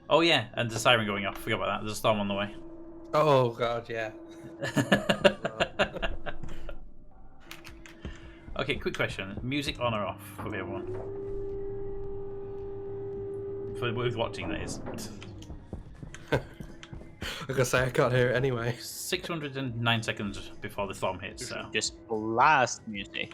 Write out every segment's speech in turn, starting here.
Oh yeah, and the siren going off. Forgot about that. There's a storm on the way. Oh god, yeah. Okay, quick question. Music on or off for everyone? For who's watching, that is. I gotta say, I can't hear it anyway. 609 seconds before the storm hits, so. Just blast music.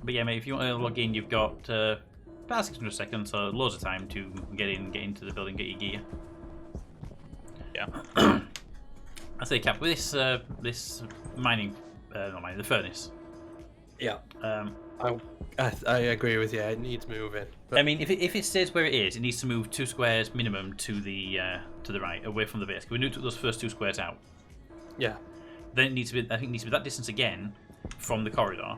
But yeah, mate, if you want to log in, you've got about 600 seconds, so loads of time to get into the building, get your gear. Yeah. I say, Cap, with this mining, not mining, the furnace. Yeah. I agree with you. It needs moving. But... I mean, if it stays where it is, it needs to move 2 squares minimum to the right, away from the base. We knew it took those first 2 squares out. Yeah. Then it needs to be. I think it needs to be that distance again from the corridor.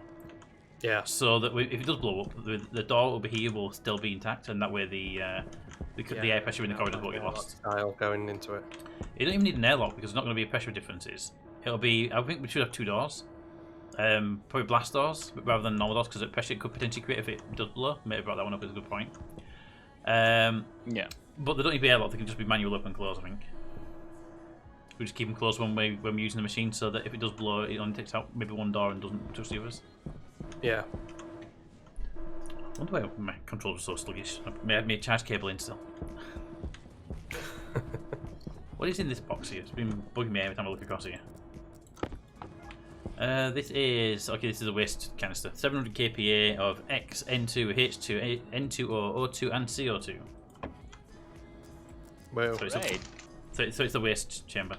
Yeah. So that if it does blow up, the door over here will still be intact, and that way the air pressure in the corridor won't get lost. Style going into it. You don't even need an airlock because there's not going to be pressure differences. It'll be. I think we should have 2 doors. Probably blast doors rather than normal doors because the pressure it could potentially create if it does blow. Maybe brought that one up as a good point. Yeah. But they don't need to be airlocked. They can just be manual open and close. I think. We just keep them closed when we're using the machine, so that if it does blow, it only takes out maybe 1 door and doesn't touch the others. Yeah. I wonder why my controls are so sluggish. I have my charge cable in still. What is in this box here? It's been bugging me every time I look across here. This is a waste canister. 700 kPa of X, N2, H2, N2O, O2, and CO2. Well, So it's the waste chamber.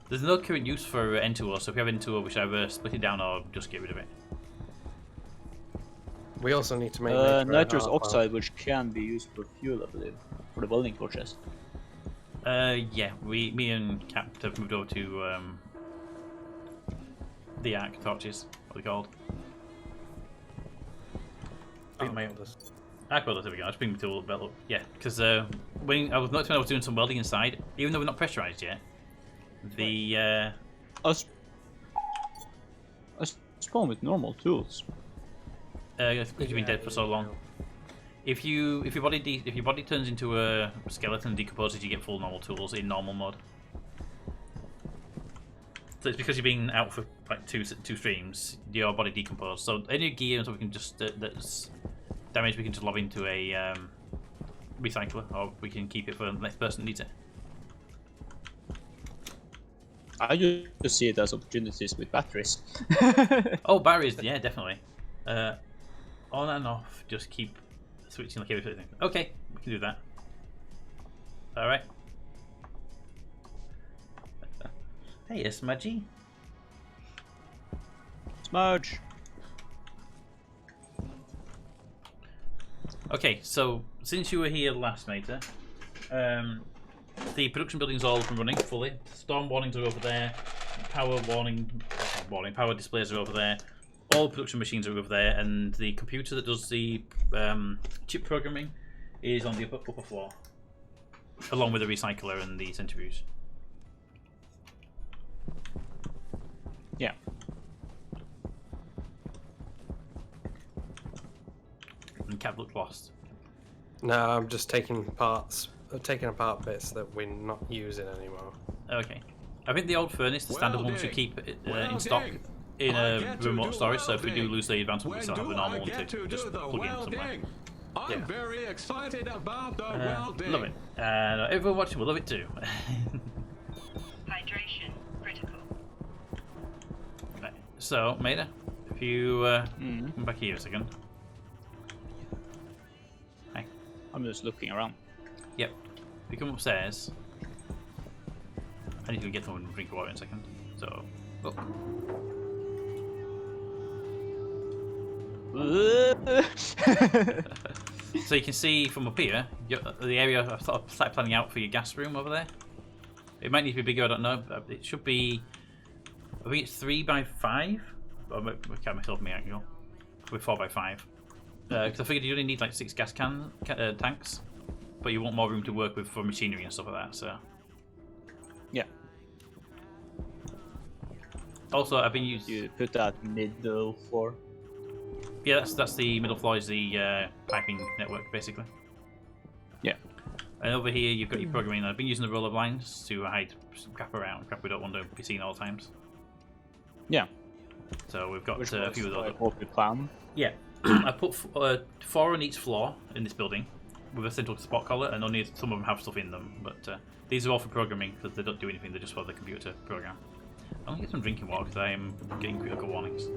There's no current use for N2O, so if you have N2O, we should either split it down or just get rid of it. we also need to make nitrous oxide, which can be used for fuel, I believe, for the welding torches. Yeah, me and Cap have moved over to the arc torches. What are they called? Arc welders. There we go. I just bring the tool belt up. Yeah, because when I was doing some welding inside, even though we're not pressurized yet, the I spawn with normal tools. because you've been dead for so long. If your body turns into a skeleton and decomposes, you get full normal tools in normal mode. So it's because you've been out for like two streams, your body decomposed. So any gear so we can just that's damaged, we can just lob into a recycler, or we can keep it for the next person that needs it. I just see it as opportunities with batteries. Oh, batteries, yeah, definitely. On and off, just keep switching like everything. Okay, we can do that. Alright. Hey, Smudgy. Smudge. Okay, so since you were here last, Mater, the production building's all up and running fully. Storm warnings are over there. Power power displays are over there. All production machines are over there, and the computer that does the chip programming is on the upper floor, along with the recycler and the centrifuge. Yeah. And Cap looked lost. No, I'm just taking apart bits that we're not using anymore. Okay. I think the old furnace, the standard one, should keep it in stock in a remote storage, so if we do lose the advanced one, we still have the normal one to just plug in somewhere. I'm very excited about the welding. Love it. Everyone watching will love it too. Hydration critical. Right. So, Maida, if you come back here a second. Hi. I'm just looking around. Yep. If you come upstairs, I need to get someone to drink water in a second. So, look. So you can see from up here, the area I've sort of started planning out for your gas room over there. It might need to be bigger, I don't know. It should be, I think it's 3 by 5. I can't myself my angle. Probably 4 by 5. Because I figured you only need like 6 gas tanks, but you want more room to work with for machinery and stuff like that. So yeah. Also, I've been using. You put that middle floor. Yeah, that's the middle floor is the piping network basically. Yeah. And over here you've got your programming. I've been using the roller blinds to hide crap around, crap we don't want to be seen all times. Yeah. So we've got Which a few of those. like what we plan. Yeah, I put 4 on each floor in this building with a central spot collar, and only some of them have stuff in them. But these are all for programming because they don't do anything; they're just for the computer to program. I'm gonna get some drinking water because I am getting critical warnings.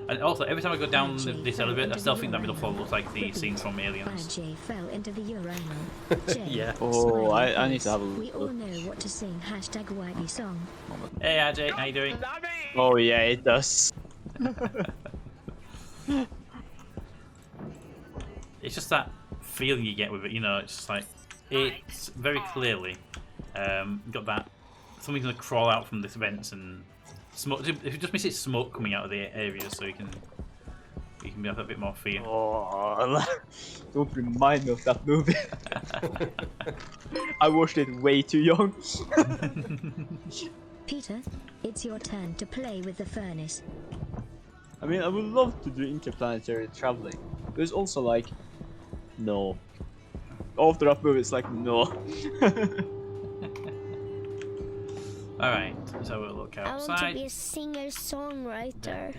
And also, every time I go down this elevator, I still think that middle floor looks like the scene from Aliens. Jay fell into the urinal. Jay, Yeah. Oh, I smiley need to have a face. We all look. know what to sing. Hashtag Whitey song. Hey, AJ, how you doing? Oh yeah, it does. It's just that feeling you get with it, you know. It's just like it's very clearly got that something's gonna crawl out from this vents and smoke. If you just miss it, smoke coming out of the area, so you can have a bit more fear. Oh, don't remind me of that movie. I watched it way too young. Peter, it's your turn to play with the furnace. I mean, I would love to do interplanetary traveling. But it's also like, no. After that movie, it's like, no. Alright, so we'll look I want to outside. be a singer-songwriter.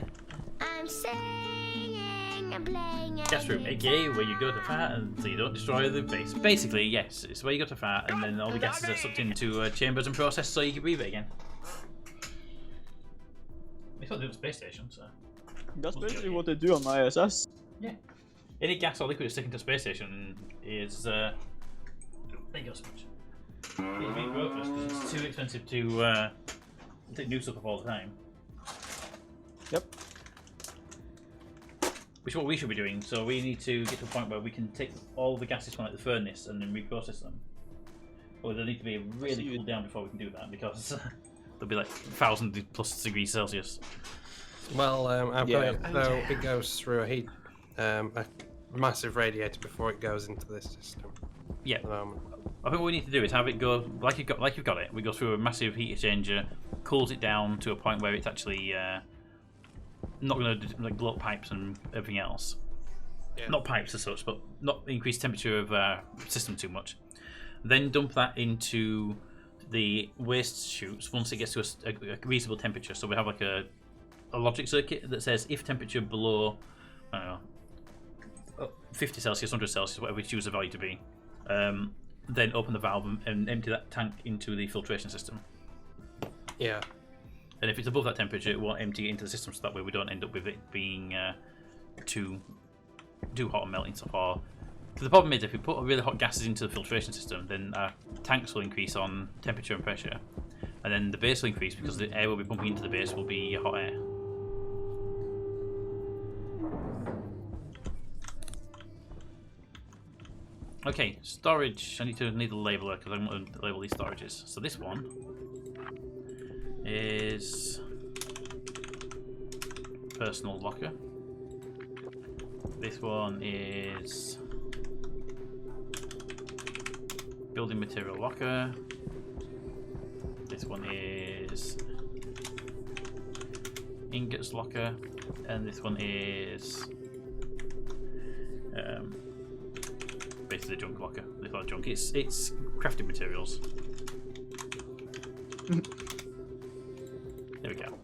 I'm singing, I'm playing. Guest room, aka where you go to fart and so you don't destroy the base. Basically, yes, it's where you go to fart and then all the gases are sucked into chambers and processed so you can breathe it again. It's what they do at the space station, so. That's basically what they do on ISS. Yeah. Any gas or liquid sticking to a space station is there you go so much. It's being worthless because it's too expensive to take new stuff up all the time. Yep. Which is what we should be doing. So we need to get to a point where we can take all the gases from like the furnace and then reprocess them. Or they need to be really cooled down before we can do that because they'll be like 1,000+ degrees Celsius. Well, I've got it. Yeah. So it goes through a massive radiator before it goes into this system. Yeah. At the moment. I think what we need to do is have it go like you've got it. We go through a massive heat exchanger, cools it down to a point where it's actually not going to like blow up pipes and everything else. Yeah. Not pipes as such, but not increase temperature of system too much. Then dump that into the waste chutes once it gets to a reasonable temperature. So we have like a logic circuit that says if temperature below, I don't know, 50 Celsius, 100 Celsius, whatever we choose the value to be, then open the valve and empty that tank into the filtration system. Yeah. And if it's above that temperature, it won't empty it into the system, so that way we don't end up with it being too hot and melting stuff. Because the problem is, if we put really hot gases into the filtration system, then our tanks will increase on temperature and pressure, and then the base will increase because the air we'll be pumping into the base will be hot air. Okay, storage. I need a labeler because I want to label these storages. So this one is personal locker. This one is building material locker. This one is ingots locker, and this one is basically junk locker. It's not junk. It's crafting materials. There we go.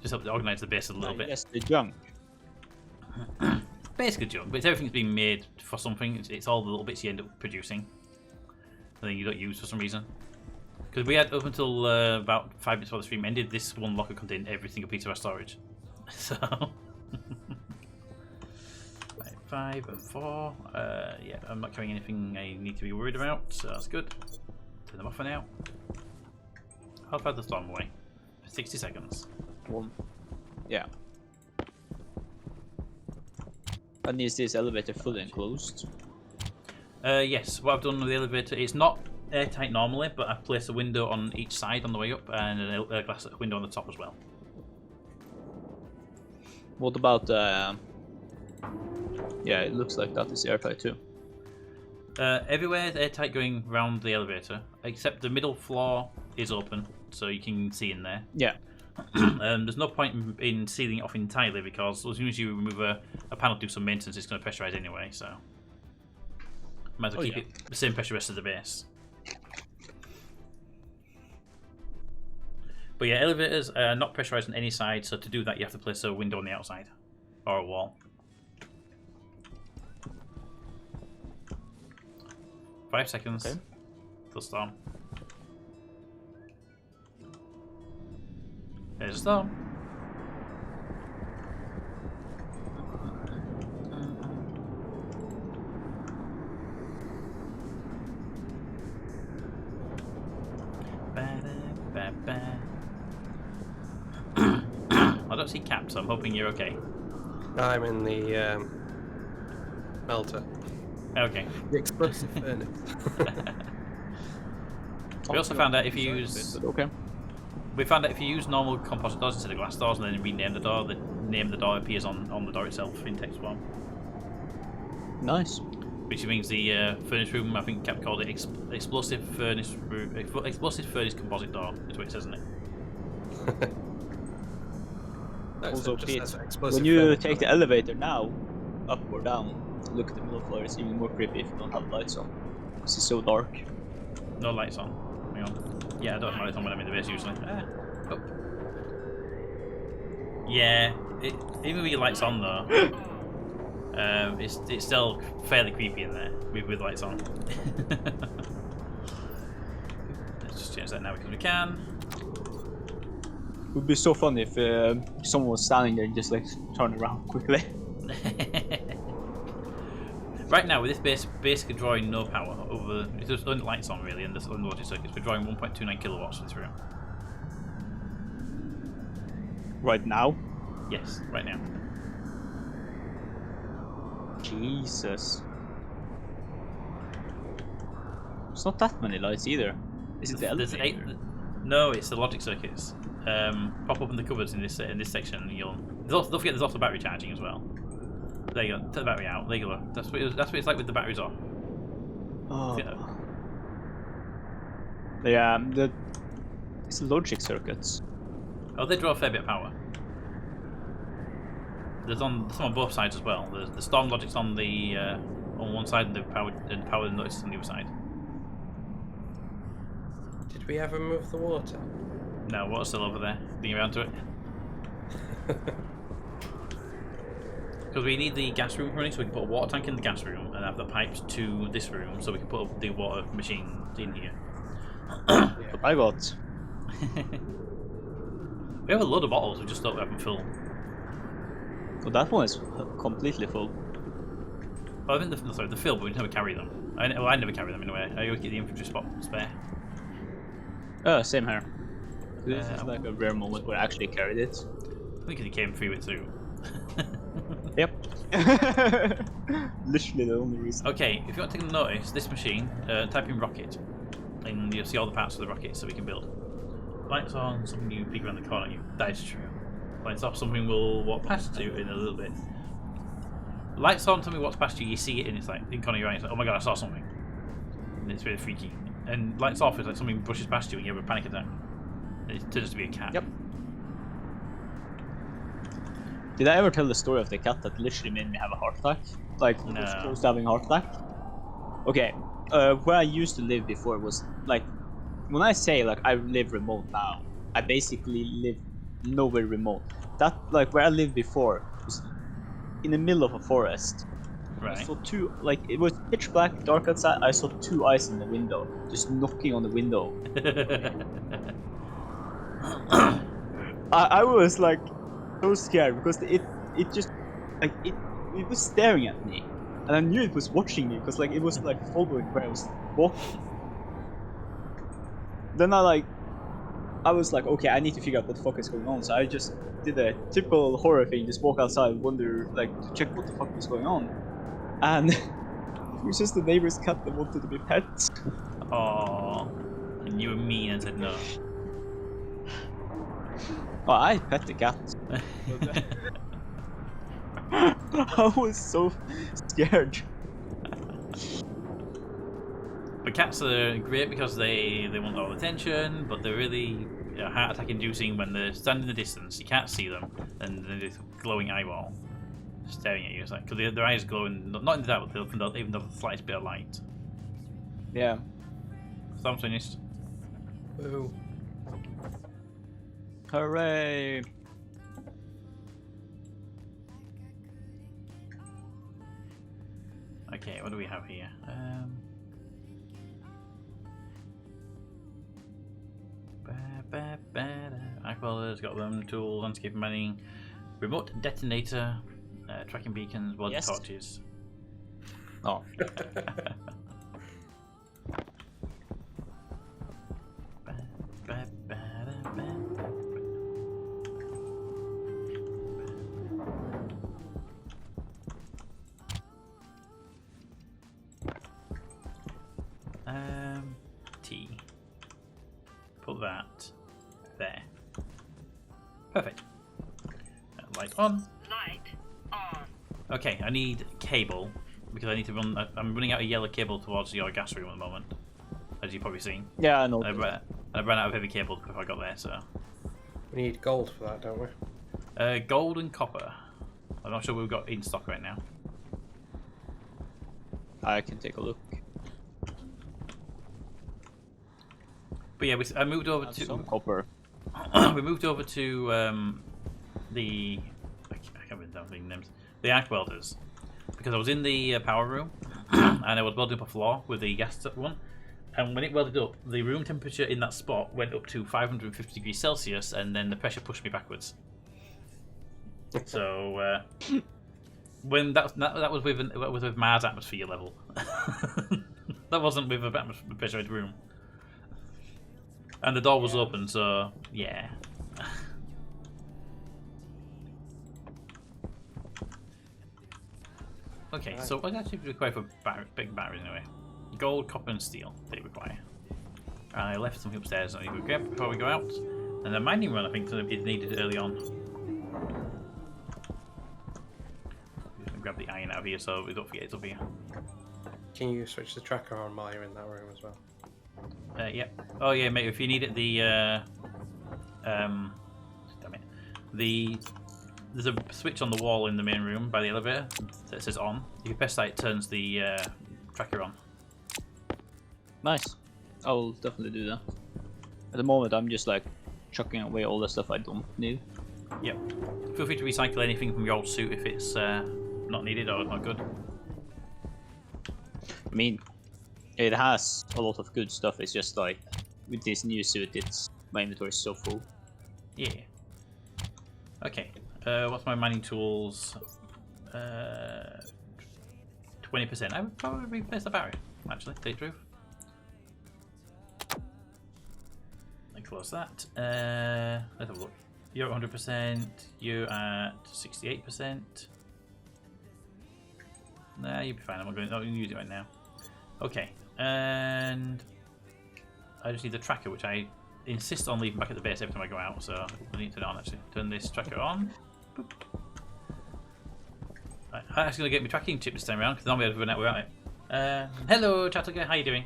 Just help to organise the base a little bit. Yes, the junk. Basically junk, but everything's been made for something. It's all the little bits you end up producing, and then you don't use for some reason. Because we had up until about 5 minutes before the stream ended, this one locker contained every single piece of our storage. So. 5 and 4. Yeah, I'm not carrying anything I need to be worried about, so that's good. Turn them off for now. I'll have the storm away for 60 seconds. One. Yeah. And is this elevator fully enclosed? Yes, what I've done with the elevator, it's not airtight normally, but I've placed a window on each side on the way up and a glass window on the top as well. What about yeah, it looks like that is airtight too. Everywhere is airtight going round the elevator, except the middle floor is open, so you can see in there. Yeah. There's no point in sealing it off entirely because as soon as you remove a panel to do some maintenance, it's going to pressurize anyway. So might as well keep it the same pressure rest as the base. But yeah, elevators are not pressurized on any side, so to do that you have to place a window on the outside or a wall. 5 seconds. Okay. Till storm. There's a storm. I don't see Cap, so I'm hoping you're okay. I'm in the melter. Okay. The explosive furnace. We also found out if you use Okay. we found out if you use normal composite doors instead of glass doors and then rename the door, the name of the door appears on the door itself in text form. Nice. Which means the furnace room, I think Cap called it explosive furnace composite door. Is what it says, isn't it? No, Also, it just Pete, says explosive when you furnace. take the elevator now, up or down, look at the middle floor. It's even more creepy if you don't have lights on. This is so dark. No lights on. Hang on. Yeah, I don't have lights on when I'm in the base usually. Oh. Yeah, even with your lights on though, it's still fairly creepy in there with lights on. Let's just change that now because we can. It would be so funny if someone was standing there and just like turn around quickly. Right now, with this base basically drawing no power over, there's only lights on really, and there's unloaded circuits. We're drawing 1.29 kilowatts for this room. Right now? Yes, right now. Jesus. It's not that many lights either. Is it the There's elevator? 8. No, it's the logic circuits. Pop open the cupboards in this section. And don't forget there's also battery charging as well. There you go. Take the battery out. There you go. That's what it's like with the batteries off. Oh. Yeah. Yeah, it's logic circuits. Oh, they draw a fair bit of power. There's some on both sides as well. The storm logic's on the on one side, and the power notice is on the other side. Did we ever move the water? No, water's still over there. Being around to it. Because we need the gas room running, so we can put a water tank in the gas room and have the pipes to this room, so we can put the water machine in here. But I got. We have a load of bottles. We just don't have them full. Oh, that one is completely full. Well, I think the fill, but we never carry them. I never carry them in a way. I always get the infantry spot spare. Same here. This is like a rare moment where I actually carried it. I think it came through it too. Yep. Literally the only reason. Okay, if you want to take notice, this machine, type in rocket, and you'll see all the parts of the rocket so we can build. Lights on, something you peek around the corner, that is true. Lights off, something we'll walk past you in a little bit. Lights on, something walks past you, you see it, and it's like, in corner of your eye, it's like, oh my god, I saw something. And it's really freaky. And lights off, it's like something brushes past you and you have a panic attack. And it turns to be a cat. Yep. Did I ever tell the story of the cat that literally made me have a heart attack? Like, it was No. close to having a heart attack? Okay, where I used to live before was, like, when I say, like, I live remote now, I basically live nowhere remote. That, like, where I lived before was in the middle of a forest. I Right. saw two, like, it was pitch black, dark outside, I saw two eyes in the window, just knocking on the window. I was, like, so scared because it just, like, it was staring at me. And I knew it was watching me because, like, it was, like, following where I was walking. Then I was like, okay, I need to figure out what the fuck is going on. So I just did a typical horror thing, just walk outside, wonder, like, to check what the fuck was going on. And it was just the neighbor's cat that wanted to be pet. Aww. And you were mean and said no. Oh, I pet the cat. I was so scared. But cats are great because they want all the attention, but they're really heart attack inducing when they're standing in the distance. You can't see them, and then this glowing eyeball staring at you. It's like because their eyes glowing, not in the dark, but even the slightest bit of light. Yeah. So I'm finished. Ooh. Hooray! Okay, what do we have here? Aqua's got them. Tool, landscape mining, remote detonator, tracking beacons, blood Yes. torches. Oh. T. Put that there. Perfect. Light on. Light on. Okay, I need cable because I need to run. I'm running out of yellow cable towards your gas room at the moment, as you've probably seen. Yeah, I know. I ran out of heavy cable before I got there, so. We need gold for that, don't we? Gold and copper. I'm not sure we've got in stock right now. I can take a look. But yeah, I moved over Have to. some copper. We moved over to the. I can't remember the names. The arc welders, because I was in the power room and I was welding up a floor with the gas one. And when it welded up, the room temperature in that spot went up to 550 degrees Celsius, and then the pressure pushed me backwards. So when that was with Mars atmosphere level. That wasn't with a pressurized room. And the door was open, so yeah. Okay, so what actually require for big batteries anyway? Gold, copper, and steel they require. And I left something upstairs I need to grab before we go out. And the mining run I think is needed early on. Grab the iron out of here so we don't forget it's up here. Can you switch the tracker on while you're in that room as well? Yep. Oh yeah, mate. If you need it, damn it. There's a switch on the wall in the main room by the elevator that says on. If you press that, it turns the tracker on. Nice. I'll definitely do that. At the moment, I'm just like chucking away all the stuff I don't need. Yep. Feel free to recycle anything from your old suit if it's not needed or not good. I mean, it has a lot of good stuff. It's just like with this new suit, my inventory is so full. Yeah. Okay. What's my mining tools? 20%. I would probably replace the battery. Actually, take truth. I close that. Let's have a look. You're at 100%. You're at 68%. Nah, you'll be fine. I'm not going to use it right now. Okay. And I just need the tracker, which I insist on leaving back at the base every time I go out. So I need to turn it on actually. Turn this tracker on. Boop. I'm actually going to get my tracking chip this time around because normally I'd run out without it. Hello, Chatterga. How you doing?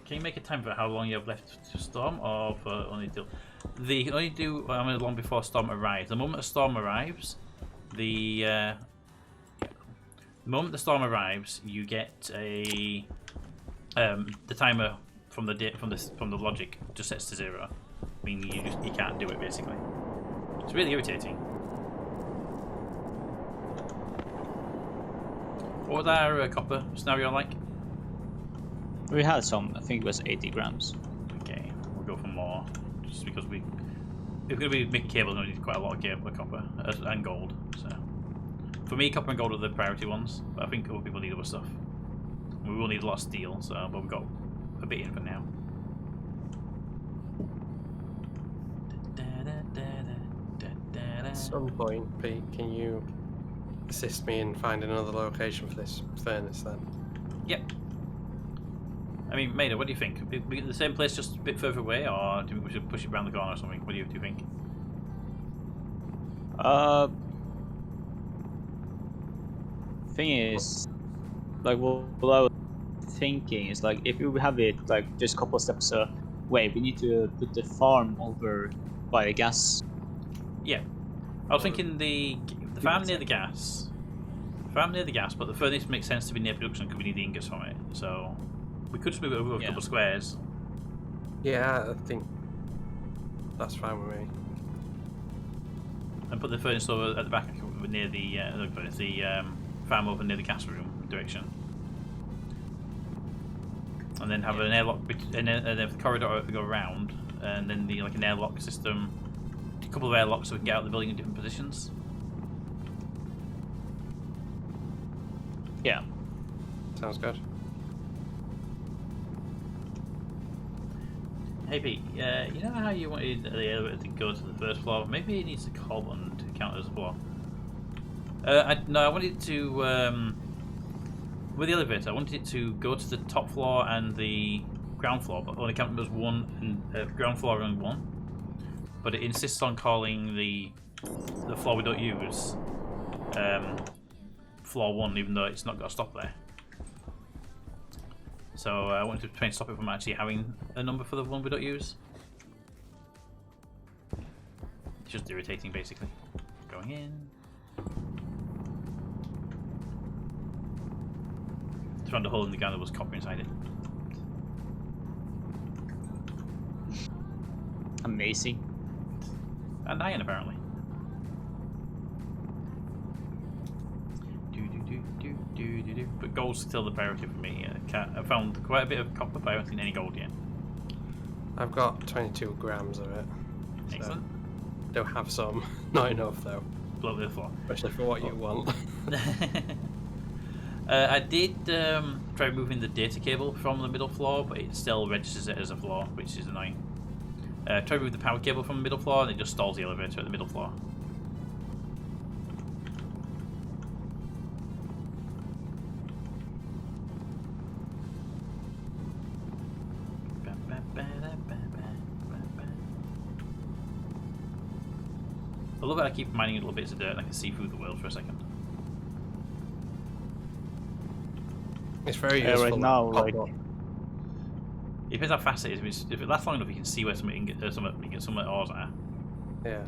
Can you make a time for how long you have left to storm, or for only till the only do how long before storm arrives? The moment a storm arrives, the moment the storm arrives, you get a the timer from the logic just sets to 0, meaning you can't do it basically. It's really irritating. What was our copper scenario like? We had some. I think it was 80 grams. Okay, we'll go for more, just because if we're going to be making cables, we need quite a lot of cable, copper and gold. So, for me, copper and gold are the priority ones, but I think other people need other stuff. We will need a lot of steel, so but we've got a bit in for now. At some point, Pete, can you assist me in finding another location for this furnace then? Yep. I mean, Maida, what do you think? We get the same place just a bit further away, or do you think we should push it around the corner or something? What do you think? Thing is, like what I was thinking is like if you have it like just a couple of steps wait, we need to put the farm over by the gas. Yeah. I was thinking the farm near the gas. Farm near the gas, but the furnace makes sense to be near production because we need the ingots from it. So we could just move it over a couple of squares. Yeah, I think that's fine with me. And put the furnace over at the back near the farm over near the gas room direction. And then have an airlock, and then the corridor go around, and then the an airlock system, a couple of airlocks so we can get out of the building in different positions. Yeah. Sounds good. Hey Pete, you know how you wanted the elevator to go to the first floor? Maybe it needs a call button to count as a floor. I wanted to with the elevator. I wanted it to go to the top floor and the ground floor, but only count as one and ground floor and one. But it insists on calling the floor we don't use floor 1, even though it's not got a stop there. So I wanted to try and stop it from actually having a number for the one we don't use. It's just irritating, basically. Going in. Just found a hole in the ground that was copper inside it. Amazing. And iron, apparently. But gold's still the priority for me. I found quite a bit of copper, but I haven't seen any gold yet. I've got 22 grams of it. Excellent. So don't have some. Not enough though. Blow the floor. Especially for what you want. I did try moving the data cable from the middle floor, but it still registers it as a floor, which is annoying. Try to move the power cable from the middle floor, and it just stalls the elevator at the middle floor. I love that I keep mining little bits of dirt and I can see through the world for a second. It's very useful. Right now, like, It depends how fast it is. If it lasts long enough, you can see where some ores are. Yeah.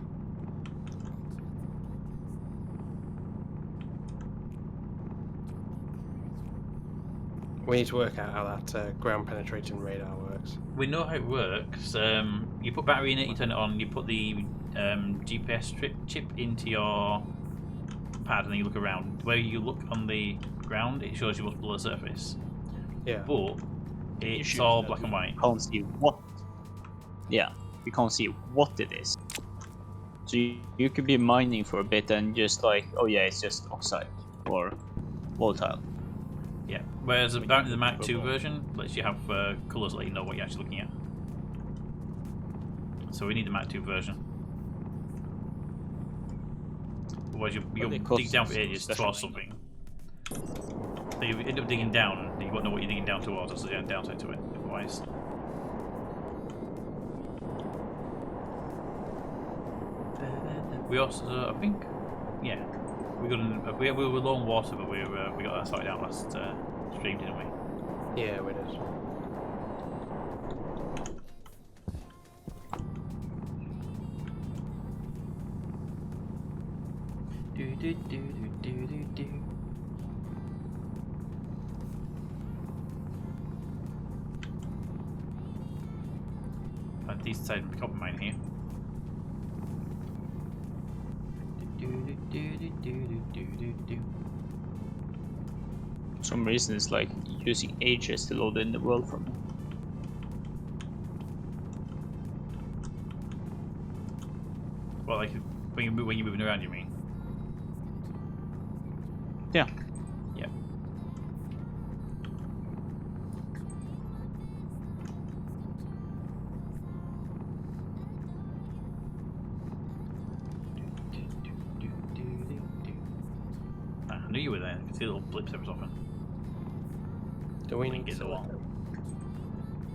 We need to work out how that ground penetrating radar works. We know how it works. You put battery in it, you turn it on, you put the GPS chip into your pad, and then you look around. Where you look on the ground, it shows you what's below the surface. Yeah. But it's all black and white. You can't see what. Yeah, you can't see what it is. So you could be mining for a bit and just like, oh yeah, it's just oxide or volatile. Yeah. Whereas apparently the Mark II version lets you have colours that let you know what you're actually looking at. So we need the Mark II version. Otherwise you'll dig down for ages towards something. So you end up digging down, and you won't know what you're digging down towards. That's the downside to it. Otherwise. We also, I think, yeah, we were low on water, but we got that sorted out last stream, didn't we? Yeah, we did. A decent sized copper mine here. For some reason it's like using ages to load in the world from me. Well, like when you're moving around, you mean? Yeah. Yeah. I knew you were there. I could see little blips every so often. Do we Link need in the silicon?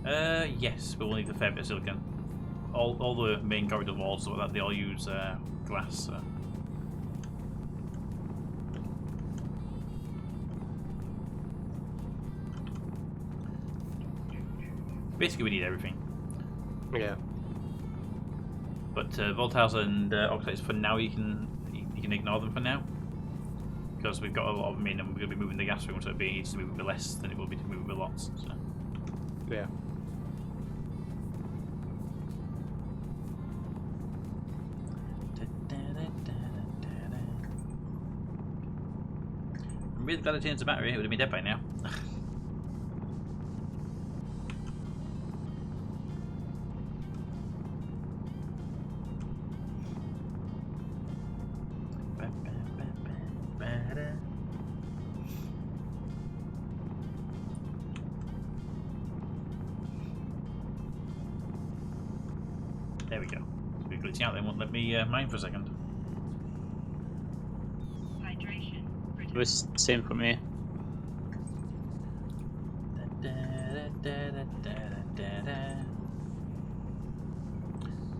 wall. Yes, but we'll need a fair bit of silicon. All the main corridor walls, so that they all use glass. So. Basically, we need everything. Yeah. But volatiles and oxides for now, you can ignore them for now, because we've got a lot of them in, and we're going to be moving the gas room, so it'd be easy to move it with less than it will be to move it with lots. So. Yeah. I'm really glad I changed the battery. It would have been dead by now. There we go. It's glitching out then, won't let me mine for a second. It was the same for me.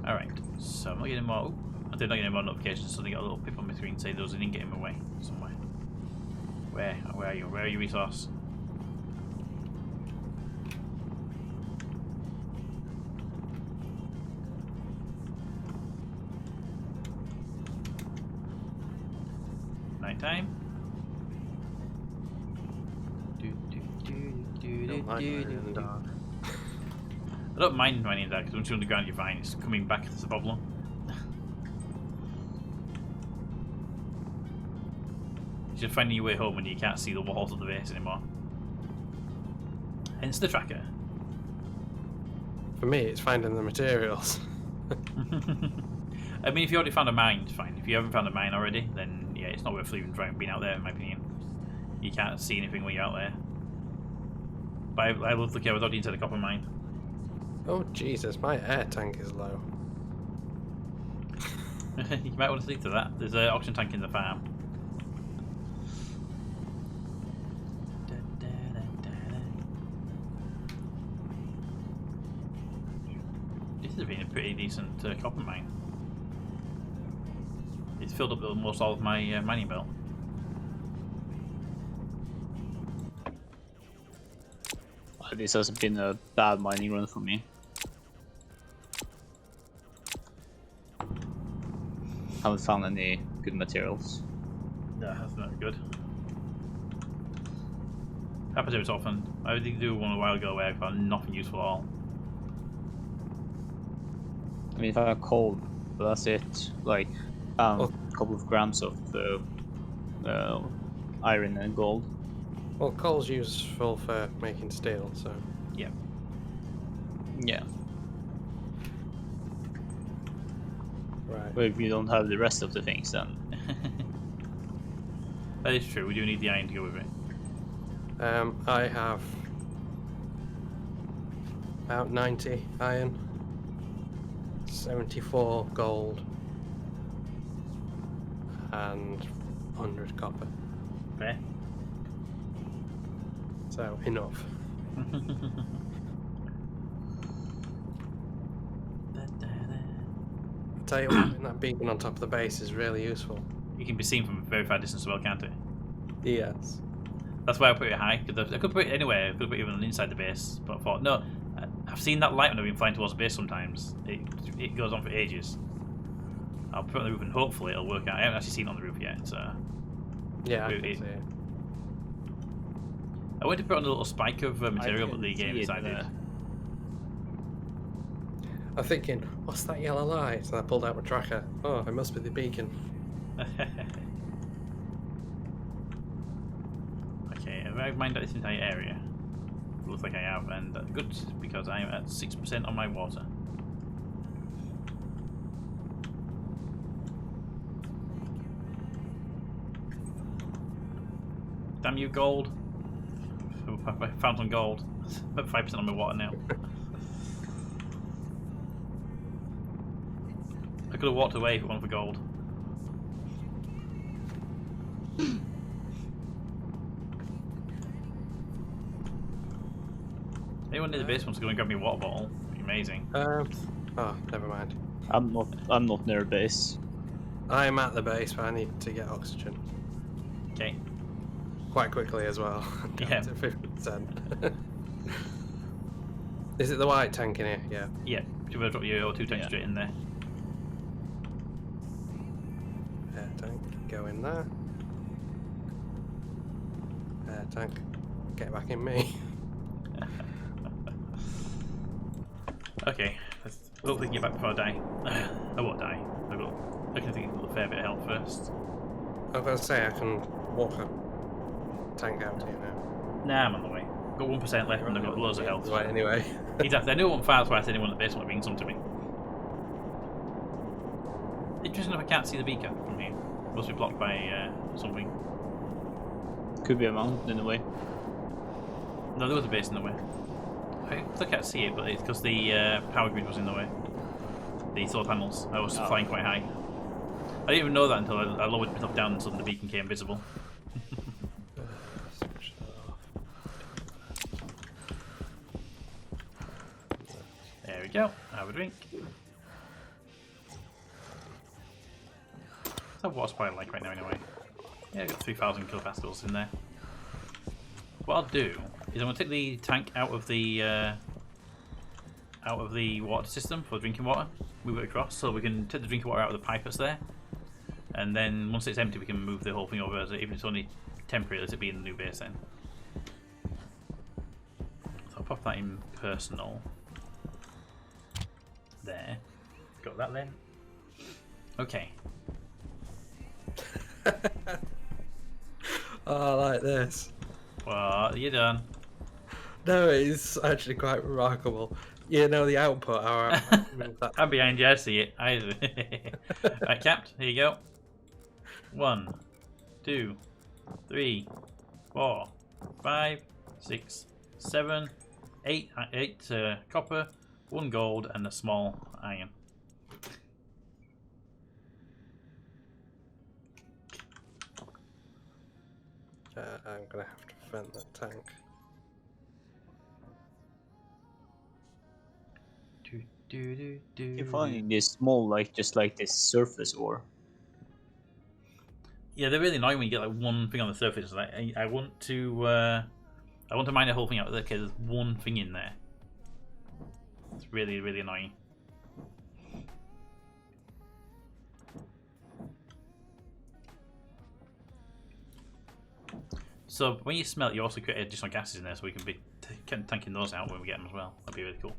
Alright, so I'm not getting more. Oh, I did not get any more notifications, so they got a little pip on my screen saying there was an in-game away somewhere. Where are you? Where are you, resource? Nighttime. Don't like mining in the dark. I don't mind mining in that because once you're underground, you're fine. It's coming back that's the problem. It's just finding your way home when you can't see the walls of the base anymore. Hence the tracker. For me, it's finding the materials. I mean, if you already found a mine, it's fine. If you haven't found a mine already, then yeah, it's not worth even trying being out there, in my opinion. You can't see anything when you're out there. But I love the cave inside a copper mine. Oh Jesus, my air tank is low. You might want to see to that. There's an oxygen tank in the farm. This has been a pretty decent copper mine. It's filled up almost all of my mining belt. This hasn't been a bad mining run for me. Haven't found any good materials. Yeah, that's not good. Happens every so often. I did do one a while ago where I found nothing useful at all. I mean, if I have coal, but that's it. Like, a couple of grams of iron and gold. Well, coal's useful for making steel, so... Yeah. Yeah. Right. But if you don't have the rest of the things, then... That is true, we do need the iron to go with it. I have about 90 iron, 74 gold, and 100 copper. Fair. So, enough. I'll tell you what, that beacon on top of the base is really useful. You can be seen from a very far distance as well, can't it? Yes. That's why I put it high, because I could put it anywhere. I could put it even inside the base, but I thought, no, I've seen that light when I've been flying towards the base sometimes. It goes on for ages. I'll put it on the roof and hopefully it'll work out. I haven't actually seen it on the roof yet, so... Yeah, I can see it. I went to put on a little spike of material, but the game decided... I'm thinking, what's that yellow light? And I pulled out my tracker. Oh, it must be the beacon. Okay, I've mined out this entire area. Looks like I have, and good, because I'm at 6% on my water. Damn you, gold. I found some gold. About 5% on my water now. I could have walked away if it wasn't for gold. Anyone near the base wants to go and grab me a water bottle? It'd be amazing. Oh, never mind. I'm not near base. I'm at the base, but I need to get oxygen. Okay. Quite quickly as well. Down Yeah. to 50%. Is it the white tank in here? Yeah. Yeah, Should we drop your O2 tank straight in there? Air tank, go in there. Air tank, get back in me. Okay, let's hopefully get back before I die. I won't die. I can think of a fair bit of health first. I was going to say, I can walk a tank out here now. Nah, I'm on the way. Got 1% left and I've got loads of health. Right, anyway. Exactly. I knew I won't fire twice. Anyone at the base want to bring some to me. Interesting if I can't see the beacon from here. Must be blocked by something. Could be a mountain in the way. No, there was a base in the way. I still can't see it, but it's because the power grid was in the way. The solar panels. I was flying quite high. I didn't even know that until I lowered myself down and suddenly the beacon became visible. There we go. Have a drink. What's that water supply like right now anyway? Yeah, I've got 3,000 kilopascals in there. What I'll do is I'm going to take the tank out of the water system for drinking water, move it across so we can take the drinking water out of the pipe that's there, and then once it's empty we can move the whole thing over, so even if it's only temporary, let it be in the new base then. So I'll pop that in personal. There. Got that then. Okay. Oh, I like this. Well, you're done. No, it's actually quite remarkable. You know the output, how I moved that. I'm behind you, I see it. Right, capped, here you go. 1, 2, 3, 4, 5, 6, 7, 8, 8 copper, 1 gold, and a small iron. I'm gonna have to vent that tank. You're finding this small, like just like this surface ore. Yeah, they're really annoying when you get like one thing on the surface. Like I want to mine the whole thing out. Okay, there's one thing in there. It's really, really annoying. So when you smelt, you also create additional gases in there, so we can be tanking those out when we get them as well. That'd be really cool.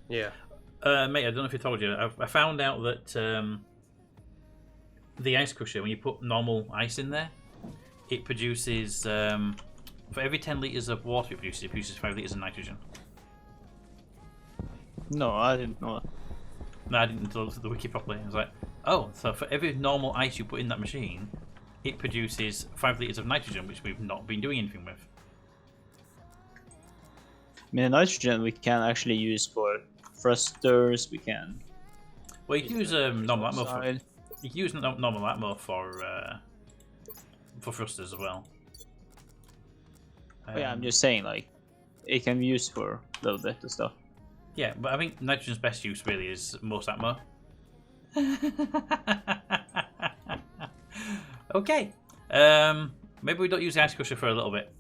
Yeah. Mate, I don't know if I told you. I found out that the ice crusher, when you put normal ice in there, it produces for every 10 liters of water it produces 5 liters of nitrogen. No, I didn't know that. No, I didn't look at the wiki properly. I was like, oh, so for every normal ice you put in that machine, it produces 5 liters of nitrogen, which we've not been doing anything with. I mean, the nitrogen we can actually use for thrusters. We can. Well, you can use normal atmo for, outside. you can use normal atmo for thrusters as well. But yeah, I'm just saying, like, it can be used for a little bit of stuff. Yeah, but I think nitrogen's best use really is most atmo. Okay. Maybe we don't use the ice crusher for a little bit.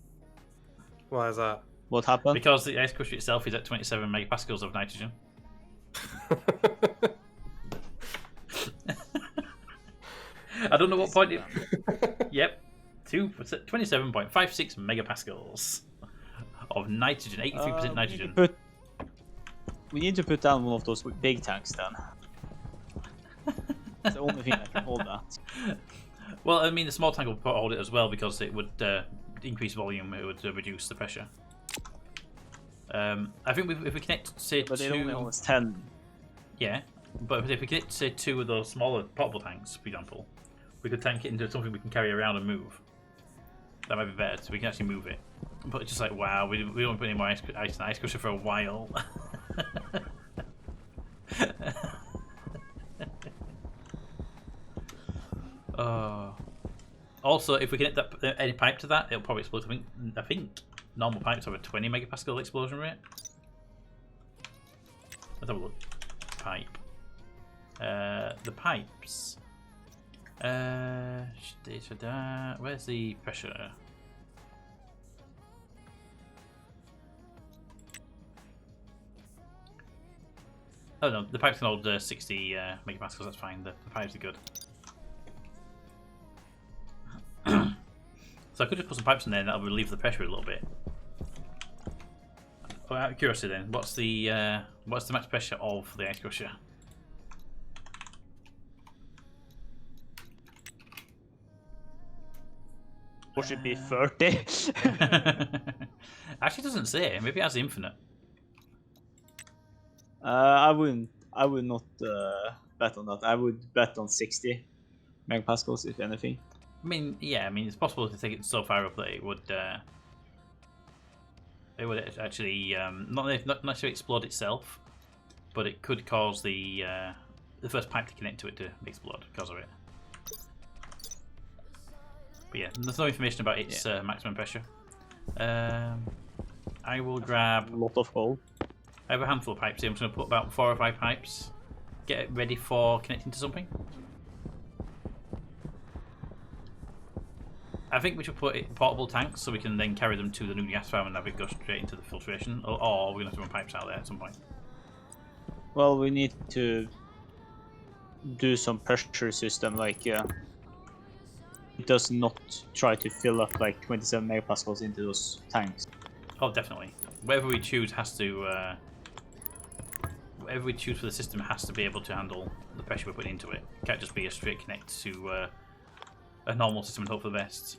Why is that? What happened? Because the ice crusher itself is at 27 megapascals of nitrogen. I don't know what point it... Yep. 27.56 megapascals of nitrogen. 83% nitrogen. We need to put down one of those big tanks then. It's the only thing that can hold that. Well, I mean, the small tank will hold it as well because it would increase volume. It would reduce the pressure. I think if we connect, say, But it only holds 10. Yeah, but if we connect, say, 2 of those smaller portable tanks, for example, we could tank it into something we can carry around and move. That might be better, so we can actually move it. But it's just like, wow, we don't put any more ice in the ice crusher for a while. Also, if we connect any pipe to that, it'll probably explode. I think normal pipes have a 20 megapascal explosion rate. Let's have a look. Pipe. The pipes. Where's the pressure? Oh no, the pipes can hold 60 megapascals. That's fine. The pipes are good. So I could just put some pipes in there, and that'll relieve the pressure a little bit. Oh, out of curiosity, then, what's the max pressure of the ice crusher? Or should it be 30? Actually, it doesn't say. Maybe it has infinite. I would not bet on that. I would bet on 60 megapascals, if anything. I mean, yeah. I mean, it's possible to take it so far up that it would actually not necessarily explode itself, but it could cause the first pipe to connect to it to explode because of it. But yeah, there's no information about its maximum pressure. I will grab A lot of coal. I have a handful of pipes here. I'm just going to put about 4 or 5 pipes. Get it ready for connecting to something. I think we should put it in portable tanks so we can then carry them to the new gas farm and have it go straight into the filtration. Or we're going to have to run pipes out there at some point. Well, we need to do some pressure system, like it does not try to fill up like 27 megapascals into those tanks. Oh, definitely. Whatever we choose has to... whatever we choose for the system has to be able to handle the pressure we're putting into it. It can't just be a straight connect to a normal system and hope for the best.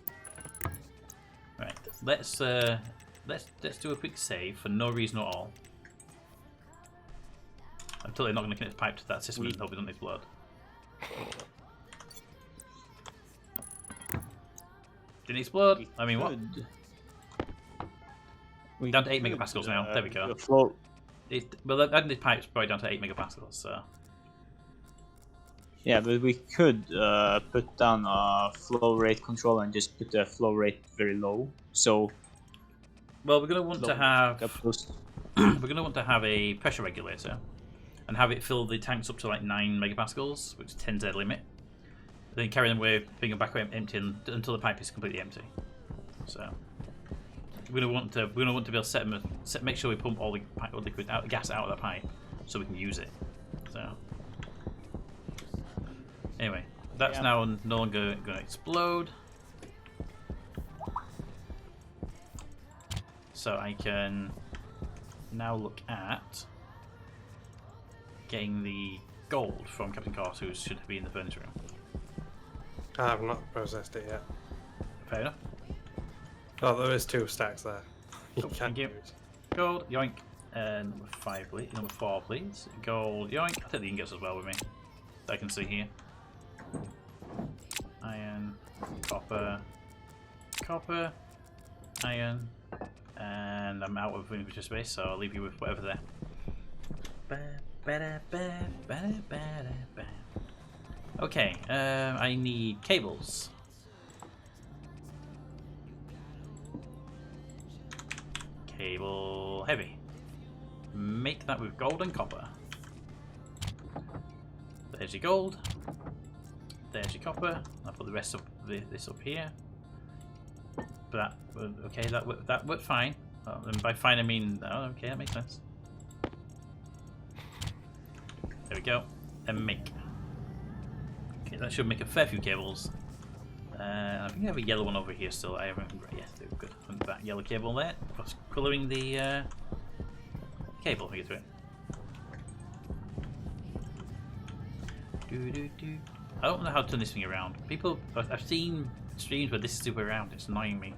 Right, let's do a quick save for no reason at all. I'm totally not going to connect the pipe to that system and hope it doesn't explode. Didn't explode? I mean, what? We Down to 8 megapascals now. There we go. Flow. Well, adding this pipe's probably down to 8 megapascals, so... Yeah, but we could put down a flow rate control and just put the flow rate very low. So, well, we're going to want to have we're going to want to have a pressure regulator and have it fill the tanks up to like 9 megapascals, which is 10's their limit. Then carry them away, bring them back empty until the pipe is completely empty. So we're going to want to be able to make sure we pump all the liquid gas out of the pipe so we can use it. So. Anyway, that's now no longer going to explode. So I can now look at getting the gold from Captain Cort, who should be in the furnace room. I have not processed it yet. Fair enough. Oh, there is 2 stacks there. You can't thank you. use. Gold, yoink. Number 5, please. Number 4, please. Gold, yoink. I'll take the ingots as well with me. That I can see here. Iron, copper, iron, and I'm out of inventory space, so I'll leave you with whatever there. Okay, I need cables. Cable heavy. Make that with gold and copper. There's your gold. There's your copper. I'll put the rest of this up here. But okay, that worked fine. And by fine I mean, oh, okay, that makes sense. There we go. And make. Okay, that should make a fair few cables. I think I have a yellow one over here still. I haven't. Yes, good. And that yellow cable there. Plus colouring the cable. We get to it. I don't know how to turn this thing around. I've seen streams where this is the way around. It's annoying me.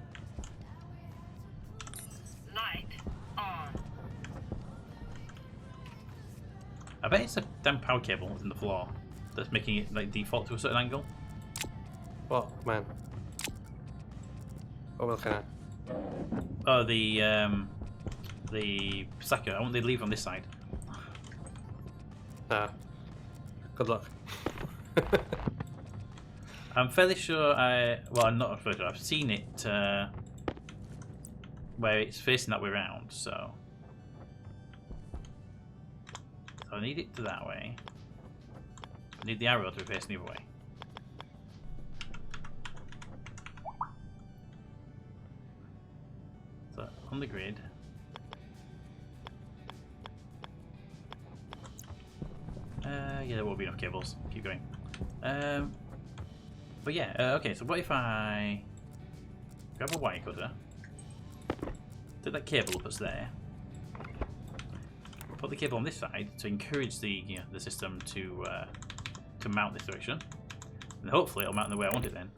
Light on. I bet it's a damn power cable in the floor that's making it like default to a certain angle. What, man? What are we looking at? Oh, the sucker. I want the lever on this side. Ah. Good luck. I'm fairly sure well, I'm not fairly sure. I've seen it where it's facing that way around, so I need it to that way. I need the arrow to be facing the other way. So, on the grid. Yeah, there will be enough cables. Keep going. But yeah, okay, so what if I grab a wire cutter, take that cable up that's there, put the cable on this side to encourage the the system to mount this direction, and hopefully it'll mount in the way I want it then.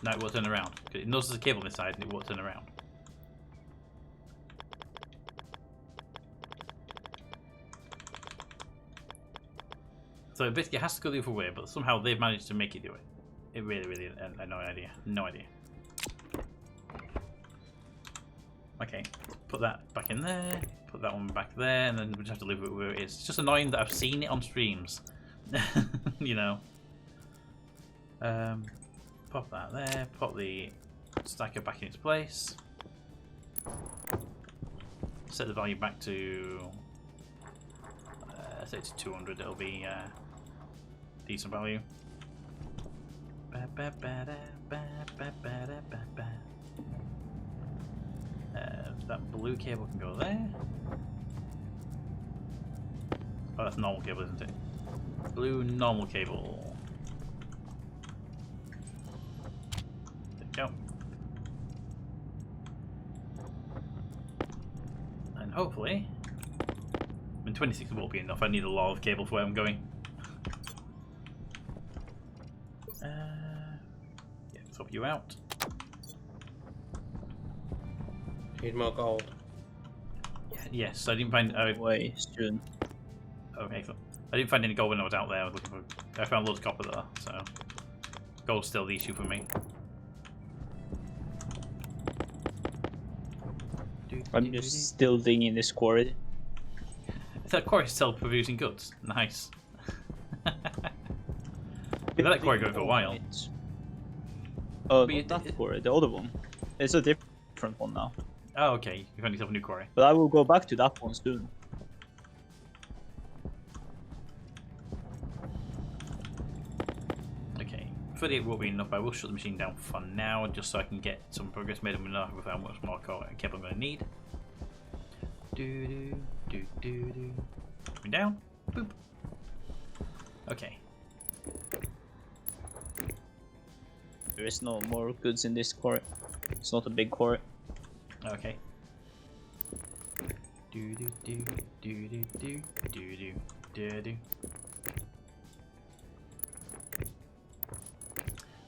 Now it will turn around. It knows there's a cable on this side and it will turn around. So basically it has to go the other way, but somehow they've managed to make it do it. It really, I have no idea. No idea. Okay, put that back in there, put that one back there, and then we just have to live with it where it is. It's just annoying that I've seen it on streams. You know. Pop that there, pop the stacker back in its place. Set the value back to set it to 200, it'll be decent value. That blue cable can go there. Oh, that's normal cable, isn't it? Blue normal cable. There we go. And hopefully, I mean 26 won't be enough. I need a lot of cable for where I'm going. Yeah, swap you out. Need more gold. Yes, I didn't find. Way soon. Okay, excellent. I didn't find any gold when I was out there. I was looking for. I found loads of copper though, so gold's still the issue for me. I'm just still digging this quarry. That quarry's still producing goods. Nice. We've had that quarry going for a while. Oh, But you- not that quarry, the other one. It's a different one now. Oh, okay. You found yourself a new quarry. But I will go back to that one soon. Okay. 38 will be enough. I will shut the machine down for now, just so I can get some progress made and we know how much more cable I'm going to need. Coming down. Boop. Okay. There is no more goods in this quarry. It's not a big quarry. Okay. I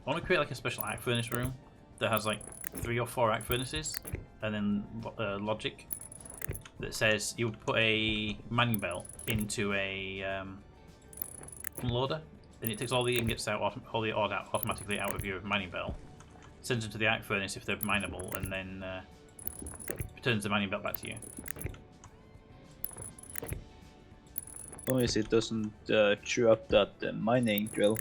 want to create like a special arc furnace room that has like 3 or 4 arc furnaces, and then logic that says you put a mining belt into a loader, and it takes all the ingots out, all the ore out automatically out of your mining belt, sends them to the arc furnace if they're mineable, and then returns the mining belt back to you. As long as it doesn't chew up that mining drill.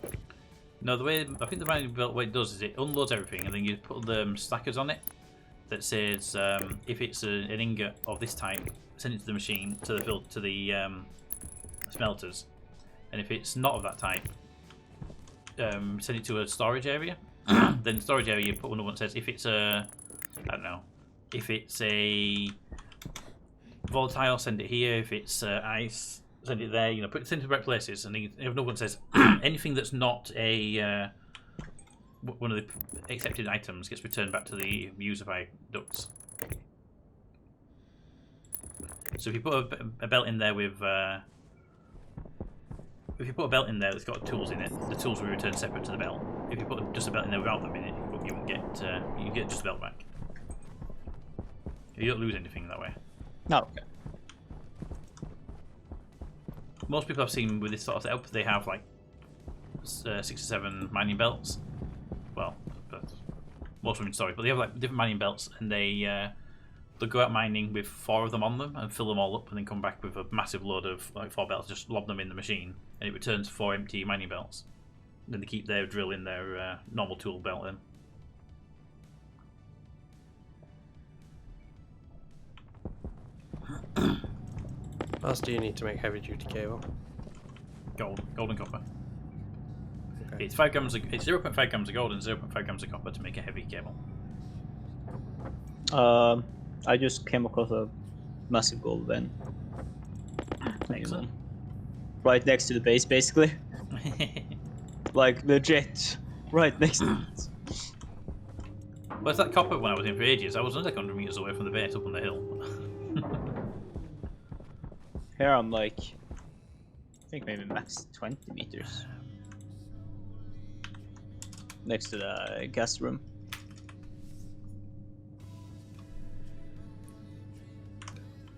No, the way I think the mining belt, what it does is it unloads everything, and then you put the stackers on it that says if it's an ingot of this type, send it to the machine to the smelters, and if it's not of that type, send it to a storage area. Then storage area you put another one that says if it's a, I don't know, if it's a volatile, send it here. If it's ice, send it there. You know, put it into the right places. And if another one says anything that's not a one of the accepted items gets returned back to the user by ducts. So if you put a belt in there with if you put a belt in there that's got tools in it, the tools will be returned separate to the belt. If you put just a belt in there without them in it, you won't get you get just the belt back. You don't lose anything that way. No, okay. Most people I've seen with this sort of setup, they have like 6 or 7 mining belts. Well, but most of them in storage, but they have like different mining belts, and they'll go out mining with 4 of them on them and fill them all up, and then come back with a massive load of like 4 belts, just lob them in the machine, and it returns 4 empty mining belts. And then they keep their drill in their normal tool belt then. What else do you need to make heavy duty cable? Gold and copper. Okay. It's 5 grams. It's 0.5 grams of gold and 0.5 grams of copper to make a heavy cable. I just came across a massive gold vein. Excellent. Right next to the base, basically. Like legit, right next to it. Well, it's that copper one I was in for ages. I was another 100 meters away from the base up on the hill. Here I'm like, I think maybe max 20 meters. Next to the gas room.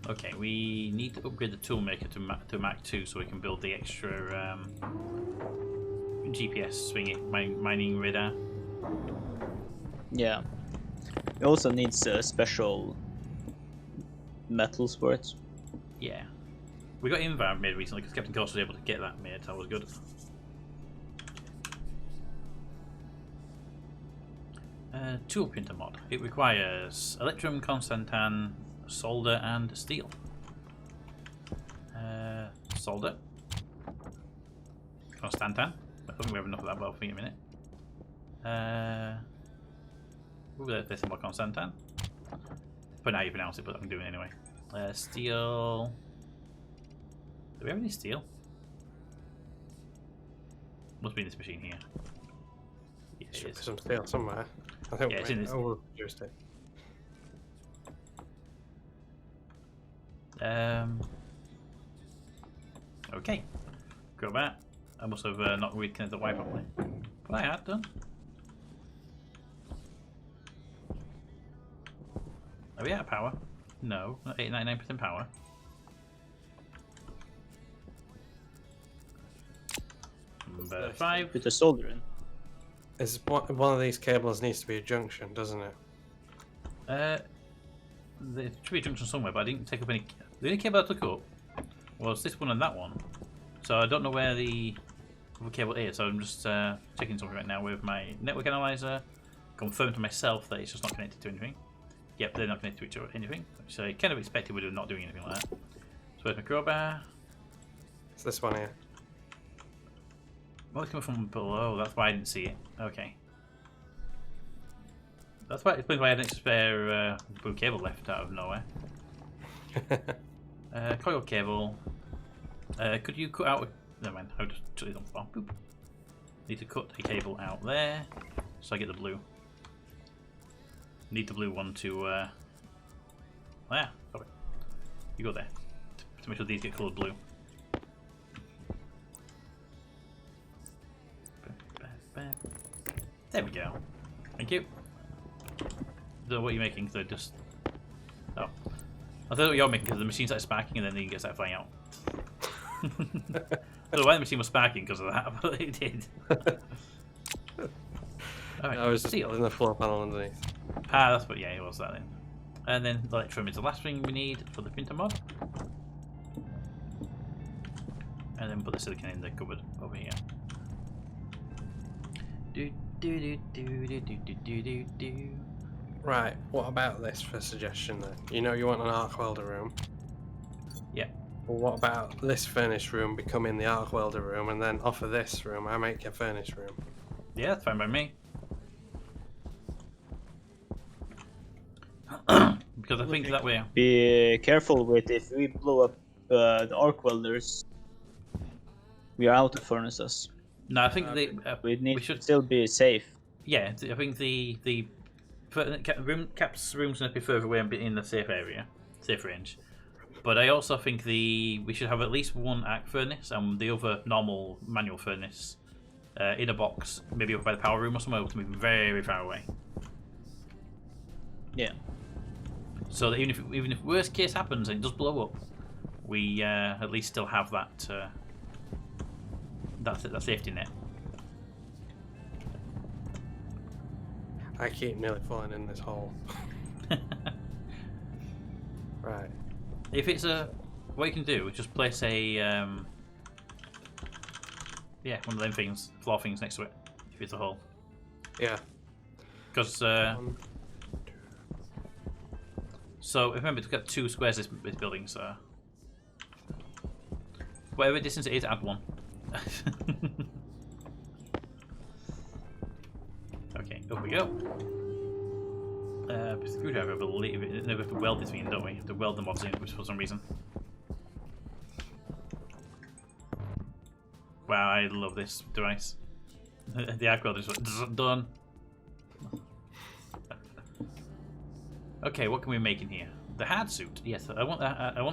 Okay, we need to upgrade the toolmaker to Mach 2 so we can build the extra GPS swinging mining radar. Yeah. It also needs special metals for it. Yeah. We got Invar made recently because Captain Cost was able to get that made, so that was good. Tool printer mod. It requires electrum, constantan, solder, and steel. Solder. Constantan. I don't think we have enough of that, but I'll think in a minute. There's some more constantan. But now you pronounce it, but I'm doing it anyway. Steel. Do we have any steel? Must be in this machine here. Yeah, it Should be is. some steel somewhere. I think Yeah, it's in this. we produced it. Okay. Go back. I must have not reconnected the Wi-Fi properly. But I had done. Are we out of power? No, not 899% power. Number 5. Put the solder in. Is one of these cables needs to be a junction, doesn't it? There should be a junction somewhere, but I didn't take up any. The only cable I took up was this one and that one. So I don't know where the other cable is. So I'm just checking something right now with my network analyzer. Confirm to myself that it's just not connected to anything. Yep, they're not connected to each other anything. So I kind of expected we'd not doing anything like that. So where's my crowbar? It's this one here. Well, it's coming from below. That's why I didn't see it. Okay. That's why it explains why I had an spare blue cable left out of nowhere. Coil cable. Could you cut out? Never mind. I'll just shut it on for. Boop. Need to cut a cable out there, so I get the blue. Need the blue one to. Oh yeah, sorry. You go there to make sure these get coloured blue. There we go. Thank you. So what are you making? So just. Oh. I don't know what you're making because the machine started sparking and then you get started flying out. I don't know why the machine was sparking because of that, but it did. Alright, I was just steel. in the floor panel underneath. Ah, that's what, yeah, it was that then. And then the electrum is the last thing we need for the printer mod. And then put the silicon in the cupboard over here. Do do do do do do do do do. Right, what about this for a suggestion then? You know you want an arc welder room. Yeah. Well, what about this furnace room becoming the arc welder room, and then off of this room I make a furnace room? Yeah, that's fine by me. Because I think that way. Be careful with if we blow up the arc welders. We are out of furnaces. No, I think We need should to still be safe. Yeah, I think the Cap's room's going to be further away and be in the safe area, safe range. But I also think we should have at least one arc furnace and the other normal manual furnace in a box, maybe over by the power room or somewhere, to move very far away. Yeah. So that even if worst case happens and it does blow up, we at least still have that that safety net. I keep nearly falling in this hole. Right. If it's what you can do is just place a one of them things, floor things next to it. If it's a hole. Yeah. Because so remember to get 2 squares this building, so whatever distance it is, add 1. Okay, up we go. Screwdriver, I believe. No, we have to weld this in, don't we? We have to weld the mods in for some reason. Wow, I love this device. The arc welder just went done. Okay, what can we make in here? The hard suit. Yes, I want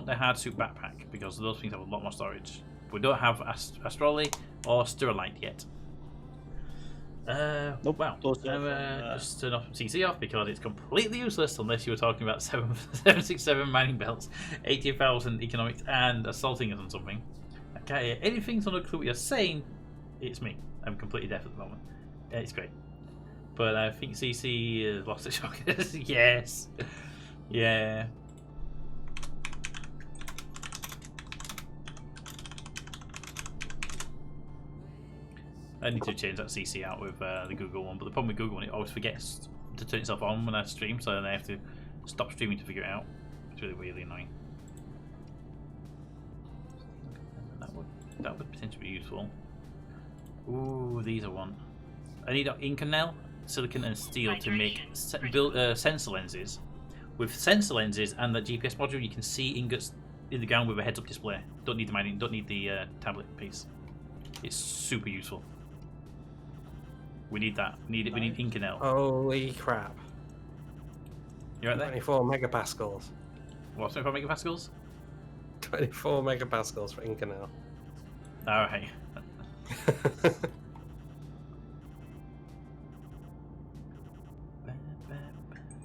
the hard suit backpack because those things have a lot more storage. We don't have astrolabe or sterilite yet. Nope. Wow. Those are Just turn off CC off because it's completely useless unless you were talking about 767 mining belts, 80,000 economics, and assaulting us on something. I can't hear anything, so no clue what you're saying. It's me. I'm completely deaf at the moment. It's great. But I think CC has lost its focus. Yes. Yeah. I need to change that CC out with the Google one, but the problem with Google one, it always forgets to turn itself on when I stream, so then I have to stop streaming to figure it out. It's really annoying. That would potentially be useful. Ooh, these are one. I need Inconel, silicon and steel to make sensor lenses. With sensor lenses and the GPS module, you can see ingots in the ground with a heads-up display. Don't need the mining, don't need the tablet piece. It's super useful. We need that. We need Inconel. Holy crap. You right there? 24 megapascals. What's 24 megapascals? 24 megapascals for Inconel. Alright.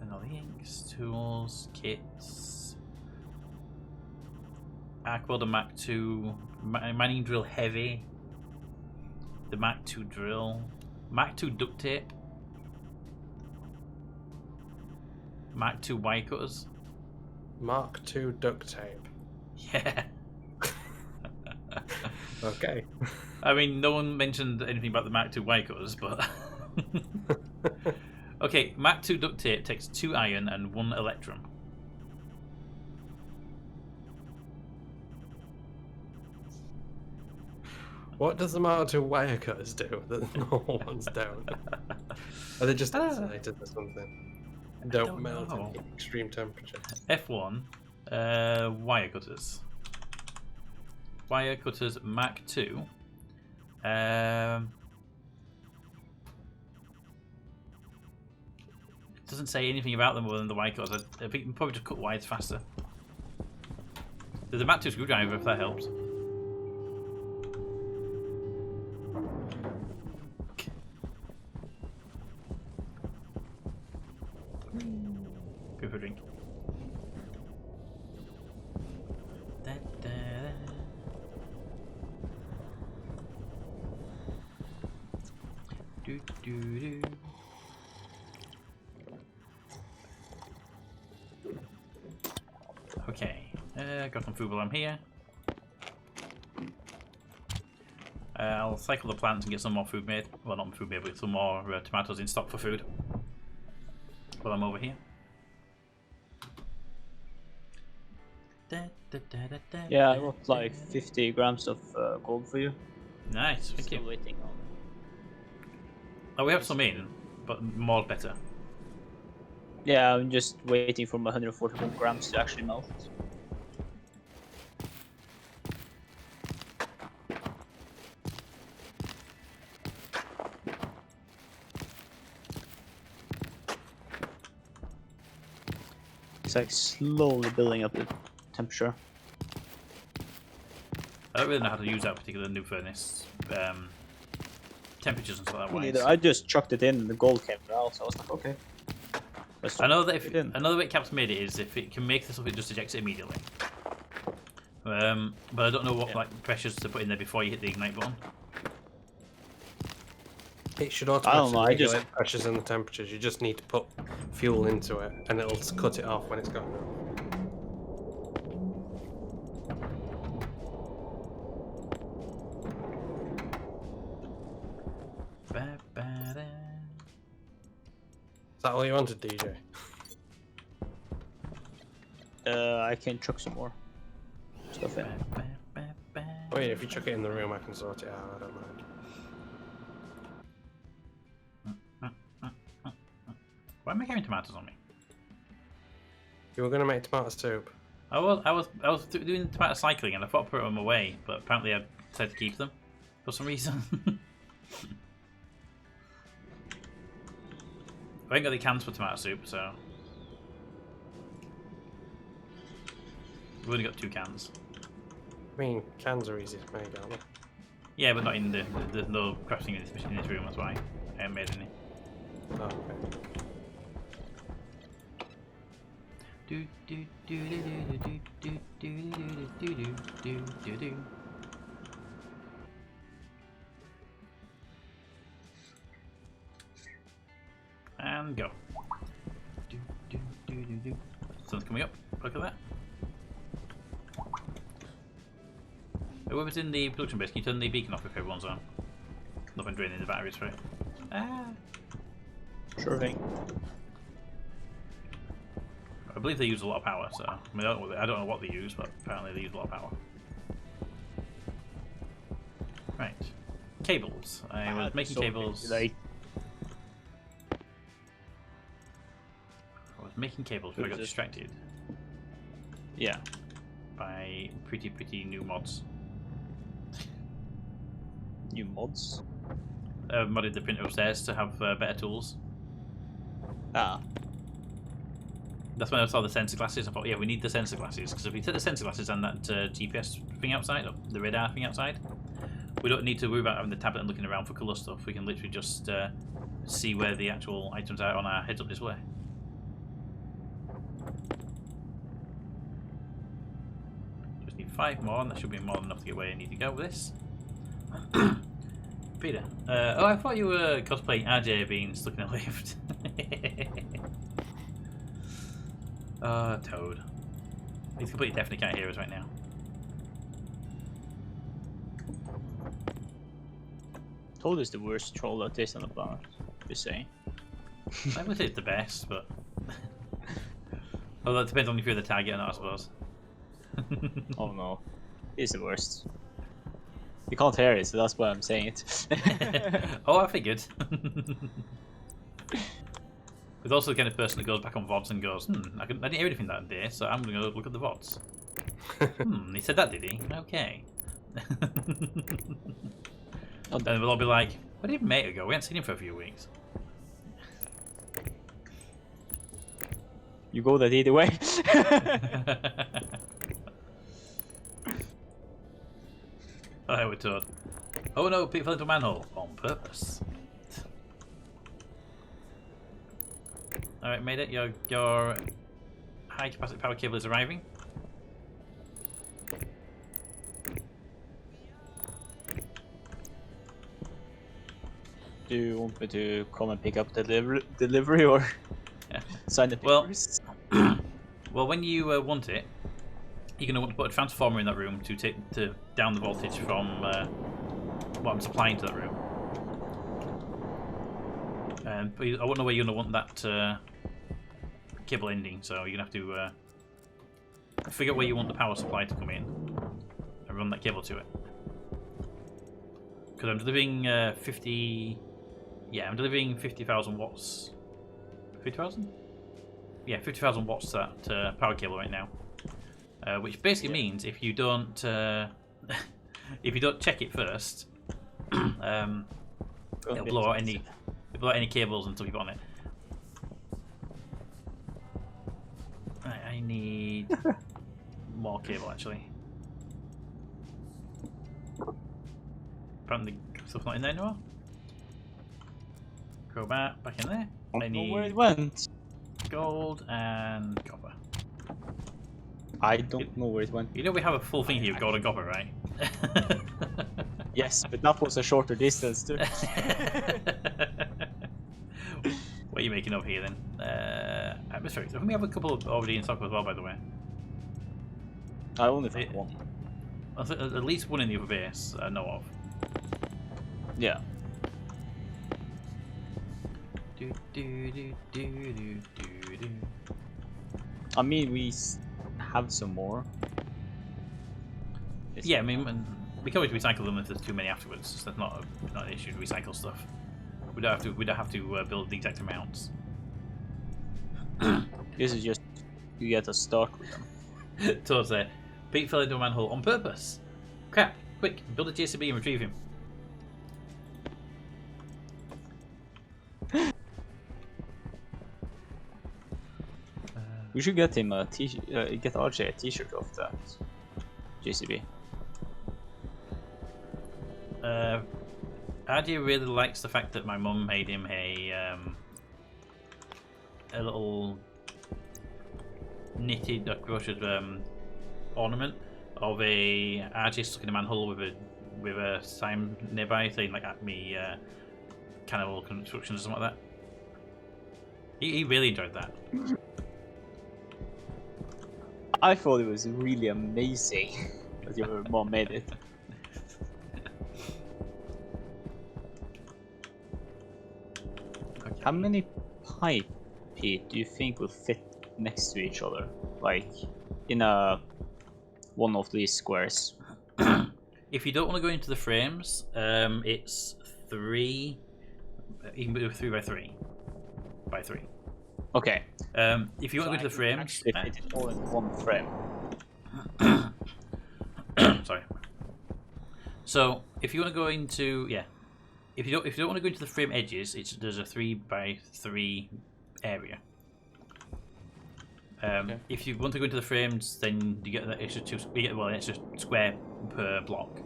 And all the inks, tools, kits. Arc welder Mach 2. Mining drill heavy. The Mach 2 drill. Mach 2 duct tape. Mach 2 wire cutters. Mark II duct tape. Yeah. Okay. I mean, no one mentioned anything about the Mach 2 wire cutters, but... Okay, Mach 2 duct tape takes 2 iron and 1 electrum. What does the Mark II wire cutters do that the normal ones don't? Are they just insulated or something? Don't melt know. in extreme temperature. F1, wire cutters. Wire cutters Mach 2. It doesn't say anything about them other than the wire cutters. I think you can probably just cut wires faster. There's a Mach 2 screwdriver if that helps. Go for a drink. Do, do, do. Okay, got some food while I'm here. I'll cycle the plants and get some more food made. Well, not food made, but some more tomatoes in stock for food while I'm over here. Yeah, I got like 50 grams of gold for you. Nice, thank Still you. waiting on. Oh, we have some in, but more better. Yeah, I'm just waiting for my 141 grams to actually melt. It's like slowly building up the temperature. I don't really know how to use that particular new furnace. Temperatures and stuff like that. Me wise. neither. I just chucked it in and the gold came out, so I was like, okay. I know that if another way Cap's made it is if it can make this up, it just ejects it immediately. But I don't know what like pressures to put in there before you hit the ignite button. It should I don't automatically know, I just- regulate pressures and the temperatures. You just need to put fuel into it, and it'll cut it off when it's going off. Is that all you wanted, DJ? I can chuck some more stuff in. Wait, if you chuck it in the room, I can sort it out. I don't mind. Why am I carrying tomatoes on me? You were going to make tomato soup. I was doing tomato cycling and I thought I put them away, but apparently I decided to keep them for some reason. I ain't got the cans for tomato soup, so we've only got 2 cans. I mean, cans are easy to make, aren't they? Yeah, but not in there's no crafting in this room. That's why I haven't made any. Oh, okay. Do do do do do do do do do do do do. And go. Do do do do do. Sun's coming up. Look at that. Whoever's in the production base, can you turn the beacon off if everyone's on? Nothing draining the batteries for it. Ah. Sure thing. I believe they use a lot of power, so I mean, I don't know what they use, but apparently they use a lot of power. Right, cables. I was making cables. I was making cables, but I got distracted. Yeah. By pretty new mods. New mods. Modded the printer upstairs to have better tools. Ah. That's when I saw the sensor glasses. I thought, yeah, we need the sensor glasses, because if we take the sensor glasses and that GPS thing outside, or the radar thing outside, we don't need to worry about having the tablet and looking around for colour stuff. We can literally just see where the actual items are on our heads-up display. Just need 5 more, and that should be more than enough to get where I need to go with this. Peter. Oh, I thought you were cosplaying RJ being stuck in a lift. Toad. He's completely definitely can't hear us right now. Toad is the worst troll that is on the planet. Just saying. I would say it's the best, but although it depends on if you're the target or not, I suppose. Oh no, he's the worst. You can't hear it, so that's why I'm saying it. Oh, I figured. He's also the kind of person that goes back on VODs and goes, I didn't hear anything that day, so I'm going to go look at the VODs. He said that, did he? Okay. And then we'll all be like, where did mate go? We haven't seen him for a few weeks. You go that either way. I would thought. Oh no, Pete fell into a manhole. On purpose. Alright, made it. Your high capacity power cable is arriving. Do you want me to come and pick up the delivery or sign the papers? Well, when you want it, you're going to want to put a transformer in that room to take down the voltage from what I'm supplying to that room. But I won't know where you're going to want that cable ending, so you're going to have to figure out where you want the power supply to come in and run that cable to it. Because I'm delivering 50... Yeah, I'm delivering 50,000 watts. 50,000? Yeah, 50,000 watts to that power cable right now. Which basically means if you don't check it first, it'll blow out any cables and stuff you've got on it. I need more cable actually. Apparently stuff's not in there anymore. Go back in there. I know where it need went. gold and copper. I don't know where it went. You know we have a full thing here of gold and copper, right? Yes, but that was a shorter distance too. What are you making over here then? Atmospheric. So we have a couple of already in stock as well, by the way. I only found one. At least one in the other base I know of. Yeah. Do, do, do, do, do, do, do. I mean, we have some more. Yeah, I mean, we can always recycle them if there's too many afterwards. That's not an issue to recycle stuff. We don't have to build the exact amounts. This is just you get a start with them. Towards there. Pete fell into a manhole on purpose. Crap! Quick, build a JCB and retrieve him. We should get him a t-shirt. Get RJ a t-shirt of that JCB. RJ really likes the fact that my mum made him a little knitted, crocheted ornament of a RJ stuck in a manhole with a sign nearby saying like Acme Cannibal Construction or something like that. He really enjoyed that. I thought it was really amazing that your mom made it. How many pipe, Pete, do you think will fit next to each other? Like, in one of these squares? If you don't want to go into the frames, it's 3. You can do 3 by 3 by 3. Okay. If you want to go into the frames, actually fit it all in one frame. sorry. So if you want to go into if you don't want to go into the frame edges, there's a 3 by 3 area. Okay. If you want to go into the frames, then you get that extra an extra square per block,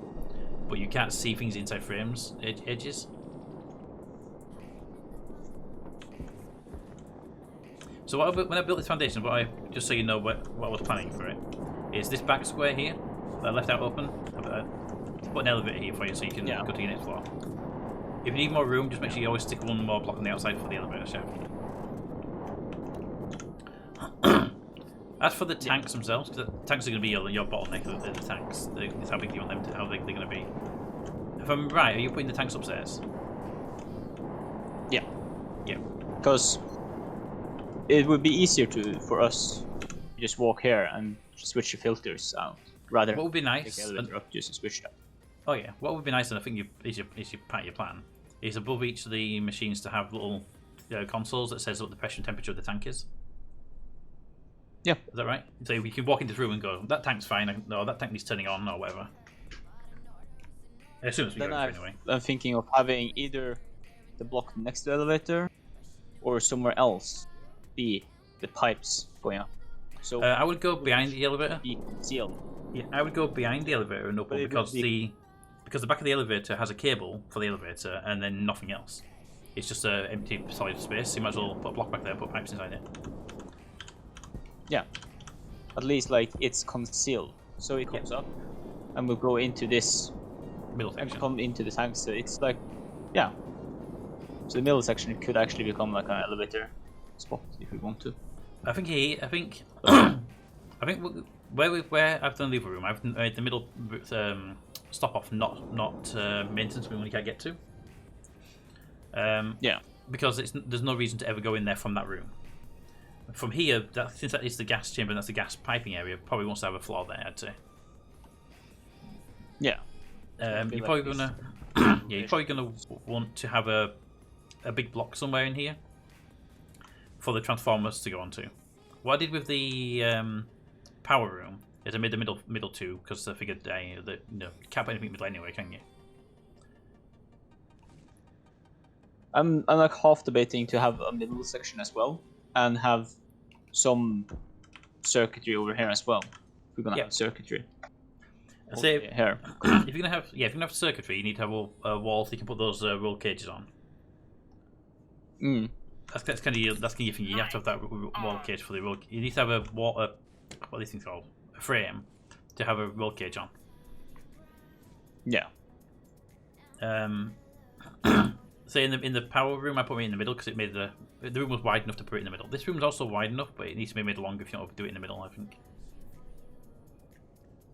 but you can't see things inside frames edges. So when I built this foundation, just so you know what I was planning for it, is this back square here that I left out open. Put an elevator here for you so you can go to your next floor. If you need more room, just make sure you always stick one more block on the outside for the elevator shaft. As for the tanks themselves, because the tanks are going to be your bottleneck of the tanks. It's how big you want them to, how big they're going to be. If I'm right, are you putting the tanks upstairs? Yeah. Yeah. Because it would be easier for us to just walk here and switch the filters out rather What would be than nice? take the elevator up just to switch that. Oh yeah, what would be nice, and I think is your part of your plan, is above each of the machines to have little consoles that says what the pressure and temperature of the tank is. Yeah. Is that right? So we can walk into the room and go, that tank's fine, no, that tank needs turning on, or whatever. As soon as we Then go through anyway. I'm thinking of having either the block next to the elevator or somewhere else be the pipes going up. So I would go behind the elevator. be sealed. Yeah, I would go behind the elevator and up But it because would the back of the elevator has a cable for the elevator and then nothing else. It's just an empty solid space. So you might as well put a block back there, put pipes inside it. Yeah. At least like it's concealed. So it comes up and will go into this Middle and section. come into the tank. So it's like, yeah. So the middle section could actually become like an elevator spot if we want to. I think where I've done the other room, I've made the middle stop off not maintenance room when you can't get to. Yeah. Because there's no reason to ever go in there from that room. From here, since that is the gas chamber and that's the gas piping area, probably wants to have a floor there, I'd say. Yeah. You're probably gonna want to have a big block somewhere in here for the transformers to go onto. What I did with the power room is I made the middle two because I figured that you can't put anything middle anyway, can you? I'm like half debating to have a middle section as well and have some circuitry over here as well. If we're gonna have circuitry. I'd say Here. if you're gonna have circuitry, you need to have a wall so you can put those roll cages on. That's kind of your thing. You have to have that wall cage for the roll. You need to have what are these things called? A frame to have a roll cage on. Yeah. So in the power room, I put me in the middle because it made the room was wide enough to put it in the middle. This room's also wide enough, but it needs to be made longer if you want to do it in the middle, I think.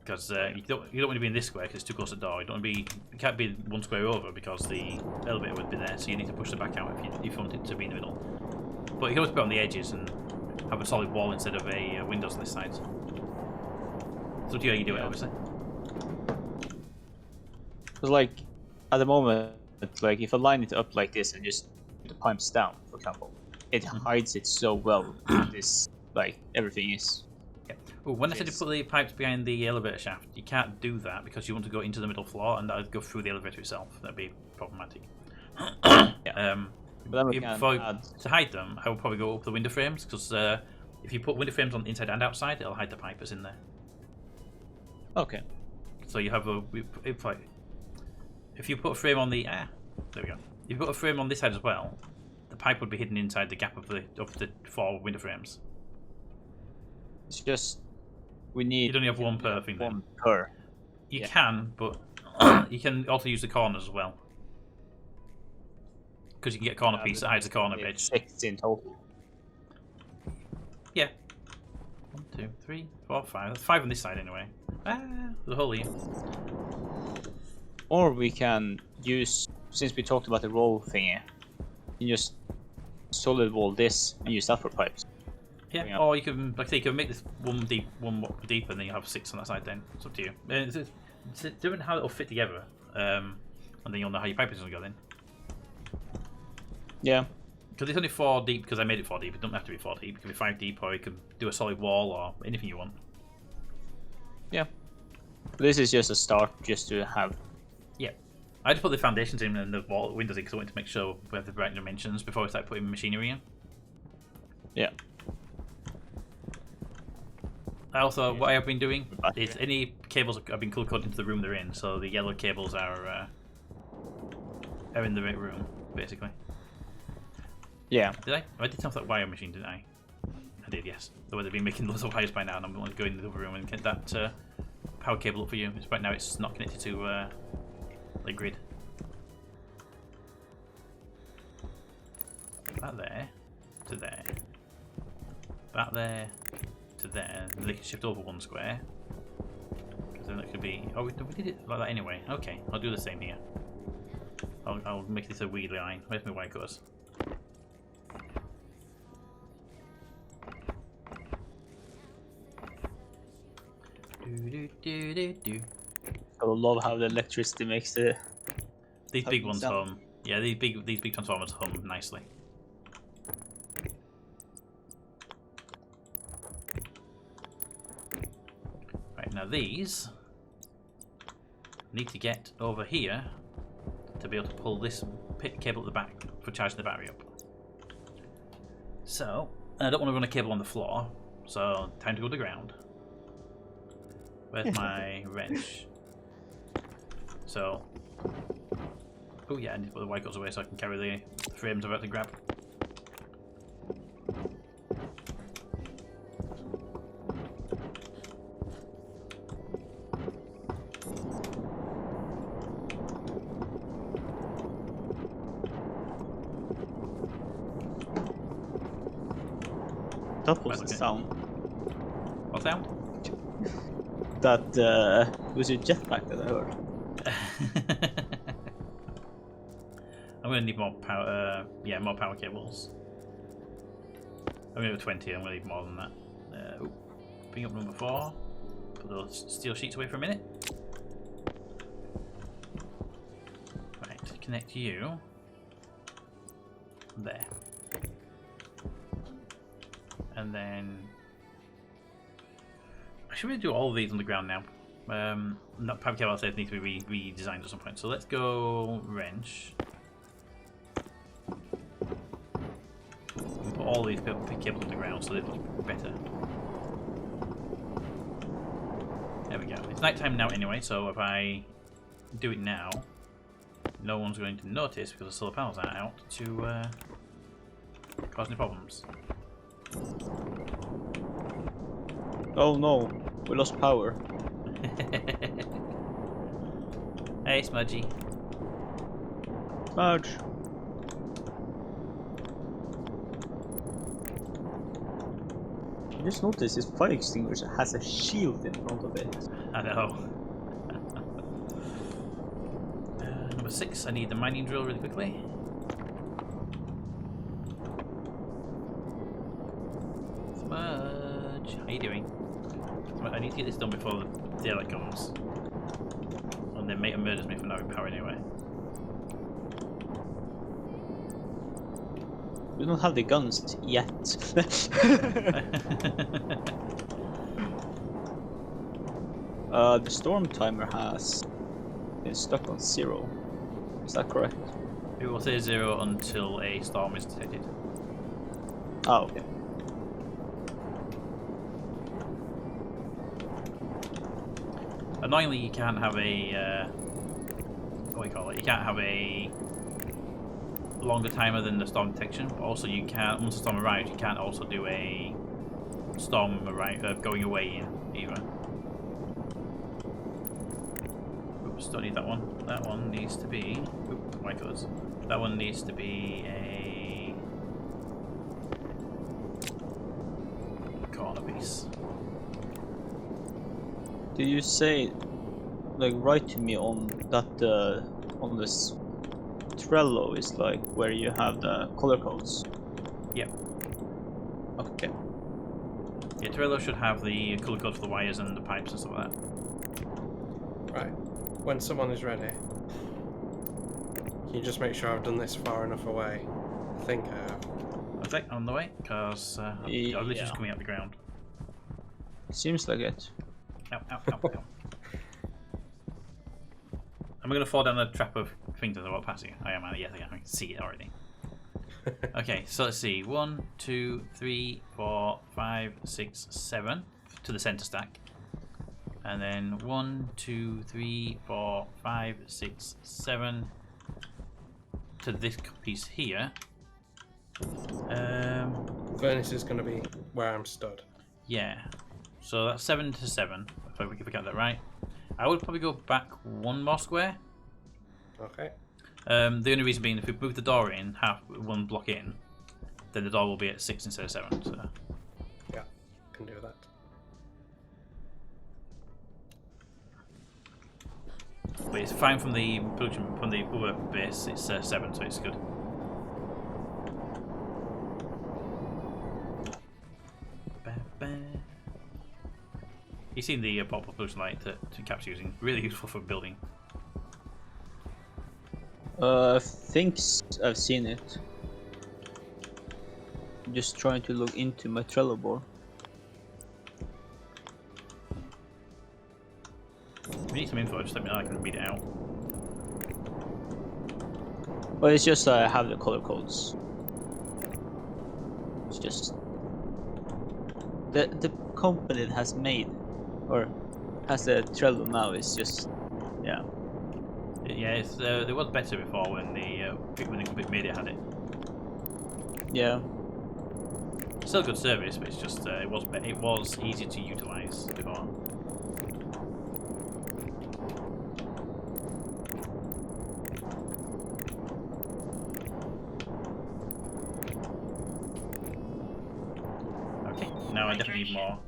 Because you don't want to be in this square because it's too close to the door. You can't be one square over because the elevator would be there. So you need to push the back out if you want it to be in the middle. But you can always put it on the edges and have a solid wall instead of a windows on this side. It's up to you how you do it, obviously. Because like at the moment, like if I line it up like this and just put the pipes down, for example, it hides it so well. This like everything is. Oh, when I said to Yes. put the pipes behind the elevator shaft, you can't do that because you want to go into the middle floor and that would go through the elevator itself. That'd be problematic. But then we can add. To hide them, I would probably go up the window frames because if you put window frames on inside and outside, it'll hide the pipers in there. Okay. So you have if you put a frame on the there we go. If you put a frame on this side as well, the pipe would be hidden inside the gap of the 4 window frames. It's just we need. You'd only have one per thing then. One per. You Yeah. can, but you can also use the corners as well. Because you can get a corner piece that hides the corner edge. 6 in total. Yeah. 1, 2, 3, 4, 5. That's 5 on this side anyway. The hole here. Or we can use, since we talked about the roll thingy, you just solid wall this and use that for pipes. Yeah, or you can, like I say, you can make this one deeper, and then you have 6 on that side. Then it's up to you. It's different how it'll fit together, and then you'll know how your pipe is going to go then. Yeah. Because it's only 4 deep. Because I made it 4 deep. It doesn't have to be 4 deep. It can be 5 deep, or you can do a solid wall, or anything you want. Yeah. This is just a start, just to have. Yeah. I just put the foundations in and the wall windows in because I wanted to make sure we have the right dimensions before we start putting machinery in. Yeah. Also, what I have been doing is any cables I've been color coded into the room they're in, so the yellow cables are in the right room, basically. Yeah. Did I? I did something like wire machine, didn't I? I did, yes. The way they've been making lots of wires by now, and I'm going to go into the other room and get that power cable up for you. Right now it's not connected to the grid. That there to there. That there to there. And they can shift over 1 square. Because then it could be. Oh, we did it like that anyway. Okay, I'll do the same here. I'll make this a weird line. Where's my wire cutters? I love how the electricity makes the. These big ones sound. hum. Yeah, these big transformers hum nicely. Right, now these need to get over here to be able to pull this cable at the back for charging the battery up. So, I don't want to run a cable on the floor, so time to go to the ground. Where's my wrench? So, oh yeah, I need to put the white goes away so I can carry the frames I'm about to grab. That was Right, the okay. sound. What sound? That was your jetpack that I heard. I'm gonna need more power. Yeah, more power cables. I'm gonna go 20. I'm gonna need more than that. Bring up number 4. Put those steel sheets away for a minute. Right, connect you there, and then I should really do all of these on the ground now. Not power cable outside need to be redesigned at some point. So let's go wrench. And put all these cables on the ground so they look better. There we go. It's night time now anyway, so if I do it now, no one's going to notice because the solar panels aren't out to cause any problems. Oh no, we lost power. Hey, Smudgy. Smudge. I just noticed this fire extinguisher has a shield in front of it. I know. Number 6, I need the mining drill really quickly. Smudge, how you doing? Smudge, I need to get this done before the daylight comes. And then Mate murders me for not having power anyway. We don't have the guns yet. The storm timer has been stuck on 0. Is that correct? It will say 0 until a storm is detected. Oh, okay. Annoyingly, you can't have a what do you call it? You can't have a longer timer than the storm detection. But also, you can't once the storm arrives, you can't also do a storm going away in either. Oops, don't need that one. That one needs to be. Oop, my colours. That one needs to be a corner piece. Do you say, like, write to me on that on this Trello is like where you have the color codes? Yep. Okay. Yeah, Trello should have the colour code for the wires and the pipes and stuff like that. Right. When someone is ready, can you just make sure I've done this far enough away? I think I have. Okay, on the way, because I'm literally just coming out the ground. Seems like it. Ow, ow, ow, ow. Am I going to fall down the trap of things as I walk past you? I am, yes, I can see it already. Okay, so let's see. 1, 2, 3, 4, 5, 6, 7 to the center stack. And then 1, 2, 3, 4, 5, 6, 7 to this piece here. Furnace is going to be where I'm stood. Yeah. So that's 7 to 7, if I got that right. I would probably go back 1 more square. Okay. The only reason being, if we move the door in, half 1 block in, then the door will be at 6 instead of 7. So. Yeah, can do that. But it's fine from the production, from the other base, it's 7, so it's good. You've seen the pop pollution light that Cap's using. Really useful for building. Think I've seen it. I'm just trying to log into my Trello board. If you need some info, just let me know, I can read it out. But it's just I have the color codes. It's just the company that has made or has a Trello now is just yeah. Yeah, it's, there was better before when the complete media had it. Yeah. Still a good service, but it's just it was easy to utilize before. Okay, now I definitely need more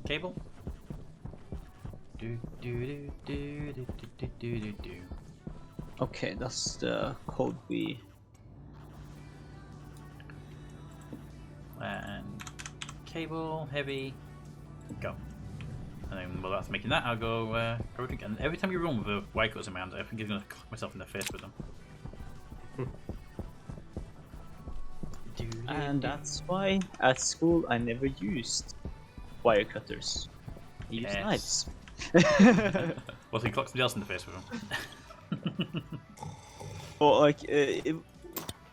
cable. Okay, that's the code we. And cable, heavy, go. And then while that's making that, I'll go a drink. And every time you run with a wire cutters in my hands, I think I'm going to clap myself in the face with them. And that's why at school I never used wire cutters. I used knives. Well, so you clock somebody else in the face with them. But like,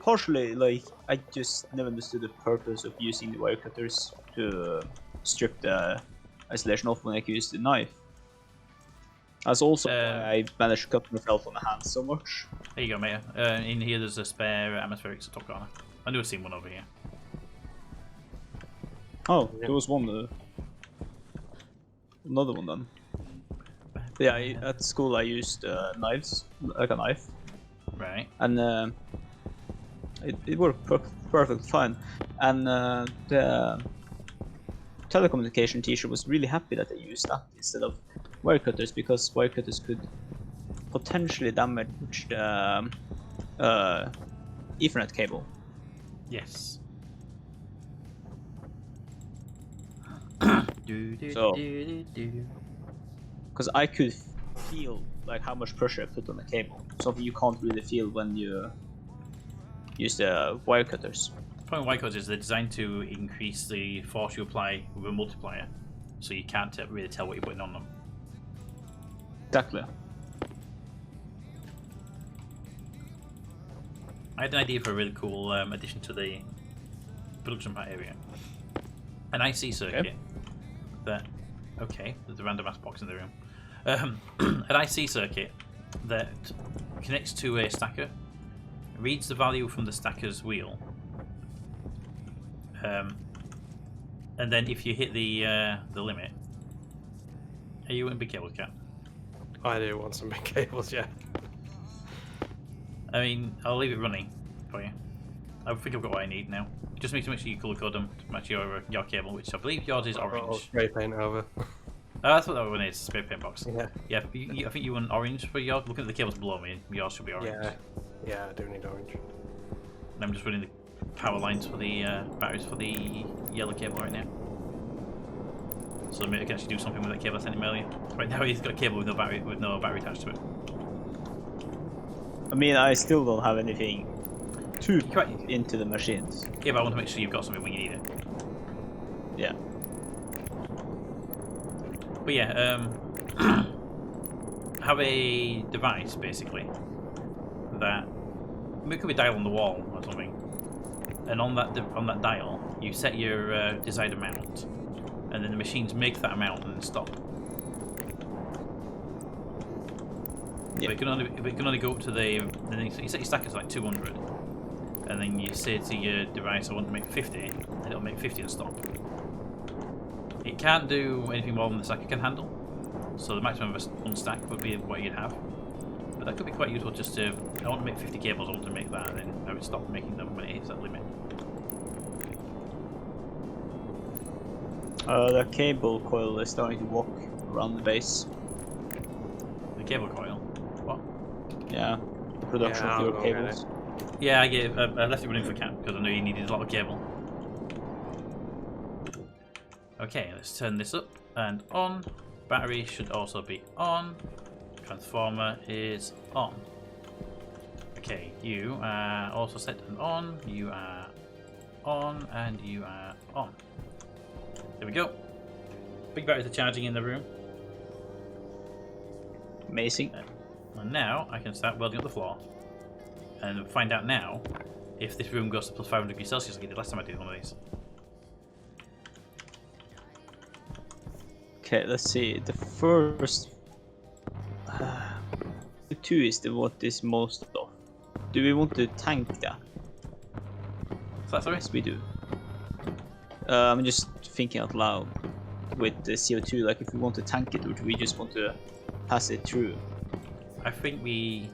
partially, like, I just never understood the purpose of using the wire cutters to strip the isolation off when I could use the knife. As also why I managed to cut myself on the hands so much. There you go, mate. In here, there's a spare atmospheric top corner. I knew I'd seen one over here. Oh, there was one. Another one then. But yeah, at school I used knives, like a knife. Right. And it worked perfectly fine. And the telecommunication teacher was really happy that I used that instead of wire cutters, because wire cutters could potentially damage the Ethernet cable. Yes. So, because I could feel like how much pressure I put on the cable, something you can't really feel when you use the wire cutters. The problem with wire cutters is they're designed to increase the force you apply with a multiplier, so you can't really tell what you're putting on them. Exactly. I had an idea for a really cool addition to the production part area. An IC circuit that... Okay, there's a random ass box in the room. An IC circuit that connects to a stacker, reads the value from the stacker's wheel, and then if you hit the limit... Are you in big cables, Cat? I do want some big cables, yeah. I mean, I'll leave it running for you. I think I've got what I need now. Just need to make sure you colour code them to match your cable, which I believe yours is I'll orange. spray paint over. Oh, that's what that one is, spray paint box. Yeah. Yeah, I think you want orange for yours. Looking at the cables below me, yours should be orange. Yeah. Yeah, I do need orange. And I'm just running the power lines for the batteries for the yellow cable right now. So maybe I can actually do something with that cable I sent him earlier. Right now he's got a cable with no battery attached to it. I mean, I still don't have anything to Quite- put into the machines. Yeah, but I want to make sure you've got something when you need it. Yeah. But yeah, have a device basically that it could be a dial on the wall or something, and on that dial you set your desired amount, and then the machines make that amount and then stop. Yeah. But it can only go up to the you set your stackers like 200, and then you say to your device, I want to make 50, and it'll make 50 and stop. It can't do anything more than the stacker can handle, so the maximum of one stack would be what you'd have. But that could be quite useful just to, I want to make 50 cables, I want to make that, and then I would stop making them when it hits that limit. The cable coil is starting to walk around the base. The cable coil. What? Yeah. The production Yeah, of I'll your go get cables. Yeah, I left it running for Cat because I knew you needed a lot of cable. Okay, let's turn this up and on. Battery should also be on. Transformer is on. Okay, you are also set and on. You are on and you are on. There we go. Big batteries are charging in the room. Amazing. And now I can start welding up the floor. And find out now if this room goes to plus 500 degrees Celsius like I did last time I did one of these. Okay, let's see. The first two is the what is most of. Do we want to tank that? So that's alright. Yes, we do. I'm just thinking out loud with the CO2. Like, if we want to tank it, or do we just want to pass it through? I think we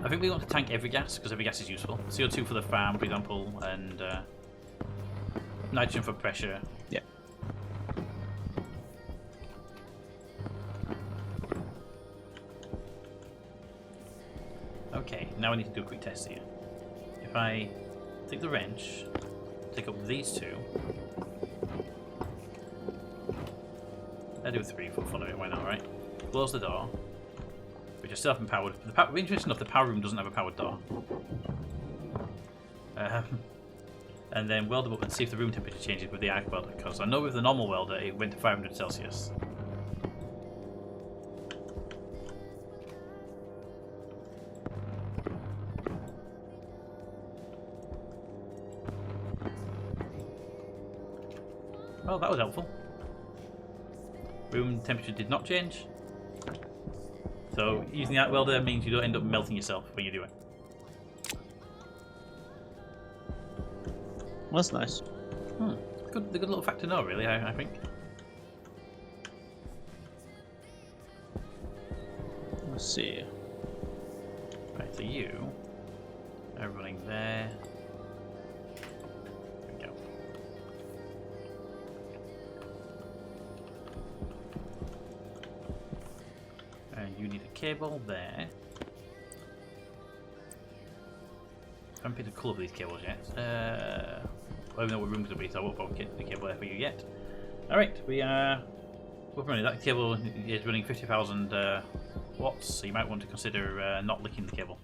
want to tank every gas because every gas is useful. CO2 for the farm, for example, and nitrogen for pressure. Yeah. Okay, now I need to do a quick test here. If I take the wrench, take up these two, I do 3 for fun of it. Why not, right? Close the door, which I still haven't powered. Interesting enough, the power room doesn't have a powered door. And then weld them up and see if the room temperature changes with the arc welder, because I know with the normal welder it went to 500 Celsius. Well, that was helpful. Room temperature did not change. So using the arc welder means you don't end up melting yourself when you do it. That's nice. The good little fact to know, really, I think. Let's see. Right, so you are running there. There we go. And you need a cable there. I haven't picked a colour for these cables yet. I don't know what room's going to be, so I won't bother getting the cable there for you yet. Alright, we are running. That cable is running 50,000 watts, so you might want to consider not licking the cable.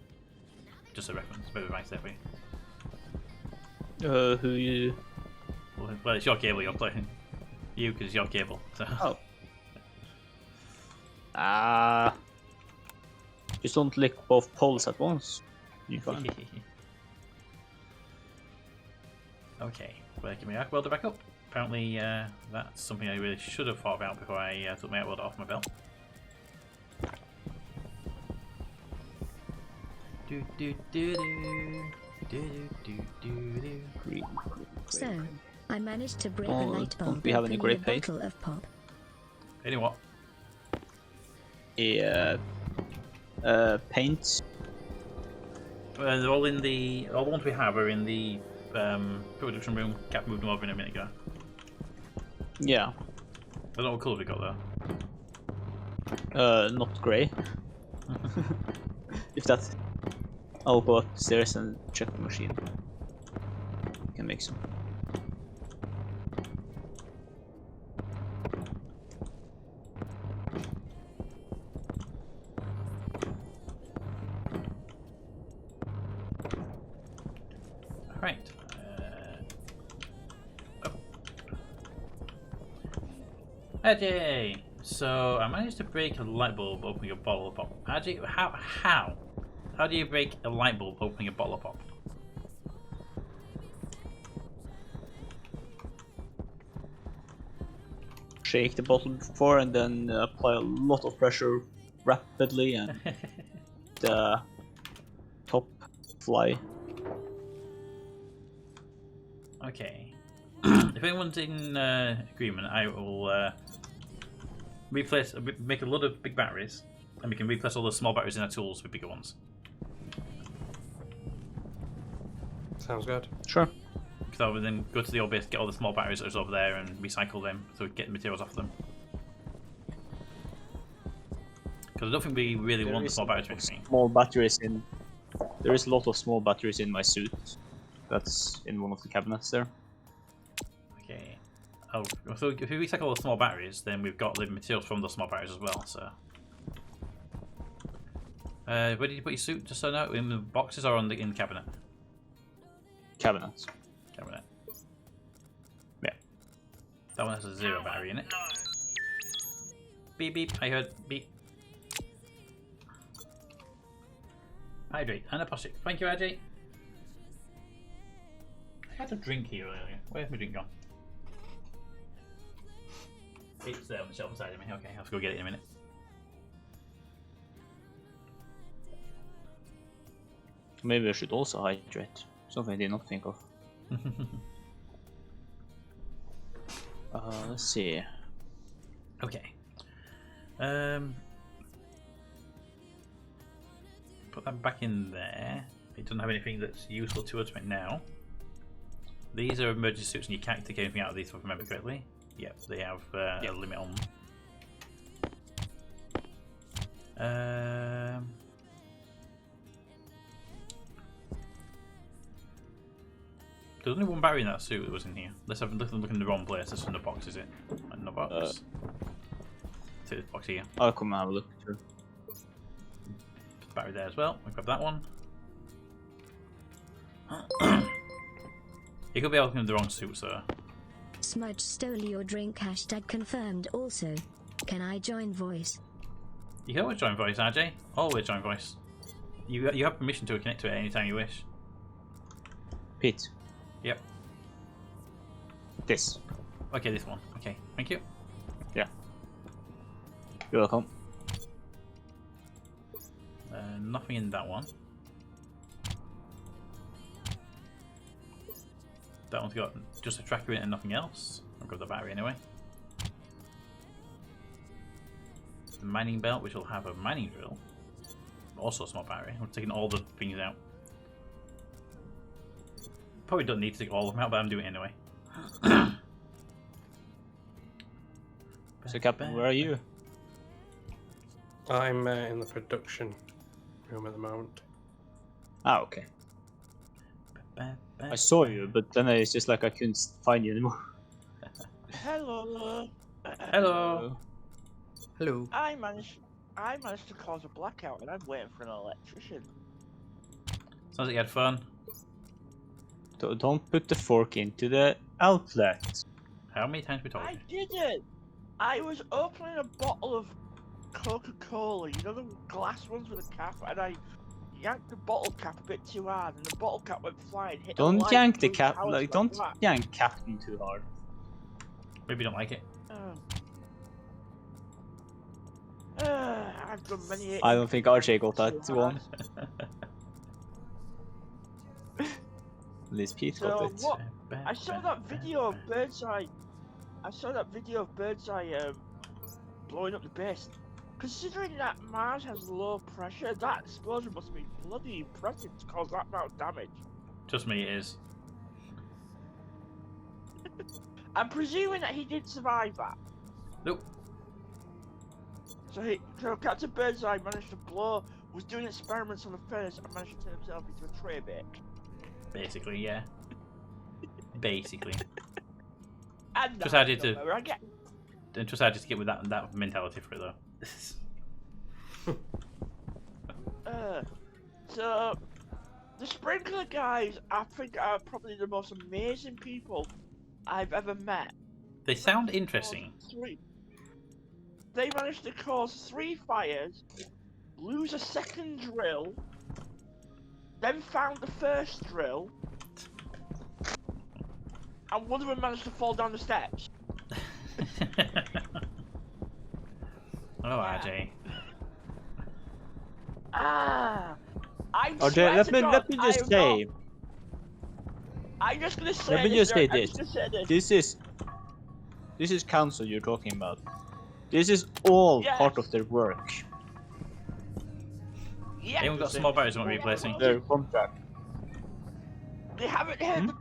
Just a reference, bit of advice there for you. Who you? Well, it's your cable you're playing. You, because it's your cable. So. Oh. Just don't lick both poles at once. You fine. Okay, well, give me Arc Welder back up. Apparently, that's something I really should have thought about before I took my Arc Welder off my belt. So, I managed to break Oh, a light bulb don't we have any opening grape a paste? bottle of pop. Any what? Paints. They're all in the. All the ones we have are in the production room. Cap moved them over in a minute ago. Yeah. I don't know what colour we got though. Not grey. If that, I'll go upstairs and check the machine. Can make some. Right. Ajay! So I managed to break a light bulb opening a bottle of pop. Ajay, how? How do you break a light bulb opening a bottle of pop? Shake the bottle before and then apply a lot of pressure rapidly and the top fly. Okay. If anyone's in agreement, I will make a lot of big batteries, and we can replace all the small batteries in our tools with bigger ones. Sounds good. Sure. So we then go to the old base, get all the small batteries that are over there, and recycle them, so we get the materials off them. Because I don't think we really want the small batteries for anything. Small batteries in. There is a lot of small batteries in my suit. That's in one of the cabinets there. Okay. Oh, so if we recycle all the small batteries, then we've got the materials from the small batteries as well. So, where did you put your suit? Just so I know, in the boxes or in the cabinet? Cabinets. Cabinet. Yeah. That one has a 0 battery in it. Beep beep. I heard beep. Hydrate and a posture. Thank you, Ajay. I had a drink here earlier. Where's my drink gone? It's there on the shelf beside of me. Okay, I'll have to go get it in a minute. Maybe I should also hydrate. Something I did not think of. Let's see. Okay. Put that back in there. It doesn't have anything that's useful to us right now. These are emergency suits, and you can't take anything out of these, if I remember correctly. Yep, they have a limit on them. There's only one battery in that suit that was in here. Let's have a look in the wrong place. This is in the box, is it? In the box. Take this box here. I'll come and have a look. Sure. Battery there as well. We'll grab that one. You could be looking in the wrong suit, sir. Smudge stole your drink. Hashtag confirmed. Also, can I join voice? You can always join voice, RJ. Always join voice. You have permission to connect to it anytime you wish. Pete. Yep. This. Okay, this one. Okay, thank you. Yeah. You're welcome. Nothing in that one. That one's got just a tracker in it and nothing else. I'll grab the battery anyway. The mining belt, which will have a mining drill. Also a small battery. I'm taking all the things out. Probably don't need to take all of them out, but I'm doing it anyway. So, Captain, where are you? I'm in the production room at the moment. Ah, okay. I saw you, but then it's just like I couldn't find you anymore. Hello. Hello. Hello. I managed to cause a blackout, and I'm waiting for an electrician. Sounds like you had fun. Don't put the fork into the outlet. How many times we told I you? didn't. I was opening a bottle of Coca-Cola, you know the glass ones with a cap, and I yanked the bottle cap a bit too hard, and the bottle cap went flying. Hit a Don't light, yank the blew cap. towers Like, don't that. yank Captain too hard. Maybe you don't like it. I've done many. I don't think RJ got that too one. hard. At least Pete got So it. what? I saw that video of Birdseye. I saw that video of Birdseye blowing up the base. Considering that Mars has low pressure, that explosion must be bloody impressive to cause that amount of damage. Trust me, it is. I'm presuming that he did survive that. Nope. So Captain Birdseye managed to was doing experiments on the furnace and managed to turn himself into a tray bake. Basically, yeah. Basically. And Just that, added to- I get. Then just I just get with that mentality for it though. So the sprinkler guys, I think, are probably the most amazing people I've ever met. They sound interesting. They managed to cause 3 fires, lose a second drill, then found the first drill, and one of them managed to fall down the steps. Oh, RJ. I'm RJ, let me just say. I'm just gonna say. Let me just say I'm this. just gonna say this. This is council you're talking about. This is all Yes. part of their work. Yeah, Anyone got small batteries want replacing? Their contract. They haven't heard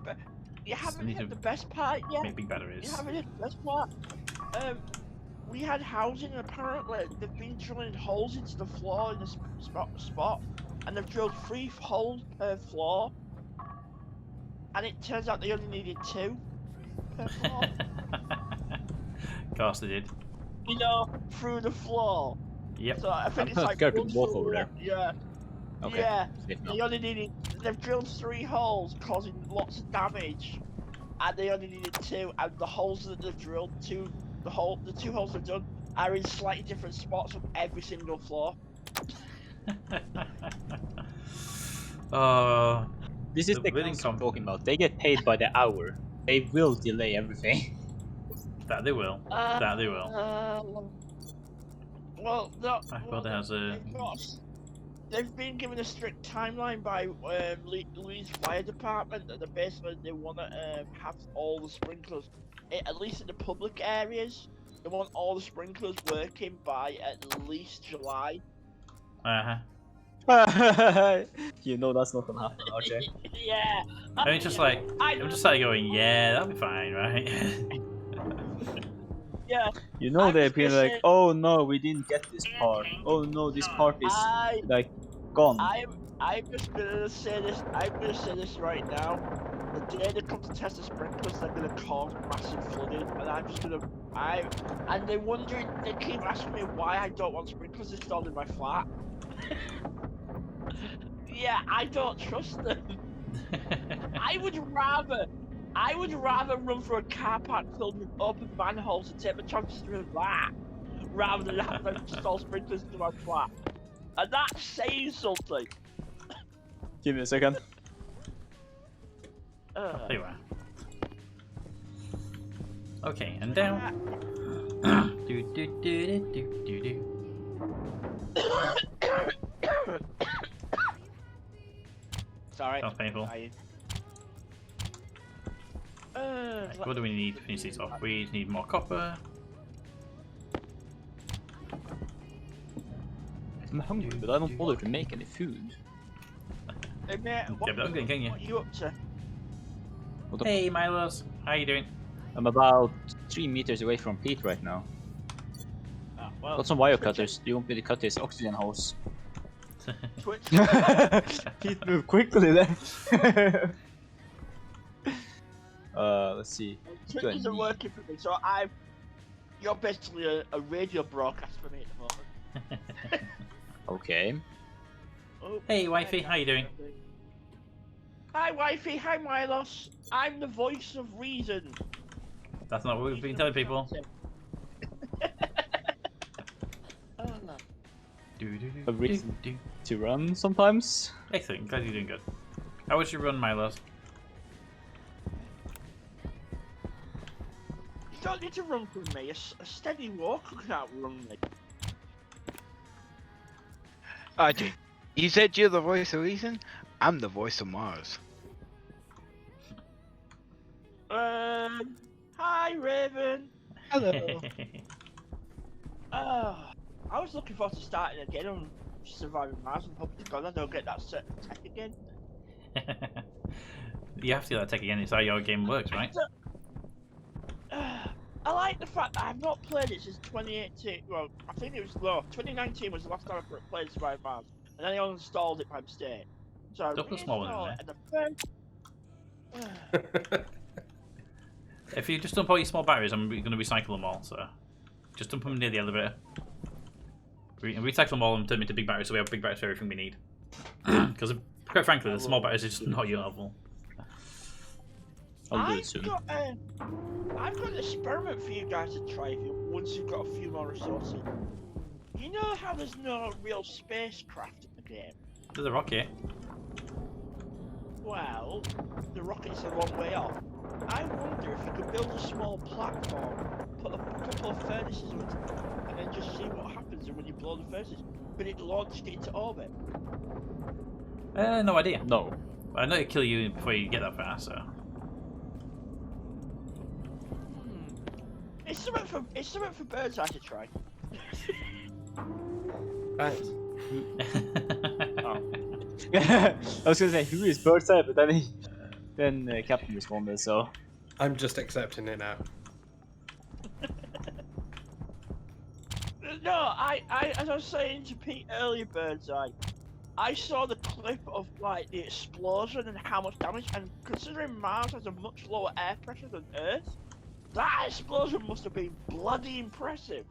you haven't Need heard to the best part yet. Make big You batteries. haven't heard the best part. We had housing, and apparently they've been drilling holes into the floor in this spot, and they've drilled 3 holes per floor. And it turns out they only needed 2 per floor. Of course they did. You know, through the floor. Yep. So I think I'm it's not like scared to one walk for over one. Yeah. Okay. Yeah. Safe now. They only needed. They've drilled 3 holes, causing lots of damage, and they only needed 2. And the holes that they've drilled, the 2 holes they've done, are in slightly different spots on every single floor. Oh, This is The the bidding council I'm comp- talking about. They get paid by the hour. They will delay everything. that they will. That they will. Well, no. Backbuilder has a. They've been given a strict timeline by Leeds Fire Department that basically they want to have all the sprinklers, at least in the public areas, they want all the sprinklers working by at least July. You know that's not gonna happen, RJ. Yeah. I'm just like going, yeah, that'll be fine, right? Yeah. You know I'm they've just been gonna like, say- oh no, we didn't get this part. Oh no, this part is like gone. I'm just gonna say this. I'm gonna say this right now. The day they come to test the sprinklers, they're gonna cause massive flooding, and I'm just gonna. And they're wondering. They keep asking me why I don't want sprinklers installed in my flat. Yeah, I don't trust them. I would rather run through a car park filled with open manholes and take my chances through that, rather than have them install sprinklers into my flat. And that's saying something. Give me a second. There you are. Okay, and down. do do do do do do. Sorry. Sounds painful. What do we need to finish these off? We need more copper. I'm hungry, but I don't bother to make any food. Hey, mate, Yeah, but I'm going, can you? what are you up to? Hey, Milos, how you doing? I'm about 3 meters away from Pete right now. Well, Got some wire cutters. Do you want me to cut his oxygen hose? Twitch. Pete, move quickly there. Let's see. Twitch Do I isn't need- working for me, so you're basically a radio broadcast for me at the moment. Okay. Oh, Hey, wifey, how you doing? Hi, wifey. Hi, Milos. I'm the voice of reason. That's not what we've been telling people. Oh, no. A reason to run sometimes. Excellent, glad you're doing good. How was your run, Milos? You don't need to run from me. A steady walker can outrun me. RJ, you said you're the voice of reason? I'm the voice of Mars. Hi, Raven. Hello. I was looking forward to starting again on Surviving Mars and hoping to God I don't get that certain tech again. You have to get that tech again, it's how your game works, right? I like the fact that I've not played it since 2018. Well, I think it was 2019 was the last time I played Surviving Mars, and then I uninstalled it by mistake. So I Don't put small one in reinstalled there. it, and the first. If you just dump all your small batteries, I'm going to recycle them all, so just dump them near the elevator. Recycle them all and turn them into big batteries so we have big batteries for everything we need. Because, quite frankly, the small batteries are just not usable. I'll do it soon. I've got an experiment for you guys to try if once you've got a few more resources. You know how there's no real spacecraft in the game? There's a rocket. Well, the rocket's a long way off. I wonder if you could build a small platform, put a couple of furnaces on it, and then just see what happens when you blow the furnaces. But it launched it into orbit. No idea. No. I know it'll kill you before you get that far, so... It's something for birds I should try. Thanks. I was gonna say who is Birdseye, but then Captain responded, so I'm just accepting it now. No, as I was saying to Pete earlier, Birdseye, I saw the clip of like the explosion and how much damage, and considering Mars has a much lower air pressure than Earth, that explosion must have been bloody impressive.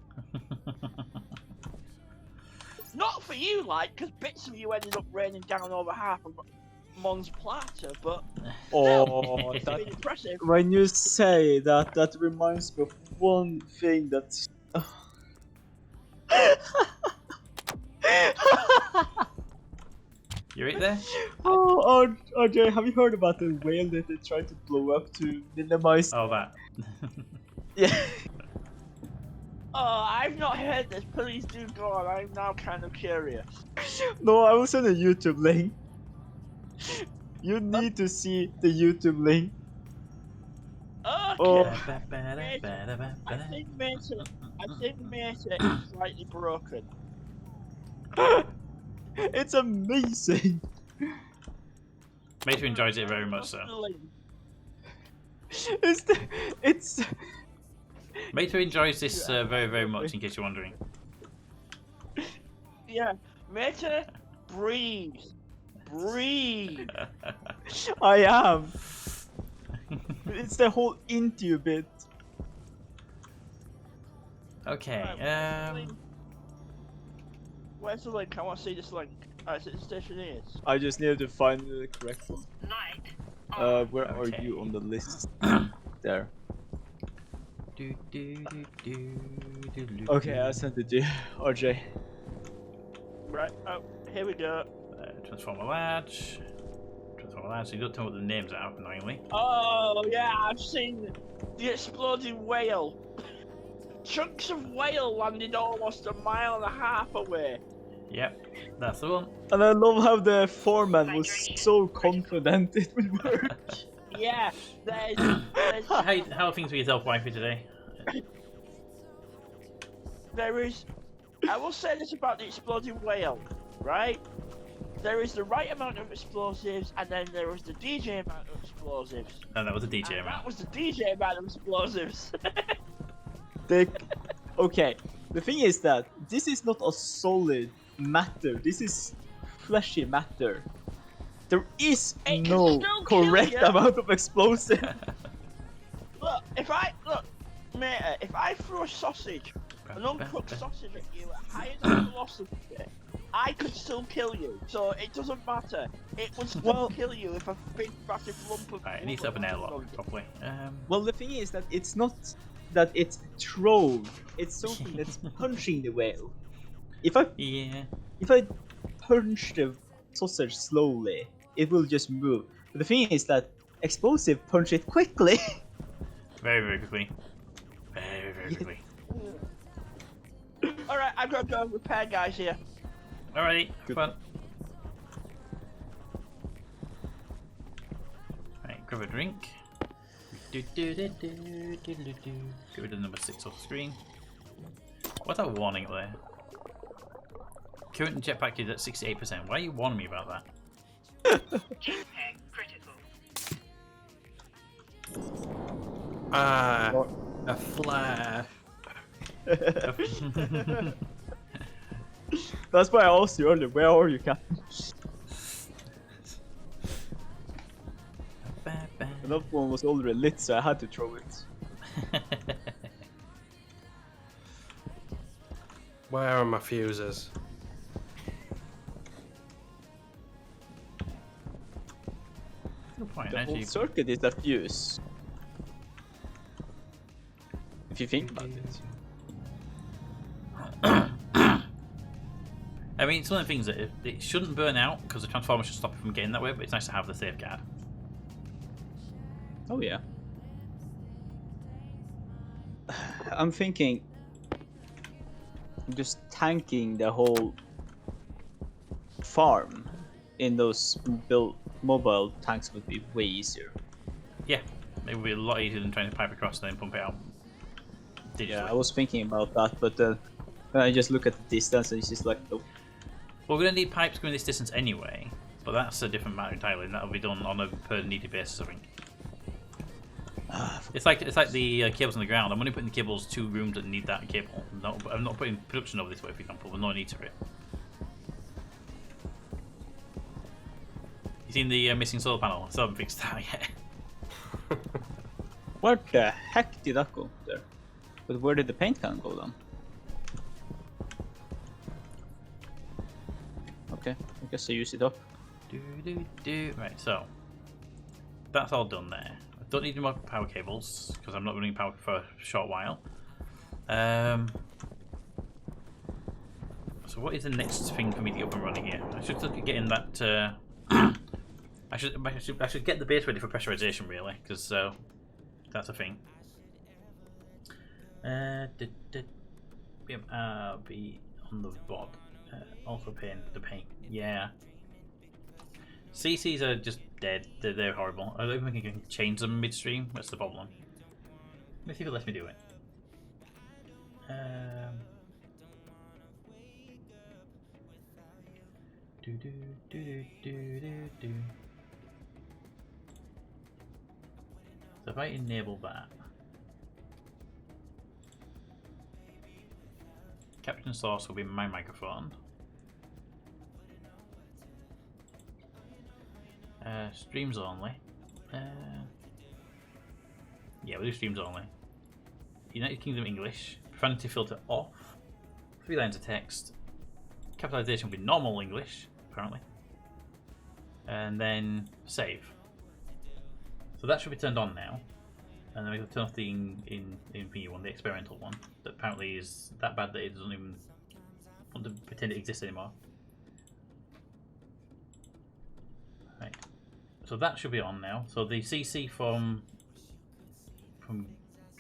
Not for you, like, because bits of you ended up raining down over half of Mons Plata, but oh, it's been impressive. when you say that, that reminds me of one thing that. You right there? Oh, RJ, have you heard about the whale that they tried to blow up to minimize? Oh, that. Yeah. Oh, I've not heard this. Please do go on. I'm now kind of curious. No, I will send a YouTube link. You need to see the YouTube link. Okay. Oh. I think Mesa is slightly broken. It's amazing. Mater enjoys it very much, so. It's Mater enjoys this very, very much, in case you're wondering. Yeah, Meta, breathe. Breathe. I am. It's the whole into bit. Okay, Where's the link? I want to see this link. It's at Stationeers. I just needed to find the correct one. Light. Where are Okay. you on the list? There. Okay, I sent it to you, RJ. Right, oh, here we go. Transformer Latch. Transformer Latch, so you don't tell what the names are, annoyingly. Oh, yeah, I've seen the exploding whale. Chunks of whale landed almost 1.5 miles away. Yep, that's the one. And I love how the foreman was so confident it would work. Yeah, there's How are things with yourself, wifey, today? there is. I will say this about the exploding whale, right? There is the right amount of explosives, and then there was the DJ amount of explosives. No, that was a DJ And that amount. was the DJ amount of explosives. Okay, the thing is that this is not a solid matter. This is fleshy matter. There is It can no still kill correct you. amount of explosive. Look, mate, if I threw a sausage, an uncooked sausage at you at higher than velocity, I could still kill you, so it doesn't matter. It would still kill you if a big massive lump of. Right, it needs to have an airlock properly. Well, the thing is that it's not that it's thrown. It's something that's punching the whale. If I punch the sausage slowly, it will just move. But the thing is that explosive punch it quickly. Very, very quickly. Very, very quickly. Alright, I've got to go repair guys here. Alrighty, fun. Right, grab a drink. Get rid of number 6 off the screen. What's that warning up there? Current jetpack is at 68%. Why are you warning me about that? Jetpack critical. Ah, a flare. That's why I asked you earlier, where are you, Captain? Another one was already lit, so I had to throw it. Where are my fuses? Good point, The whole actually. circuit is a fuse. If you think about it. I mean, it's one of the things that it shouldn't burn out because the transformer should stop it from getting that way, but it's nice to have the safeguard. Oh yeah. I'm thinking just tanking the whole farm in those mobile tanks would be way easier. Yeah, it would be a lot easier than trying to pipe across and then pump it out digitally. Yeah, I was thinking about that, but when I just look at the distance and it's just like, nope. Well, we're going to need pipes going this distance anyway, but that's a different matter entirely, and that'll be done on a per needed basis, I think. It's like the cables on the ground. I'm only putting the cables to rooms that need that cable. I'm not putting production over this way, for example, with no need for it. You seen the missing solar panel? I still haven't fixed that yet. Where the heck did that go there? But where did the paint can go then? Okay, I guess I use it up. Right, so that's all done there. I don't need any more power cables because I'm not running power for a short while. So what is the next thing for me to get up and running here? I should look at getting that. I should get the base ready for pressurization really, because that's a thing. Be on the board. Also paying the paint. Yeah. CCs are just dead. They're horrible. I don't even think I can change them midstream. That's the problem. Let me see if it lets me do it. So if I enable that, caption source will be my microphone. Streams only. Yeah, we'll do streams only. United Kingdom English. Profanity filter off. 3 lines of text. Capitalization will be normal English, apparently. And then save. So that should be turned on now. And then we can turn off the in one, the experimental one, that apparently is that bad that it doesn't even want to pretend it exists anymore. Right. So that should be on now. So the CC from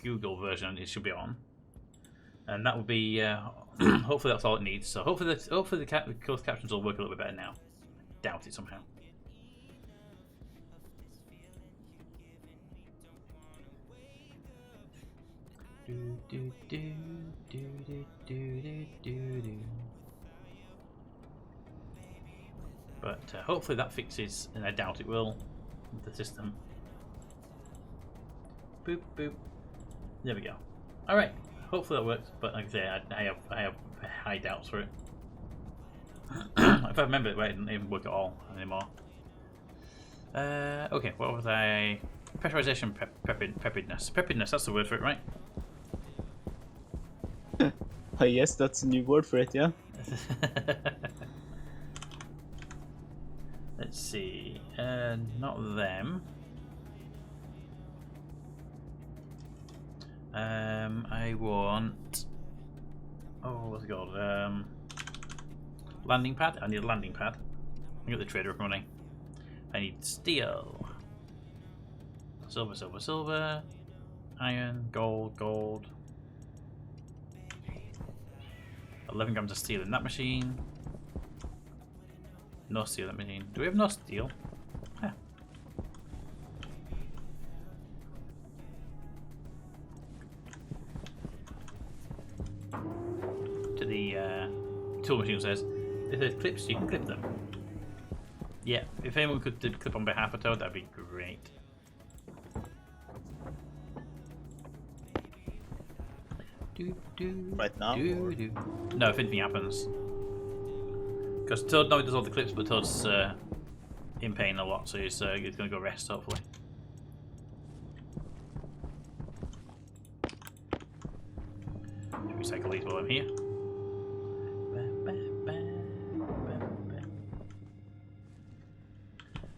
Google version, it should be on, and that will be hopefully that's all it needs. So hopefully the closed captions will work a little bit better now. I doubt it somehow. But hopefully that fixes, and I doubt it will, the system. Boop boop. There we go. All right. Hopefully that works. But like I say, I have high doubts for it. If I remember it right, it didn't even work at all anymore. Okay. What was I? Pressurization preparedness. Preparedness. That's the word for it, right? I guess that's a new word for it, yeah. see. Not them. I want. Oh, what's it called? Landing pad. I need a landing pad. I got the trader up running. I need steel. Silver, silver, silver. Iron, gold, gold. 11 grams of steel in that machine. No steel in that machine. Do we have no steel? Huh. To the tool machine says, if there's clips, you can clip them. Yeah, if anyone could clip on behalf of Toad, that'd be great. Right now? No, if anything happens. Because Toad now does all the clips, but Toad's in pain a lot, so he's going to go rest, hopefully. Recycle these while I'm here.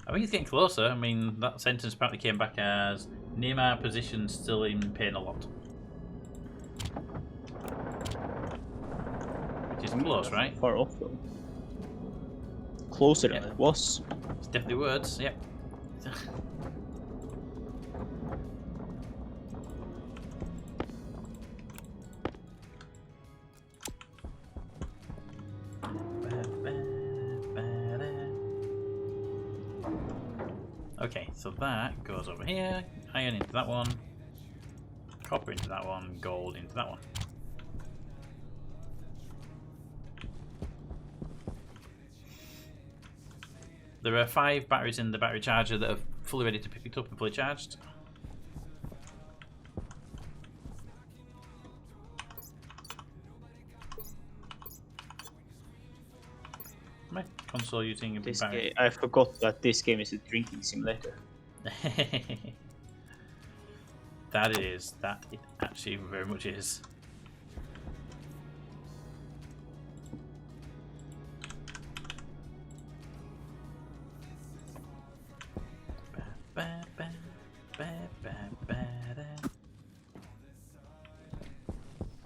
I think it's getting closer. I mean, that sentence apparently came back as name our position still in pain a lot. Which is close, right? Far off though. Closer than it was. It's definitely words, yep. Okay, so that goes over here, iron into that one, copper into that one, gold into that one. There are 5 batteries in the battery charger that are fully ready to be picked up and fully charged. My console using a This battery. game, I forgot that this game is a drinking simulator. That it is. That it actually very much is.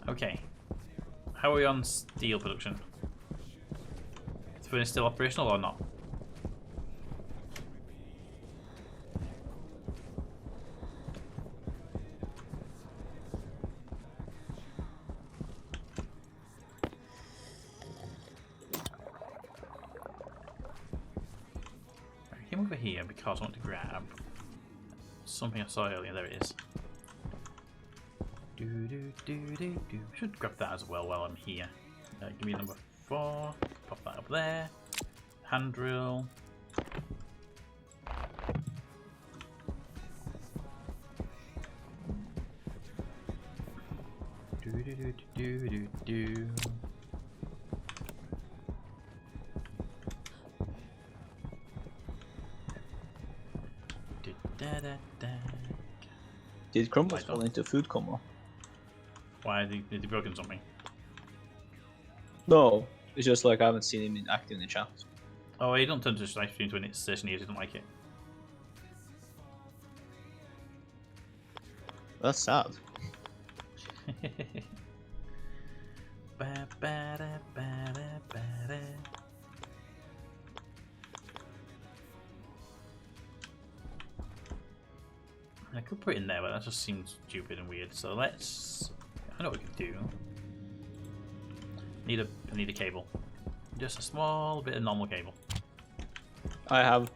Okay. How are we on steel production? Is the furnace still operational or not? I came over here because I want to grab something I saw earlier. There it is. Should grab that as well while I'm here. Give me number 4. Pop that up there. Hand drill. Did Crumbles fall into a food coma? Why have they broken something? No, it's just like I haven't seen him active in the chat. Oh, you don't turn to Livestream when it's Stationeers, you don't like it. That's sad. I could put it in there, but that just seems stupid and weird. So let's. I know what we can do. I need a cable. Just a small bit of normal cable. I have.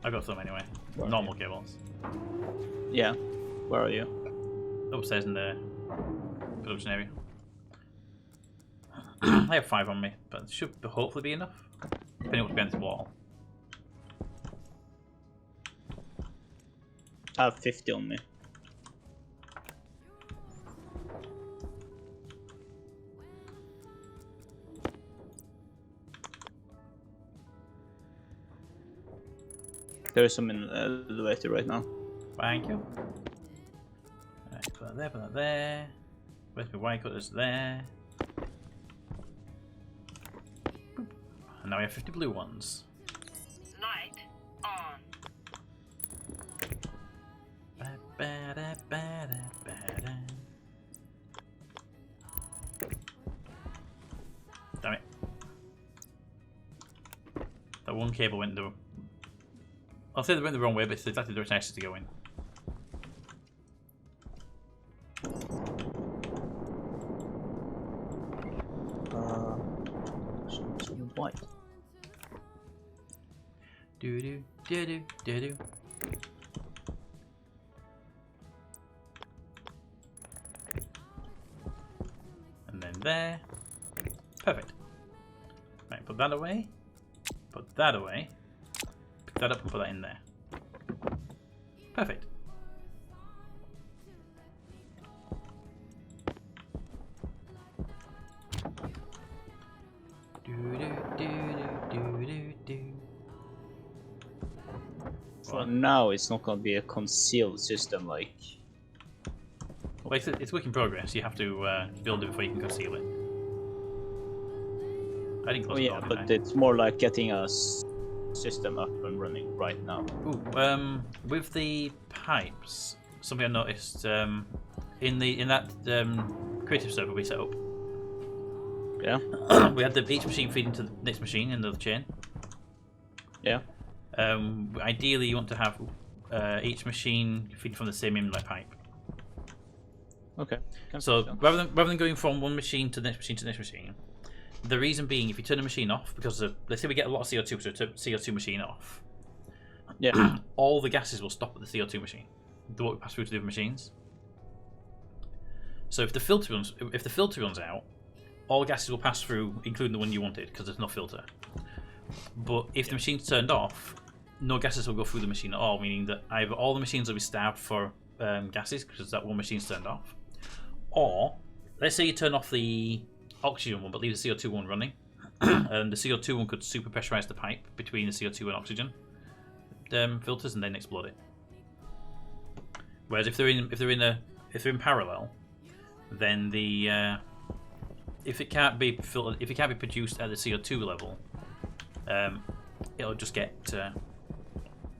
I got some anyway. Where Normal cables. Yeah. Where are you? Upstairs in the production area. I have 5 on me, but it should hopefully be enough. Depending on what's behind this wall. I have 50 on me. There's some in the elevator right now. Thank you. Alright, put that there, put that there. Where's my wire cutters? There. Boop. And now we have 50 blue ones. Light That one cable went the... I'll say they went the wrong way, but it's exactly the direction I asked it to go in. Something white. Do do do do do do. And then there. Perfect. Right, put that away. Put that away. Pick that up and put that in there. Perfect. Do do do do do do. For now, it's not gonna be a concealed system like. Well, it's work in progress. You have to build it before you can conceal it. I didn't close Oh the yeah, door, but did I? it's more like getting a system up and running right now. Ooh, with the pipes, something I noticed in that creative server we set up. Yeah. We had each machine feed into the next machine in the chain. Yeah. Ideally, you want to have each machine feed from the same inlet pipe. Okay. So rather than going from one machine to the next machine to the next machine, the reason being, if you turn a machine off, because let's say we get a lot of CO2, so turn CO2 machine off. Yeah. All the gases will stop at the CO2 machine. They won't pass through to the other machines. So if the filter runs out, all gases will pass through, including the one you wanted, because there's no filter. But if the machine's turned off, no gases will go through the machine at all, meaning that either all the machines will be starved for gases because that one machine's turned off, or let's say you turn off the oxygen one but leave the CO2 one running, and the CO2 one could super pressurize the pipe between the CO2 and oxygen filters and then explode it. Whereas if they're in parallel, then the if it can't be produced at the CO2 level, it'll just get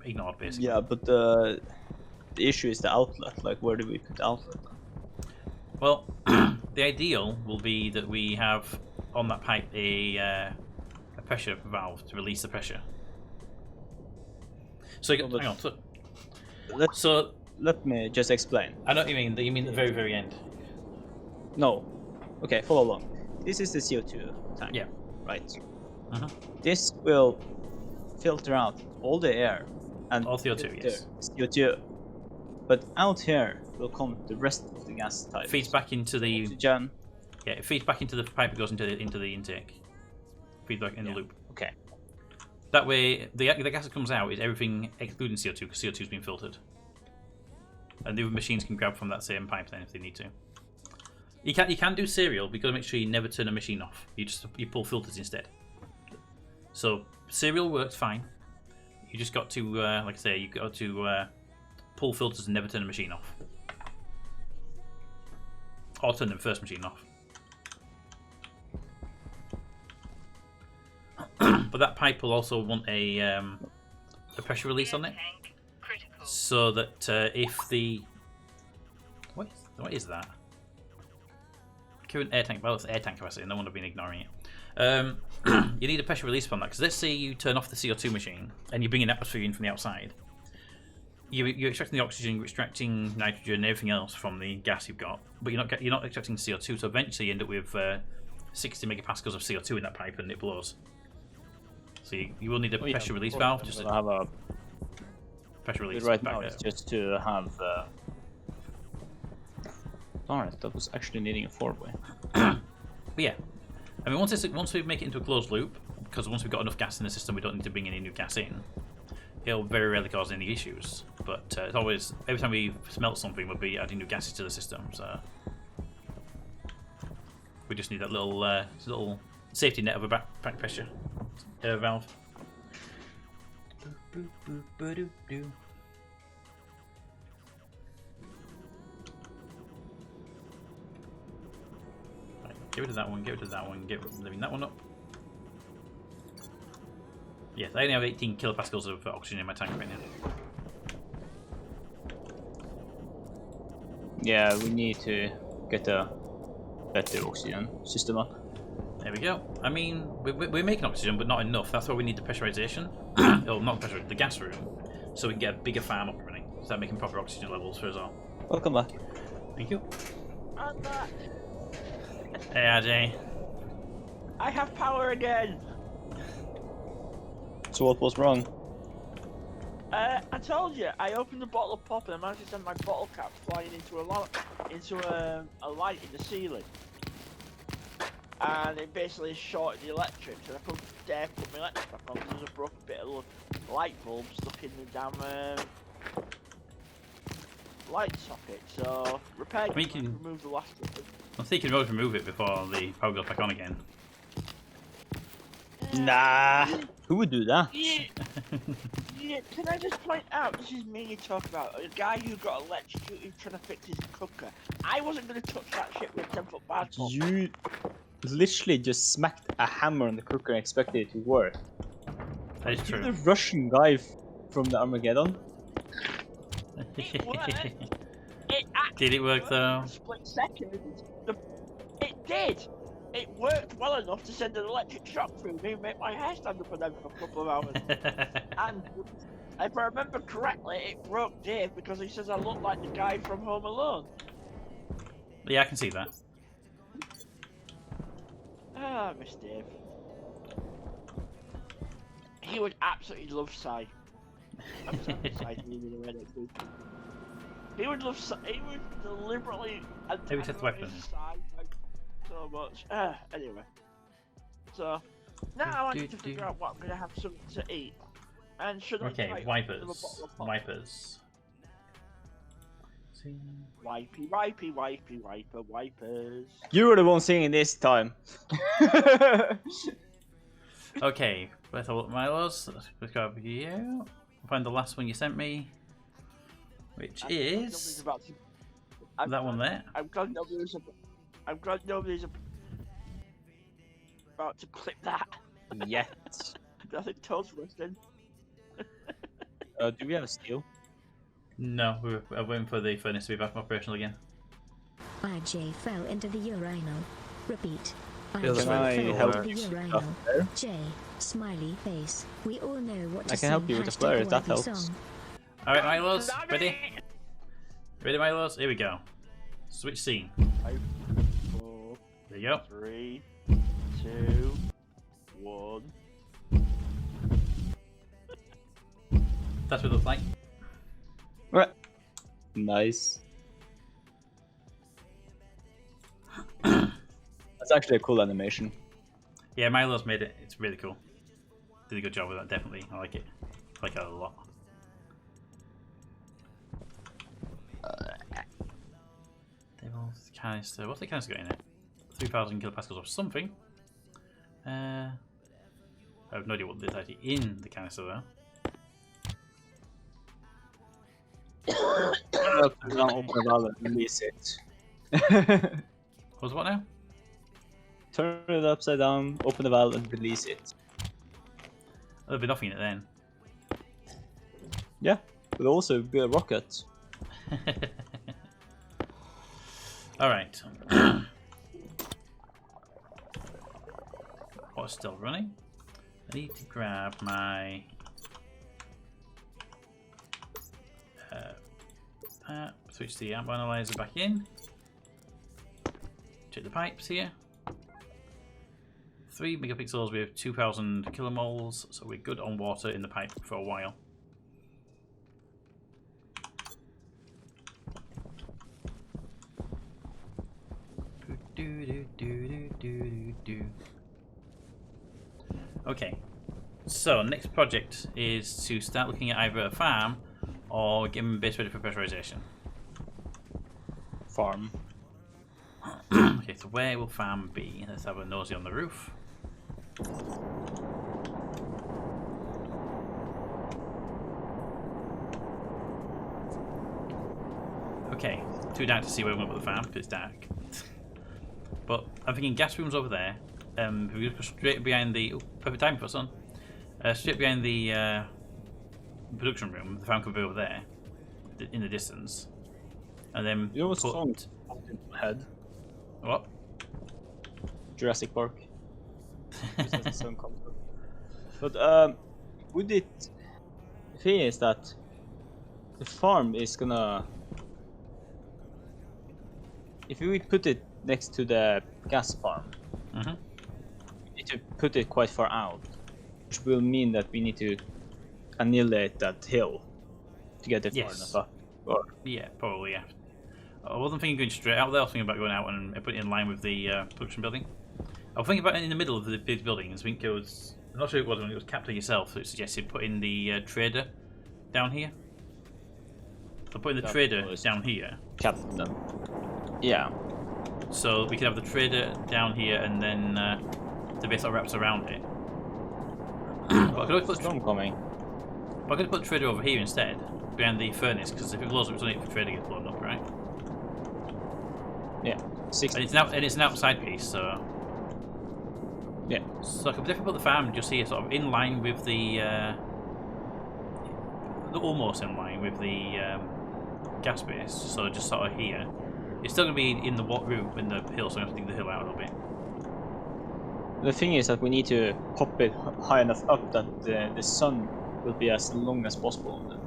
ignored basically. Yeah, but the issue is the outlet. Like, where do we put the outlet? Well, the ideal will be that we have on that pipe a pressure valve to release the pressure. So you got, hang on. So let me just explain. I know what you mean. You mean the very, very end. No. Okay, follow along. This is the CO2 tank. Yeah. Right. Uh-huh. This will filter out all the air and all CO2. Yes. CO2. But out here will come the rest of the gas type. Feeds back into the oxygen. Yeah, it feeds back into the pipe. It goes into the intake. Feeds back in the loop. Okay. That way, the gas that comes out is everything excluding CO2 because CO2 has been filtered, and the other machines can grab from that same pipe then if they need to. You can do serial, but you got to make sure you never turn a machine off. You pull filters instead. So serial works fine. You just got to like I say, you got to pull filters and never turn a machine off, or turn the first machine off. But that pipe will also want a pressure release on it, so that if the what is that? Current air tank. Well, it's air tank capacity. No one have been ignoring it. You need a pressure release on that because let's say you turn off the CO2 machine and you bring an atmosphere in from the outside. You're extracting the oxygen, you're extracting nitrogen, and everything else from the gas you've got, but you're not extracting CO2. So eventually you end up with 60 megapascals of CO2 in that pipe, and it blows. So you will need a pressure release valve. Just to have a pressure release. Right now, it's just to have. Alright, that was actually needing a 4-way. But yeah, I mean, once we make it into a closed loop, because once we've got enough gas in the system, we don't need to bring any new gas in. It'll very rarely cause any issues. But it's always every time we smelt something, we'll be adding new gases to the system. So we just need that little safety net of a back pressure valve. Get rid of that one, get rid of that one, living that one up. Yes, I only have 18 kilopascals of oxygen in my tank right now. Yeah, we need to get a better oxygen system up. There we go. I mean, we're making oxygen, but not enough. That's why we need the pressurization. Oh, not pressure, the gas room, so we can get a bigger farm up and running. Start making proper oxygen levels for us all. Welcome back. Thank you. I'm back. Hey, RJ. I have power again. So what was wrong? I told you, I opened a bottle of pop and I managed to send my bottle cap flying into a light in the ceiling. And it basically shorted the electrics, and I couldn't dare put my electric back on because there's a broken bit of light bulb stuck in the damn light socket. So, repaired it, and remove the last of it. I think you can always remove it before the power goes back on again. Nah. Who would do that? Yeah, can I just point out, this is me you talk about, a guy who got electrocuted trying to fix his cooker. I wasn't going to touch that shit with a 10-foot bar. You literally just smacked a hammer on the cooker and expected it to work. That is You're true. the Russian guy from the Armageddon. It worked. Did it work though? For a split second. It did. It worked well enough to send an electric shock through me and make my hair stand up on end for a couple of hours. And if I remember correctly, it broke Dave because he says I look like the guy from Home Alone. Yeah, I can see that. Ah, Miss Dave. He would absolutely love Sai. I'm sorry, Sai, he would love Sai. He would deliberately Maybe test the weapon. Sai so much. Anyway. So, now I need to figure out what I'm going to have something to eat. And should I Okay, try wipers. another bottle of pop? Wipers. See. Wipey, wipey, wipey, wiper, wipers. You were the one singing this time. Okay, let's have a look at Milo's. Let's go over here. Find the last one you sent me, which is that one there. I'm glad nobody's about to clip that. Yet. I think Toad's listening. Do we have a steel? No, we're waiting for the furnace to be back operational again. IJ fell into the urinal. Repeat. Feels IJ like fell help into the you urinal. there? J. Smiley face. We all know what to I can help you with the flare if that helps. Alright, Milos, ready? Ready, Milos? Here we go. Switch scene. 5, 4, There you go. 3, 2, 1. That's what it looks like. Right. Nice. That's actually a cool animation. Yeah, Milo's made it. It's really cool. Did a good job with that, definitely. I like it. I like it a lot. Devil's canister. What's the canister got in it? 3,000 kilopascals or something. I have no idea what is actually in the canister though. Open the valve and release it. What's what now? Turn it upside down, open the valve and release it. There'll be nothing in it then. Yeah, but also be a rocket. Alright. What's still running? I need to grab my switch the amp analyzer back in. Check the pipes here. 3 megapixels with 2,000 kilomoles, so we're good on water in the pipe for a while. Okay, so next project is to start looking at either a farm or getting base ready for pressurization. Farm. Okay, so where will farm be? Let's have a nosy on the roof. Okay, too dark to see where we're going to put the farm because it's dark. But I'm thinking gas room's over there. If we go straight behind the perfect time for sun. Straight behind the production room, the farm could be over there, in the distance. And then You know what put... song popped in my head? What? Jurassic Park. just as the sun comes up. But would it? The thing is that the farm is gonna. If we put it next to the gas farm, Mm-hmm. we need to put it quite far out, which will mean that we need to annihilate that hill to get it far Yes. enough up. Or Yeah, probably, yeah. I wasn't thinking going straight out there, I was thinking about going out and putting it in line with the production building. I was thinking about it in the middle of these buildings. I think it was, I'm not sure it was when it was Captain yourself who suggested putting the trader down here. So putting the That trader was- down here. Captain. Yeah. So we could have the trader down here and then the base that wraps around it. But I could always put Storm coming. But I could put the trader over here instead, behind the furnace, because if it blows up, it's only if the trader gets blown up, right? Yeah. 60. And it's an outside piece, so Yeah. so I could definitely put the farm just here, sort of in line with the almost in line with the gas base. So just sort of here. It's still going to be in the route in the hill, so I have to dig the hill out a little bit. The thing is that we need to pop it high enough up that the sun will be as long as possible on it.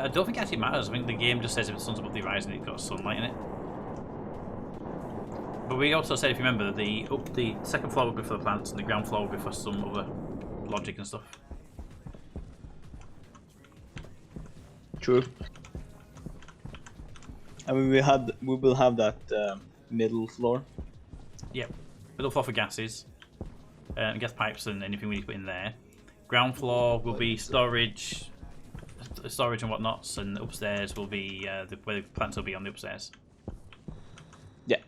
I don't think it actually matters. I think the game just says if the sun's above the horizon, it's got sunlight in it. But we also said, if you remember, the second floor would be for the plants and the ground floor would be for some other logic and stuff. True. And we will have that middle floor. Yep. Middle floor for gases, gas pipes and anything we need to put in there. Ground floor will be storage and whatnots, and upstairs will be where the plants will be on the upstairs. Yeah.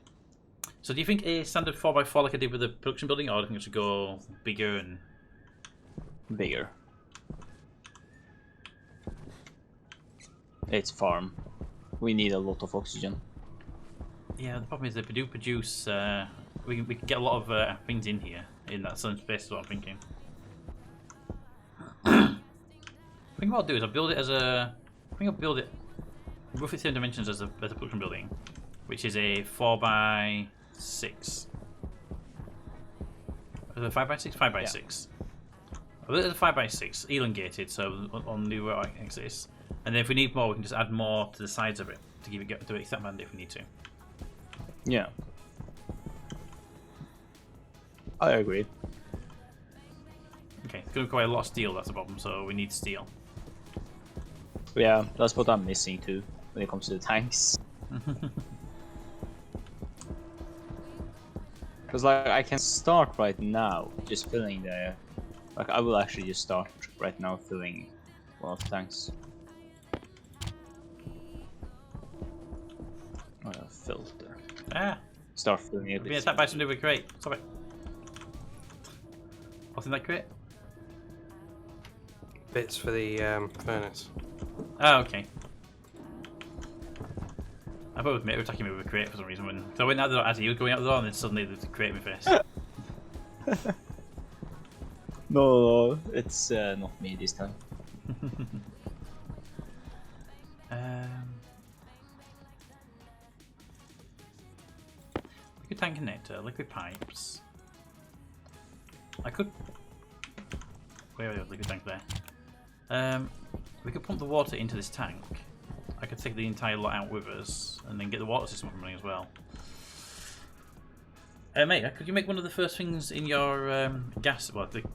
So do you think a standard 4x4 like I did with the production building, or do you think it should go bigger and... Bigger. It's farm. We need a lot of oxygen. Yeah, the problem is if we do produce, we can get a lot of things in here, in that sun space is what I'm thinking. I think what I'll do is I'll build it as a... I think I'll build it roughly the same dimensions as a production building, which is a 4x6. Is it a 5x6? 5x6. I'll build it as a 5x6, elongated, so on the right axis. And then if we need more, we can just add more to the sides of it to give it to expand it if we need to. Yeah. I agree. Okay, it's going to require a lot of steel, that's the problem, so we need steel. Yeah, that's what I'm missing too when it comes to the tanks. Because like I can start right now just filling the... Like I will actually just start right now filling one of the tanks. Filter. Ah! Start filling it. Being attacked by somebody with a crate. Stop it. What's in that crate? Bits for the furnace. Oh, okay. I thought we were attacking me with a crate for some reason. So I went out the door as he was going out the door, and then suddenly there's a crate in my face. No, it's not me this time. Liquid tank connector, liquid pipes. I could... Where are the liquid tank there? We could pump the water into this tank. I could take the entire lot out with us and then get the water system up and running as well. Mate, could you make one of the first things in your gas... Well, going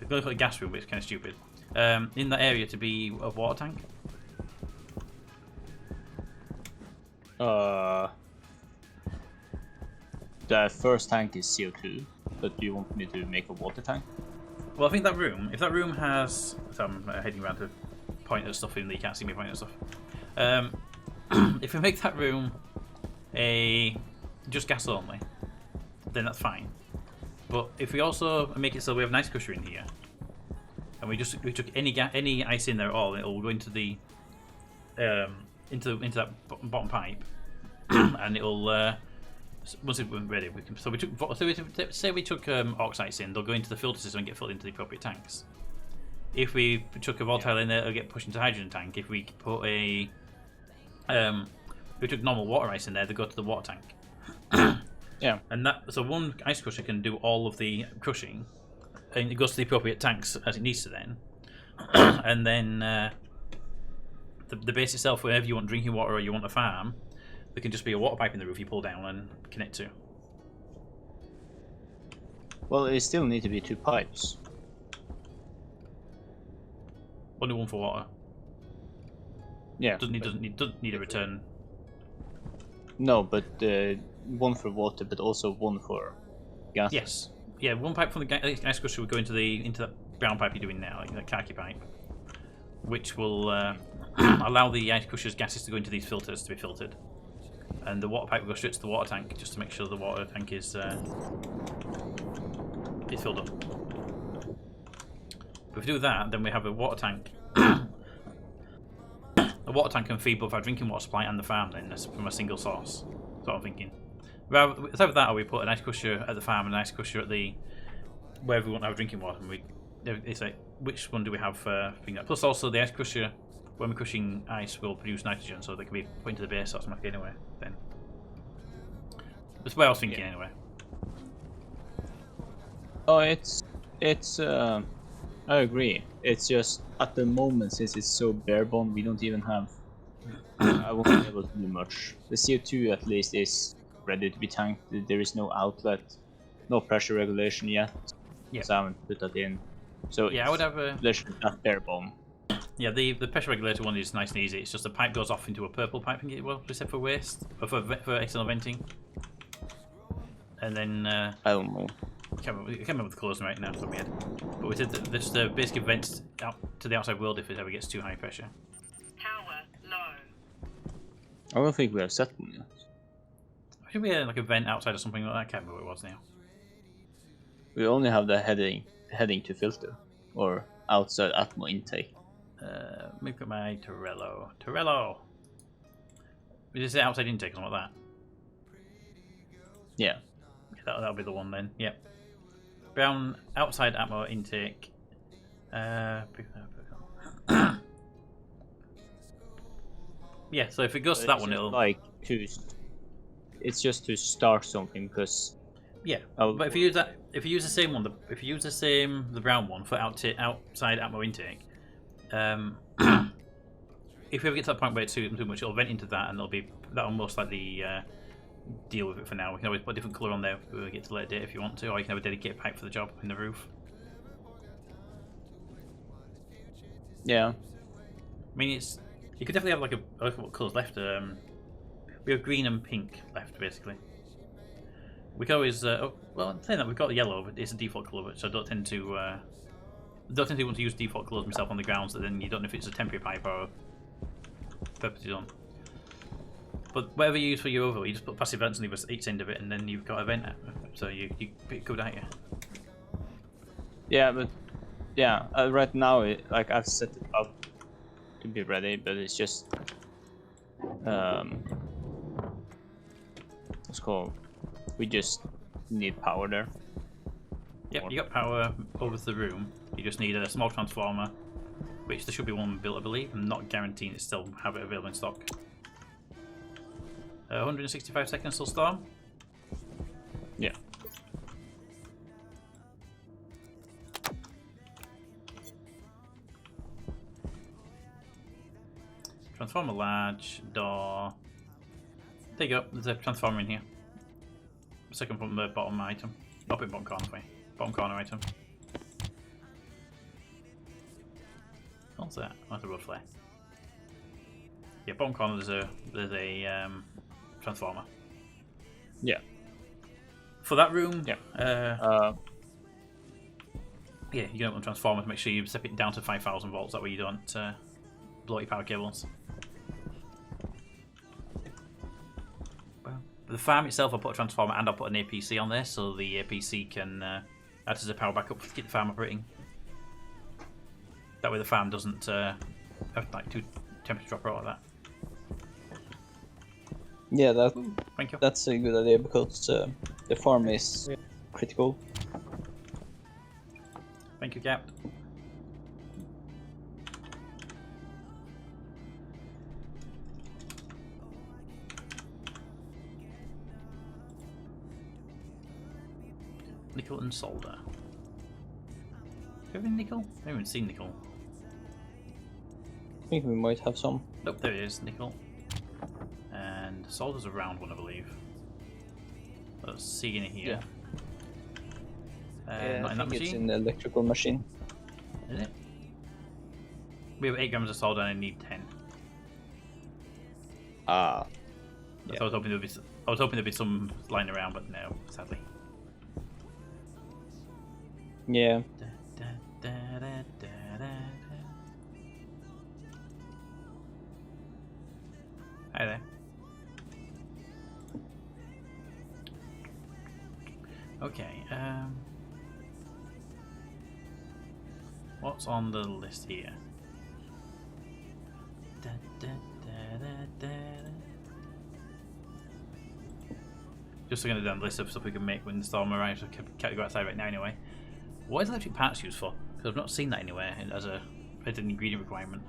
to put a gas room, but it's kind of stupid. In that area to be a water tank? The first tank is CO2, but do you want me to make a water tank? Well, I think that room, if that room has... So I'm heading around to point at stuff in that you can't see me pointing at stuff. If we make that room just gas only, then that's fine. But if we also make it so we have an ice crusher in here, and we took any ice in there at all, it'll go into the into that bottom pipe, and it'll once it's ready, we can. So we took. Say we took oxides in, they'll go into the filter system and get filled into the appropriate tanks. If we took a volatile in there, it'll get pushed into the hydrogen tank. If we put if we took normal water ice in there, they go to the water tank. Yeah. And so one ice crusher can do all of the crushing, and it goes to the appropriate tanks as it needs to then. And then the base itself, wherever you want drinking water or you want a farm, there can just be a water pipe in the roof you pull down and connect to. Well, it still need to be 2 pipes. Only one for water. Yeah. Doesn't need a return. No, but one for water, but also one for gas. Yes. Yeah, one pipe from the ice crusher will go into that brown pipe you're doing now, like that khaki pipe, which will allow the ice crusher's gases to go into these filters to be filtered, and the water pipe will go straight to the water tank just to make sure the water tank is filled up. But if we do that, then we have a water tank. A water tank can feed both our drinking water supply and the farm then from a single source. That's what I'm thinking. It's either that or we put an ice crusher at the farm and an ice crusher at the wherever we want to have drinking water. And it's like, which one do we have for that? Plus also the ice crusher, when we're crushing ice, will produce nitrogen, so they can be put into the base automatically anyway. Then that's what I was thinking anyway. Oh, it's I agree. It's just at the moment, since it's so bare bone, we don't even have. I won't be able to do much. The CO2 at least is ready to be tanked. There is no outlet, no pressure regulation yet. Yeah. So I haven't put that in. So Yeah, I would have a. there's that bare bone. Yeah, the pressure regulator one is nice and easy. It's just the pipe goes off into a purple pipe, and well, except for waste or for external venting. And then I don't know. I can't remember the colours right now off the top of my head. But we said that this basically vents out to the outside world if it ever gets too high pressure. Power low. I don't think we have set one yet. Should we have like a vent outside or something like that? I can't remember what it was now. We only have the heading to filter, or outside atmo intake. Let me put my Torello. Torello! Is it outside intake or something like that? Yeah. That'll be the one then, yep. Brown outside atmo intake. Yeah, so if it goes to that one, it'll. Like it's just to start something because. Yeah, but if you use that, if you use the same one, the brown one for outside atmo intake, if we ever get to that point where it's too much, it'll vent into that, and that'll most likely deal with it for now. We can always put a different colour on there when we get to later date if you want to, or you can have a dedicated pipe for the job in the roof. Yeah. I mean, you could definitely have like a look at what colours left. We have green and pink left basically. We can always saying that we've got the yellow, but it's a default colour, which I don't tend to want to use default colours myself on the grounds. That then you don't know if it's a temporary pipe or purposely done. But whatever you use for your overlay, you just put passive vents on each end of it, and then you've got a vent. So you pretty good, aren't you? Yeah, but right now I've set it up to be ready, but it's just what's called. We just need power there. Yep, you got power over to the room. You just need a small transformer, which there should be one built, I believe. I'm not guaranteeing it still have it available in stock. 165 seconds till storm. Yeah. Transformer large, door. There you go, there's a transformer in here. Second from the bottom item. Up in bottom corner for you. Bottom corner item. What's that? That's a road flare. Yeah, bottom corner there's a transformer. Yeah. For that room, Yeah. Yeah, you can open the transformer to make sure you step it down to 5,000 volts. That way you don't blow your power cables. The farm itself, I'll put a transformer and I'll put an APC on there, so the APC can act as a power backup to keep the farm operating. That way the farm doesn't have like too temperature drop or like that. Yeah, Thank you. that's a good idea because the farm is critical. Thank you, Cap. nickel and solder. Do you have any nickel? I haven't even seen nickel. I think we might have some. Nope, there it is, nickel. And solder's a round one, I believe. Let's see in here. Yeah, Not I in that think it's machine. in the electrical machine. Is it? We have 8 grams of solder and I need 10. Ah. So I was hoping there'd be some lying around, but no, sadly. Yeah. Hi there. Okay, what's on the list here? Just looking at the list of stuff we can make when the storm arrives. I can't go outside right now anyway. What is electric parts used for? Because I've not seen that anywhere as an ingredient requirement.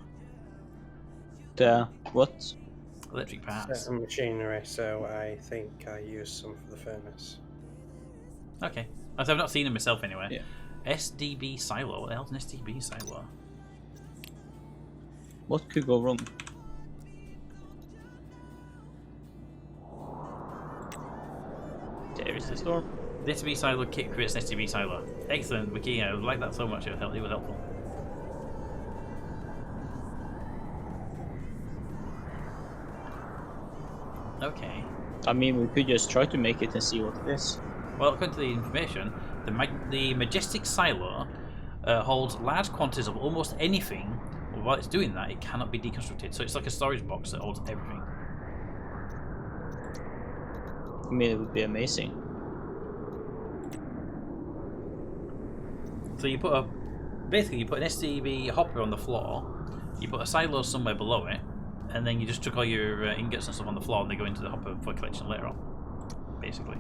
The what? Electric parts. Certain machinery, so I think I use some for the furnace. Okay. I've not seen them myself anywhere. Yeah. SDB silo. What the hell's an SDB silo? What could go wrong? There is the storm. The SDB silo kit creates an SDB silo. Excellent, Wiki. I like that so much. It was helpful. Okay. I mean, we could just try to make it and see what it is. Well, according to the information, the Majestic Silo holds large quantities of almost anything. While it's doing that, it cannot be deconstructed. So it's like a storage box that holds everything. I mean, it would be amazing. So you put basically you put an SCB hopper on the floor, you put a silo somewhere below it, and then you just chuck all your ingots and stuff on the floor, and they go into the hopper for collection later on. Basically.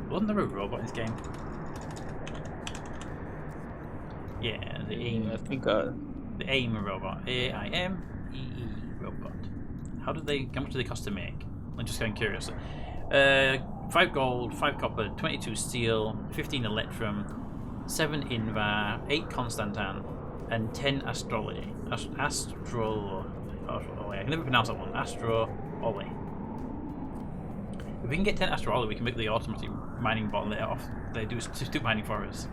Wasn't there a robot in this game? Yeah, the AIM. I think The AIM robot. AIMEE robot. How much do they cost to make? I'm just getting curious. 5 gold, 5 copper, 22 steel, 15 electrum, 7 invar, 8 constantan, and 10 astrology. Astro. I can never pronounce that one. Astro-Oli. If we can get 10 Astro-Oli, we can make the automatic mining bot later off. They do mining for us.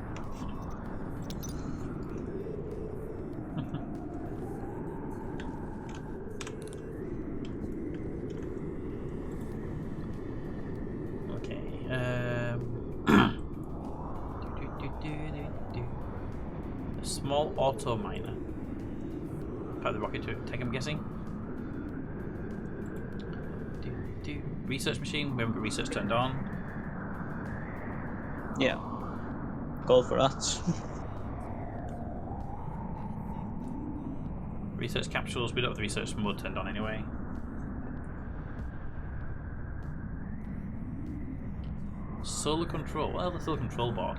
A small auto miner. Part of the rocket tech, I'm guessing. Research machine. We haven't got research turned on. Yeah. Go for that. Research capsules. We don't have the research mode turned on anyway. Solar control. Well, the solar control board.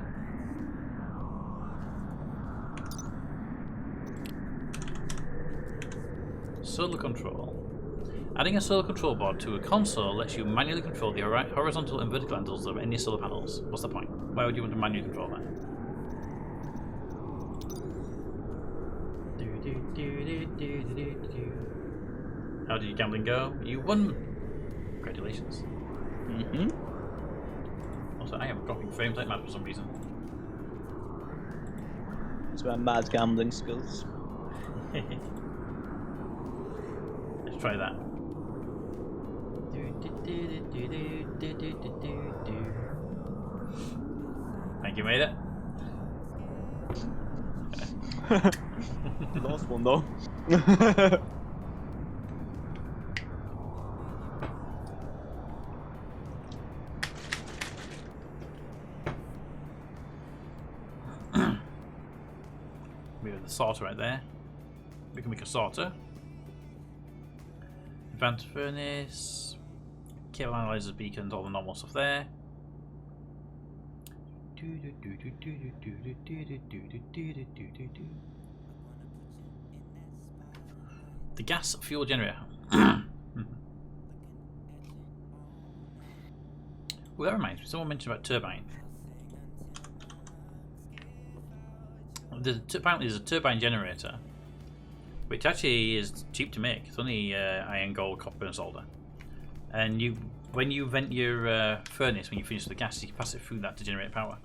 Solar control. Adding a solar control board to a console lets you manually control the horizontal and vertical handles of any solar panels. What's the point? Why would you want to manually control that? How did your gambling go? You won! Congratulations. Mm-hmm. Also, I am dropping frames like mad for some reason. It's my mad gambling skills. Let's try that. Thank you, made it. Last one though. We have the sorter right there. We can make a sorter. Advanced furnace. Cable analyzers, beacons, all the normal stuff there. The gas fuel generator. Well, that reminds me. Someone mentioned about turbine. Apparently, there's a turbine generator, which actually is cheap to make. It's only iron, gold, copper, and solder. And when you vent your furnace, when you finish the gas, you can pass it through that to generate power.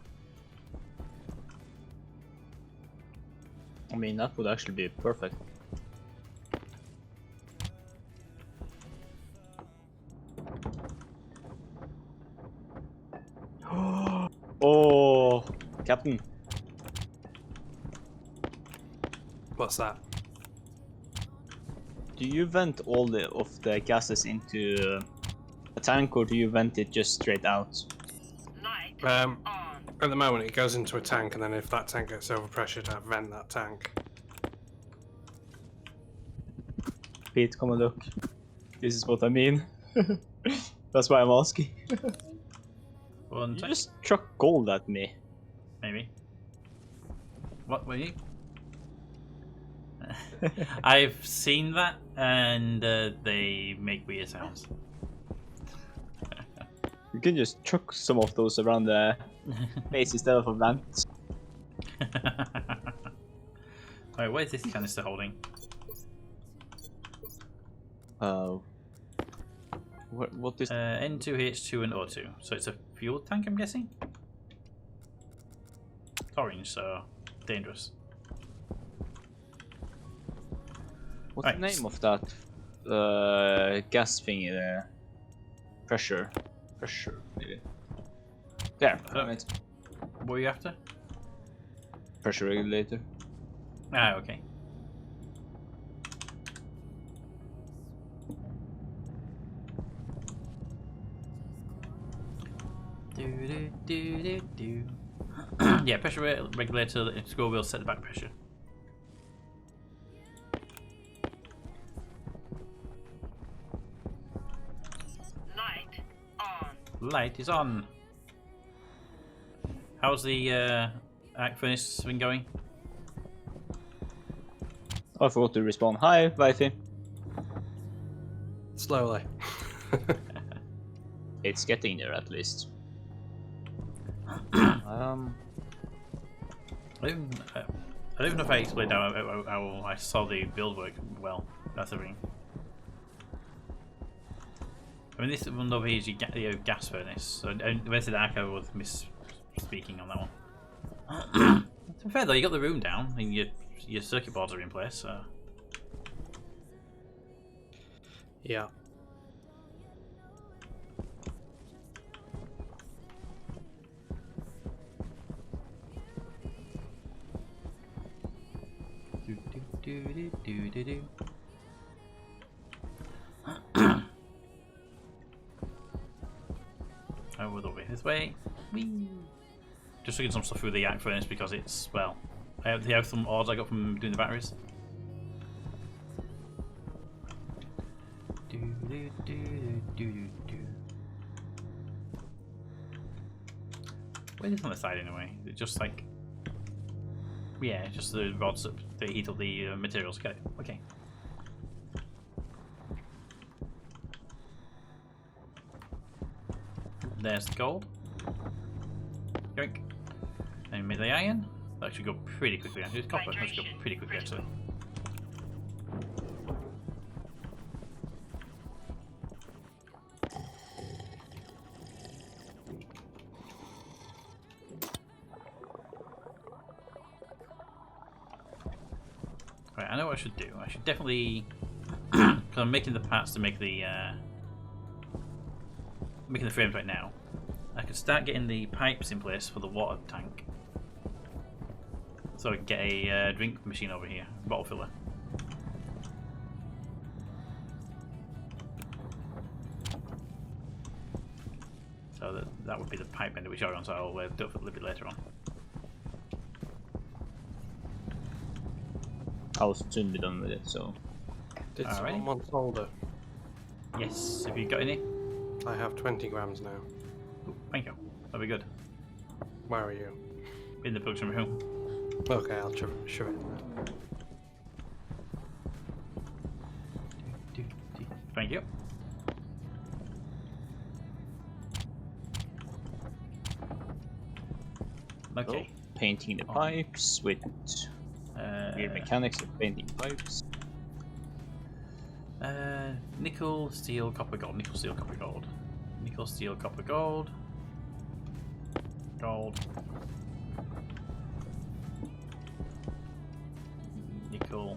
I mean, that would actually be perfect. Oh, Captain. What's that? Do you vent all of the gases into a tank, or do you vent it just straight out? Light Um, on. At the moment, it goes into a tank, and then if that tank gets overpressured, I vent that tank. Pete, come and look. This is what I mean. That's why I'm asking. One You sec. just chuck gold at me. Maybe. What were you? I've seen that, and they make weird sounds. You can just chuck some of those around the base instead of a vent. Alright, what is this canister holding? What is? N2H2 and O2. So it's a fuel tank, I'm guessing? It's orange, so dangerous. What's right. the name of that gas thingy there? Pressure, maybe. There, damn it. What were you after? Pressure regulator. Ah, okay. Yeah, pressure regulator. The scroll wheel set the back pressure. Light on. Light is on. How's the arc furnace been going? Oh, I forgot to respawn. Hi, Vitey. Slowly. It's getting there at least. I don't know if I explained how I saw the build work well. That's everything. I mean, this one over here is your gas furnace. So when I said arc, I was misspeaking on that one. To be fair though, you got the room down and your circuit boards are in place. So. Yeah. I would over this way. Whee! Just looking some stuff through the arc furnace because it's, well, I have some odds I got from doing the batteries. Where is this on the side anyway? It's just like, yeah, just the rods that heat up the materials. Got it. Okay. There's the gold. Yoink. And make the iron. That should go pretty quickly. Actually, it's copper. That should go pretty quickly actually. Right, I know what I should do. I should definitely, because I'm making the parts to make the frames right now. I could start getting the pipes in place for the water tank, so I can get a drink machine over here, bottle filler. So that would be the pipe end which I'll on. So I'll do it a little bit later on. I'll soon be done with it. So. Did Alrighty. someone want solder? Yes. Have you got any? I have 20 grams now. Ooh, thank you. That'll be good. Where are you? In the production room. Okay, I'll shove it. Thank you. Okay. Painting the pipes with weird mechanics of painting pipes. Nickel, steel, copper, gold. Nickel, steel, copper, gold. Nickel, steel, copper, gold. Gold. Nickel.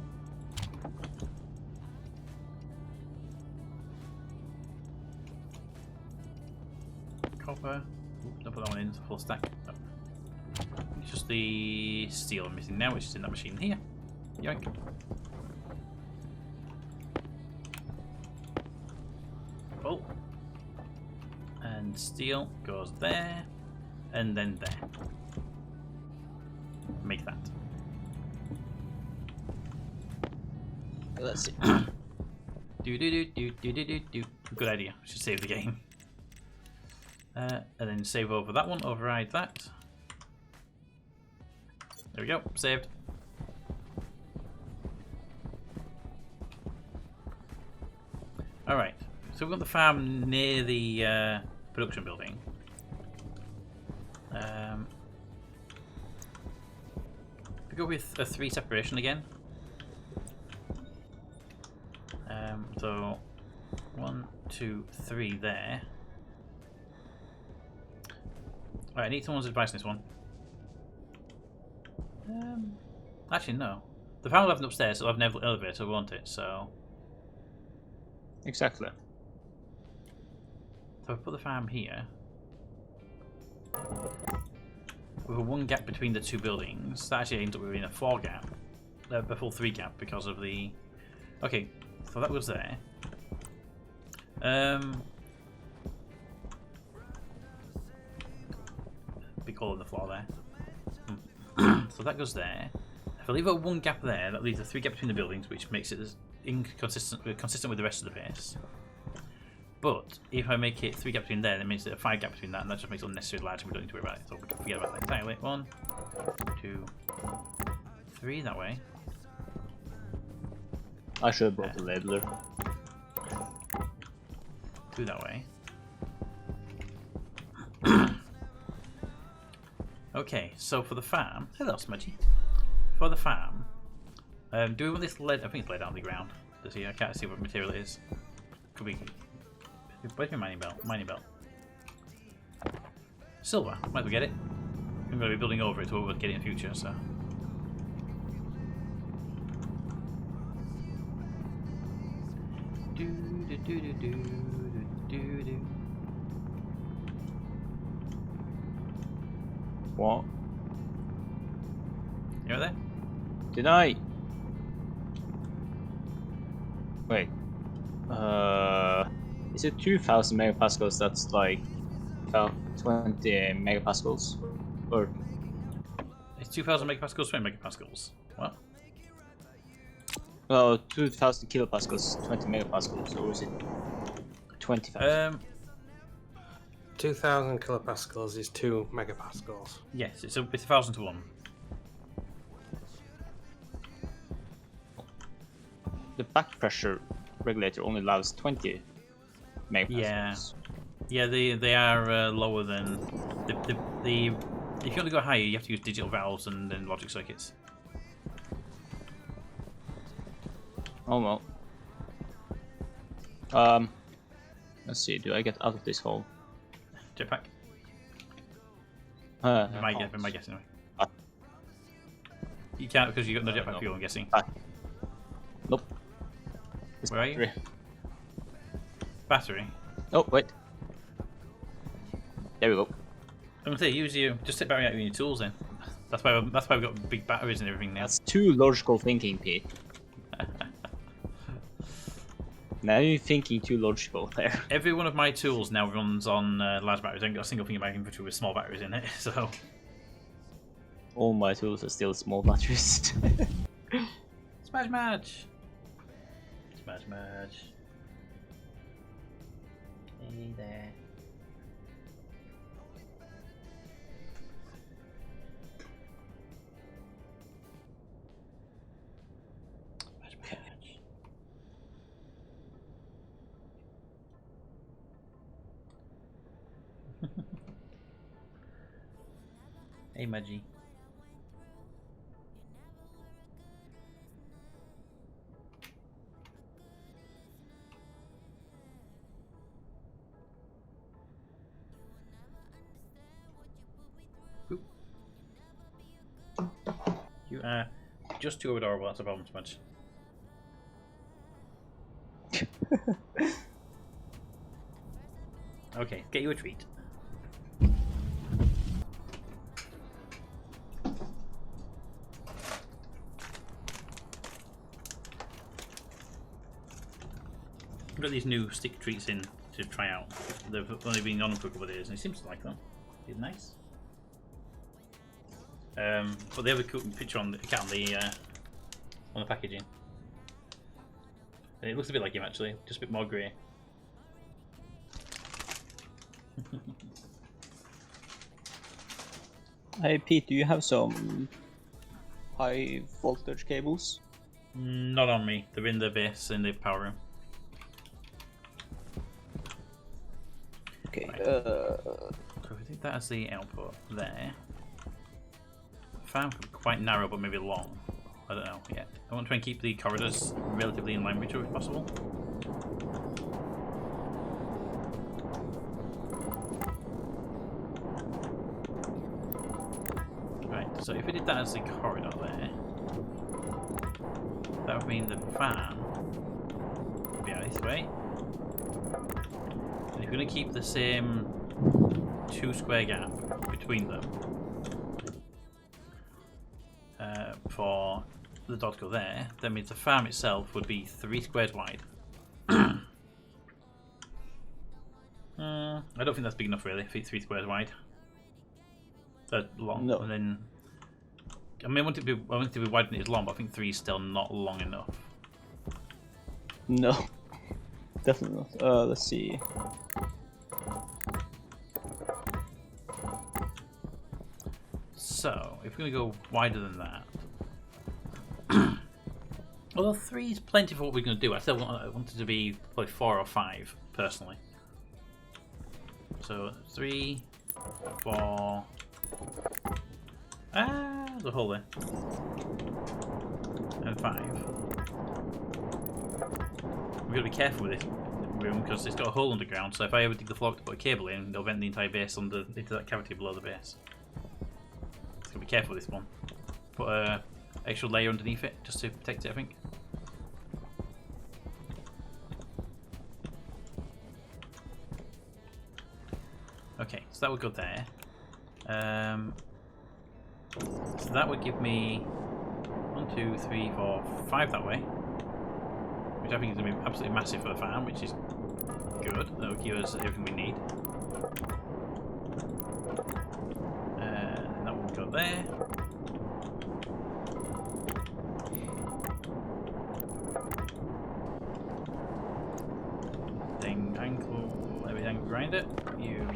Copper. Oops, don't put that one in, it's a full stack. No. It's just the steel I'm missing now, which is in that machine here. Yoink. Pull. And steel goes there. And then there. Make that. Let's see. Do. Good idea. Should save the game. And then save over that one. Override that. There we go. Saved. Alright. So we've got the farm near the production building. We go with a 3 separation again. So 1, 2, 3 there. Alright, I need someone's advice on this one. Actually, no. The farm will have an upstairs, so I'll have an elevator, won't it? So. Exactly. So I put the farm here. With a 1 gap between the 2 buildings, that actually ends up being a 4 gap. A full 3 gap because of the. Okay, so that was there. Big hole in the floor there. So that goes there. If I leave a 1 gap there, that leaves a 3 gap between the buildings, which makes it consistent with the rest of the base. But if I make it 3 gap between there, that makes it a 5 gap between that, and that just makes it unnecessarily large, and we don't need to worry about it. So we can forget about that entirely. 1, 2, 3 that way. I should have brought the labeler. 2 that way. Okay, so for the farm, hello Smudgy. For the farm, do we want this lead? I think it's laid out on the ground. Does he? I can't see what material it is. Could be. Where's my mining belt? Mining belt. Silver. Might as well get it. I'm going to be building over it, so we'll get it in the future. So. What? You know there? Did I? Wait. Is it 2000 megapascals? That's like 20 megapascals? Or It's 2000 megapascals, 20 megapascals. What? well, 2000 kilopascals, 20 megapascals, or is it 20,000? 2000 kilopascals is 2 megapascals. Yes, it's 1,000 to 1. The back pressure regulator only allows 20 megapascals. Yeah, they are lower than the. If you want to go higher, you have to use digital valves and then logic circuits. Oh well. Let's see. Do I get out of this hole? Jetpack. My guess anyway. You can't because you got no jetpack no. fuel. I'm guessing. Nope. It's Where are you? battery. Battery. Oh wait. There we go. I'm gonna say use you. Just sit back out with your tools then. That's why we've got big batteries and everything now. That's too logical thinking, Pete. Now you're thinking too logical there. Every one of my tools now runs on large batteries. I haven't got a single thing in my inventory with small batteries in it. So All my tools are still small batteries. smash match. Smash match. Hey there. Hey, Maggie. Boop. You are just too adorable. That's a problem, Smudge. Okay, get you a treat. I've got these new stick treats in to try out. They've only been on for a couple of days and he seems to like them. It's nice. But they have a cool picture on the packaging. And it looks a bit like him actually, just a bit more grey. Hey Pete, do you have some high voltage cables? Not on me. They're in the base in the power room. Okay. Right. So if we think that as the output there. The farm could be quite narrow but maybe long. I don't know yet. I want to try and keep the corridors relatively in line with each other if possible. Right, so if we did that as the corridor there, that would mean the farm would be out this way. And if you're going to keep the same 2 square gap between them for the dot to go there, that means the farm itself would be 3 squares wide. I don't think that's big enough really, 3 squares wide. Long. No. And then I mean I want it to be wide and it's long, but I think 3 is still not long enough. No. Definitely not. Let's see. So if we're gonna go wider than that. Although 3 is plenty for what we're going to do, I want it to be probably 4 or 5, personally. So 3, 4... there's a hole there. And 5. We've got to be careful with this room because it's got a hole underground, so if I ever dig the floor to put a cable in, it'll vent the entire base into that cavity below the base. So be careful with this one. Put a extra layer underneath it just to protect it, I think. Okay, so that would go there. So that would give me 1, 2, 3, 4, 5 that way, which I think is going to be absolutely massive for the farm, which is good. That will give us everything we need. And that will go there. Then angle everything behind it. You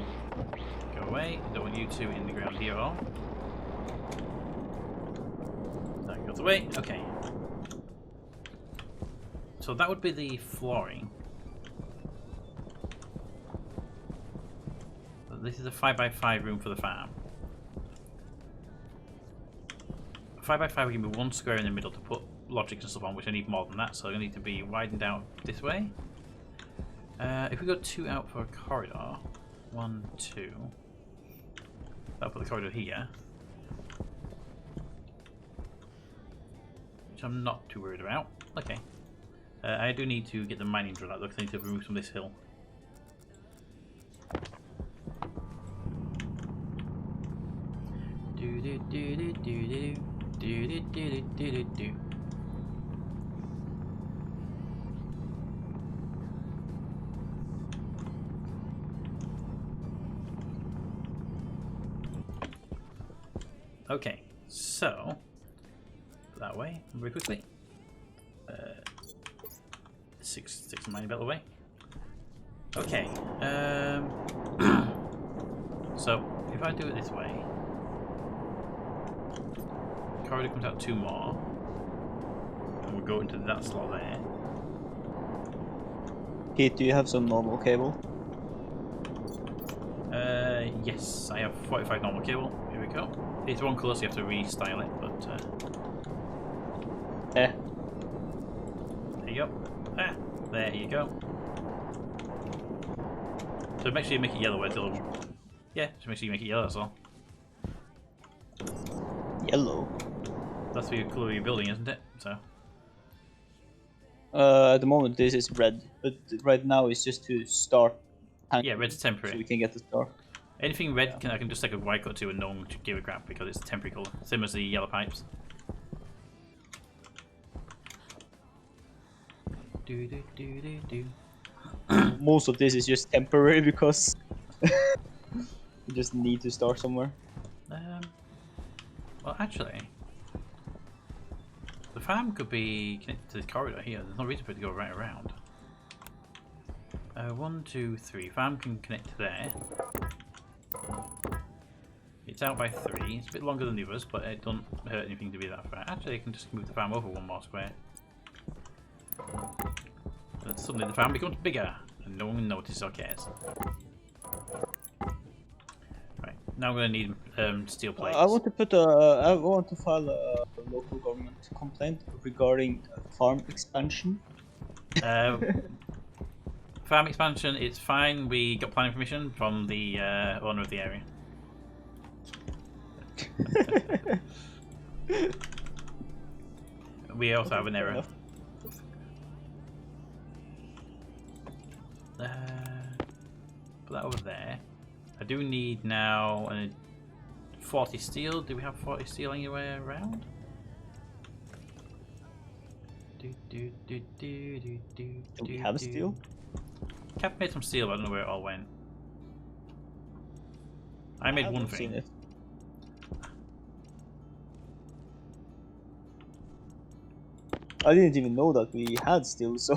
go away. Don't want you two in the ground here at all. That goes away. Okay. So that would be the flooring. This is a 5x5 room for the farm. 5x5 will give me 1 square in the middle to put logic and stuff on, which I need more than that, so I need to be widened out this way. If we go 2 out for a corridor, 1, 2, that'll put the corridor here, which I'm not too worried about. Okay. I do need to get the mining drill out though, because I need to remove some of this hill. Okay, so that way very quickly. 6 mining belt away. Okay. So if I do it this way, corridor comes out 2 more, and we'll go into that slot there. Pete, do you have some normal cable? Yes, I have 45 normal cable. Here we we go. It's one colour, so you have to restyle it, but Eh. there you go. Ah, there you go. So make sure you make it yellow where it'll... Yeah, just make sure you make it yellow, that's all. Yellow. That's the colour of your building, isn't it? So. At the moment this is red, but right now it's just to start. Yeah, red's temporary. So we can get the star. Anything red, I can just take a white cut to and no one should give a crap because it's a temporary colour. Same as the yellow pipes. Do, do, do, do, do. Most of this is just temporary because we just need to start somewhere. Well, actually, the farm could be connected to this corridor here. There's no reason for it to go right around. 1, 2, 3. Farm can connect to there. It's out by 3. It's a bit longer than the others, but it doesn't hurt anything to be that far. Actually, I can just move the farm over 1 more square. And suddenly the farm becomes bigger, and no one notices or cares. Right, now I'm going to need steel plates. I want to put I want to file a local government complaint regarding farm expansion. Farm expansion, it's fine. We got planning permission from the owner of the area. We also have an error. Put that over there. I do need now 40 steel. Do we have 40 steel anywhere around? Do we have steel? Cap made some steel, but I don't know where it all went. I made one thing. It. I didn't even know that we had steel, so.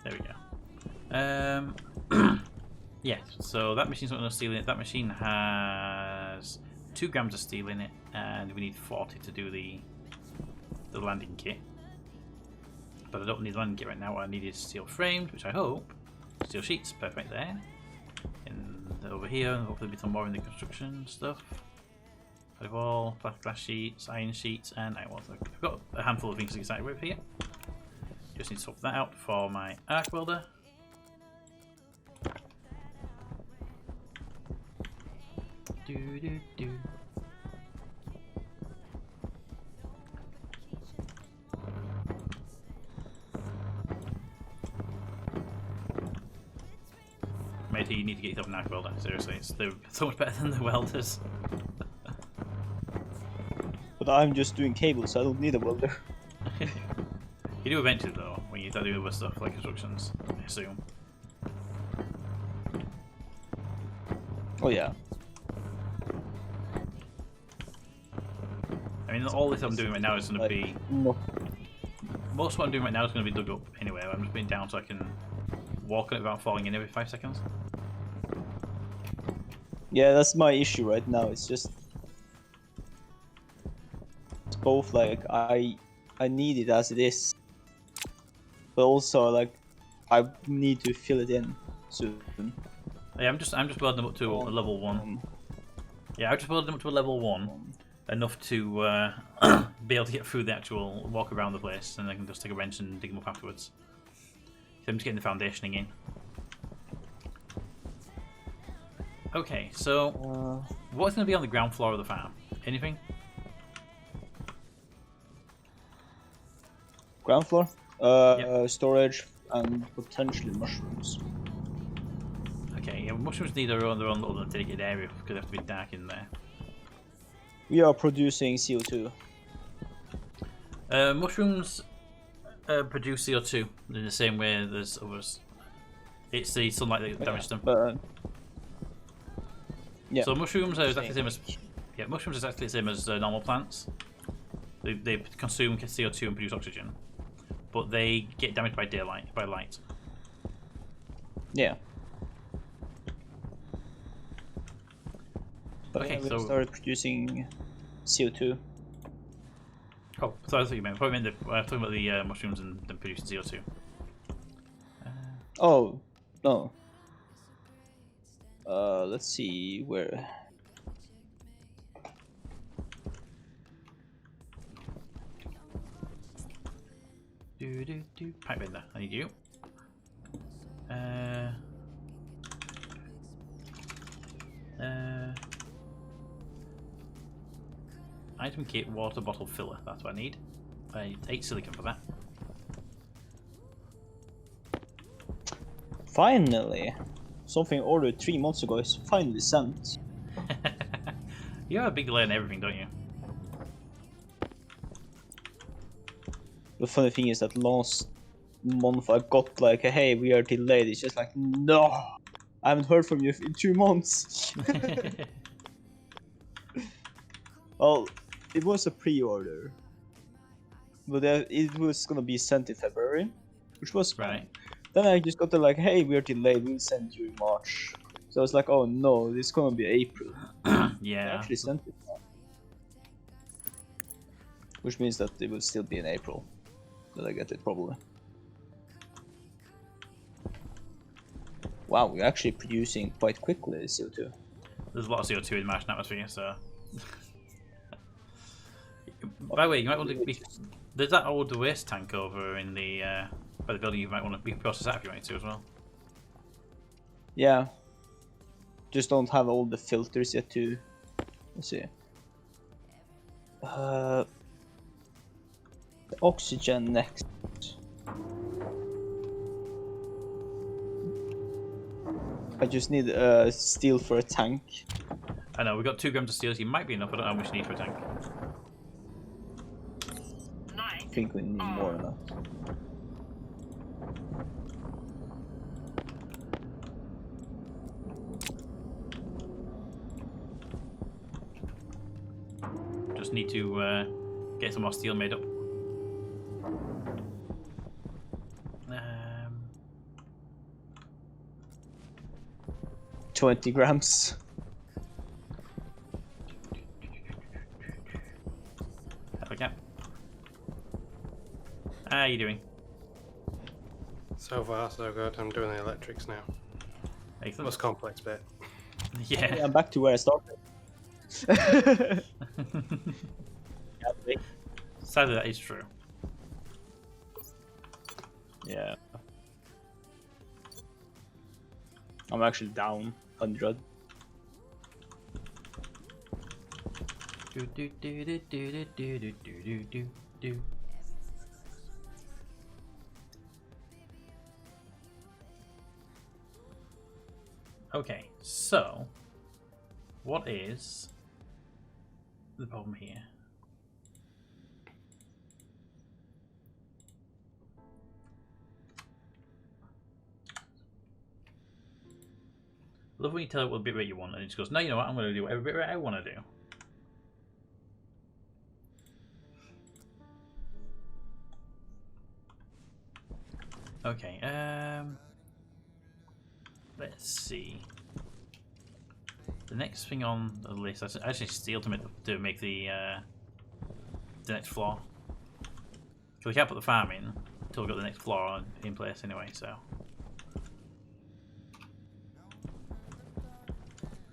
There we go. Yes, so that machine's got no steel in it. That machine has 2 grams of steel in it, and we need 40 to do the landing kit. But I don't need the landing kit right now. What I need is steel framed, which I hope. Steel sheets, perfect there. And over here, hopefully there'll be some more in the construction stuff. Firewall, glass sheets, iron sheets, and iron walls. I've got a handful of things to get started with here. Just need to swap that out for my arc welder. Do do do. Matey, you need to get yourself an arc welder. Seriously, they're so much better than the welders. But I'm just doing cables, so I don't need a welder. You do eventually though, when you start doing other stuff like constructions, I assume. Oh yeah. I mean, all this I'm doing right now is going to be... No. Most of what I'm doing right now is going to be dug up anyway. I'm just being down so I can walk on it without falling in every 5 seconds. Yeah, that's my issue right now. It's just... It's both like, I need it as it is. But also like, I need to fill it in soon. Yeah, I'm just building them up to a level 1. Yeah, I just building them up to a level 1. Enough to be able to get through the actual walk around the place, and I can just take a wrench and dig them up afterwards. So I'm just getting the foundationing in. Okay, so what's going to be on the ground floor of the farm? Anything? Ground floor? Yep. Storage and potentially mushrooms. Okay, yeah, mushrooms need their own little dedicated area because they have to be dark in there. We are producing CO2. Mushrooms produce CO2 in the same way as others. It's the sunlight that damages them. But, yeah. So mushrooms are exactly the same as mushrooms are exactly the same as normal plants. They consume CO2 and produce oxygen, but they get damaged by light. Yeah. But Okay, yeah, we so- started producing CO2. Oh, sorry, I thought you meant. I thought you meant talking about the mushrooms and then producing CO2. Oh, no. Let's see where. Pipe bender, I need you. Item kit, water bottle filler. That's what I need. I need 8 silicon for that. Finally! Something ordered 3 months ago is finally sent. You have a big delay on everything, don't you? The funny thing is that last month I got like, hey, we are delayed. It's just like, no! I haven't heard from you in 2 months. Well, it was a pre-order. But it was gonna be sent in February, which was fine. Right. Then I just got the like, hey, we are delayed, we'll send you in March. So I was like, oh no, it's gonna be April. I Yeah. actually sent it now. Which means that it will still be in April that I get it, probably. Wow, we're actually producing quite quickly CO2. There's a lot of CO2 in the Martian atmosphere, so. By the way, you might want to be. There's that old waste tank over in the by the building. You might want to process that if you want to as well. Yeah. Just don't have all the filters yet to. Let's see. The oxygen next. I just need steel for a tank. I know we've got 2 grams of steel. So you might be enough. I don't know how much you need for a tank. I think we need more than that. Just need to get some more steel made up. 20 grams. There we go. How are you doing? So far, so good. I'm doing the electrics now. Excellent. Most complex bit. Yeah. Yeah, I'm back to where I started. Sadly, that is true. Yeah. I'm actually down 100. Do do do do do do do do do do. Okay, so what is the problem here? I love when you tell it what bit rate you want, and it just goes, no, you know what, I'm going to do whatever bit rate I want to do. Okay, let's see. The next thing on the list, I actually steel to make the next floor. So we can't put the farm in until we've got the next floor in place anyway, so.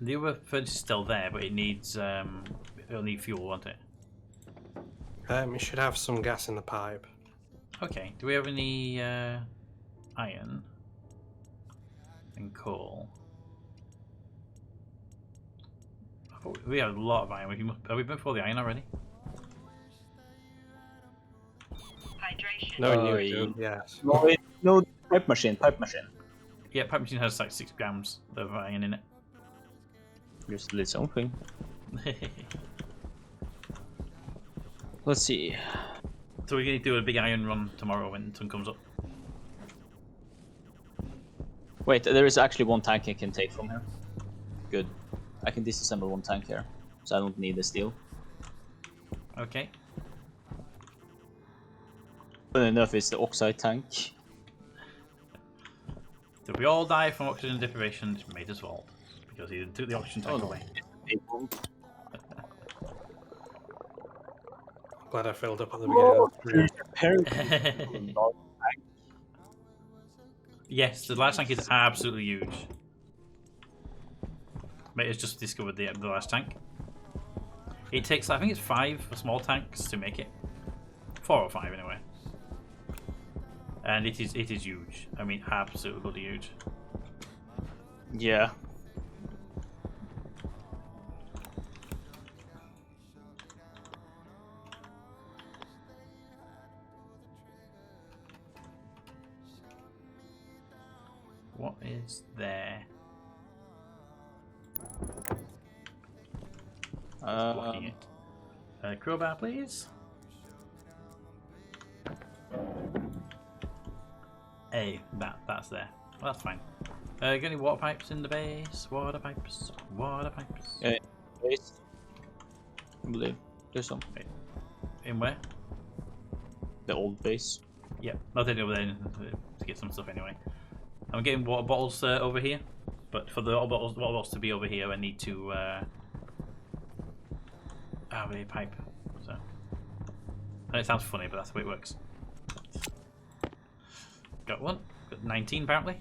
The other furnace is still there, but it needs, it'll need fuel, won't it? You should have some gas in the pipe. Okay, do we have any iron and coal? Oh, we have a lot of iron. Have we been for the iron already? Hydration. No, you do. Yes. No, pipe machine. Yeah, pipe machine has like 6 grams of iron in it. Just lit something. Let's see. So we're going to do a big iron run tomorrow when the sun comes up. Wait, there is actually one tank I can take from here. Good. I can disassemble one tank here, so I don't need the steel. Okay. Funny enough, it's the oxide tank. So if we all die from oxygen deprivation, it's Mater's fault. Because he took the oxygen tank away. big one. Glad I filled up at the beginning. Apparently, Yes, the large tank is absolutely huge. Mate has just discovered the large tank. It takes, I think it's 5 small tanks to make it. 4 or 5 anyway. And it is huge. I mean, absolutely huge. yeah. What is there? Blocking it. Crowbar, please. Hey, that's there. Well, that's fine. Got any water pipes in the base? Water pipes. Water pipes. Base. I believe there's some. In where? The old base. Yep, nothing over there to get some stuff anyway. I'm getting water bottles over here, but for the water bottles to be over here, I need to have a pipe. So, and it sounds funny, but that's the way it works. Got one. Got 19 apparently.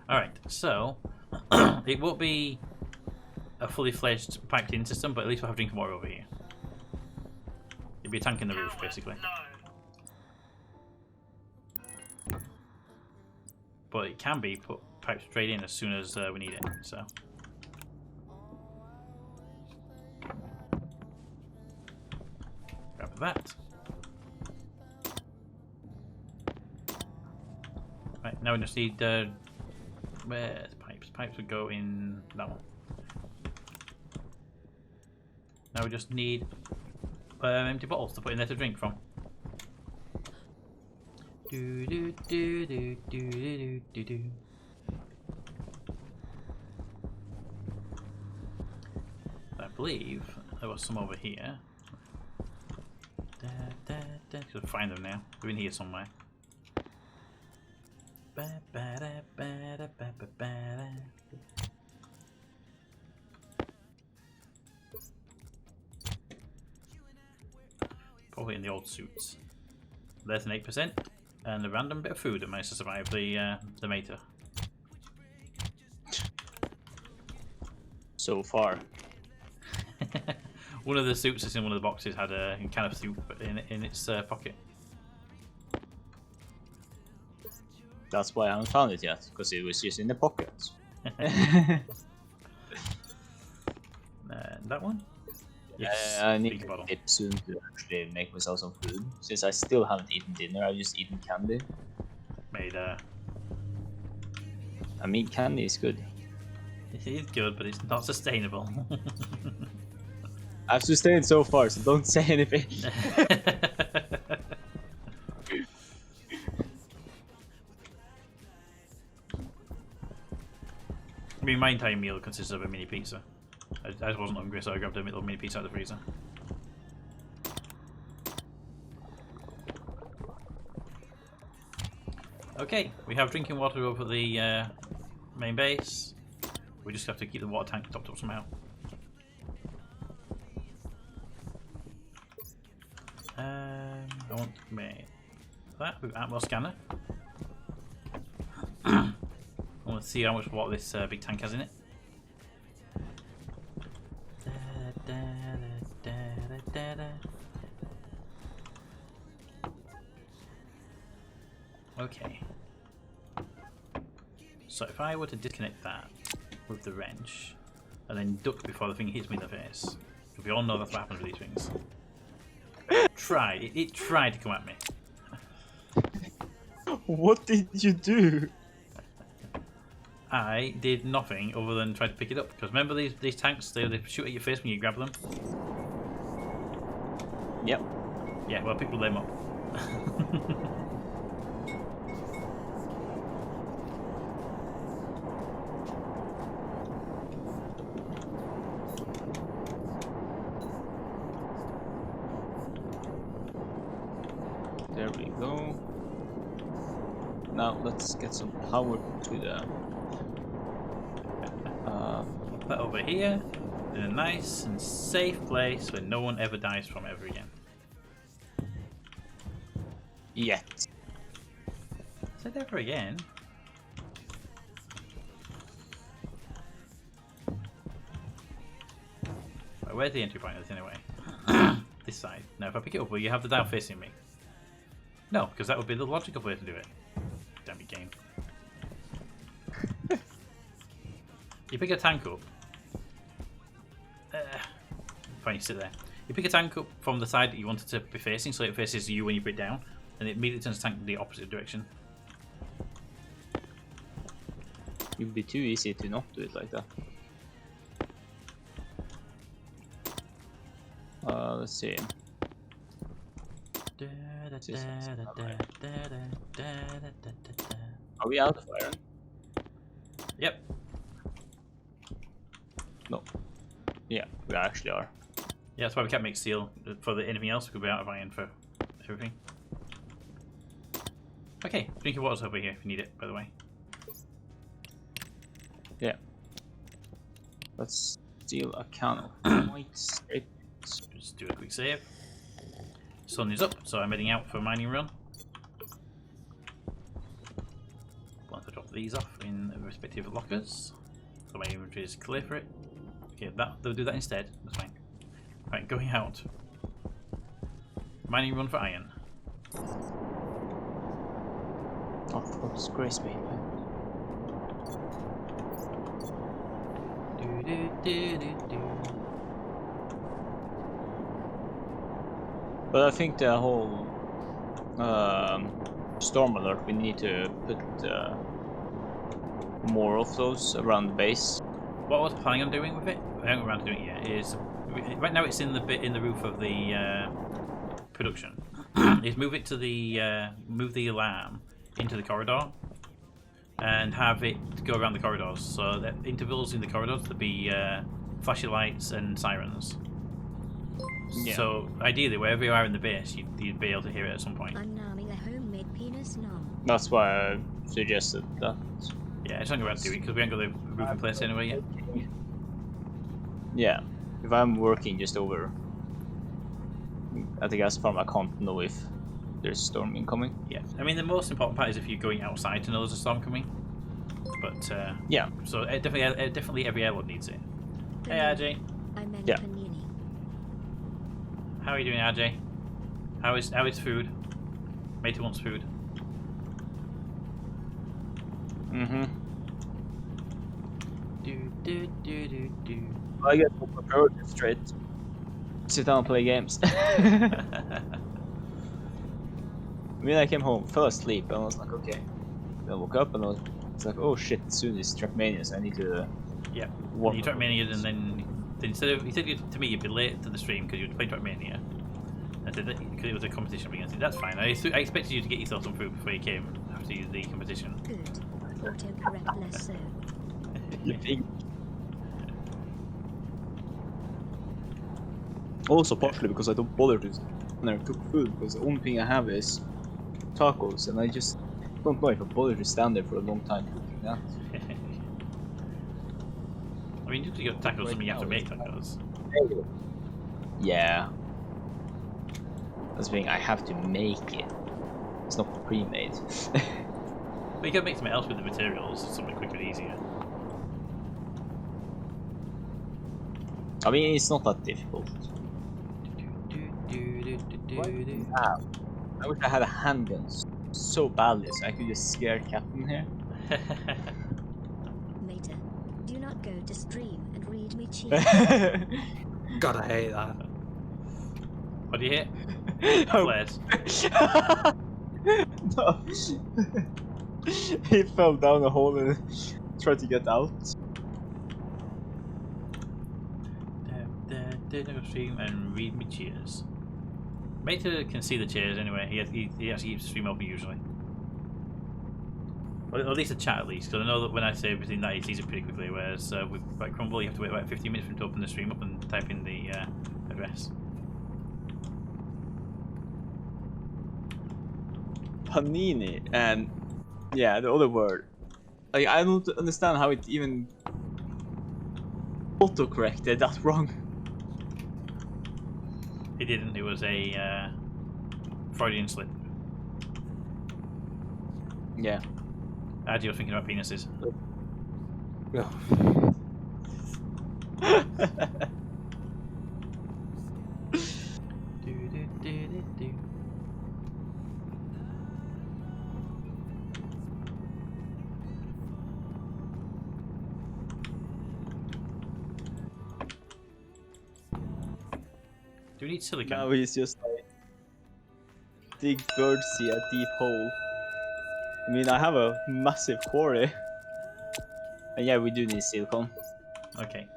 Alright, so it won't be a fully fledged piped in system, but at least we'll have drinking water over here. It'll be a tank in the roof, basically. But it can be put piped straight in as soon as we need it, so. Grab that. Right, now we just need where's pipes? Pipes would go in that one. Now we just need empty bottles to put in there to drink from. Do do do do do do do do. I believe there was some over here. Gotta find them now. They're in here somewhere. Probably in the old suits. There's an 8% and a random bit of food that managed to survive the mater. So far. One of the suits that's in one of the boxes had a can of soup in its pocket. That's why I haven't found it yet, because it was just in the pocket. That one? Yes. I need to dip soon to actually make myself some food. Since I still haven't eaten dinner, I've just eaten candy. Made I mean, candy is good. It is good, but it's not sustainable. I've sustained so far, so don't say anything. I mean, my entire meal consists of a mini pizza. I just wasn't hungry, so I grabbed a little mini pizza out of the freezer. Okay, we have drinking water over the main base. We just have to keep the water tank topped up somehow. I want to make that with Atmos scanner. I want to see how much water this big tank has in it. Okay. So if I were to disconnect that with the wrench and then duck before the thing hits me in the face, because we all know that's what happens with these things. It tried to come at me. What did you do? I did nothing other than try to pick it up. Because remember these tanks, they shoot at your face when you grab them? Yep. Yeah, well, people them up. There we go. Now let's get some power to the Put that over here in a nice and safe place where no one ever dies from ever again. Yet. Said ever again. Right, where's the entry point of this anyway? This side. Now if I pick it up, will you have the dial facing me? No, because that would be the logical way to do it. Damn it, game. You pick a tank up. Fine, you sit there. You pick a tank up from the side that you want it to be facing, so it faces you when you put it down, and it immediately turns the tank in the opposite direction. It would be too easy to not do it like that. Let's see. Are we out of iron? Yep. No. Yeah, we actually are. Yeah, that's why we can't make steel for anything else. We could be out of iron for everything. Okay, drinking water's over here if you need it, by the way. Yeah. Let's steal a can of white straight. Just do a quick save. Sun is up, so I'm heading out for a mining run. Once I drop these off in the respective lockers, so my inventory is clear for it. Okay, they'll do that instead. That's fine. Right, going out. Mining run for iron. Oh, disgrace me. But I think the whole storm alert, we need to put more of those around the base. What I was planning on doing with it, I haven't got around to doing it yet, is right now it's in the bit in the roof of the production. Is move it to the move the alarm into the corridor and have it go around the corridors. So that intervals in the corridors to be flashing lights and sirens. Yeah. So ideally, wherever you are in the base, you'd be able to hear it at some point. I'm numbing a homemade penis nom. That's why I suggested that. Yeah, it's only around to do it because we haven't got the roof in place anyway yet. Yeah, if I'm working just over at the gas farm, I can't know if there's a storm incoming. Yeah, I mean the most important part is if you're going outside to know there's a storm coming. But yeah, so definitely every airload needs it. Hey RJ, I meant Yeah. panini. how are you doing, RJ? How is food? Matey wants food. mm-hmm. Do. I get my priority straight. Sit down and play games. I mean, I came home, fell asleep, and I was like, okay. Then I woke up and I was like, oh shit, soon is Trackmania, so I need to. Yeah. warm You up. Trackmania, and then instead of you said to me you'd be late to the stream because you'd play Trackmania. I said that because it was a competition thing. I said that's fine. I expected you to get yourself some food before you came after the competition. Good. Autocorrect less so. You think? Also, partially because I don't bother to when I cook food, because the only thing I have is tacos, and I just don't know if I bother to stand there for a long time cooking that. I mean, you got tacos. I mean, you have to make tacos. Yeah. That's the thing, I have to make it. It's not pre-made. But you can make something else with the materials. Something quicker and easier. I mean, it's not that difficult. I wish I had a handgun so badly so I could just scare Captain here. Mater, do not go to stream and read me cheat. God, I hate that. What do you hit? Oh. Flares. No. He fell down a hole and tried to get out. Stream and read me cheers. Mater can see the cheers anyway. He actually keeps the stream open usually. Or at least the chat at least, because I know that when I say everything that he sees it pretty quickly, whereas with like Crumble you have to wait about 15 minutes for him to open the stream up and type in the address. Panini and yeah, the other word. Like I don't understand how it even Auto-corrected that wrong. He didn't. It was a Freudian slip. Yeah. As you're thinking about penises. No. Do. Do we need silicon? Now he's just like, dig birdseed a deep hole. I mean, I have a massive quarry. And yeah, we do need silicon Okay.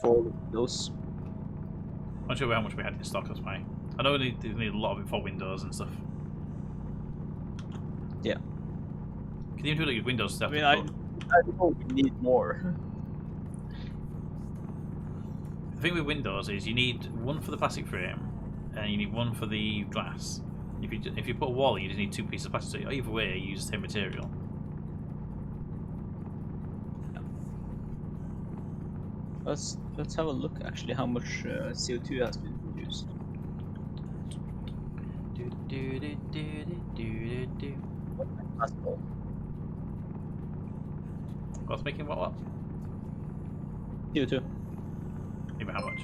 for those. I'm not sure how much we had in stock, that's why. I know we need a lot of it for windows and stuff. Yeah. Can you do like windows stuff? I mean, I know we need more. The thing with windows is you need one for the plastic frame, and you need one for the glass. If you put a wall, you just need 2 pieces of plastic. So either way, you use the same material. Let's have a look actually how much CO2 has been produced. That's all. What's making what? CO2. Even how much?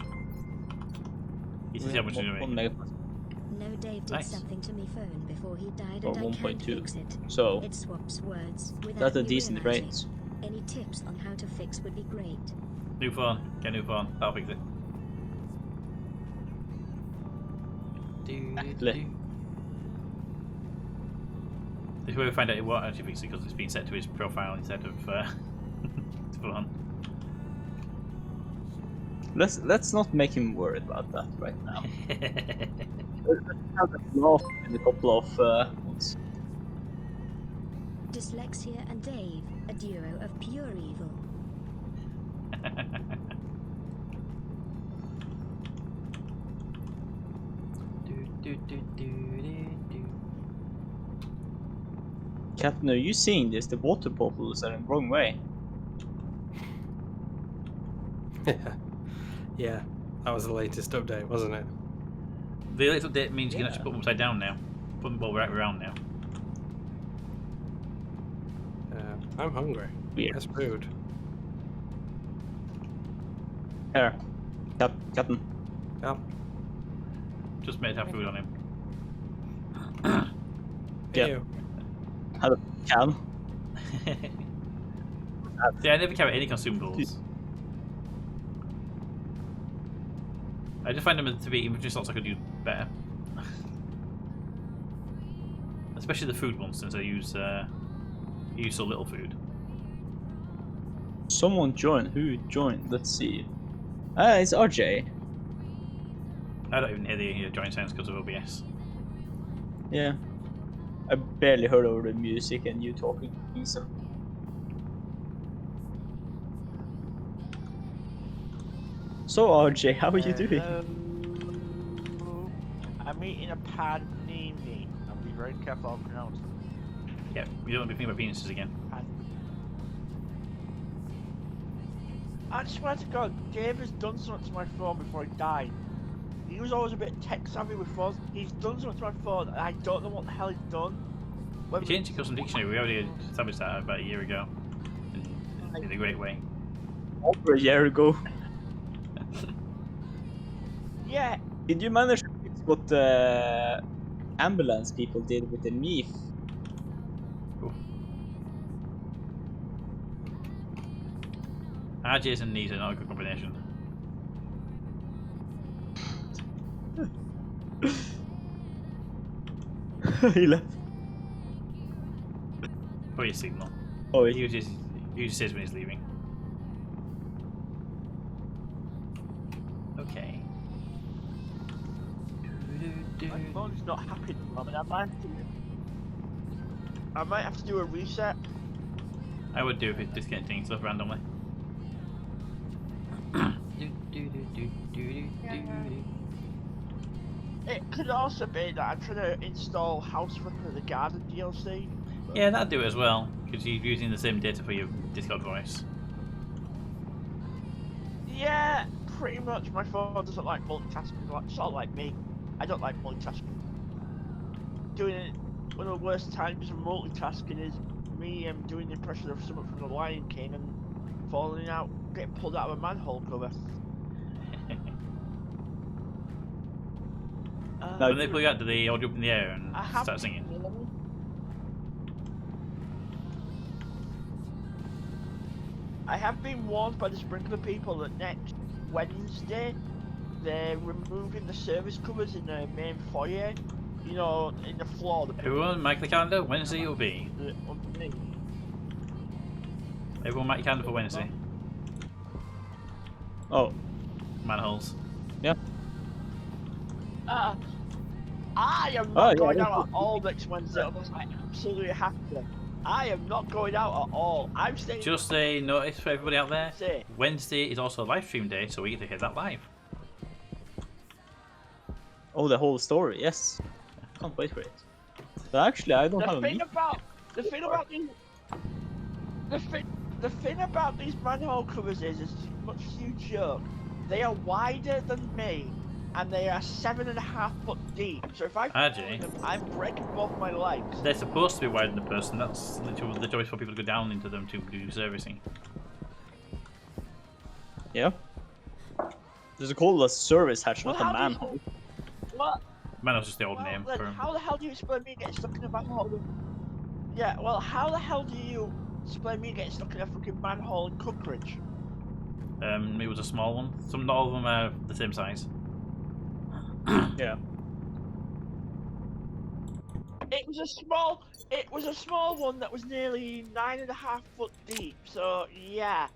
You can see how much you're One doing. megapascal. No, Dave did Nice. something to me phone before he died Or and I can't 1.2. fix it. So It swaps words without that's a me decent realizing. rate. Any tips on how to fix would be great. New phone. Get a new phone. That'll fix it. Exactly. This way we find out it won't actually fix it because it's been set to his profile instead of his phone. Let's not make him worried about that right now. Let's have a laugh in a couple of months. Dyslexia and Dave, a duo of pure evil. Captain, are you seeing this? The water bottles are in the wrong way. Yeah, that was the latest update, wasn't it? The latest update means you can Yeah. actually put them upside down now. Put them all right around now. I'm hungry. Weird. That's food. Here, Captain. Yep. Just made have food on him. Yeah. Ew. Have a can. See, I never carry any consumables. I just find them to be inventory slots I could use better. Especially the food ones, since I use so little food. Someone joined. Who joined? Let's see. Ah, it's RJ. I don't even hear the joint sounds because of OBS. Yeah. I barely heard over the music and you talking, so. So RJ, how are you doing? I'm eating a panini. I'll be very careful how I pronounce it. Yeah, you don't want to be thinking about penises again. I swear to God, Dave has done something to my phone before he died. He was always a bit tech savvy with phones. He's done something to my phone, and I don't know what the hell he's done. You changed your custom dictionary, we already established that about a year ago. In a great way. Over a year ago. Yeah, Did you manage to fix what the ambulance people did with the MIF? RJs and knees are not a good combination. He left. For your signal. Oh, He just says when he's leaving. Okay. my phone's not happy at the moment. I might have to do a reset. I would do if it's disconnecting stuff randomly. It could also be that I'm trying to install House Flipper the Garden DLC. Yeah, that'd do it as well, because you're using the same data for your Discord voice. Yeah, pretty much. My phone doesn't like multitasking, like, sort of like me. I don't like multitasking. Doing it, one of the worst times of multitasking is me doing the impression of someone from The Lion King and falling out, getting pulled out of a manhole cover. When they pull you out, do they hold you up in the air and I have start singing? I have been warned by the sprinkler people that next Wednesday they're removing the service covers in the main foyer. You know, in the floor. Everyone, mark the calendar. Wednesday it'll be. Underneath. Everyone, mark your calendar for Wednesday. Oh, Manholes. yeah. I am not going out at all next Wednesday unless I absolutely have to. I am not going out at all. I'm staying. Just a notice for everybody out there. Say. Wednesday is also a live stream day, so we get to hear that live. Oh, the whole story. Yes. Can't wait for it. But actually, I don't have a meeting. The thing about these manhole covers is it's much huge joke. They are wider than me, and they are 7.5 foot deep. So if I fall in them, I'm breaking both my legs. They're supposed to be wider than the person. That's literally the choice for people to go down into them to do servicing. Yeah. There's a called a service hatch, not a manhole. What? Manhole's just the old name for him. How the hell do you explain me getting stuck in a manhole? Yeah, well, how the hell do you explain me getting stuck in a freaking manhole in Cookridge? It was a small one. Not all of them are the same size. Yeah. It was a small one that was nearly 9.5 foot deep. So yeah.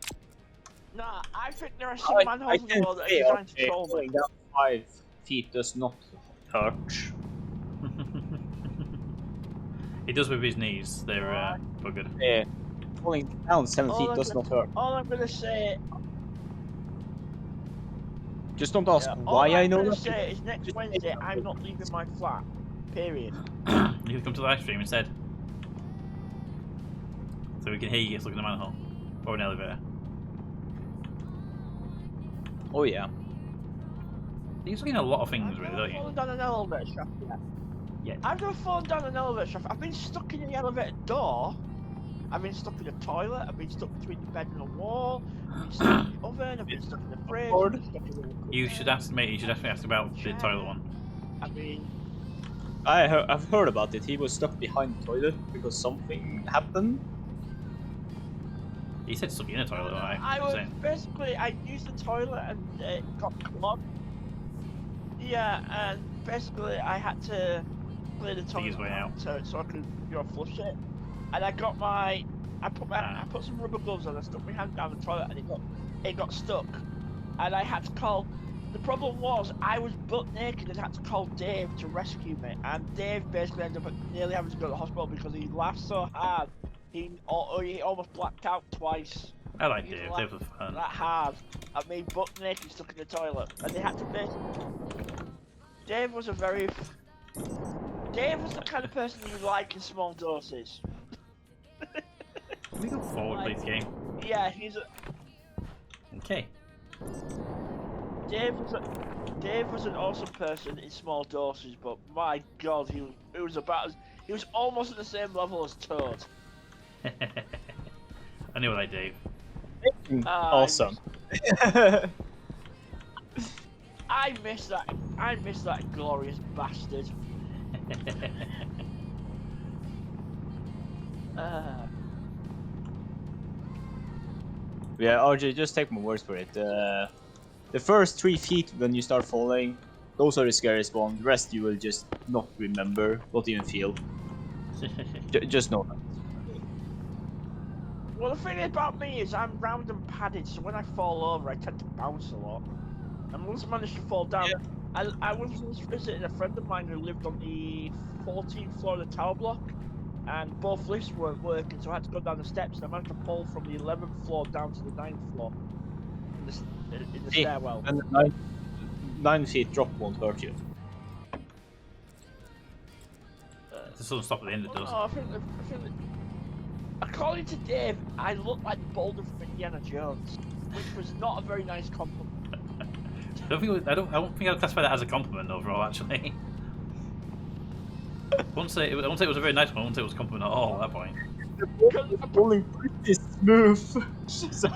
Nah, I think there are some manholes in the world that are designed to troll me. Going down 5 feet does not hurt. He does with his knees. They're buggered. Yeah. Falling down 7 feet does not hurt. All I'm gonna say. Just don't ask why I know All I'm that. gonna say is next Wednesday I'm not leaving my flat. Period. You can come to the live stream instead. So we can hear you stuck in a manhole. Or an elevator. Oh yeah. You're stuck in a lot of things, really, don't I've you? fallen down an elevator shaft yet. Yeah. I've never fallen down an elevator shaft. I've been stuck in the elevator door. I've been stuck in the toilet. I've been stuck between the bed and the wall. I've been stuck in the oven. I've been stuck in the fridge. I've been stuck in the You should ask, mate. You should definitely ask about the toilet one. I mean, I've heard about it. He was stuck behind the toilet because something happened. He said stuck in a toilet, right? I used the toilet and it got clogged. Yeah, and basically I had to clear the toilet his way out. so I could flush it. And I put some rubber gloves on. I stuck my hand down the toilet and it got stuck. And I had to call. The problem was I was butt naked and had to call Dave to rescue me. And Dave basically ended up nearly having to go to the hospital because he laughed so hard he almost blacked out twice. I like Dave. Dave was fun. That hard at me butt naked stuck in the toilet, and they had to Dave was the kind of person you like in small doses. Can we go forward, please, game? Yeah, he's a. Okay. Dave was an awesome person in small doses, but my God, he was almost at the same level as Toad. I knew I like Dave. Awesome. I miss that glorious bastard. Yeah, RJ, just take my words for it. The first 3 feet when you start falling, those are the scariest ones. The rest you will just not remember, not even feel. Just know that. Well, the thing about me is I'm round and padded, so when I fall over, I tend to bounce a lot. And once I managed to fall down, I was visiting a friend of mine who lived on the 14th floor of the tower block, and both lifts weren't working, so I had to go down the steps, and I managed to fall from the 11th floor down to the 9th floor in the stairwell. And 9 feet drop won't hurt you. It doesn't stop at the end, it does. I think that, according to Dave, I look like Boulder from Indiana Jones. which was not a very nice compliment. I don't think I'd classify that as a compliment overall, actually. I wouldn't say it was a very nice one. I wouldn't say it was a compliment at all at that point. The bowling pretty smooth. So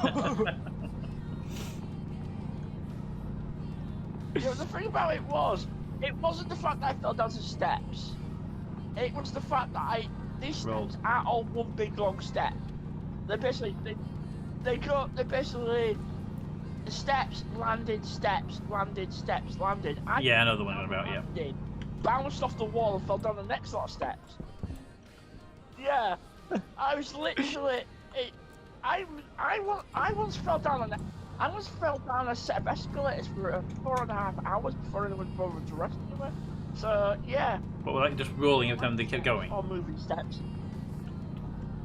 You know, the thing about it wasn't the fact that I fell down some steps. It was the fact that these Rolled. steps aren't all one big long step. They basically steps landed, steps landed, steps landed. Yeah, I know the one you're about. Yeah. Landed, bounced off the wall and fell down the next lot of steps. Yeah, I was literally. I once fell down a set of escalators for 4.5 hours before anyone bothered to rescue me. So yeah. But were like just rolling every time they kept going? Or moving steps.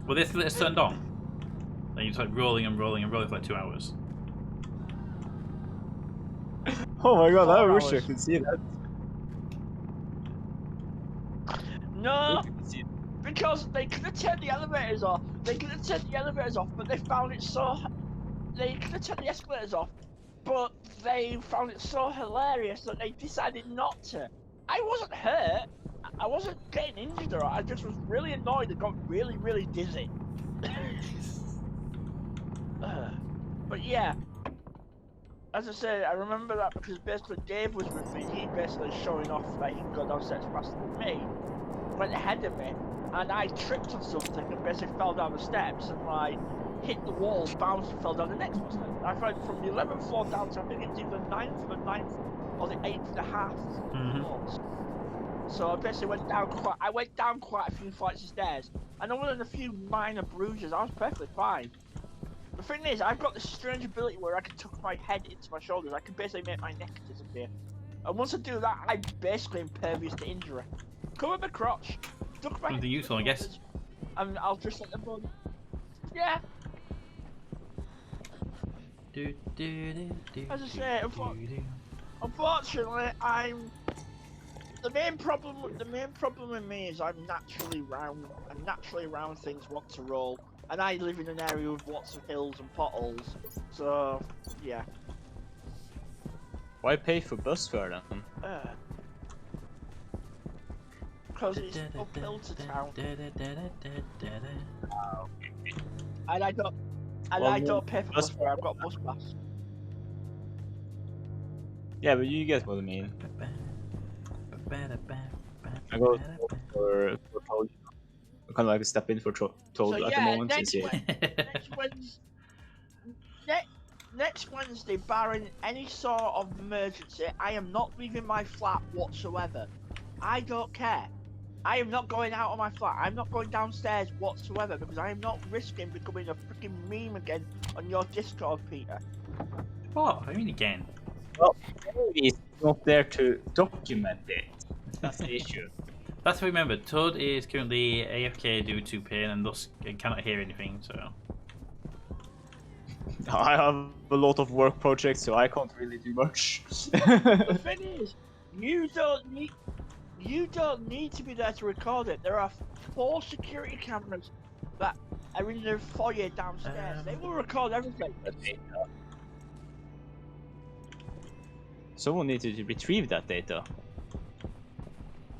Were the escalators turned on? And you just like rolling and rolling and rolling for like 2 hours. oh my god, I 4 wish I hours. could see that. No, because they could have turned the elevators off. But they found it so. They could have turned the escalators off, but they found it so hilarious that they decided not to. I wasn't hurt. I wasn't getting injured, or I just was really annoyed and got really, really dizzy. But yeah, as I said, I remember that because basically Dave was with me. He basically showing off that he can go downstairs faster than me. Went ahead of me, and I tripped on something and basically fell down the steps and like hit the wall, bounced and fell down the next one. I fell from the 11th floor down to I think it's either the 9th or the 8.5 floors. So I basically went down quite a few flights of stairs, and other than a few minor bruises, I was perfectly fine. The thing is, I've got this strange ability where I can tuck my head into my shoulders. I can basically make my neck disappear. And once I do that, I'm basically impervious to injury. Cover my crotch, duck my head Something useful, I guess. and I'll just let the bone. Yeah. As I say, unfortunately, the main problem with me is I'm naturally round things want to roll, and I live in an area with lots of hills and potholes. So yeah. Why pay for bus fare then? Because it's uphill to town, and I don't pay for bus fare. I've got a bus pass. Yeah, but you get what I mean. I go for toll. I kind of like step in for toll So at the yeah, moment. next Wednesday, barring any sort of emergency, I am not leaving my flat whatsoever. I don't care. I am not going out of my flat. I'm not going downstairs whatsoever because I am not risking becoming a freaking meme again on your Discord, Peter. What? I mean again. Well, he's not there to document it. That's the issue. That's what I remember. Toad is currently AFK due to pain and thus cannot hear anything, so... I have a lot of work projects, so I can't really do much. The thing is, you don't need to be there to record it. There are 4 security cameras that are in the foyer downstairs. They will record everything. Someone needed to retrieve that data.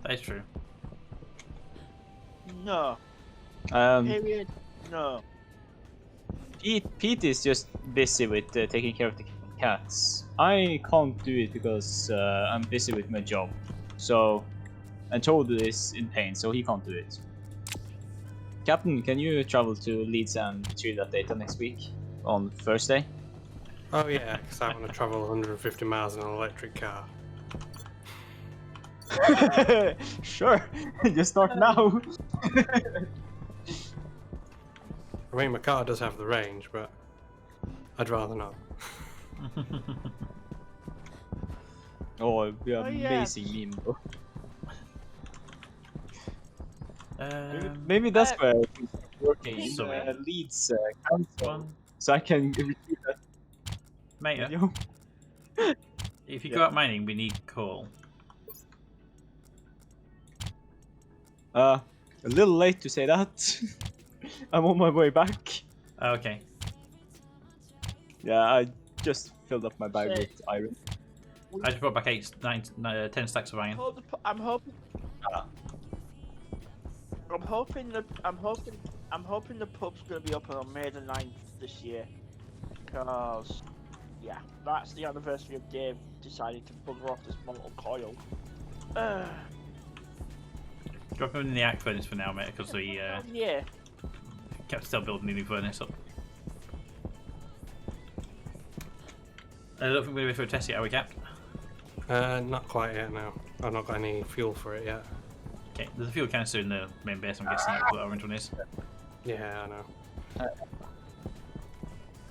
That is true. No. Um, Period. No. Pete is just busy with taking care of the cats. I can't do it because I'm busy with my job. So, and Toad is in pain, so he can't do it. Captain, can you travel to Leeds and retrieve that data next week on Thursday? Oh yeah, because I want to travel 150 miles in an electric car. Sure, just start now. I mean, my car does have the range, but I'd rather not. Oh, it'd be an Oh, yeah. amazing meme though. Um, Maybe that's where I can start working in Sorry. Leeds council, one. so I can retrieve that Mate, video. if you Yeah. go out mining, we need coal. A little late to say that. I'm on my way back. Okay. Yeah, I just filled up my bag Say- with iron. I just brought back 10 stacks of iron. I'm hoping. I'm hoping the pub's gonna be open on May the 9th this year, because yeah, that's the anniversary of Dave deciding to bugger off this mortal coil. Drop him in the arc furnace for now, mate, because we Yeah. kept still building the new furnace up. I don't think we're ready for a test yet, are we, Cap? Not quite yet, no. I've not got any fuel for it yet. Okay, there's a fuel canister in the main base, I'm guessing that's what the orange one is. Yeah, I know.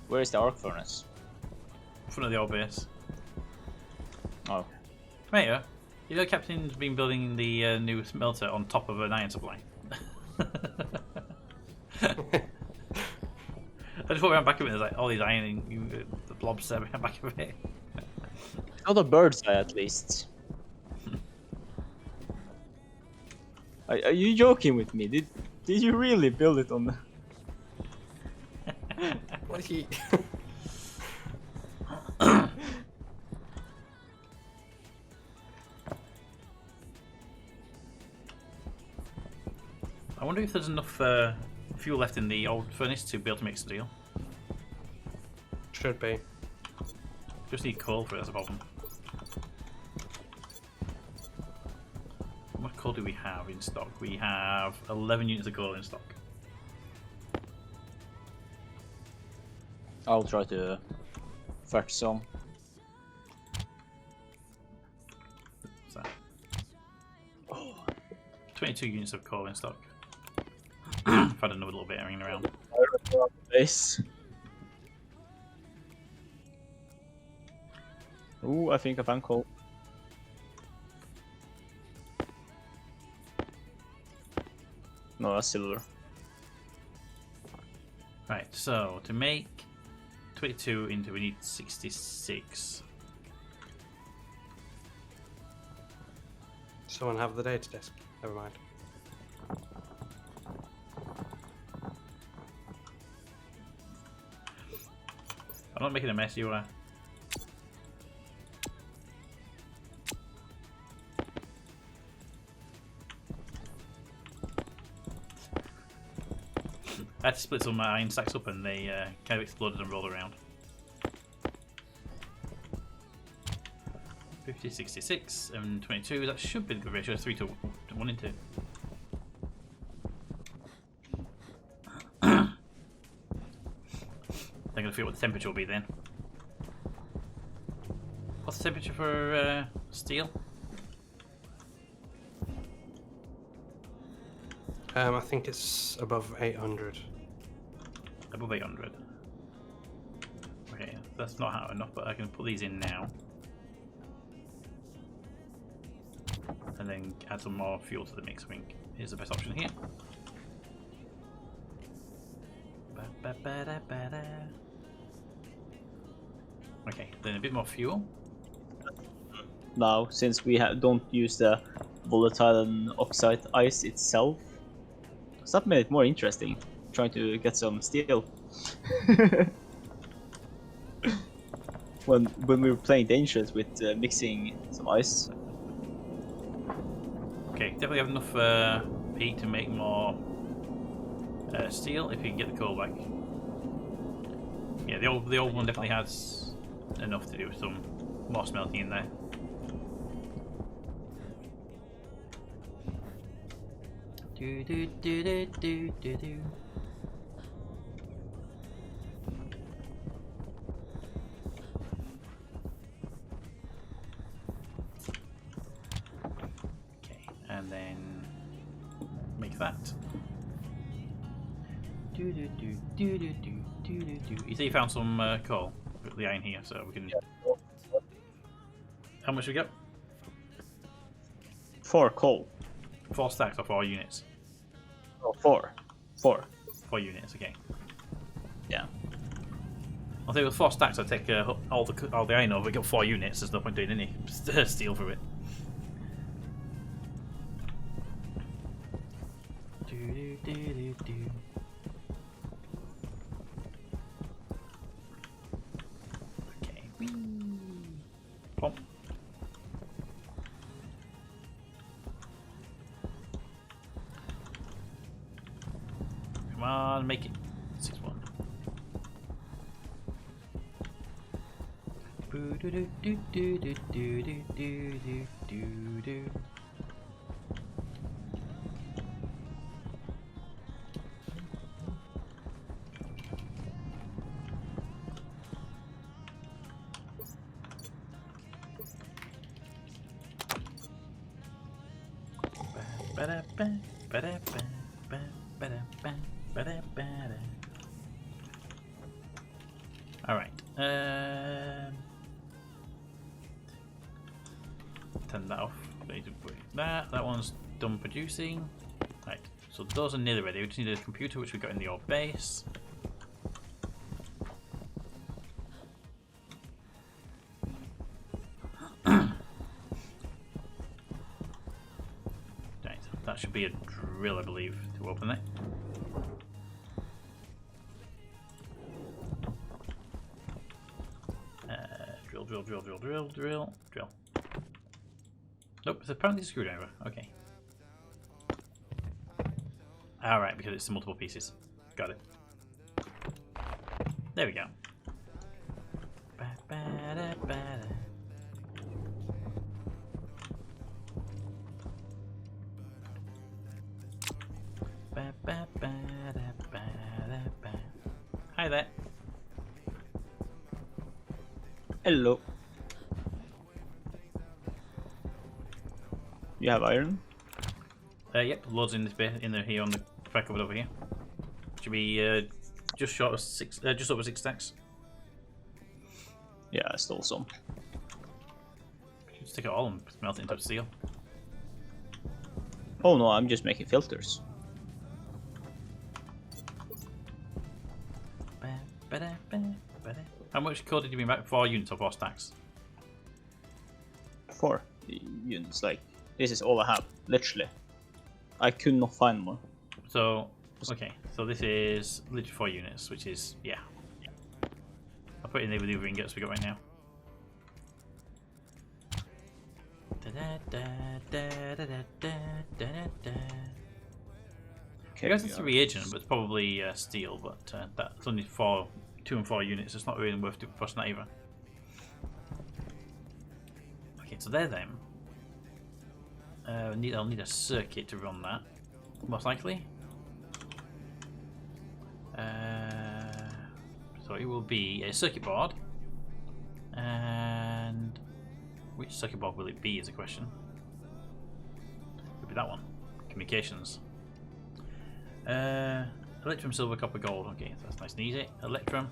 Where is the arc furnace? In front of the old base. Oh. Mate, you know Captain's been building the new smelter on top of an iron supply. I just walked around back of it, there's like all these iron, the blobs there behind back of it. Not a bird's eye, at least. Are you joking with me? Did you really build it on the... What he... I wonder if there's enough fuel left in the old furnace to be able to make steel. Should be. Just need coal for it as a problem. How much coal do we have in stock? We have 11 units of coal in stock. I'll try to fetch some. What's that? 22 units of coal in stock. I've had another little bit hanging around. Base. Ooh, I think I found coal. No, that's silver. Right, so to make 22 into, we need 66. Someone have the data disk. Never mind. I'm not making a mess, you are. I had to split some of my iron stacks up and they kind of exploded and rolled around. 50, 66, and 22, that should be the good ratio, 3 to 1 in 2. I'm going to feel what the temperature will be then. What's the temperature for steel? I think it's above 800. Above 800. Okay, that's not hot enough, but I can put these in now. And then add some more fuel to the mix. I think here's the best option here. Okay, then a bit more fuel. Now, since we don't use the volatile and oxide ice itself, so that made it more interesting. Trying to get some steel. when we were playing Dangerous with mixing some ice. Okay, definitely have enough peat to make more steel if you can get the coal back. Yeah, the old one definitely has enough to do some more smelting in there. Do do do do do do do. Okay, and then make that. Do do do do do do do do do. You say you found some coal? Put the iron here, so we can. How much we got? 4 coal. 4 stacks or 4 units? Oh, 4. 4. 4 units, okay. Yeah. I'll say with 4 stacks, I'll take all the iron over. We got 4 units. There's no point doing any steel for it. Do do do do do. Come on, make it 6-1. Alright. Turn that off. That one's done producing. Right. So those are nearly ready. We just need a computer, which we got in the old base. Right. That should be a drill, I believe, to open it. Drill. Nope, it's apparently a screwdriver. Okay. Alright, because it's multiple pieces. Got it. There we go. Hi there. Hello. You have iron? Yep, loads in this bit in there here on the back of it over here. Should be just short of just over 6 stacks. Yeah, I stole some. Just take it all and melt it into steel. Oh no, I'm just making filters. How much code did you bring back? 4 units or 4 stacks? 4 units, like, this is all I have, literally. I could not find more. So, okay, so this is literally 4 units, which is, yeah. I'll put it in there with the other ingots we got right now. I guess it's a reagent, but it's probably steel, but that's only 2 and 4 units. It's not really worth fussing that either. Okay, so they're them. I'll need a circuit to run that, most likely. So it will be a circuit board, and which circuit board will it be is a question. It'll be that one. Communications. Electrum, silver, copper, gold. Okay, so that's nice and easy. Electrum,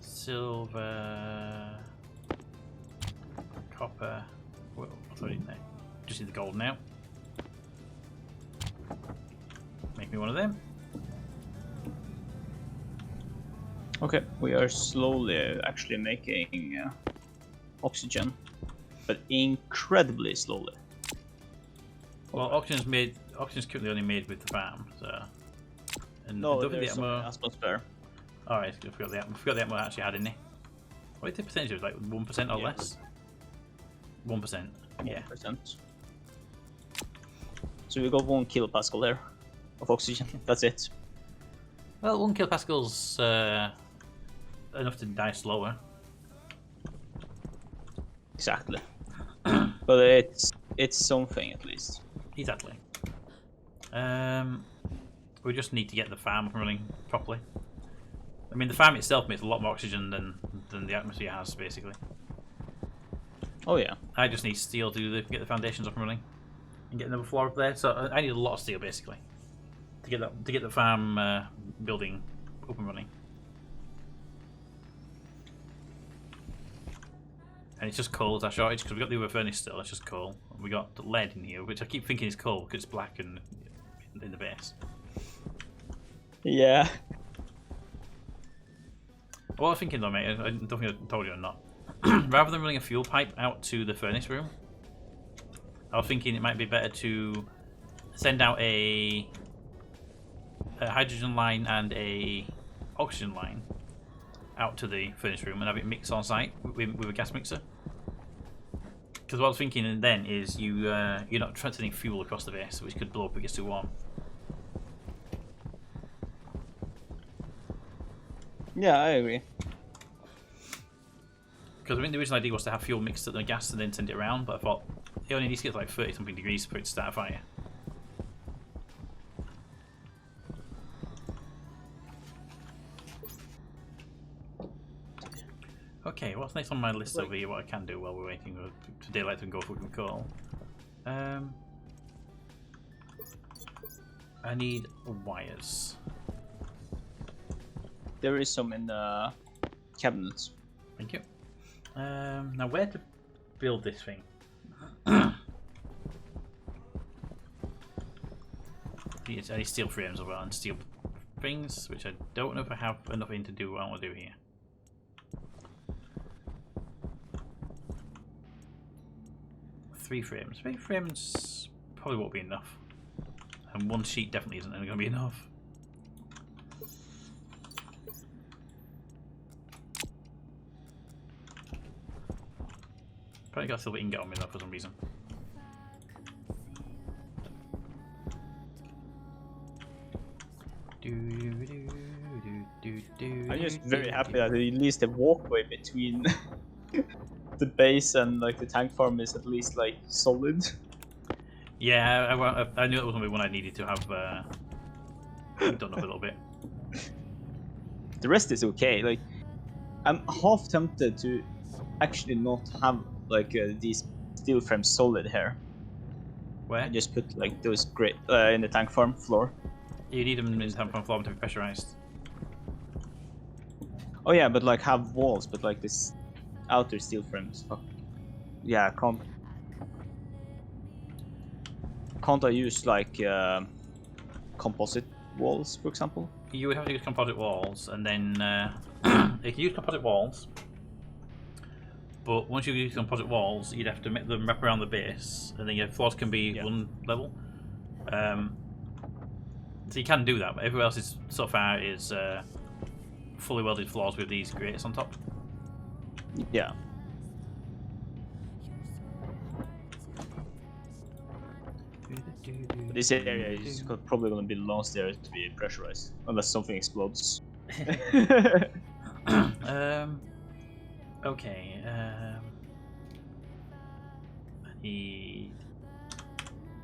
silver, copper. Whoa, sorry, no. Just need the gold now. Make me one of them. Okay, we are slowly actually making oxygen, but incredibly slowly. Well, oxygen's currently only made with the farm, so. And No, don't think there's the some atmo. atmosphere. Alright, I forgot the atmo I actually had in there. What is the percentage? Of, like 1% or Yeah. less? 1%. Yeah. 1%. So we got 1 kilopascal there of oxygen. That's it. Well, 1 kilopascal's enough to die slower. Exactly. But it's something at least. Exactly. We just need to get the farm running properly. I mean, the farm itself makes a lot more oxygen than the atmosphere has, basically. Oh yeah. I just need steel to get the foundations up and running and get another floor up there. So I need a lot of steel, basically, to get the farm building up and running. And it's just coal, our shortage, because we got the other furnace still. It's just coal. We got the lead in here, which I keep thinking is coal because it's black and in the base. Yeah. What I was thinking though, mate, I don't think I told you or not. Rather than running a fuel pipe out to the furnace room, I was thinking it might be better to send out a hydrogen line and a oxygen line out to the furnace room and have it mix on site with a gas mixer. Because what I was thinking then is you're not transferring fuel across the base, which could blow up if it gets too warm. Yeah, I agree. Because I mean, the original idea was to have fuel mixed at the gas and then send it around, but I thought it only needs to get to like 30 something degrees for it to start a fire. Okay, what's next on my list over here? What I can do while we're waiting for daylight to go for a call. I need wires. There is some in the cabinets. Thank you. Now where to build this thing? I need steel frames as well and steel things, which I don't know if I have enough in to do what I want to do here. Three frames probably won't be enough. And one sheet definitely isn't going to be enough. Probably got a silver ingot on me though for some reason. I'm just very happy that at least the walkway between the base and like the tank farm is at least like solid. Yeah, I knew it was only one I needed to have done up a little bit. The rest is okay. Like, I'm half tempted to actually not have like these steel frames solid here. Where? And just put like those great in the tank farm floor. You need them in the tank farm floor to be pressurized. Oh yeah, but like have walls, but like this outer steel frames. Fuck. Yeah, can't I use like composite walls, for example? You would have to use composite walls, and then you can use composite walls. But once you use composite walls, you'd have to make them wrap around the base, and then your floors can be one level. So you can do that, but everywhere else is so far is fully welded floors with these grates on top. Yeah. This area is probably going to be the last area to be pressurized, unless something explodes. Okay. I need.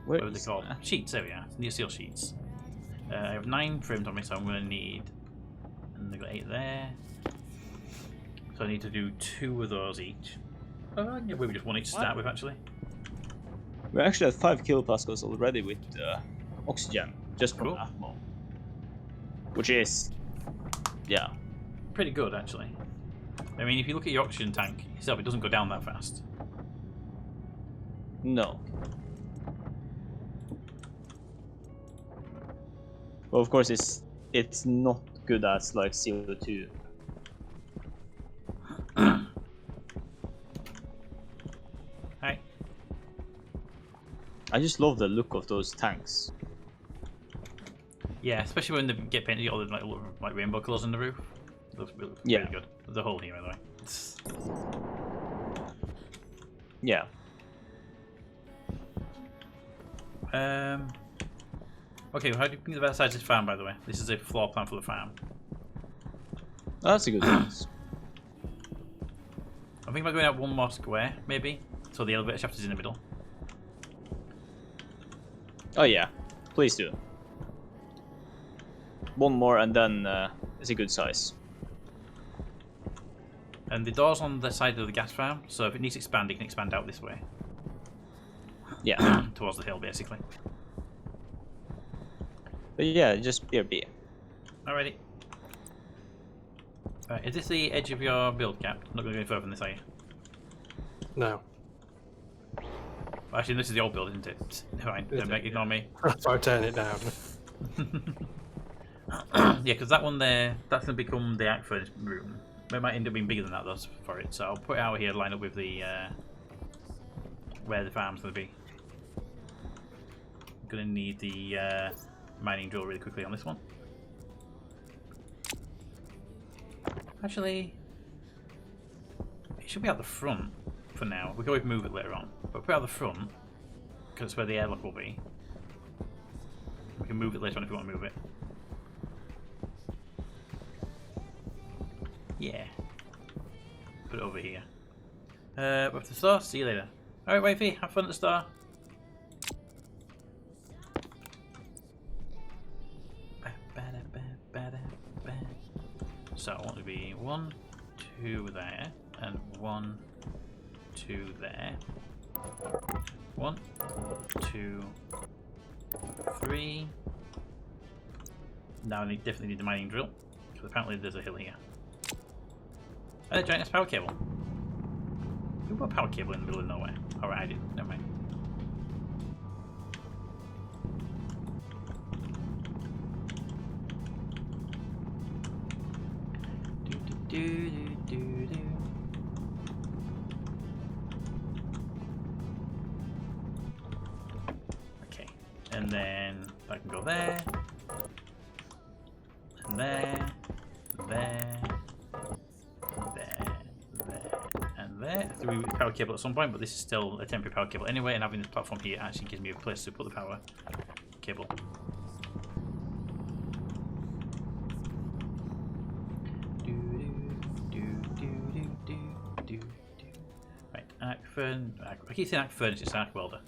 What are they called? Sheets. There we are. I need steel sheets. I have 9 frames on me, so I'm going to need. And I've got 8 there. So I need to do 2 of those each. Yeah, maybe just 1 each to start with, actually. We're actually at 5 kilopascals already with oxygen, just from Atmo. Which is, yeah, pretty good actually. I mean, if you look at your oxygen tank itself, it doesn't go down that fast. No. Well, of course, it's not good as like CO2. Hi. I just love the look of those tanks. Yeah, especially when they get painted, all the like rainbow colours on the roof. Looks really good. The whole here, by the way. Yeah. Okay, well, how do you think the better size of this farm, by the way? This is a floor plan for the farm. Oh, that's a good size. I think about going out 1 more square, maybe, so the elevator shaft is in the middle. Oh yeah, please do. 1 more and then it's a good size. And the door's on the side of the gas farm, so if it needs to expand, it can expand out this way. Yeah. Towards the hill, basically. But yeah, just BRB. Alrighty. Right, is this the edge of your build cap? Not going to go any further than this, are you? No. Well, actually, this is the old build, isn't it? Fine, ignore me. That's why I turn it down. Yeah, because that one there, that's going to become the act furnace room. It might end up being bigger than that, though, for it. So I'll put it out here, line up with the where the farm's going to be. I'm going to need the mining drill really quickly on this one. Actually, it should be out the front for now. We can always move it later on, but put it out the front because it's where the airlock will be. We can move it later on if you want to move it. Yeah. Put it over here. We're off to the store. See you later. Alright, wifey. Have fun at the store. So I want to be 1, 2 there, and 1, 2 there. 1, 2, 3. Now I definitely need the mining drill, because apparently there's a hill here. Oh, giant power cable. Who put a power cable in the middle of nowhere? Alright, I did. Never mind. Do. Okay, and then I can go there, and there, and there. I have to remove the power cable at some point, but this is still a temporary power cable anyway, and having this platform here actually gives me a place to put the power cable. Right, arc furnace. I keep saying arc furnace, it's arc welder.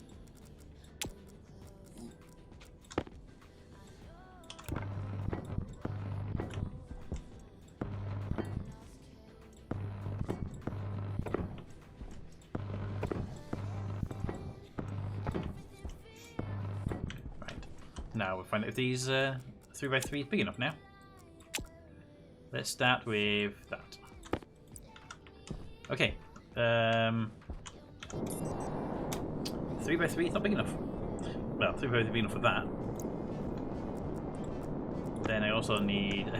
Right, now we'll find out if these 3x3 is big enough now. Let's start with that. Okay. 3x3 is not big enough. Well, 3x3 is big enough for that. Then I also need.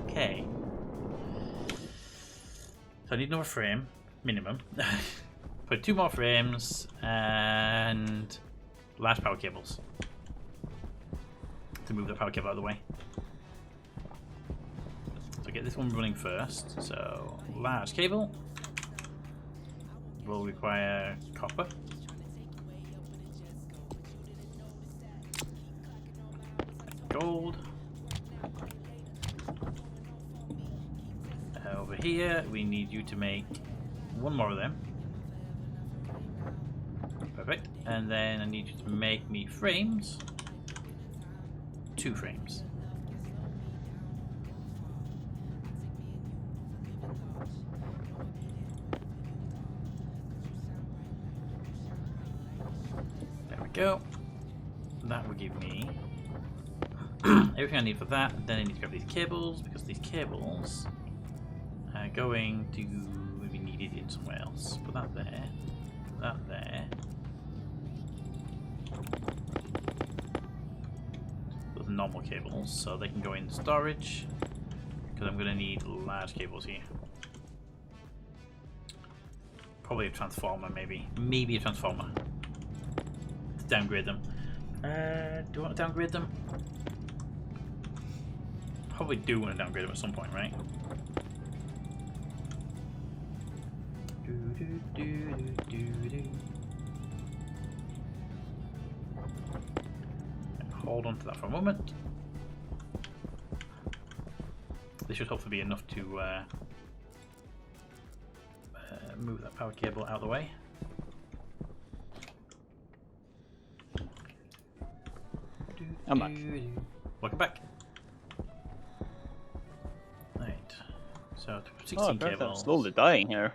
Okay. So I need another frame, minimum. Put 2 more frames and large power cables to move the power cable out of the way. So get this one running first. So large cable will require copper. Gold. Over here, we need you to make 1 more of them. Perfect. And then I need you to make me frames. 2 frames. There we go. That will give me everything I need for that. Then I need to grab these cables, because these cables are going to be needed in somewhere else. Put that there. That there. Those are normal cables, so they can go in storage, because I'm going to need large cables here. Probably a transformer, maybe. Maybe a transformer. To downgrade them. Do I want to downgrade them? Probably do want to downgrade them at some point, right? Hold on to that for a moment. This should hopefully be enough to move that power cable out of the way. I'm back. Welcome back. Right. So 16 Oh, I'm cables. slowly dying here.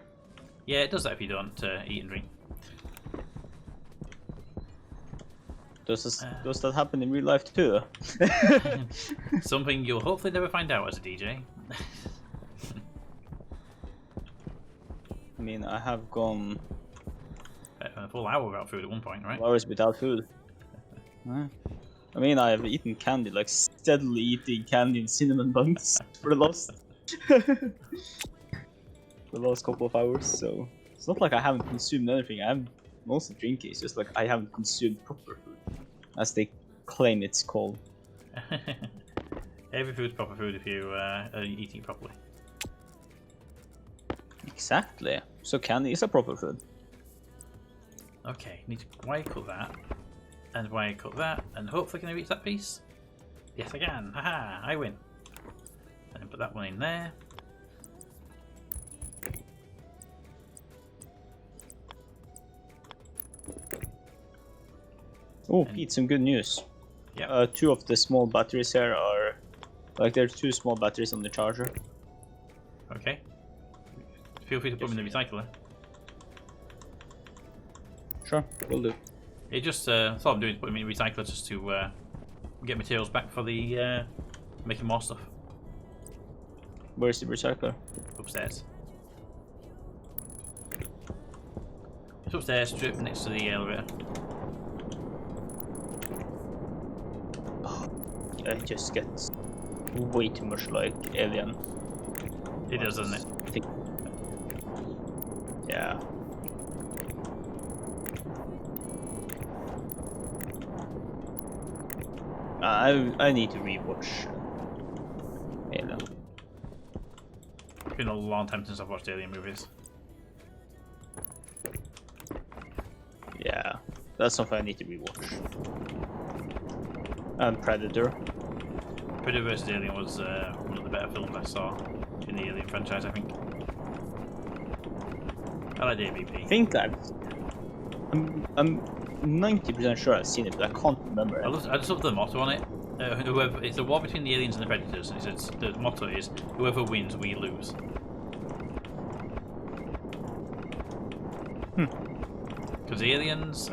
Yeah, it does that if you don't eat and drink. Does that happen in real life too? Something you'll hopefully never find out as a DJ. I mean, I have gone A full hour without food at one point, right? hours without food. I mean, I have eaten candy, like steadily eating candy and cinnamon buns for the last couple of hours. So it's not like I haven't consumed anything. I'm mostly drinking. It's just like I haven't consumed proper food, as they claim it's called. Every food's proper food if you are eating it properly. Exactly. So candy is a proper food. Okay, need to wire cut that, and wire cut that, and hopefully can I reach that piece? Yes, I can. Haha! I win. And then put that one in there. Oh, Pete, some good news. Yeah. 2 of the small batteries here are like there's 2 small batteries on the charger. Okay. Feel free to put them in the recycler. Sure, will do. It just that's all I'm doing is putting them in the recycler just to get materials back for the making more stuff. Where's the recycler? Upstairs. It's upstairs, straight next to the elevator. It just gets way too much like Alien. It does, doesn't it? I think. Yeah. I need to rewatch Alien. It's been a long time since I've watched Alien movies. Yeah, that's something I need to rewatch. And Predator. Predator vs Alien was one of the better films I saw in the Alien franchise, I think. I like the AVP. I think I'm 90% sure I've seen it, but I can't remember it. I just love the motto on it. Whoever it's a war between the aliens and the predators, and it's the motto is whoever wins, we lose. Because the aliens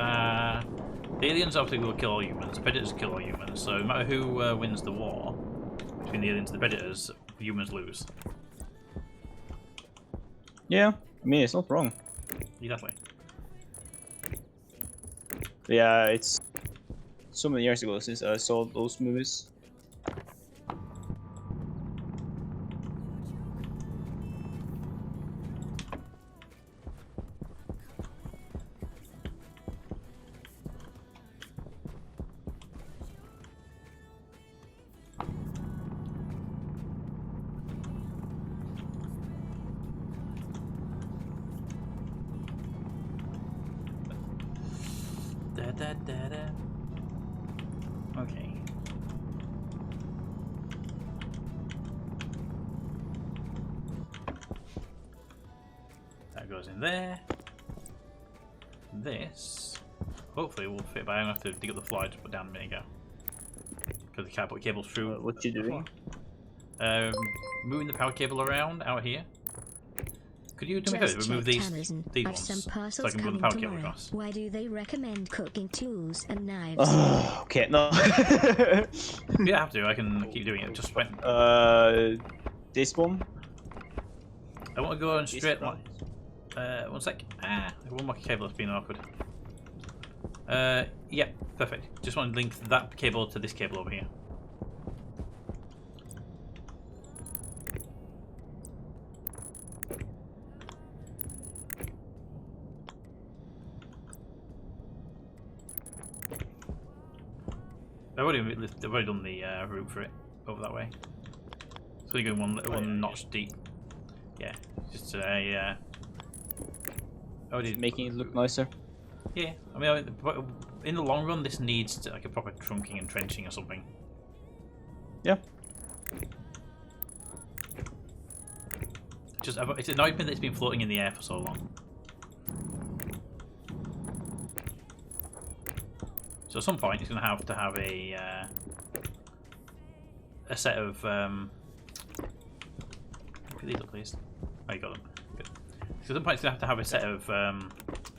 obviously will kill all humans. The predators kill all humans. So no matter who wins the war between the aliens and the predators, humans lose. Yeah, I mean it's not wrong. Exactly. But yeah, it's so many years ago since I saw those movies. Okay. That goes in there. This hopefully will fit, but I don't have to dig up the floor to put down a minute ago. Because the cable cable's through. What you doing? Moving the power cable around out here. Could you do me a Just favour? Remove checked these Amazon. these I've ones some so I parcels can run the coming power cable tomorrow. across. Why do they recommend cooking tools and knives? Okay, no. If you have to, I can keep doing it. Just when This one. I want to go on This straight one. line. One sec. One more cable that's been awkward. Yeah, perfect. Just want to link that cable to this cable over here. I've already done the route for it over that way. So you're going one notch deep. Yeah, just a. Already Making it look nicer. Yeah, I mean, in the long run, this needs to, like a proper trunking and trenching or something. Yeah. It's annoyed me that it's been floating in the air for so long. So at some point, it's going to have a set of. Look at these up, please. Oh, you got them. Good. So at some point, it's going to have a set of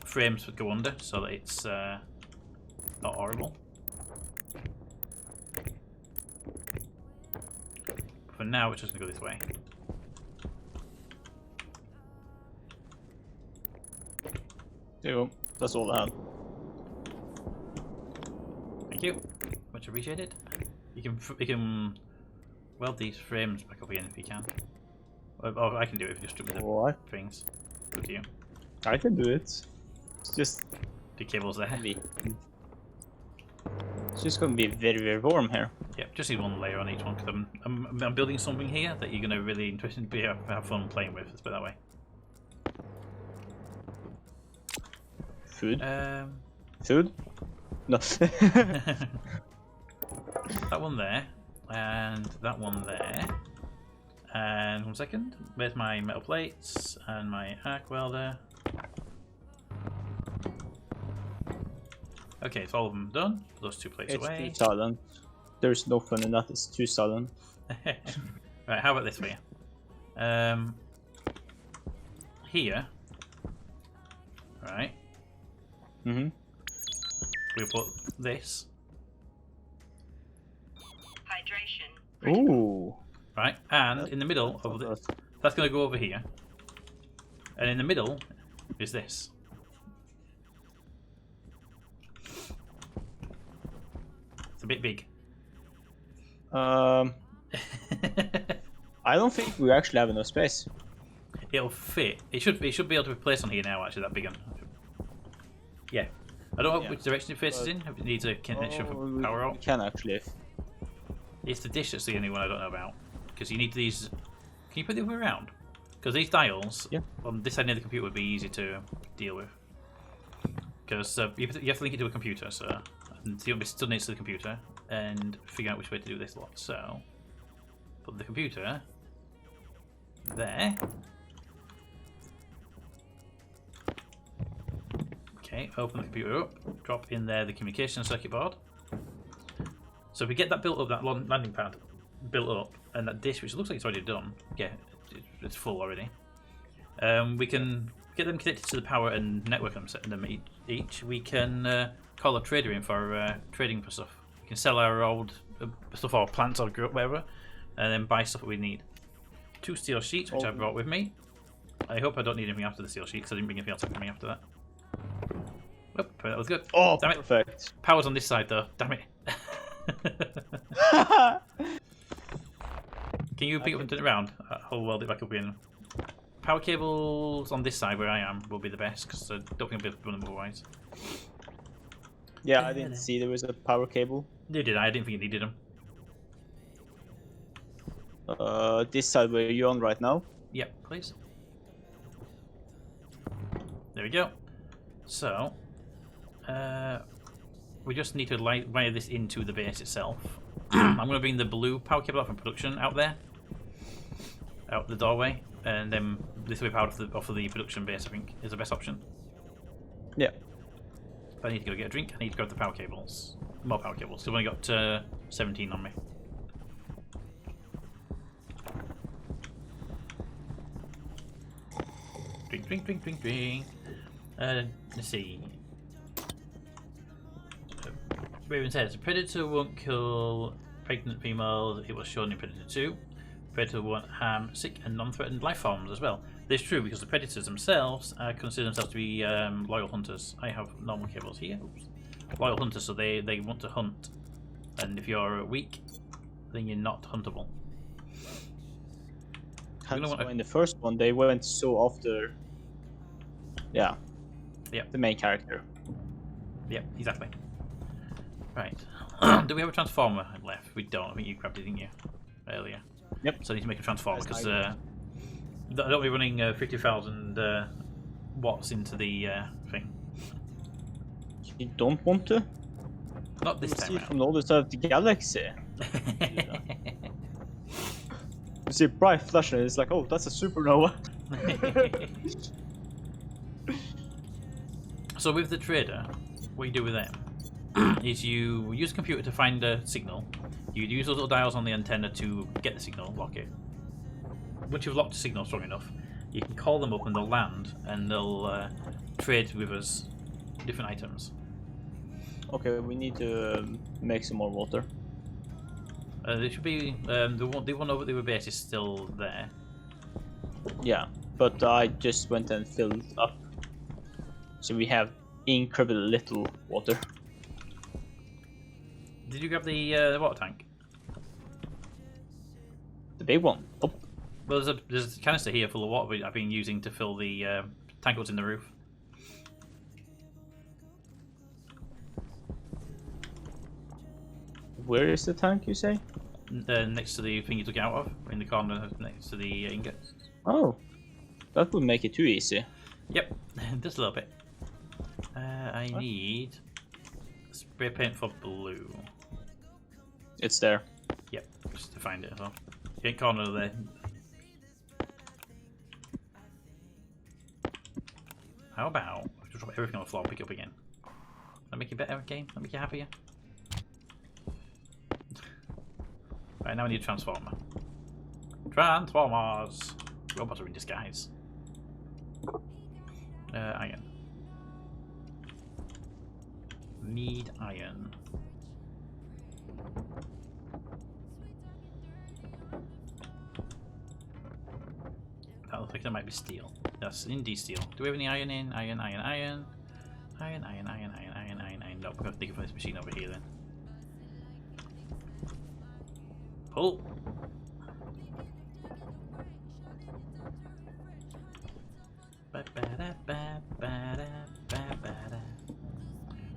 frames that go under, so that it's not horrible. But for now, it's just going to go this way. There you go. That's all I had. Thank you. Much appreciated. You can weld these frames back up again if you can. Or I can do it if you just strip the What? things. Up to you. I can do it. It's just The cable's there. heavy. It's just gonna be very, very warm here. Yep, just need one layer on each one because I'm building something here that you're going to really interested be have fun playing with. Let's put it that way. Food? Um, Food? No. that one there, and that one there. And 1 second, where's my metal plates and my arc welder? Okay, so all of them done. Those 2 plates It's away. too silent. There's no fun in that. It's too silent. Right, how about this for you? Here, right? Mm-hmm. We put this, Hydration. Ooh. right? And in the middle of the, that's going to go over here. And in the middle is this. It's a bit big. I don't think we actually have enough space. It'll fit. It should be able to be placed on here now. Actually, that big one. Yeah. I don't know which direction it faces in. If it needs a connection for power We out. can actually. It's the dish that's the only one I don't know about. Because you need these. Can you put the other way around? Because these dials on this side of the computer would be easy to deal with. Because you have to link it to a computer, so and you be stood next to the computer and figure out which way to do this lot. So put the computer there. Okay, open the computer up, drop in there the communication circuit board. So if we get that built up, that landing pad built up, and that dish, which looks like it's already done, yeah, it's full already. We can get them connected to the power and network them, setting them each. We can call a trader in for trading for stuff. We can sell our old stuff, or plants, or whatever, and then buy stuff that we need. 2 steel sheets, which I brought with me. I hope I don't need anything after the steel sheet, because I didn't bring anything else with me after that. Oh, that was good. Oh, damn perfect. It. Power's on this side, though. Damn it. Can you pick up and turn it around? I'll weld it back up in. Power cables on this side where I am will be the best, because I don't think I'll be able to run them otherwise. Yeah, I didn't see there was a power cable. Neither did I. I didn't think you needed them. This side where you're on right now. Yep, please. There we go. So, we just need to wire this into the base itself. I'm going to bring the blue power cable out from production out there, out the doorway, and then this will be powered off of the production base. I think is the best option. Yeah. But I need to go get a drink. I need to grab the power cables, more power cables. So I've only got 17 on me. Drink, drink, drink, drink, drink. Let's see. Raven says, Predator won't kill pregnant females. It was shown in Predator 2. Predator won't harm sick and non-threatened life forms as well. This is true because the predators themselves consider themselves to be loyal hunters. I have normal cables here. Oops. Loyal hunters, so they want to hunt. And if you're weak, then you're not huntable. In the first one, they went so after. Yeah. Yep. The main character. Yep, exactly. Right. Do we have a transformer left? We don't. I think you grabbed it, didn't you? Earlier. Yep. So I need to make a transformer because I don't be running 50,000 watts into the thing. You don't want to? Not this You time see around. from the other side of the galaxy. You see a bright flash and it's like, oh, that's a supernova. So with the trader, what you do with them is you use a computer to find a signal. You use those little dials on the antenna to get the signal, lock it. Once you've locked the signal strong enough, you can call them up and they'll land and they'll trade with us different items. Okay, we need to make some more water. There should be the one over the base is still there. Yeah, but I just went and filled up. So we have incredibly little water. Did you grab the water tank? The big one. Oh. Well, there's a canister here full of water I've been using to fill the tank that's in the roof. Where is the tank, you say? Next to the thing you took it out of, in the corner next to the ingot. Oh, that would make it too easy. Yep, just a little bit. I need spray paint for blue. It's there. Yep, just to find it as well. In corner there. How about just drop everything on the floor and pick it up again? That make it better, game? That make you happier? Right, now we need a transformer. Transformers! Robots are in disguise. Iron. Need iron. That looks like that might be steel. That's indeed steel. Do we have any iron in? Iron, iron, iron. Iron, iron, iron, iron, iron, iron, iron. Nope, we're going to dig it from this machine over here then. Pull.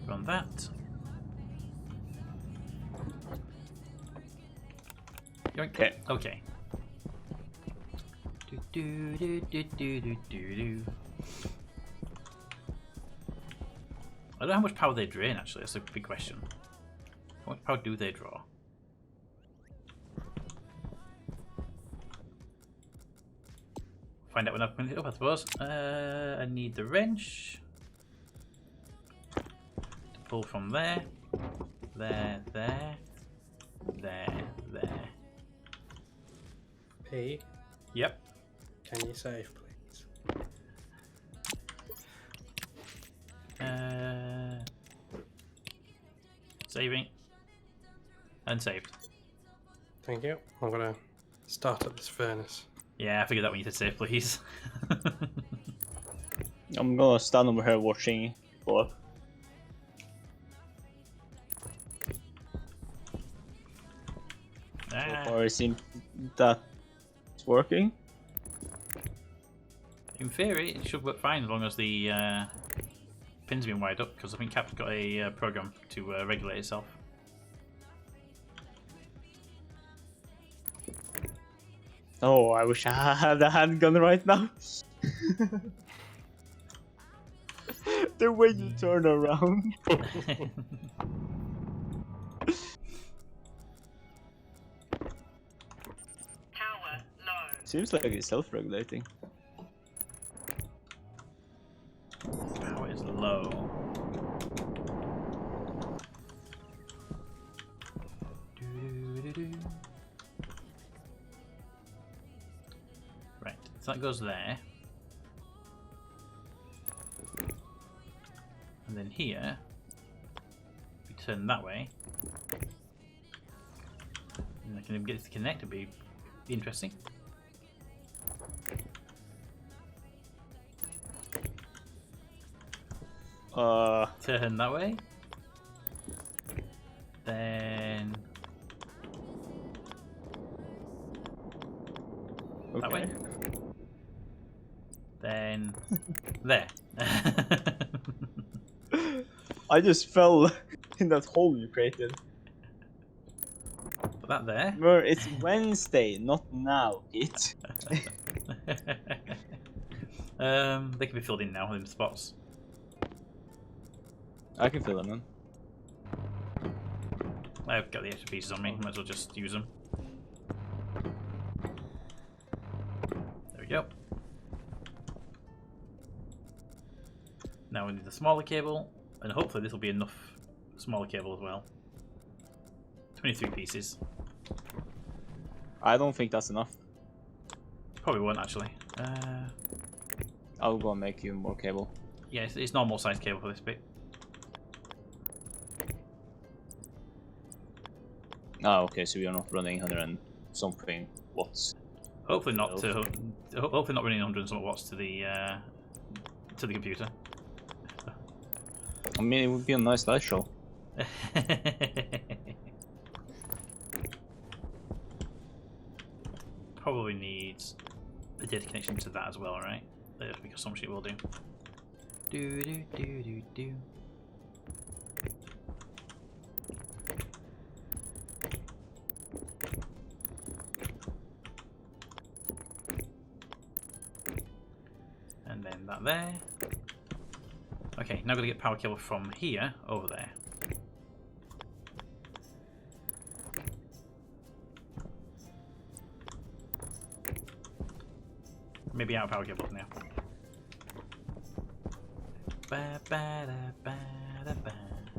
Run that. Okay. Okay. Do, do, do, do, do, do, do. I don't know how much power they drain actually, that's a big question. How much power do they draw? Find out when I've cleaned it up, I suppose. I need the wrench. To pull from there. There, there. There, there. P, Yep. can you save, please? Saving. And saved. Thank you. I'm gonna start up this furnace. Yeah, I figured that when you said save, please. I'm gonna stand over here watching go up. So far it seems that it's working. In theory, it should work fine as long as the pins have been wired up, because I think Cap's got a program to regulate itself. Oh, I wish I had a handgun right now. The way you turn around. Power low. Seems like it's self-regulating. Power is low. Doo-doo-doo-doo. Right, so that goes there. And then here, we turn that way. And I can get it to connect, it'd be interesting. Turn that way. Then that way. Then there. I just fell in that hole you created. Put that there. Well, it's Wednesday, not now, Pete. They can be filled in now in spots. I can fill them in. I've got the extra pieces on me, might as well just use them. There we go. Now we need the smaller cable, and hopefully this will be enough smaller cable as well. 23 pieces. I don't think that's enough. Probably won't actually. I'll go and make you more cable. Yeah, it's normal size cable for this bit. Ah, okay, so we are not running 100 and something watts. Hopefully not to. Hopefully not running 100 and something watts to the computer. I mean, it would be a nice light show. Probably needs a data connection to that as well, right? Because some shit will do. Do do do do do. Send that there. Okay, now we're gonna get power cable from here over there. Maybe out of power cables now.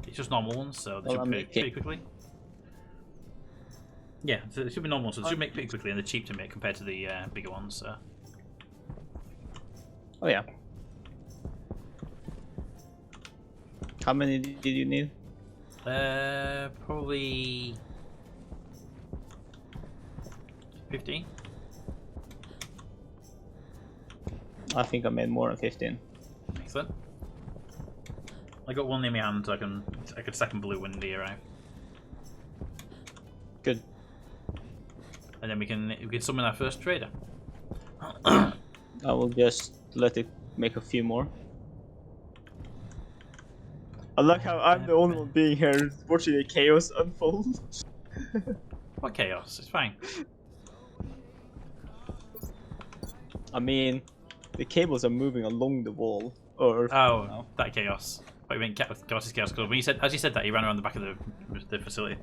It's just normal ones, so they should make pretty quickly. Yeah, so it should be normal ones, so they should make pretty quickly, and they're cheap to make compared to the bigger ones. So. Oh yeah. How many did you need? Probably 15. I think I made more than 15. Excellent. I got one in my hand, so I could second blue when they arrive. Good. And then we can summon our first trader. I will just let it make a few more. I like how I'm the only one being here watching the chaos unfold. What chaos? It's fine. I mean, the cables are moving along the wall. Or Oh, that chaos. What you mean chaos is chaos? Because when as you said that, he ran around the back of the facility.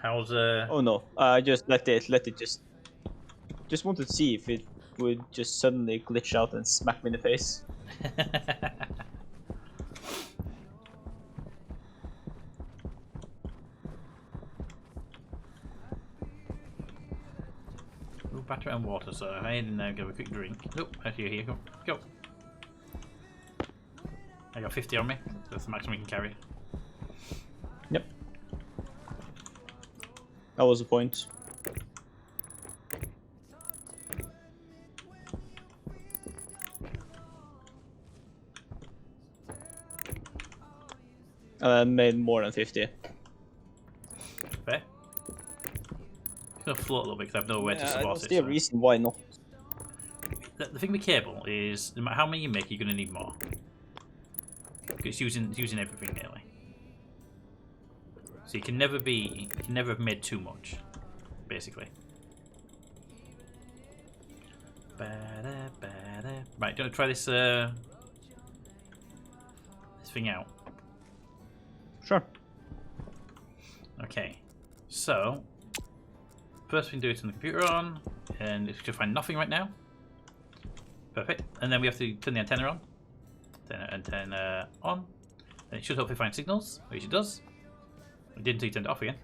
How's Oh no! I just let it just wanted to see if it would just suddenly glitch out and smack me in the face. Ooh, battery and water, so I need to now give a quick drink. Nope, actually here, go. I got 50 on me. That's the maximum we can carry. Yep. That was the point. I made more than 50. Fair. It's gonna float a little bit because I have nowhere to I support don't it. see a So. reason why not. The thing with cable is, no matter how many you make, you're gonna need more. It's using everything nearly. So you can never have made too much, basically. Right, do you want to try this thing out? Sure. Okay, so first we can do it on the computer on, and if you find nothing right now, perfect. And then we have to turn the antenna on, antenna on, and it should hopefully find signals, which it does. It didn't until you turned it off again.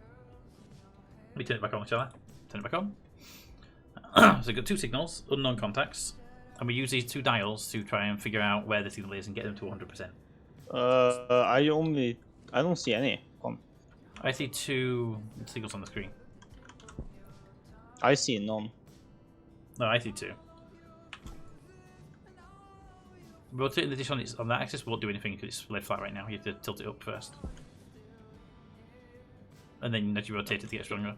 Let me turn it back on, shall I? Turn it back on. So we've got two signals, unknown contacts, and we use these two dials to try and figure out where the signal is and get them to 100%. I don't see any. I see two signals on the screen. I see none. No, I see two. Rotating the dish on that axis won't do anything because it's laid flat right now. You have to tilt it up first. And then as you rotate it to get stronger.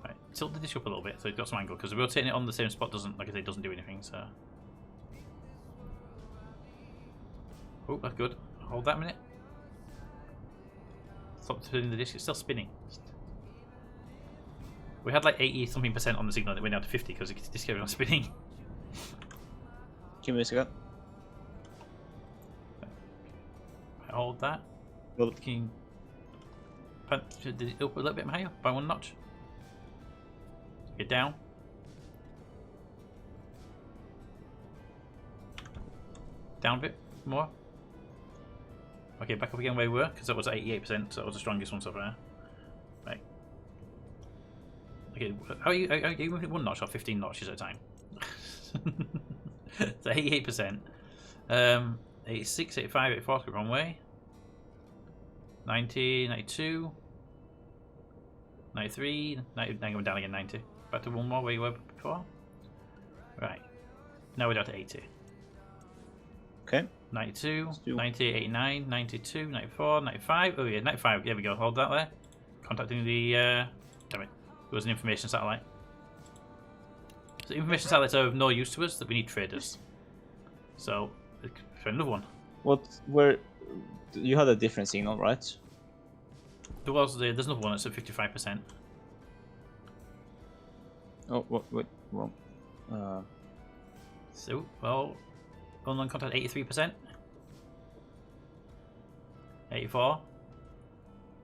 Right, tilt the dish up a little bit so it's got some angle, because rotating it on the same spot doesn't, like I say, doesn't do anything, so. Oh, that's good. Hold that a minute. Stop turning the dish, it's still spinning. We had like 80-something% on the signal, and it went down to 50 because it just carried on spinning. Give me a second. Hold that. Well, Can you punch it up a little bit higher by one notch? Get down. Down a bit more. Okay, back up again where we were, because that was 88%, so that was the strongest one so far. Right. Okay, how are you moving one notch or 15 notches at a time? So 88%. 86, 85, 84, go wrong way. 90, 92, 93, 90, then going down again, 90. Back to one more where you were before. Right. Now we're down to 80. okay. 92, 90, 89, 92, 94, 95. Oh yeah, 95. There we go. Hold that there. Contacting the. Damn it. It was an information satellite. So information satellites are of no use to us, that we need traders. So, for another one. What? Where? You had a different signal, right? There's another one that's at 55%. Oh, wait, wrong. So, well, online contact 83%. 84.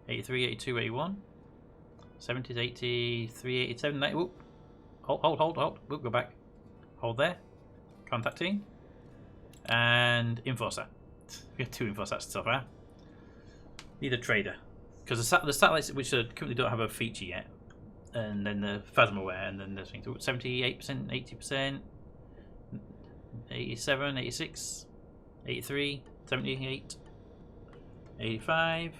83, 82, 81. 70s, 83, 87, 90. Whoop. Hold. Whoop, go back. Hold there. Contacting. And Infosat. We have 2 Infosats so far. Need a trader. Because the satellites which currently don't have a feature yet. And then the Phasmaware, and then there's 78%, 80%, 87, 86, 83, 78, 85,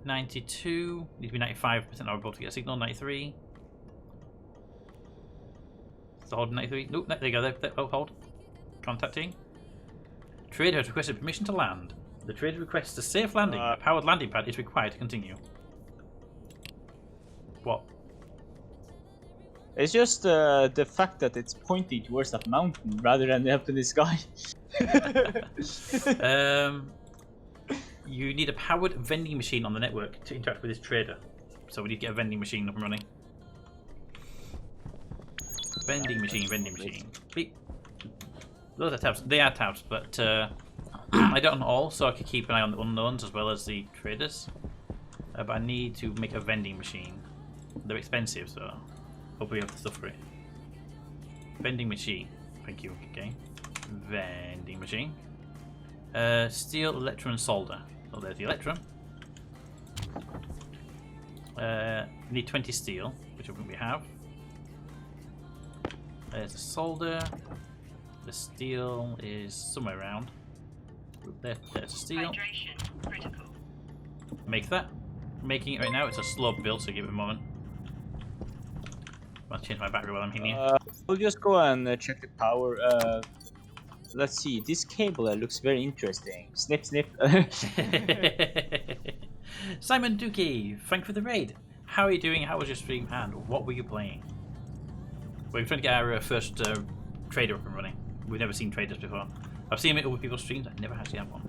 92. Need to be 95% are able to get a signal. 93. Still holding 93. Nope, there you go. There. Oh, hold. Contacting. Trader has requested permission to land. The trader requests a safe landing. A powered landing pad is required to continue. What? It's just the fact that it's pointing towards that mountain rather than up in the sky. You need a powered vending machine on the network to interact with this trader. So we need to get a vending machine up and running. Vending machine. Beep. Those are tabs. They are tabs, but I don't know all, so I could keep an eye on the unknowns as well as the traders. But I need to make a vending machine. They're expensive, so hopefully we have the stuff for it. Vending machine. Thank you. Okay. Vending machine. Steel, electrum, and solder. Oh, there's the electrum. Need 20 steel, which I think we have. There's the solder. The steel is somewhere around. There's the steel. Hydration critical. Make that. Making it right now. It's a slow build, so give it a moment. I'll change my battery while I'm here. We'll just go and check the power. Let's see. This cable looks very interesting. Snip, snip. Simon Dookie, thank you for the raid. How are you doing? How was your stream? And what were you playing? We're trying to get our first trader up and running. We've never seen traders before. I've seen them at other people's streams. I never actually have one.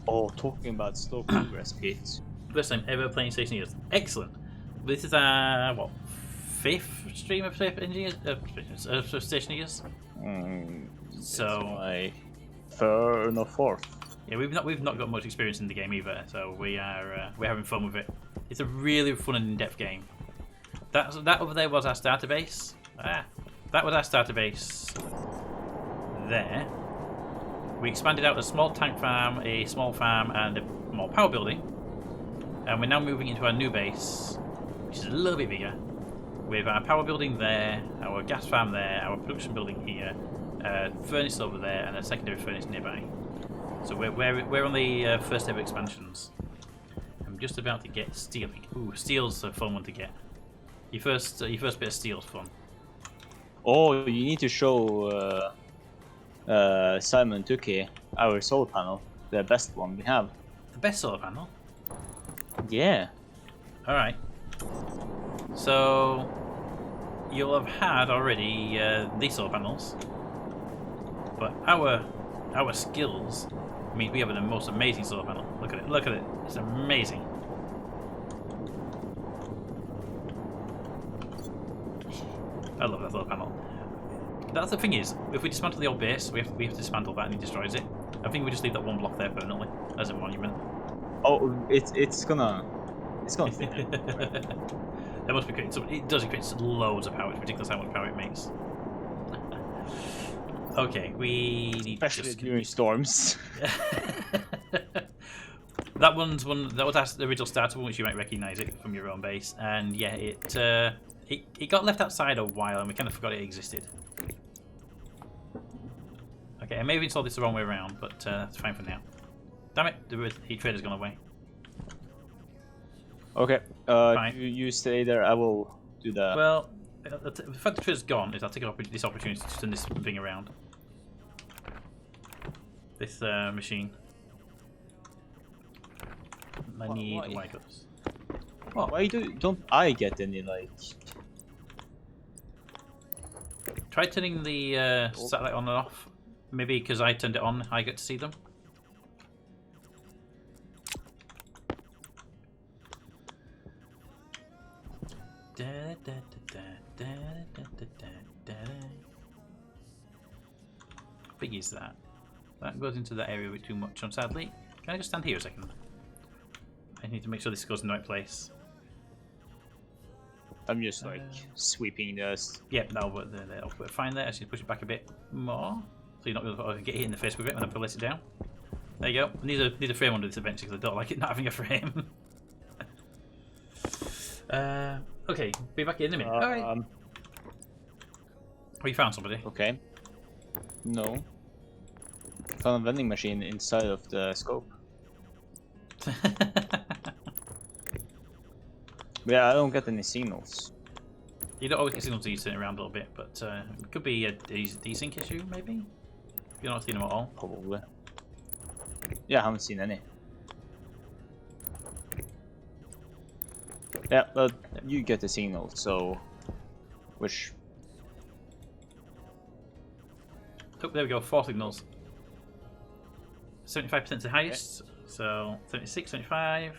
Oh, talking about slow progress, Pete. First time ever playing Stationeers. Excellent. This is our what, 5th stream of Stationeers? Stationeers. So My third or fourth. yeah, we've not got much experience in the game either. So we're having fun with it. It's a really fun and in-depth game. That over there was our starter base. That was our starter base. There. We expanded out a small tank farm, a small farm, and a more power building. And we're now moving into our new base, which is a little bit bigger. With our power building there, our gas farm there, our production building here, a furnace over there, and a secondary furnace nearby. So we're on the first ever expansions. I'm just about to get stealing. Ooh, steel's a fun one to get. Your first bit of steel's fun. Oh, you need to show Simon Tuki our solar panel, the best one we have. The best solar panel? Yeah. Alright. So you'll have had already these solar panels. But our skills mean we have the most amazing solar panel. Look at it. It's amazing. I love that solar panel. That's the thing is, if we dismantle the old base, we have to dismantle that and he destroys it. I think we just leave that one block there permanently as a monument. Oh, it's gonna fit. That must be great. So it does create loads of power. It's ridiculous how much power it makes. Okay, we need Especially during storms. That was the original starter one, which you might recognise it from your own base, and yeah, it got left outside a while, and we kind of forgot it existed. Okay, I may have installed this the wrong way around, but that's fine for now. Damn it, the heat trader's gone away. Okay, you stay there. I will do that. Well, the fact the trader's gone is I'll take this opportunity to turn this thing around. This machine. I need wire cutters. Well, why don't I get any like? Try turning the satellite on and off. Maybe because I turned it on, I get to see them. How big is that? That goes into that area a bit too much, sadly. Can I just stand here a second? I need to make sure this goes in the right place. I'm just like sweeping dust. Yep, that'll work fine there. I should push it back a bit more, so you're not going to get hit in the face with it when I pull it down. There you go. I need a frame under this eventually because I don't like it not having a frame. Okay, be back in a minute. Alright. Oh, you found somebody? Okay. No. Found a vending machine inside of the scope. Yeah, I don't get any signals. You don't always get signals until you turn it around a little bit, but it could be a desync issue, maybe? If you're not seeing them at all. Probably. Yeah, I haven't seen any. Yeah, but you get the signal, so... Which... Oh, there we go, 4 signals. 75% is the highest, so 76, 75,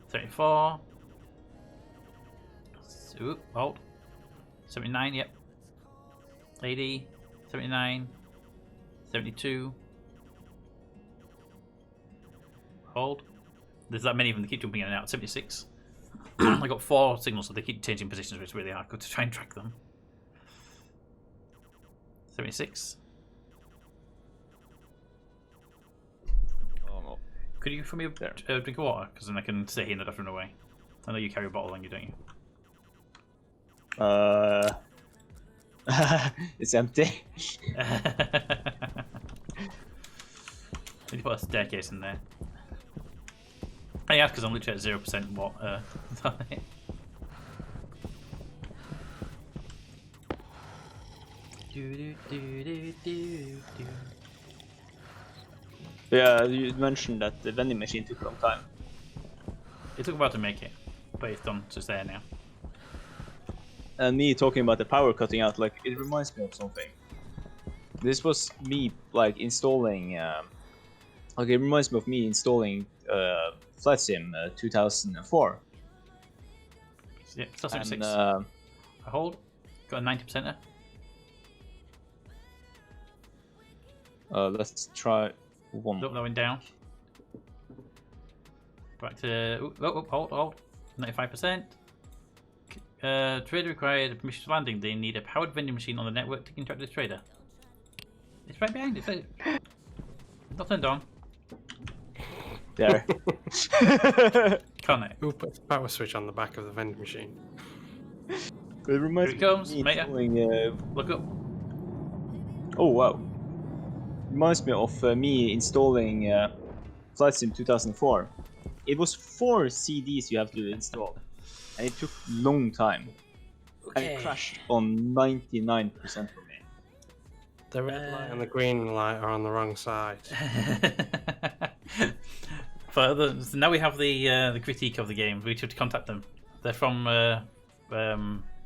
74. Ooh, hold. 79, yep. 80, 79, 72. Hold. There's that many of them, they keep jumping in and out. 76. I got 4 signals, so they keep changing positions, which is really hard to try and track them. 76. Oh no. Could you for me a drink of water? Because then I can stay here and not have to run away. I know you carry a bottle on you, don't you? It's empty. Need to put a staircase in there. I ask because I'm literally at 0% water. Yeah, you mentioned that the vending machine took a long time. It took a while to make it, but it's done, so it's there now. And me talking about the power cutting out, like, it reminds me of something. This was me, like, installing, like, it reminds me of me installing Flight Sim 2004. Yeah, still 76. And, I hold. Got a 90% there. let's try one. Nope, that went down. Back to... hold. 95%. Trader required permission to landing. They need a powered vending machine on the network to interact with the trader. It's right behind it. Not turned on. There. Can't it? Who put the power switch on the back of the vending machine? It reminds Here it comes, me mate. installing, Look up. oh wow. Reminds me of me installing Flight Sim 2004. It was 4 CDs you have to install, and it took a long time. And it crashed on 99% for me. The red light and the green light are on the wrong side. So now we have the critique of the game. We have to contact them. They're from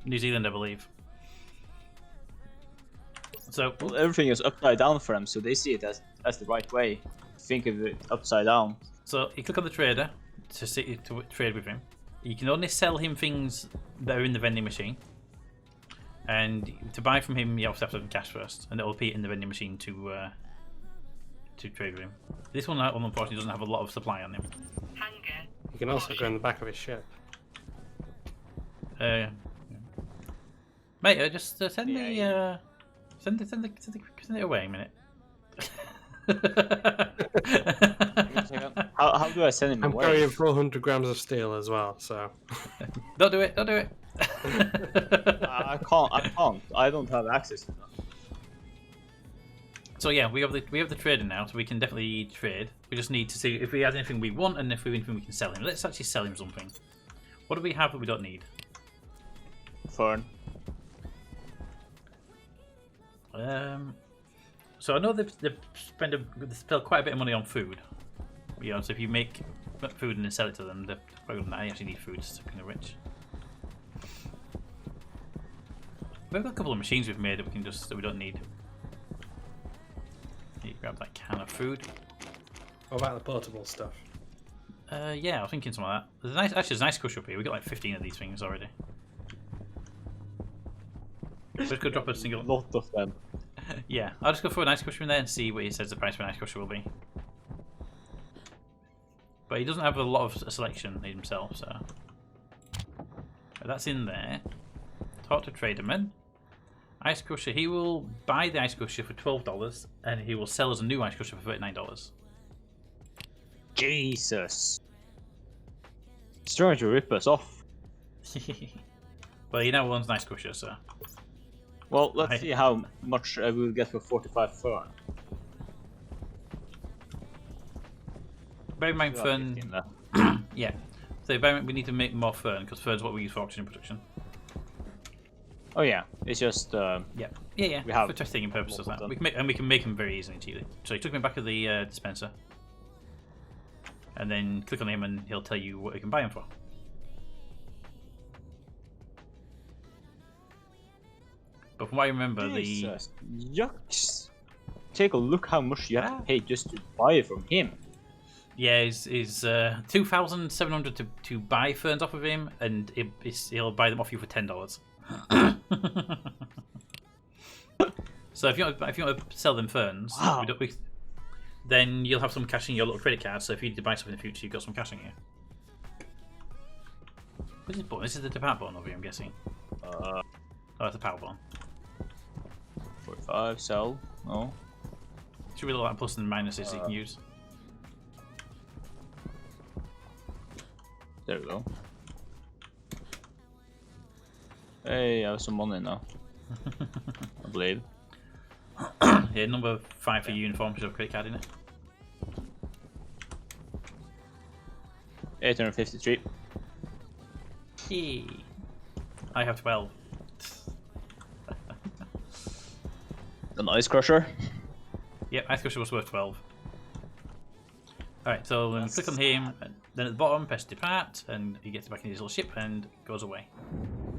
New Zealand, I believe. So Well, everything is upside down for them, so they see it as the right way. Think of it upside down. So you click on the trader to trade with him. You can only sell him things that are in the vending machine, and to buy from him, you obviously have to have cash first, and it'll appear in the vending machine to trade with him. This one, unfortunately, doesn't have a lot of supply on him. Hunger. You can also go in the back of his ship. Mate, just send me send it away a minute. How do I send him I'm away? carrying 400 grams of steel as well, so... Don't do it, don't do it. I can't. I don't have access to that. So yeah, we have the trader now, so we can definitely trade. We just need to see if he has anything we want and if we have anything we can sell him. Let's actually sell him something. What do we have that we don't need? Fern. So I know they've spent quite a bit of money on food. You know, so if you make food and then sell it to them, they're probably going to actually need food. It's kind of rich. We've got a couple of machines we've made that we don't need. You grab that can of food. What about the portable stuff? Yeah, I was thinking some of that. There's a nice crush up here. We got like 15 of these things already. We're just gonna drop a single. Lot of them. Yeah, I'll just go for an ice crusher in there and see what he says the price for an ice crusher will be. But he doesn't have a lot of selection himself, so. But that's in there. Talk to Traderman. Ice crusher. He will buy the ice crusher for $12, and he will sell us a new ice crusher for $39. Jesus. He's trying to rip us off. Well, he now owns an ice crusher, so. Well, let's see how much I will get for 45 fern. Bear in mind, fern. 15 left. Yeah. So bear in mind, we need to make more fern because fern is what we use for oxygen production. Oh yeah, it's just Yeah. Yeah. We have for testing purposes. more of That. them. We can make them very easily and cheaply. So you took me back of the dispenser, and then click on him, and he'll tell you what you can buy him for. But from what I remember, Jesus. Yucks. Take a look how much you have to pay just to buy it from him. Yeah, is 2,700 to buy ferns off of him, and he'll buy them off you for $10. So if you want to sell them ferns, Wow. then you'll have some cash in your little credit card. So if you need to buy something in the future, you've got some cash in here. What's this button? This is the depart button over here, I'm guessing. Oh, that's the power button. 45, sell. No. Should be a lot of plus and minuses you can use. There we go. Hey, I have some money now. I believe. Yeah, number 5 for uniform should have a credit card in it. 853. Hey. I have 12. An ice crusher. Yep, Ice Crusher was worth 12. Alright, so then click on him, and then at the bottom, press depart, and he gets back in his little ship and goes away.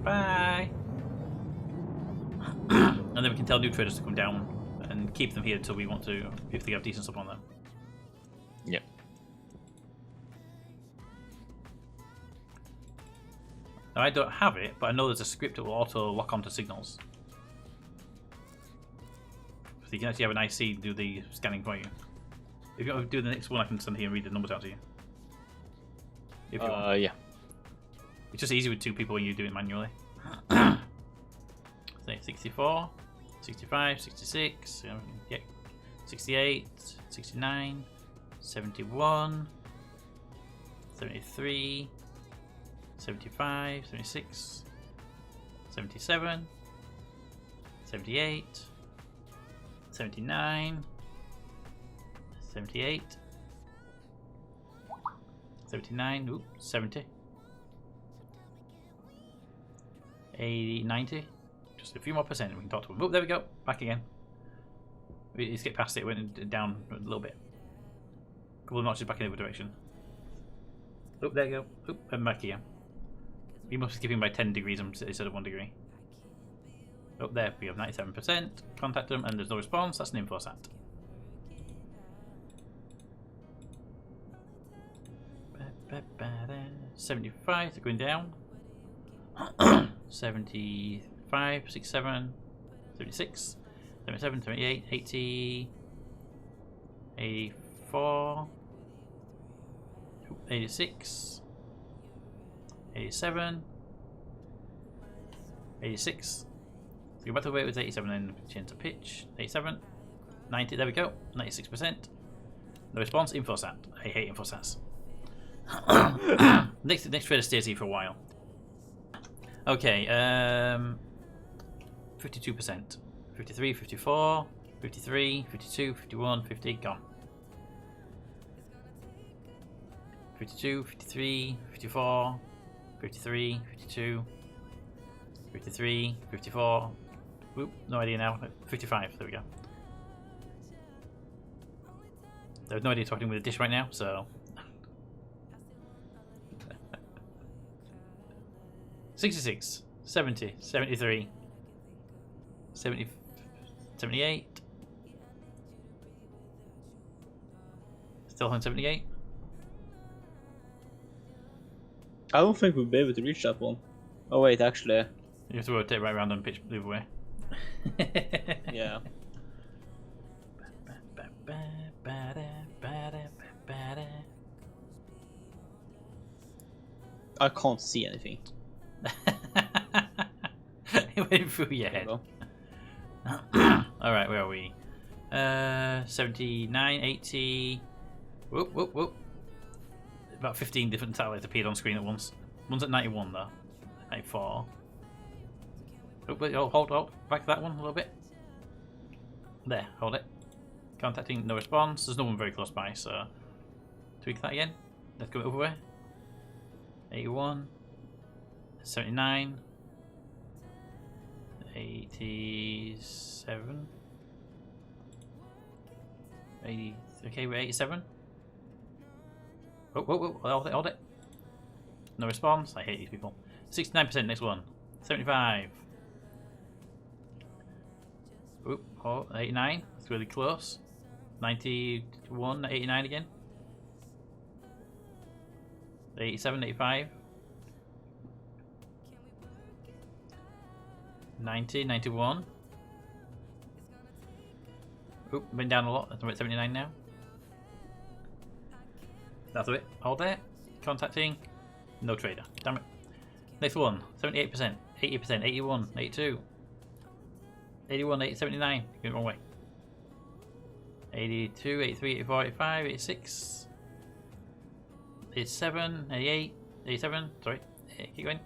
Bye! And then we can tell new traders to come down and keep them here until we want to, if they have decent stuff on them. Yep. Now I don't have it, but I know there's a script that will auto lock onto signals. So you can actually have an IC do the scanning for you. If you want to do the next one, I can stand here and read the numbers out to you. If you want. Yeah. It's just easy with 2 people when you do it manually. Say 64, 65, 66, yeah, 68, 69, 71, 73, 75, 76, 77, 78, 79, 78, 79, oops, 70, 80, 90, just a few more percent and we can talk to him. Oh, there we go, back again. We skipped past it, went down a little bit. A couple of notches back in the other direction. Oh, there you go. Oh, and back again. You must be skipping by 10 degrees instead of 1 degree. Oh, there we have 97%. Contact them and there's no response. That's an infosat. Ba-ba-ba-da. 75, they're going down. 75, 67, 76, 77, 78, 80, 84, 86, 87, 86. So go back to where it was 87 and change the pitch. 87, 90, there we go, 96%. No response, infosat. I hate infosats. next trader stays here for a while. Okay, 52%. 53, 54, 53, 52, 51, 50, gone. 52, 53, 54, 53, 52, 53, 54. Oop, no idea now. 55, there we go. There's no idea talking with a dish right now, so. 66, 70, 73, 70, 78. Still on 78. I don't think we'll be able to reach that one. Oh wait, actually. You have to rotate right around and pitch the other way. Yeah. I can't see anything. It went through your There head. you Alright, where are we? 79, 80. Whoop, whoop, whoop. About 15 different satellites appeared on screen at once. One's at 91 though. 94. Oh, wait, hold. Back to that one a little bit. There, hold it. Contacting, no response. There's no one very close by, so tweak that again. Let's go over. 81. 79. 87. 80. Okay, we're 87. Oh, hold it. No response. I hate these people. 69%, next one. 75. Oop, 89. That's really close. 91, 89 again. 87, 85. 90, 91. Oop, been down a lot. That's at 79 now. That's it. Hold there. Contacting. No trader. Damn it. Next one. 78%. 80%. 81. 82. 81. 80, 79. Going the wrong way. 82. 83. 84. 85. 86. 87. 88. 87. Sorry. Keep going.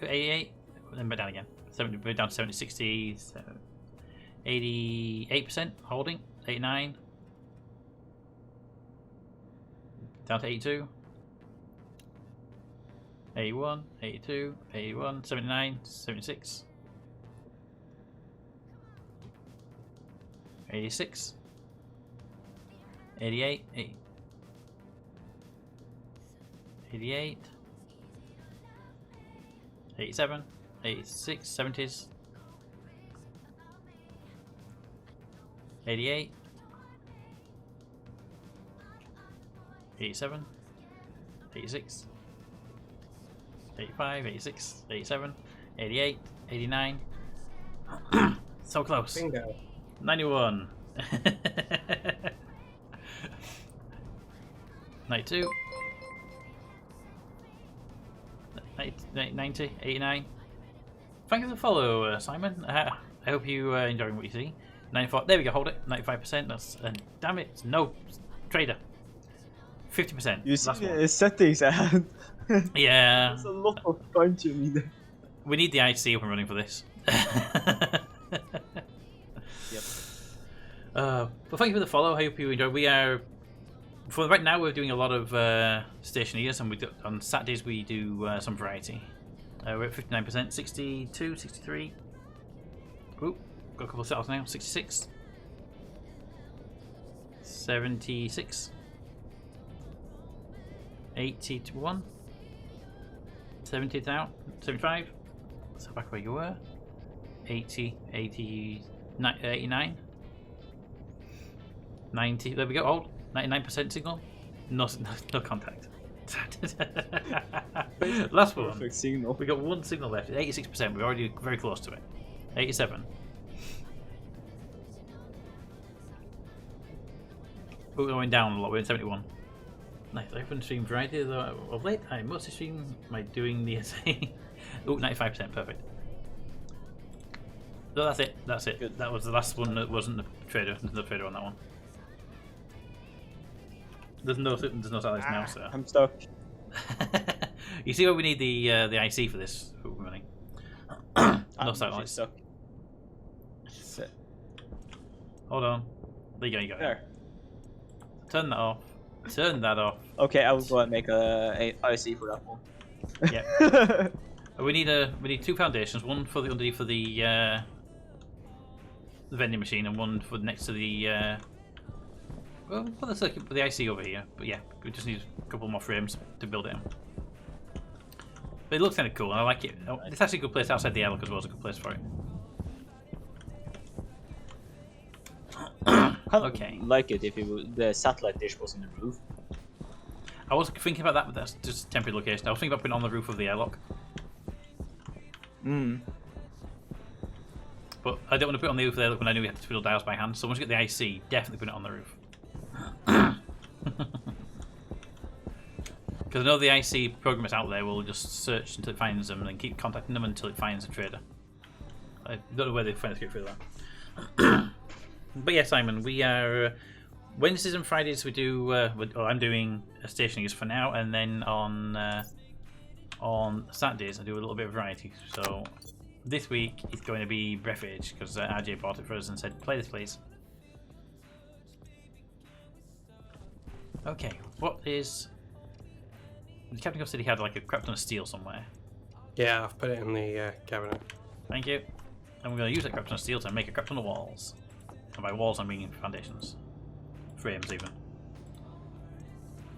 88. Then back down again. 70. We're down to 70. 60. 88%. Holding. 89. Down to 82. 81, 82, 81, 79, 76. 86. 88, 88. 87, 86, 70s. 88. 87, 86, 85, 86, 87, 88, 89. So close. Bingo. 91. 92. 90, 89. Thank you for the follow, Simon. I hope you are enjoying what you see. 94. There we go, hold it. 95%. That's damn it, no trader. 50%. You see Last one. the settings I had. Yeah. There's a lot of fun to me there. We need the IC up and running for this. Yep. But thank you for the follow. I hope you enjoy. We are, for right now, we're doing a lot of Stationeers, and on Saturdays we do some variety. We're at 59%, 62, 63. Oop, got a couple of settles now. 66, 76, 81, 70 out, 75. So back where you were. 80, 89, 90. There we go. Hold. 99% signal. No contact. Last one. Perfect signal. We got one signal left. 86%. We're already very close to it. 87. We're going down a lot. We're in 71. Nice. I haven't streamed variety of late. I mostly stream by doing the essay. Oh, 95%. Perfect. So that's it. That's it. Good. That was the last one that wasn't the trader. There's no trader on that one. There's no satellites now, so. I'm stuck. You see why we need the IC for this running? No satellites. Stuck. Hold on. There you go. You got it. There. Turn that off. Turn that off. Okay, I will go and make a IC for that one. Yeah. We need two foundations. One for the underneath for the vending machine, and one for next to the well, for the circuit, for the IC over here. But yeah, we just need a couple more frames to build it in. But it looks kind of cool, and I like it. Oh, it's actually a good place outside the airlock as well. It's a good place for it. Okay. Like it if the satellite dish was in the roof. I was thinking about that, but that's just a temporary location. I was thinking about putting it on the roof of the airlock. But I don't want to put it on the roof there when I knew we had to fiddle dials by hand. So once you get the IC, definitely put it on the roof. Because I know the IC programmers out there will just search until it finds them and then keep contacting them until it finds a trader. I don't know where they find the script for that. But yeah, Simon, we are Wednesdays and Fridays. We do. I'm doing Stationeers for now, and then on Saturdays I do a little bit of variety. So this week it's going to be Breathage because RJ bought it for us and said, "Play this, please." Okay, what is? The Captain Ghost said he had like a crap ton of steel somewhere. Yeah, I've put it in the cabinet. Thank you. And we're going to use that crap ton of steel to make a crap ton of walls. And by walls I mean foundations. Frames even.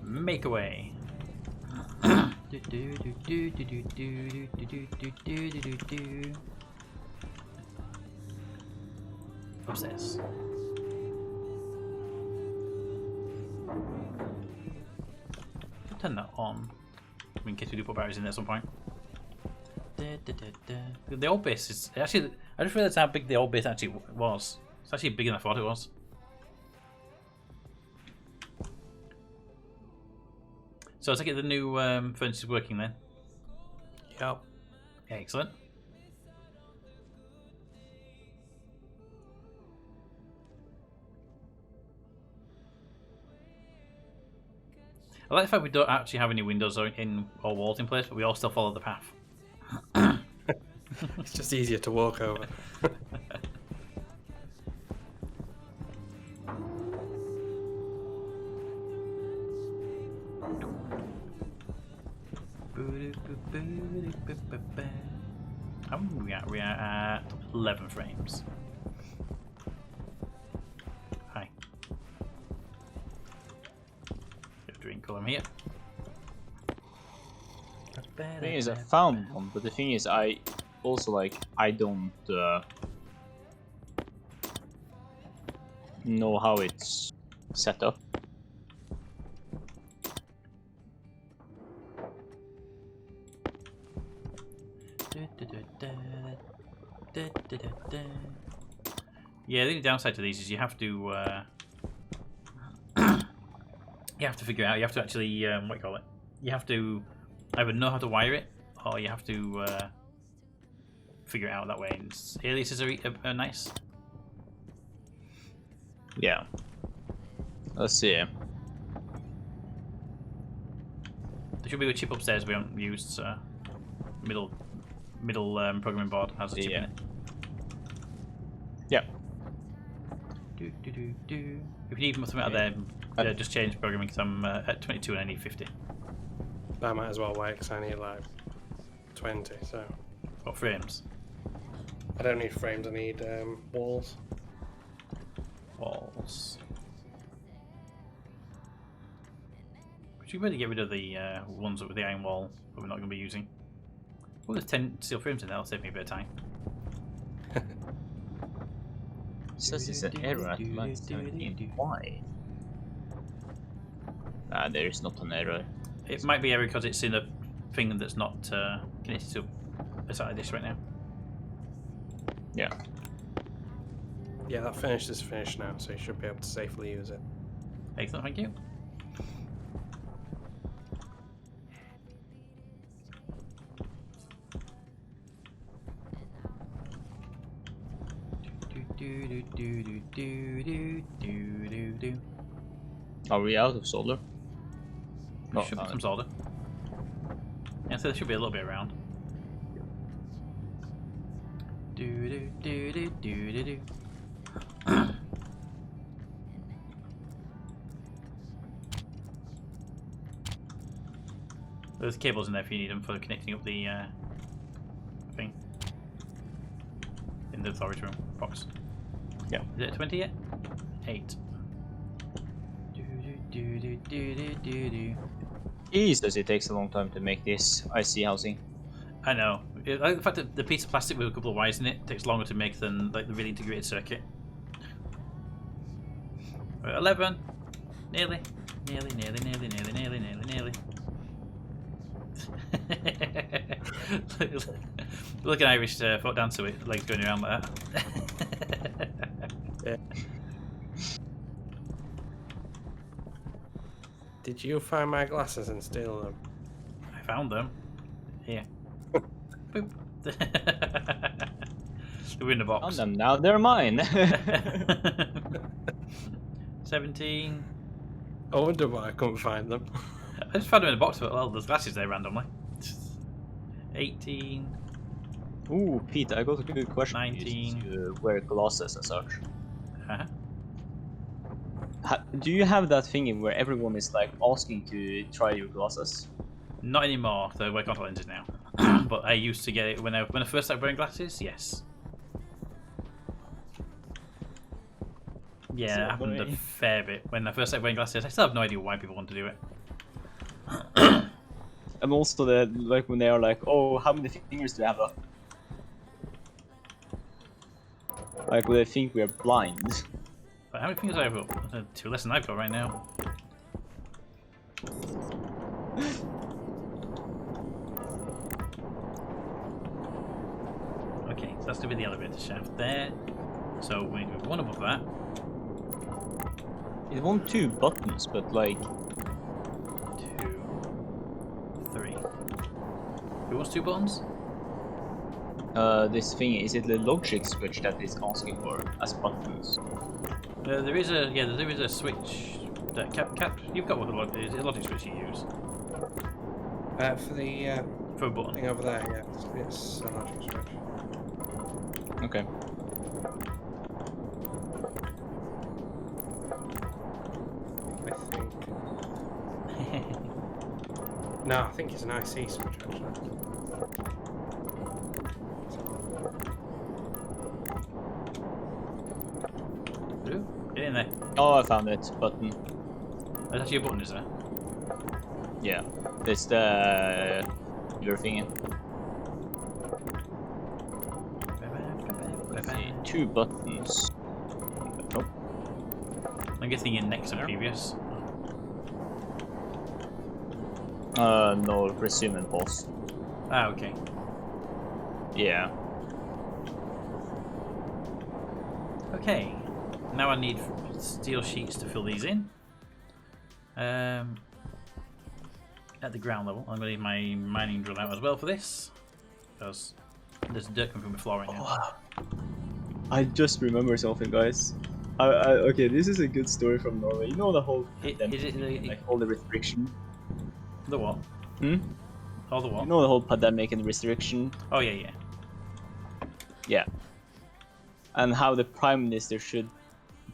Make away. Upstairs. Turn that on. In case we do put batteries in there at some point. The old base is actually. I just realised how big the old base actually was. It's actually bigger than I thought it was. So I take it the new furnace is working then. Yep. Excellent. I like the fact we don't actually have any windows or walls in place, but we all still follow the path. It's just easier to walk over. How many are we at? We are at 11 frames. Hi. Get a drink while I'm here. The thing is, I found one, but the thing is, I also like I don't know how it's set up. Yeah, the only downside to these is you have to you have to figure out. You have to actually what do you call it? You have to either know how to wire it, or you have to figure it out that way. And aliases are nice. Yeah. Let's see. There should be a chip upstairs we haven't used. So middle programming board has a chip in it. Yeah. If you need something out there, just change programming because I'm at 22 and I need 50. That might as well wait because I need like 20. So What frames? I don't need frames. I need walls. Walls. We should really get rid of the ones with the iron wall that we're not going to be using. Oh, there's 10 steel frames in there. That'll save me a bit of time. It says it's an error at line 17. Why? There is not an error. It might be error because it's in a thing that's not connected to a side of this right now. Yeah. Yeah, that finish is finished now, so you should be able to safely use it. Excellent, thank you. Are we out of solder? There should be some solder. Yeah, so there should be a little bit around. There's cables in there if you need them for connecting up the thing in the storage room box. Yeah. Is it 20 yet? 8. Jesus, it takes a long time to make this IC housing. I know. I like the fact that the piece of plastic with a couple of wires in it takes longer to make than like the really integrated circuit. We're at 11. Nearly. Look at Irish folk dancer with legs going around like that. Yeah. Did you find my glasses and steal them? I found them. Here. Boop. They're in the box. Found them, now they're mine. 17. I wonder why I couldn't find them. I just found them in the box, but well, there's glasses there randomly. 18. Ooh, Pete, I got a good question. 19. You wear glasses and such. Uh-huh. Do you have that thing where everyone is like asking to try your glasses? Not anymore. They wear contact lenses now. But I used to get it when I first started wearing glasses. Yes. Yeah, So it happened a annoying. fair bit when I first started wearing glasses. I still have no idea why people want to do it. And also the like when they are like, oh, how many fingers do you have left? Like when they think we are blind. But how many fingers do I have got? 2 less than I've got right now. Okay, so that's to be the elevator shaft there. So we need to move one above that. It won 2 buttons, but like 2, 3. Who wants 2 buttons? this thing, is it the logic switch that is asking for as buttons? There is a switch. That Cap, you've got what the logic switch you use For the for a button. thing over there, yeah. It's a logic switch. Okay. I think. No, I think it's an IC switch actually. Ooh, get in there. Oh, I found it. Button. That's actually a button, is there? Yeah. It's the your thing. Let's see. 2 buttons. Nope. I'm guessing in next and previous. No, resume and pause. Ah, okay. Yeah. Okay. Now I need steel sheets to fill these in. At the ground level, I'm going to need my mining drill out as well for this, because there's dirt coming from the floor right now. I just remember something, guys. Okay, this is a good story from Norway. You know the whole Is it like all the restriction. the what? Hmm? Oh, the what? You know the whole pandemic and restriction. Oh yeah, yeah. Yeah. And how the prime minister should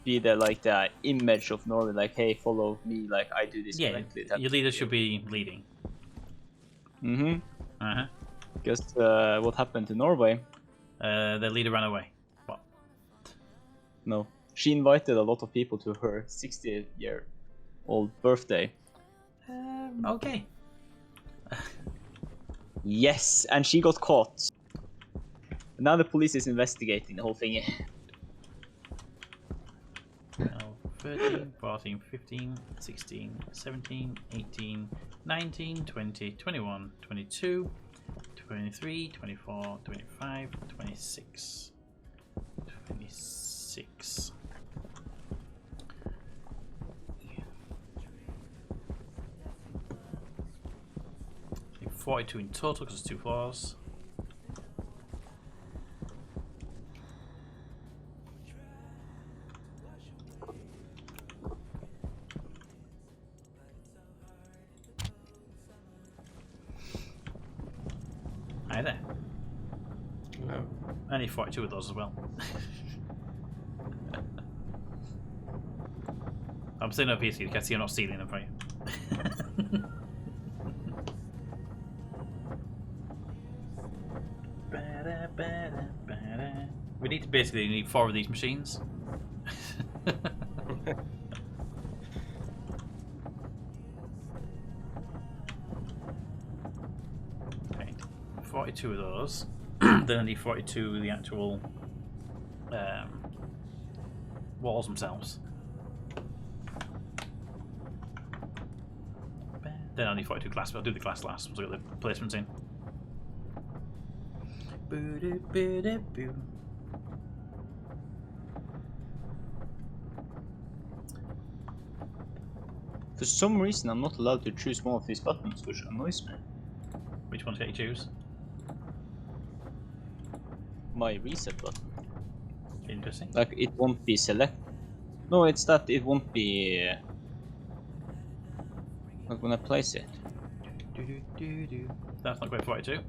be the like the image of Norway, like, hey, follow me, like I do this Yeah, correctly. your leader should be leading. Mm-hmm. Uh-huh. Because what happened to Norway? Their leader ran away. What? No. She invited a lot of people to her 60-year-old birthday. Okay. Yes, and she got caught. Now the police is investigating the whole thing. 12, 13, 14, 15, 16, 17, 18, 19, 20, 21, 22, 23, 24, 25, 26. 26. 42 in total because it's 2 floors. Hi there. No. I need 42 of those as well. I'm saying over here so you can see I'm not stealing them from you. We need to basically need 4 of these machines. Okay, 42 of those. Then I need 42 of the actual walls themselves. Then I need 42 glass, but I'll do the glass last once I get the placements in. Boo-doo-boo-doo-boo. For some reason, I'm not allowed to choose one of these buttons, which annoys me. Which ones can you choose? My reset button. Interesting. Like, it won't be select. No, it's that it won't be. Like when I place it. Do-do-do-do. That's not quite 42.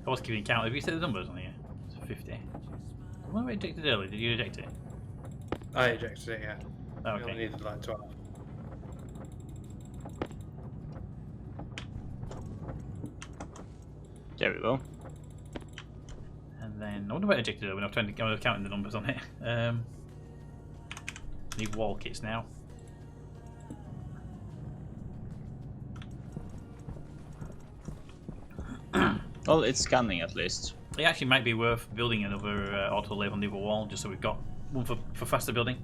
I was keeping count. Have you set the numbers on here? It's 50. Why were you ejected early? Did you eject it? I ejected it, yeah. Oh, We only okay. needed like 12. There we go. And then I wonder what I ejected early when I was counting the numbers on it. Need wall kits now. Well, it's scanning at least. It actually might be worth building another auto-lave on the other wall, just so we've got one for faster building.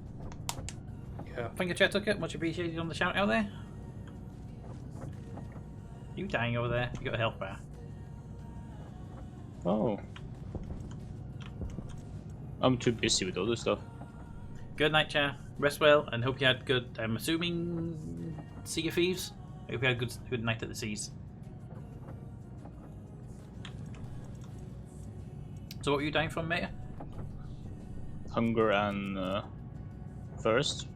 Yeah. Thank you, Chat Tucker. Much appreciated on the shout out there. You dying over there? You got a health bar. Oh. I'm too busy with other stuff. Good night, Cha. Rest well, and hope you had good. I'm assuming Sea of Thieves. I hope you had a good night at the seas. So, what were you dying from, mate? Hunger and thirst.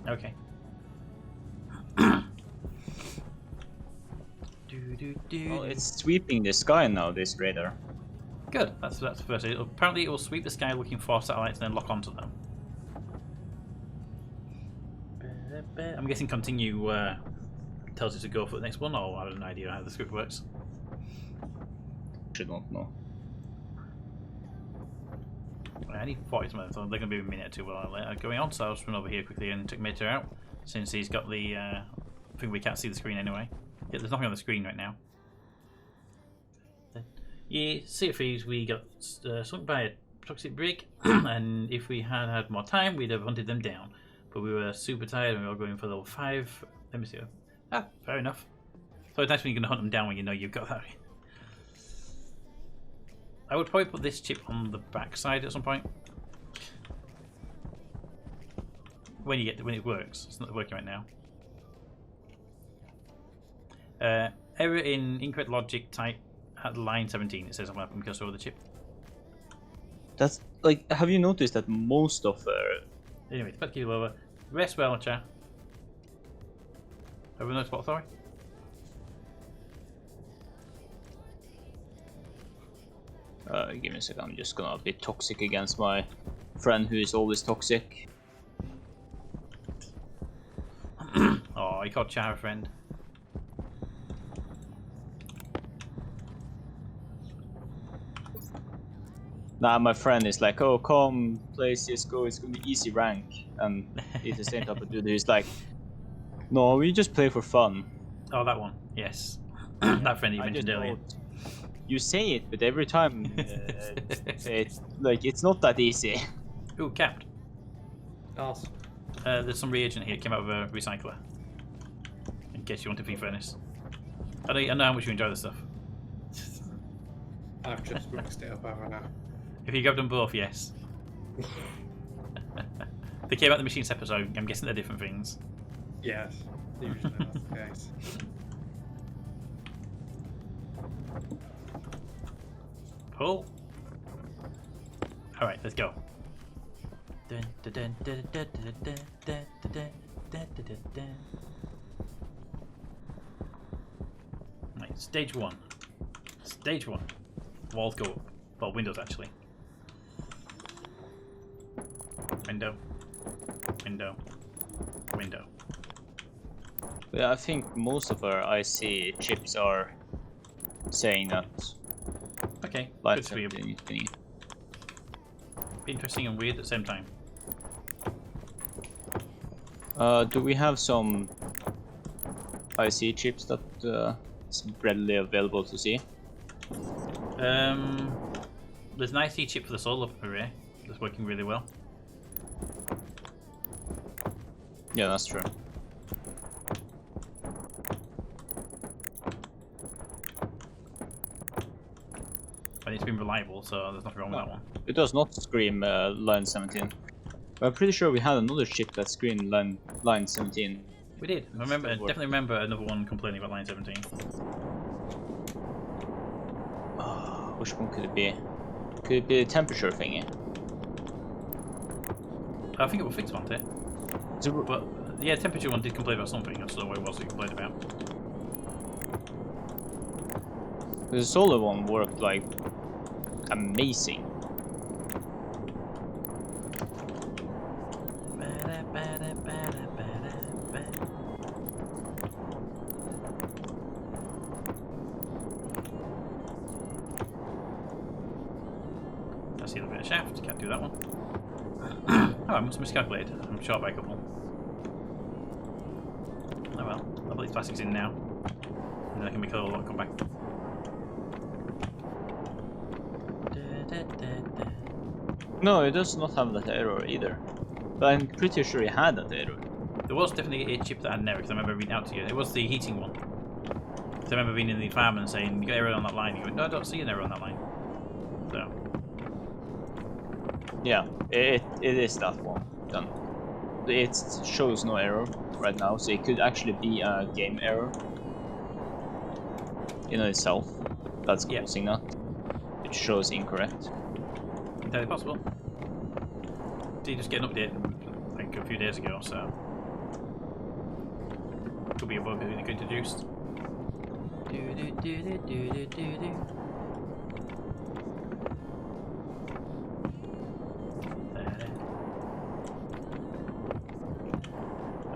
Okay. Well, it's sweeping the sky now, this radar. Good. That's the first. Apparently, it will sweep the sky looking for satellites and then lock onto them. I'm guessing continue tells you to go for the next one, or I have no idea how the script works. Should not know. I need 40 minutes, so they're going to be a minute or two while I'm going on, so I'll just run over here quickly and check Mater out, since he's got the thing we can't see the screen anyway. Yeah, there's nothing on the screen right now. Yeah, Sea of Thieves, we got sunk by a toxic brig, and if we had had more time, we'd have hunted them down. But we were super tired and we were going for level 5. Let me see. Ah, fair enough. So it's nice when you're going to hunt them down when you know you've got that. I would probably put this chip on the back side at some point. When it works. It's not working right now. Error in incorrect logic type at line 17. It says I'm going to have cursor over the chip. That's like, have you noticed that most of Anyway, let's keep it over. Rest well, chat. Have we noticed what, sorry? give me a second, I'm just gonna be toxic against my friend who is always toxic. Oh, he called Char a friend. Nah, my friend is like, oh, come, play CSGO, it's gonna be easy rank. And he's the same type of dude who's like, no, we just play for fun. Oh, that one. Yes. That friend you mentioned earlier. You say it, but every time it's like, it's not that easy. Ooh, capped. Awesome. There's some reagent here. Came out of a recycler. In case you want a free furnace. I know how much you enjoy this stuff. I've just mixed it up, haven't I? If you grabbed them both, yes. They came out the machine separate, so I'm guessing they're different things. Yes. Usually that's the case. Pull. Alright, let's go. Right, stage 1. Stage 1. Walls go up. Well, windows actually. Window. Window. Window. Yeah, I think most of our IC chips are saying that. Okay, Light good to be be interesting and weird at the same time. do we have some IC chips that is readily available to see? There's an IC chip for the solar array that's working really well. Yeah, that's true. scream reliable, so there's nothing wrong with that one. It does not scream line 17. But I'm pretty sure we had another ship that screamed line 17. We did. I remember, definitely remember another one complaining about line 17. Which one could it be? Could it be the temperature thingy? I think it will fix one, it. Is it- But yeah, temperature one did complain about something. That's what it was he complained about. The solar one worked like amazing. I see a bit of shaft. Can't do that one. Oh, I must have miscalculated. I'm short by a couple. Oh well. I'll put these plastics in now. And then I can make a little come back. No, it does not have that error either. But I'm pretty sure it had that error. There was definitely a chip that had an error, because I remember reading out to you. It was the heating one. Because I remember being in the farm and saying, you got error on that line. You went, no, I don't see an error on that line. So, Yeah, it is that one. Done. It shows no error right now, so it could actually be a game error in itself. That's causing that. It shows incorrect. entirely possible. Did you just get an update like a few days ago, so could be a bug that got introduced.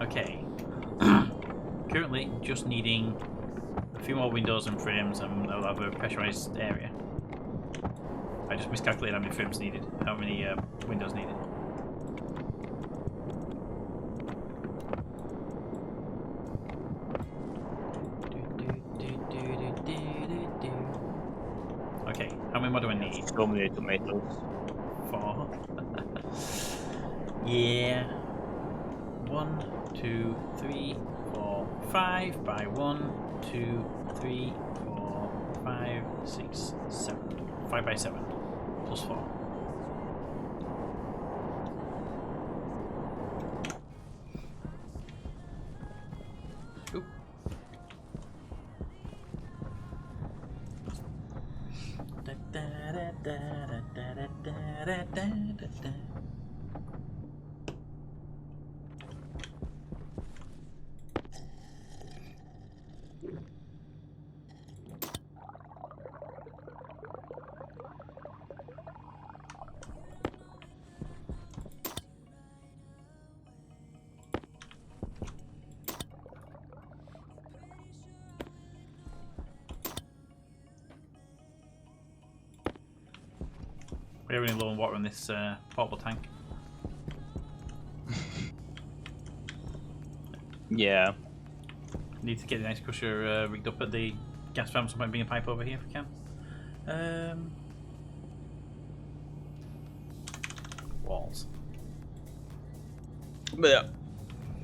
Okay. Currently, just needing a few more windows and frames, and I'll have a pressurized area. I just miscalculated how many frames needed, how many windows needed. Okay, how many more do I need? So many tomatoes. 4. Yeah. 1, 2, 3, 4, 5 by 1, 2, 3, 4, 5, 6, 7. 5 by 7 plus 4. Oop. Da, da, da, da, da, da, da, da, da, da. We're running low on water in this portable tank. Yeah. Need to get the ice crusher rigged up at the gas farm, so I might bring a pipe over here if we can. Walls. But yeah,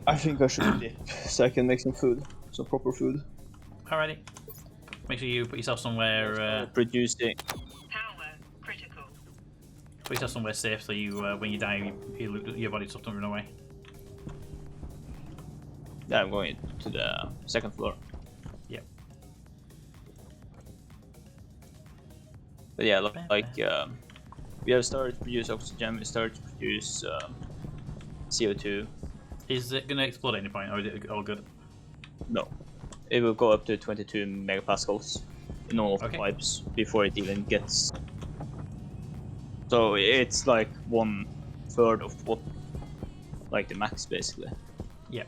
I think I should dip so I can make some food, some proper food. Alrighty. Make sure you put yourself somewhere. Producing. Power critical. Put yourself somewhere safe, so you, when you die, your body stuff don't run away. Yeah, I'm going to the second floor. Yep. But yeah, we have started to produce oxygen. We started to produce CO2. Is it going to explode at any point, or is it all good? No, it will go up to 22 megapascals in all of the pipes before it even gets. So it's like 1/3 of what, like the max basically. Yeah,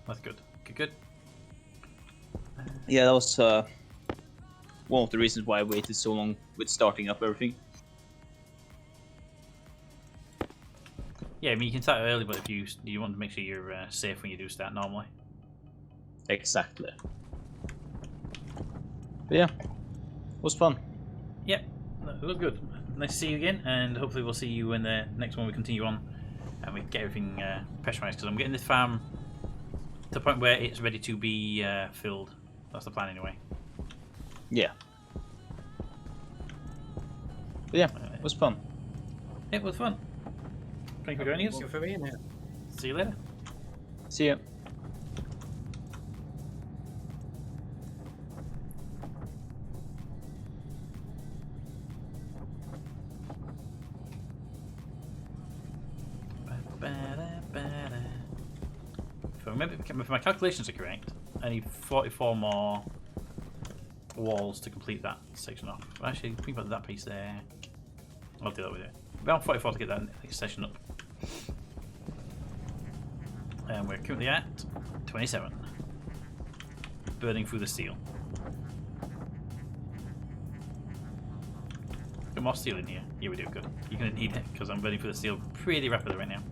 that's good. Good. Yeah, that was one of the reasons why I waited so long with starting up everything. Yeah, I mean you can start early, but if you want to make sure you're safe when you do start normally. Exactly. But yeah, it was fun. Yep, look good. Nice to see you again, and hopefully we'll see you in the next one we continue on, and we get everything pressurized, because I'm getting this farm to the point where it's ready to be filled. That's the plan anyway. Yeah. But yeah, it was fun. It was fun. Thank you for joining us. Thank you for being here. See you later. See ya. If my calculations are correct, I need 44 more walls to complete that section off. Actually, think about that piece there. I'll do that with it. About 44 to get that next section up. And we're currently at 27. Burning through the steel. Got more steel in here. Yeah, we do. Good. You're going to need it because I'm burning through the steel pretty rapidly right now.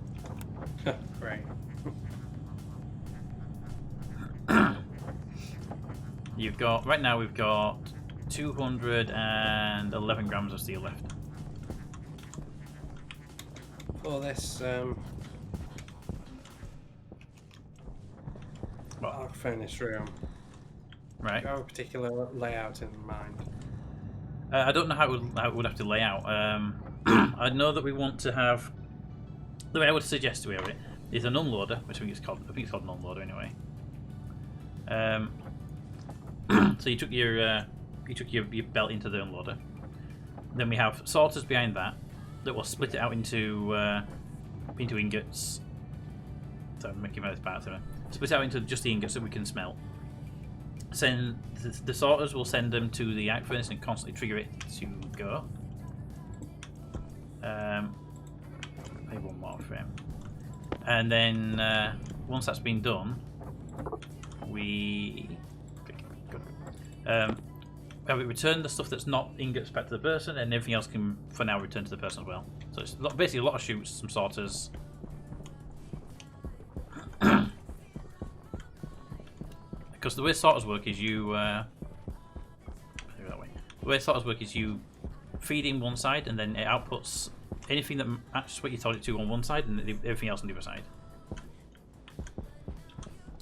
Great. You've got right now. We've got 211 grams of steel left. For this arc furnace room, Right. do you have a particular layout in mind? I don't know how it would have to lay out. I know that we want to have. The way I would suggest to have it is an unloader, which I think it's called. I think it's called an unloader anyway. So you took your belt into the unloader. Then we have sorters behind that will split it out into ingots. So I'm making those parts. Split it out into just the ingots that we can smelt. Send the sorters will send them to the arc furnace and constantly trigger it to go. Maybe one more frame. And then once that's been done, we return the stuff that's not ingots back to the person, and everything else can, for now, return to the person as well. So it's basically a lot of chutes, some sorters. Because the way sorters work is you. That way. The way sorters work is you feed in one side, and then it outputs anything that matches what you told it to on one side, and everything else on the other side.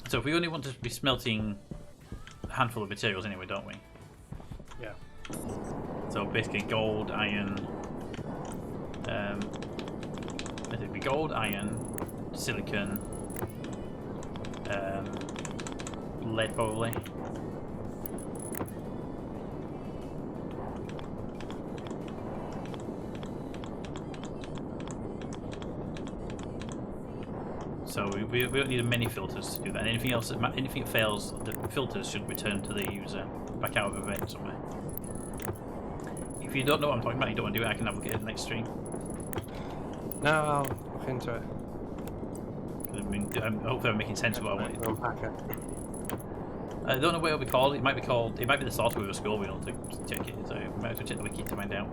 So if we only want to be smelting a handful of materials anyway, don't we? Yeah. So basically gold, iron, it'd be gold, iron, silicon, lead probably. So we don't need many filters to do that. And anything else, anything that fails, the filters should return to the user back out of a vent somewhere. If you don't know what I'm talking about, you don't want to do it, I can have a look at it next stream. No, I'll look into it. Hopefully I'm making sense of what I want. Unpack it. I don't know what it'll be called. It might be the source with a scroll wheel to check it. So you might have to check the wiki to find out.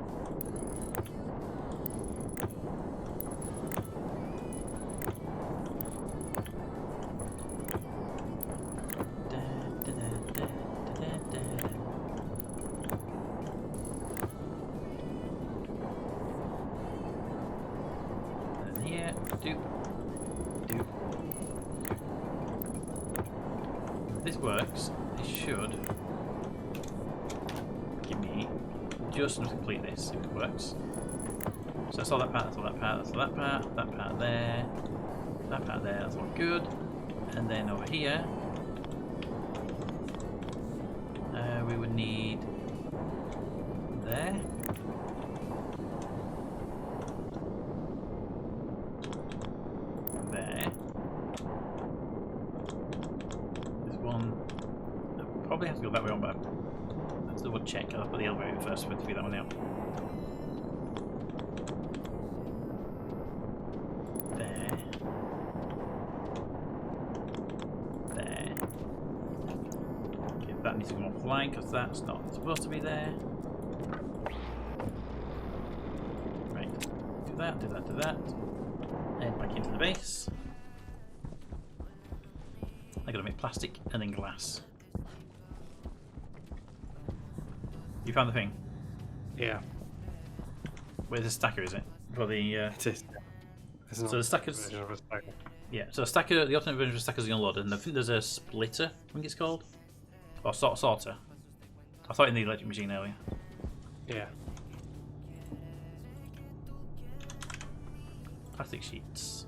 And here, do. If this works, it should give me just enough to complete this, if it works. So that's all that part, that's all that part, that's all that part there, that part there, that's all good. And then over here, we would need there. There. This one probably has to go that way on, but let's double check. I'll put the elevator first to figure that one out. There. There. Okay, that needs to come offline because that's not supposed to be there. Right. Do that, do that, do that. And back into the base. I gotta make plastic and then glass. You found the thing? Yeah. Where's the stacker, is it? For the It is. It's not so the stackers. version of a stacker. Yeah, so a stacker, the alternate version of a stacker is the unloader, and I think there's a splitter, I think it's called. Or sorter. I thought in the electric machine earlier. Yeah. plastic sheets.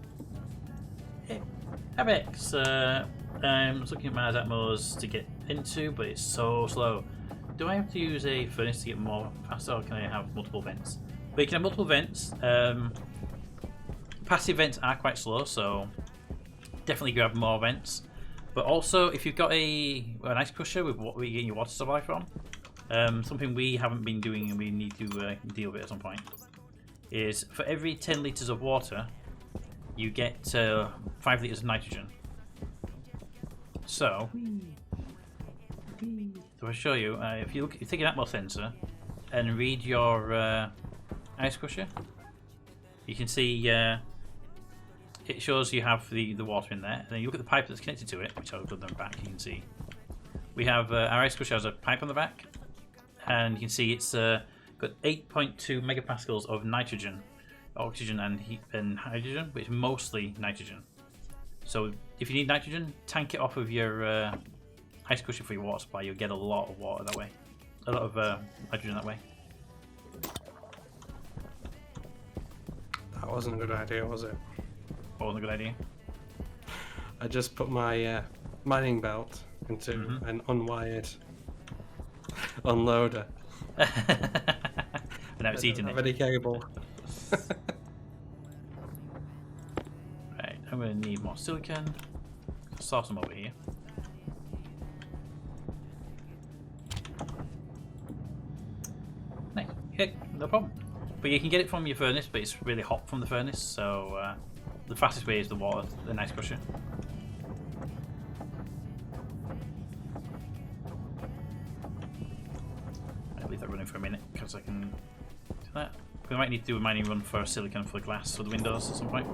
Abex, I was looking at Mars Atmos to get into, but it's so slow. Do I have to use a furnace to get more faster, or can I have multiple vents? But you can have multiple vents. Passive vents are quite slow, so definitely grab more vents. But also, if you've got an ice crusher with what we get your water supply from, something we haven't been doing and we need to deal with it at some point, is for every 10 litres of water, you get 5 litres of nitrogen. So, I'll show you. If you take an Atmos sensor and read your ice crusher, you can see it shows you have the water in there. And then you look at the pipe that's connected to it, which I'll go down back. You can see we have our ice crusher has a pipe on the back, and you can see it's got 8.2 megapascals of nitrogen, oxygen, and hydrogen, but it's mostly nitrogen. So if you need nitrogen, tank it off of your ice crusher for your water supply. You'll get a lot of water that way, a lot of nitrogen that way. That wasn't a good idea, was it? What wasn't a good idea? I just put my mining belt into an unwired unloader. But now it's eating it. Any cable. Right, I'm going to need more silicon. I'll saw some over here. Nice. Okay, no problem. But you can get it from your furnace, but it's really hot from the furnace, so the fastest way is the water, the ice crusher. I'll leave that running for a minute because I can do that. We might need to do a mining run for silicon for the glass for the windows at some point.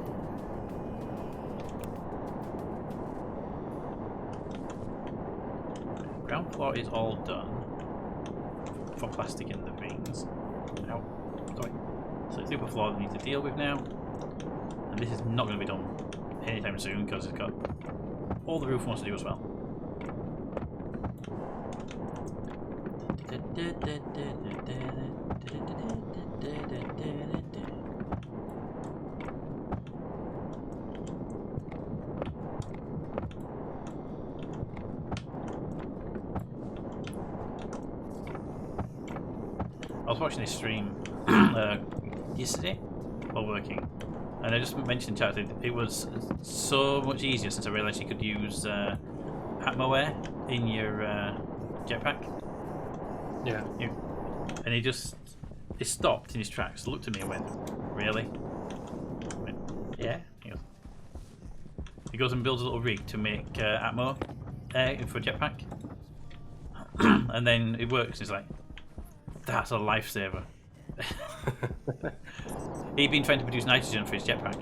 Ground floor is all done for plastic in the rings. Ow. Sorry. So it's the upper floor that we need to deal with now. And this is not going to be done anytime soon because it's got all the roof wants to do as well. I was watching this stream yesterday while working, and I just mentioned in chat that it was so much easier since I realised you could use Atmo Air in your jetpack. Yeah. And he stopped in his tracks, looked at me and went, "Really?" I went, "Yeah." He goes and builds a little rig to make Atmo Air for a jetpack, and then it works. He's like, "That's a lifesaver." He'd been trying to produce nitrogen for his jetpack.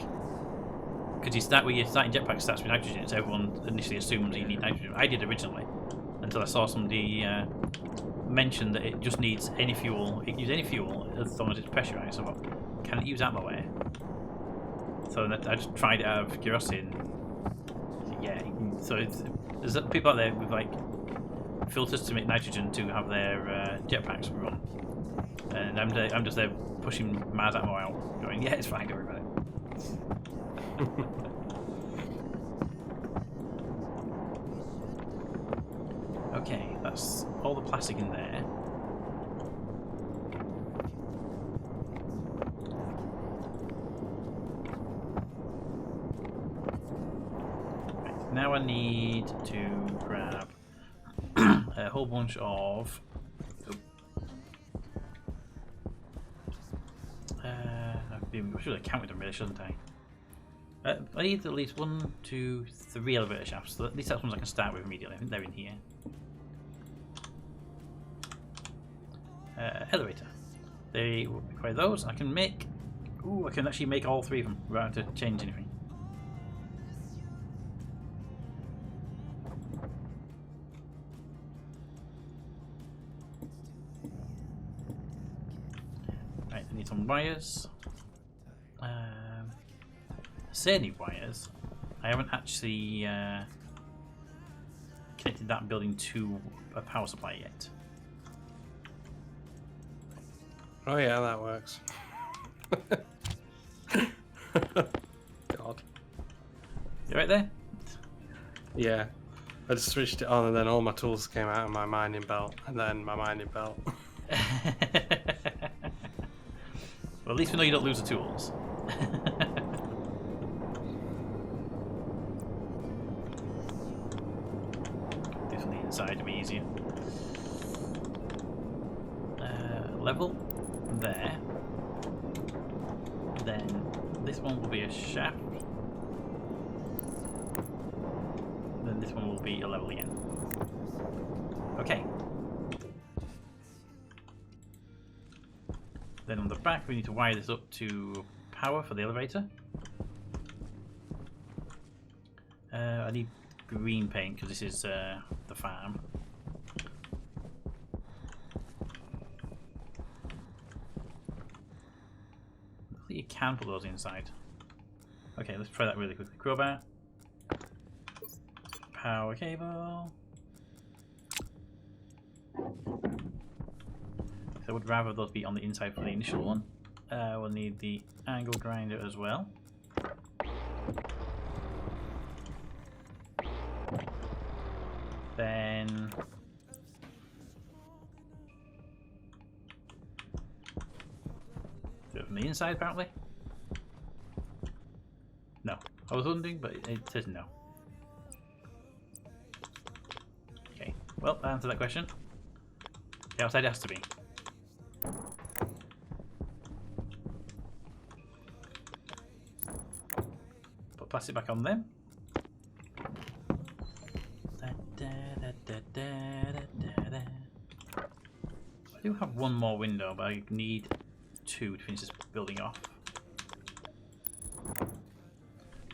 Because when you're starting jetpack starts with nitrogen, it's everyone initially assumes you need nitrogen. I did originally, until I saw somebody mention that it just needs any fuel. It can use any fuel as long as it's pressurized. So I thought, can it use Atmo Air? So I just tried it out of curiosity. And yeah, so there's people out there with like filters to make nitrogen to have their jetpacks run. And I'm just there pushing Mars Atmo out, going, "Yeah, it's fine, don't worry about it." Okay, that's all the plastic in there. Right, now I need to grab a whole bunch of I should have counted them really, shouldn't I? I need at least 1, 2, 3 elevator shafts. So at least that's ones I can start with immediately. I think they're in here. Elevator. They will require those. I can make. Ooh, I can actually make all 3 of them without having to change anything. Right, I need some wires. Say need wires. I haven't actually connected that building to a power supply yet. Oh yeah, that works. right there? Yeah. I just switched it on and then all my tools came out of my mining belt and then my mining belt. Well, at least we know you don't lose the tools. This on the inside to be easier. Level there. Then this one will be a shaft. Then this one will be a level again. Okay. Then on the back we need to wire this up to power for the elevator. I need green paint because this is the farm. I think you can put those inside. Okay, let's try that really quickly. Crowbar. Power cable. So I would rather those be on the inside for the initial one. We'll need the angle grinder as well. Then do it from the inside apparently. No. I was wondering, but it says no. Okay. Well, that answered that question. The outside has to be. Put plastic back on them. I do have one more window, but I need 2 to finish this building off.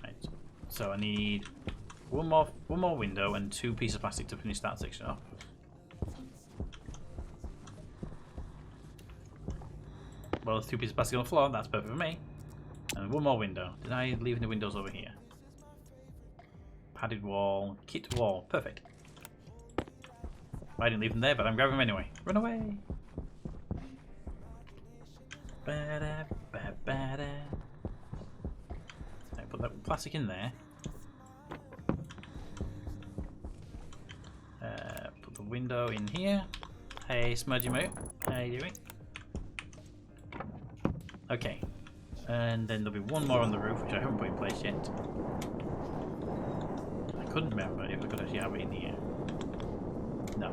Right. So I need one more window and 2 pieces of plastic to finish that section off. Well, there's 2 pieces of plastic on the floor, that's perfect for me. And one more window. Did I leave any windows over here? Padded wall, kit wall, perfect. I didn't leave them there, but I'm grabbing them anyway. Run away! Right, put that plastic in there. Put the window in here. Hey, Smudgy Moo, how you doing? Okay, and then there'll be one more on the roof, which I haven't put in place yet. I couldn't remember if I could actually have it in here. No.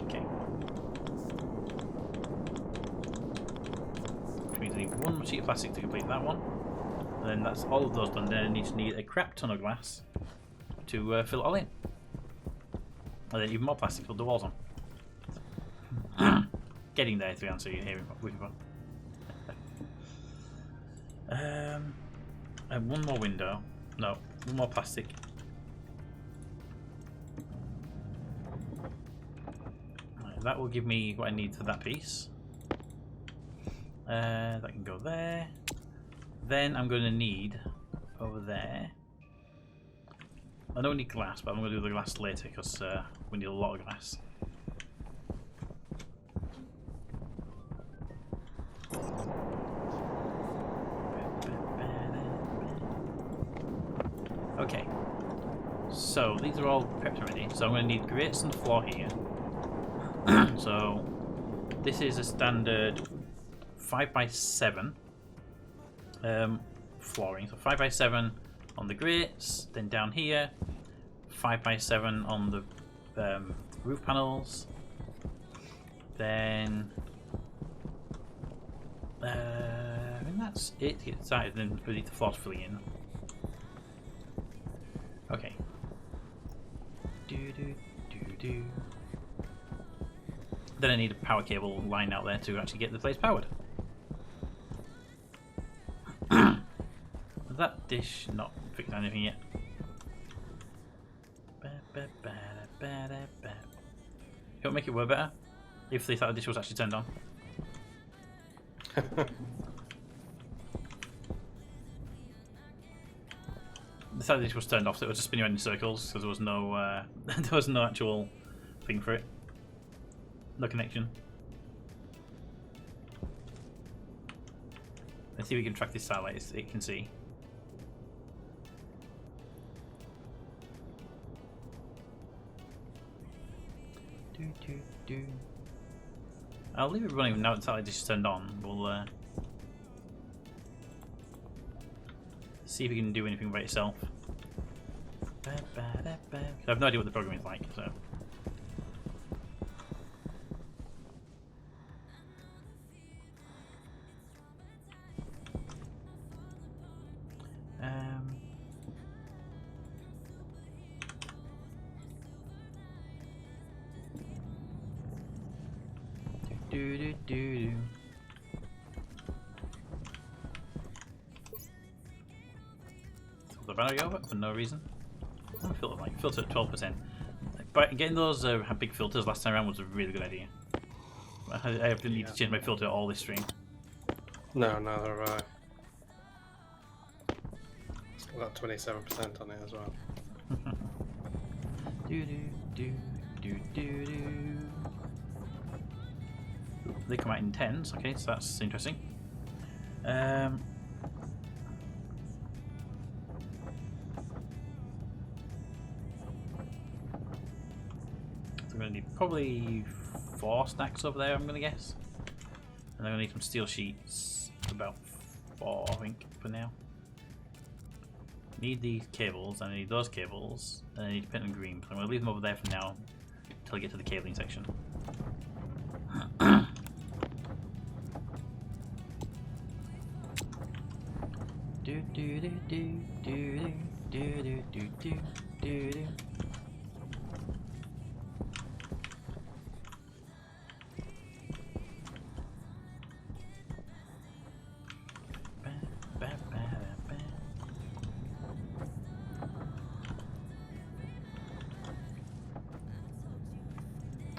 Okay. Which means I need one sheet of plastic to complete that one. And then that's all of those done. Then I need a crap ton of glass to fill it all in. And then even more plastic to put the walls on. Getting there, to be honest with you, here we go. And one more window. No, one more plastic. Right, that will give me what I need for that piece. That can go there. Then I'm going to need over there. I don't need glass, but I'm going to do the glass later because we need a lot of glass. Okay, so these are all prepped already. So I'm going to need grates on the floor here. So this is a standard 5x7 flooring. So 5x7 on the grates, then down here 5x7 on the roof panels. Then and that's it to get started. Then we need the floors filling in. Okay. Then I need a power cable line out there to actually get the place powered. That dish not fixed anything yet. It'll make it work better if they thought the dish was actually turned on. The fact that it was turned off, so it was just spinning around in circles because there was no there was no actual thing for it, no connection. Let's see if we can track this satellite. It can see. I'll leave it running now until it's turned on. We'll see if we can do anything by itself. I have no idea what the program is like, so. Do. The battery over for no reason. Filter at 12%. But getting those big filters last time around was a really good idea. I didn't need to change my filter all this stream. No, neither have I. Still got 27% on it as well. They come out in tens, okay, so that's interesting. So we're going to need probably 4 stacks over there, I'm going to guess. And I'm going to need some steel sheets, about 4 I think, for now. Need these cables, I need those cables, and I need pink and green. So I'm going to leave them over there for now, until I get to the cabling section.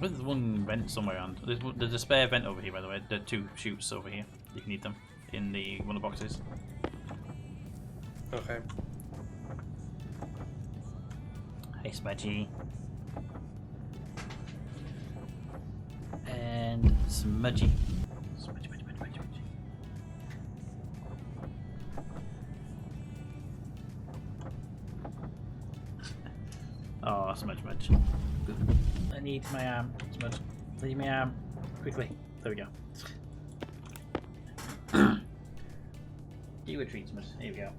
There's one vent somewhere around. There's a spare vent over here, by the way. There are 2 chutes over here, if you need them, in one of the boxes. Okay. Hey, Smudgy. And Smudgy. Smudgy. Oh, Smudge. I need my arm. Smudge. Leave my arm. Quickly. There we go. You a treat, Smudge. Here we go.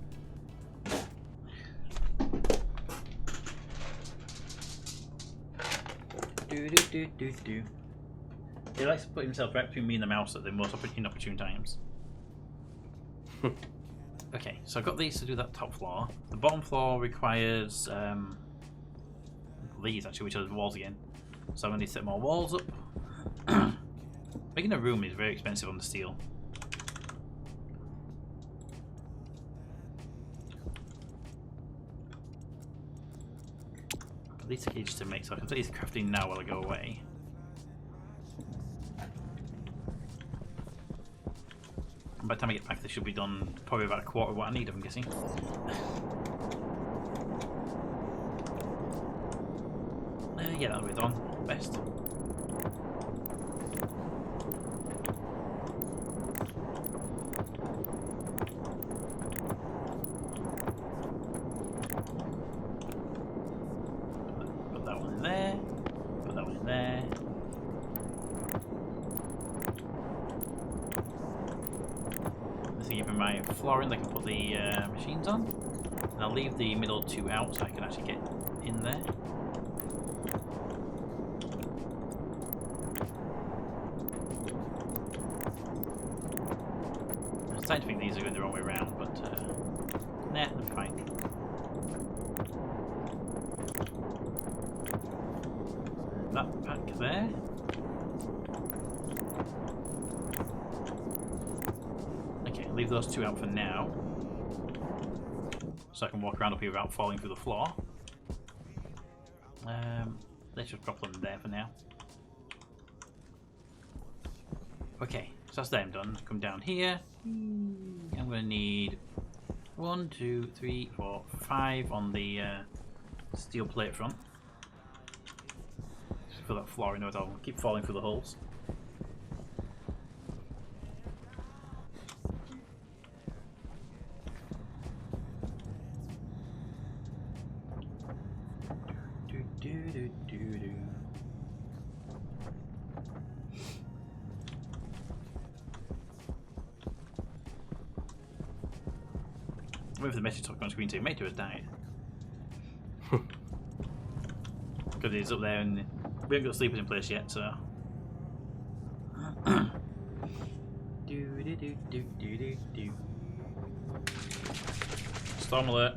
Do. He likes to put himself right between me and the mouse at the most inopportune times. Okay, so I've got these to do that top floor. The bottom floor requires these actually, which are the walls again. So I'm going to need to set more walls up. Making a room is very expensive on the steel. These are easy to make, so I can put these crafting now while I go away. And by the time I get back, they should be done probably about a quarter of what I need, I'm guessing. Yeah, that'll be done. Best. Put that one in there. Put that one in there. I think even my flooring, I can put the machines on. And I'll leave the middle 2 out so I can actually get in there. I think these are going the wrong way around, but nah, they're fine. That pack there. Okay, leave those 2 out for now, so I can walk around up here without falling through the floor. Let's just drop them there for now. Okay, so that's them done. Come down here. I'm going to need 1, 2, 3, 4, 5 on the steel plate front. Just fill that flooring out. I'll keep falling through the holes. Wait for the message talking on screen saying Mater has died. Because he's up there and we haven't got sleepers in place yet, so. Do. Storm alert.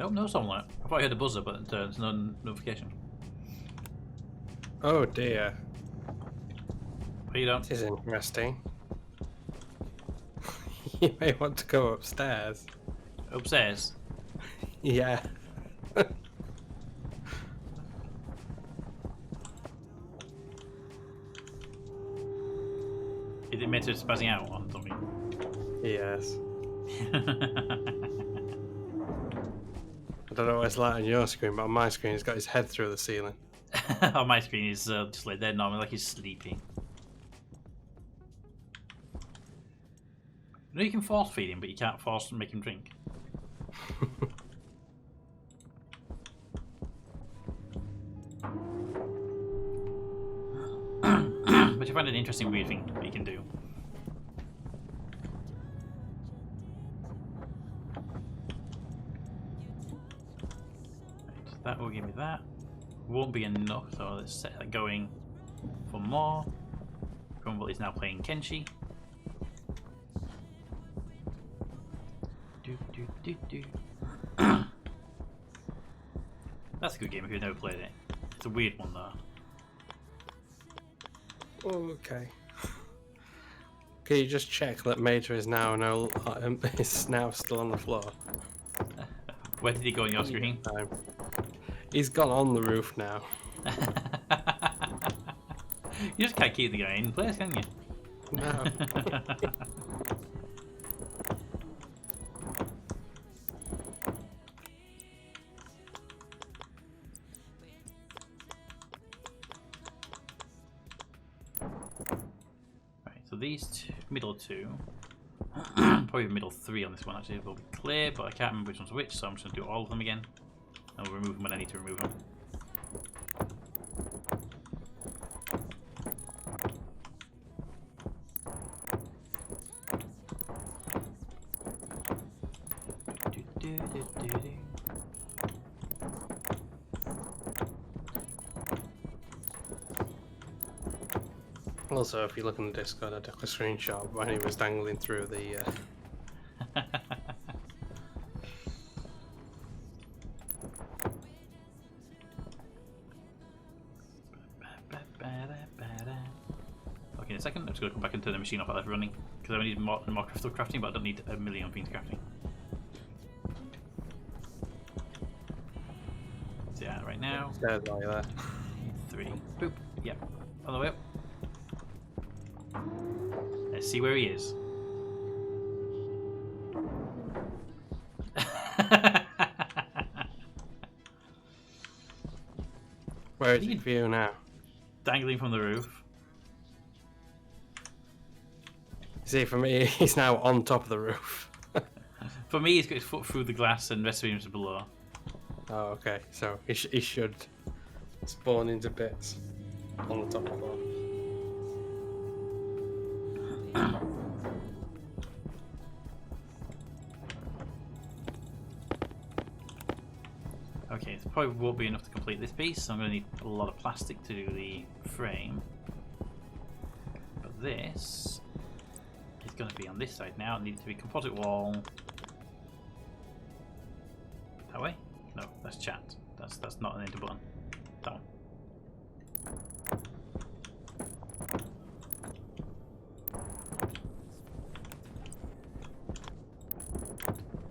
Nope, no storm alert. I thought I heard a buzzer, but there's no notification. Oh dear. What you don't? This is interesting. You may want to go upstairs. Upstairs. Yeah. Is it Mater spazzing out on something? Yes. I don't know what it's like on your screen, but on my screen he's got his head through the ceiling. On my screen he's just like there normally, like he's sleeping. You know you can force feed him, but you can't force make him drink. Which I find an interesting weird thing that you can do. Right, that will give me that. Won't be enough, so let's set that going for more. Grumble is now playing Kenshi. That's a good game if you've never played it. It's a weird one though. Okay. Can you just check that Mater is now is now still on the floor? Where did he go on your screen? He's gone on the roof now. You just can't keep the guy in place, can you? No. So these middle two, probably middle three on this one actually will be clear, but I can't remember which one's which, so I'm just going to do all of them again. And I'll remove them when I need to remove them. Also, if you look on the Discord, I took a screenshot when he was dangling through the. Okay, in a second, I'm just going to come back and turn the machine off while it's running because I need more crafting, but I don't need a million things crafting. So yeah, right now. Stairs like that. 3. Boop. Yep. On the way up. Let's see where he is. Where is he for you now? Dangling from the roof. See, for me, he's now on top of the roof. For me, he's got his foot through the glass and the rest of him is below. Oh, okay. So he should spawn into bits on the top of the floor. Okay, it probably won't be enough to complete this piece, so I'm going to need a lot of plastic to do the frame. But this is going to be on this side now. It needs to be composite wall. That way? No, that's chat. That's not an enter button. That one.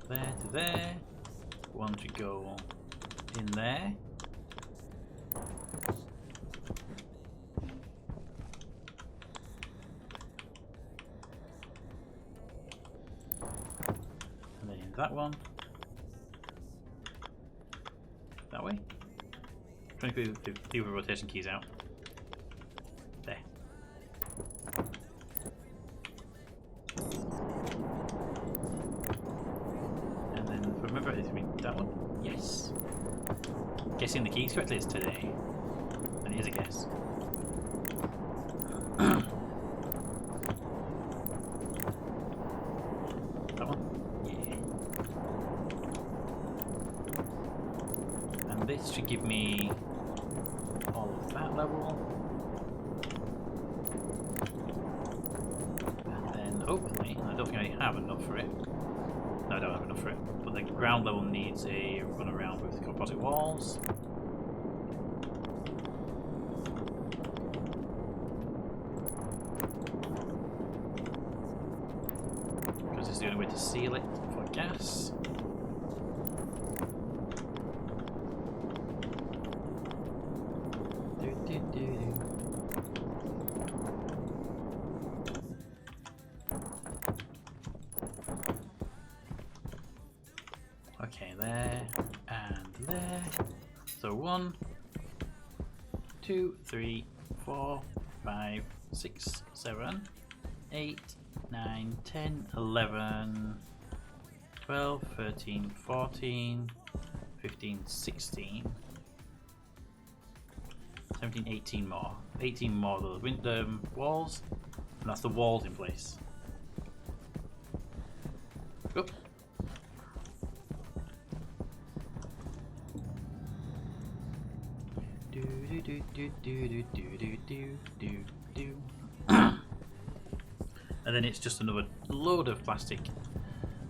There to there. One should go in there. And then that one. That way. Trying to do the rotation keys out. There. And then remember it's that one? Yes. Guessing the keys correctly is today. And is a guess. That one? Yeah. And this should give me all of that level. And then hopefully, I don't think I have enough for it. No, I don't have enough for it. But the ground level needs a run around with composite walls. Because it's the only way to seal it for gas. Okay, there and there. So 1, 2, 3, 4, 5, 6, 7, 8, 9, 10, 11, 12, 13, 14, 15, 16, 17, 18 more. 18 more of the walls, and that's the walls in place. Oop. And then it's just another load of plastic,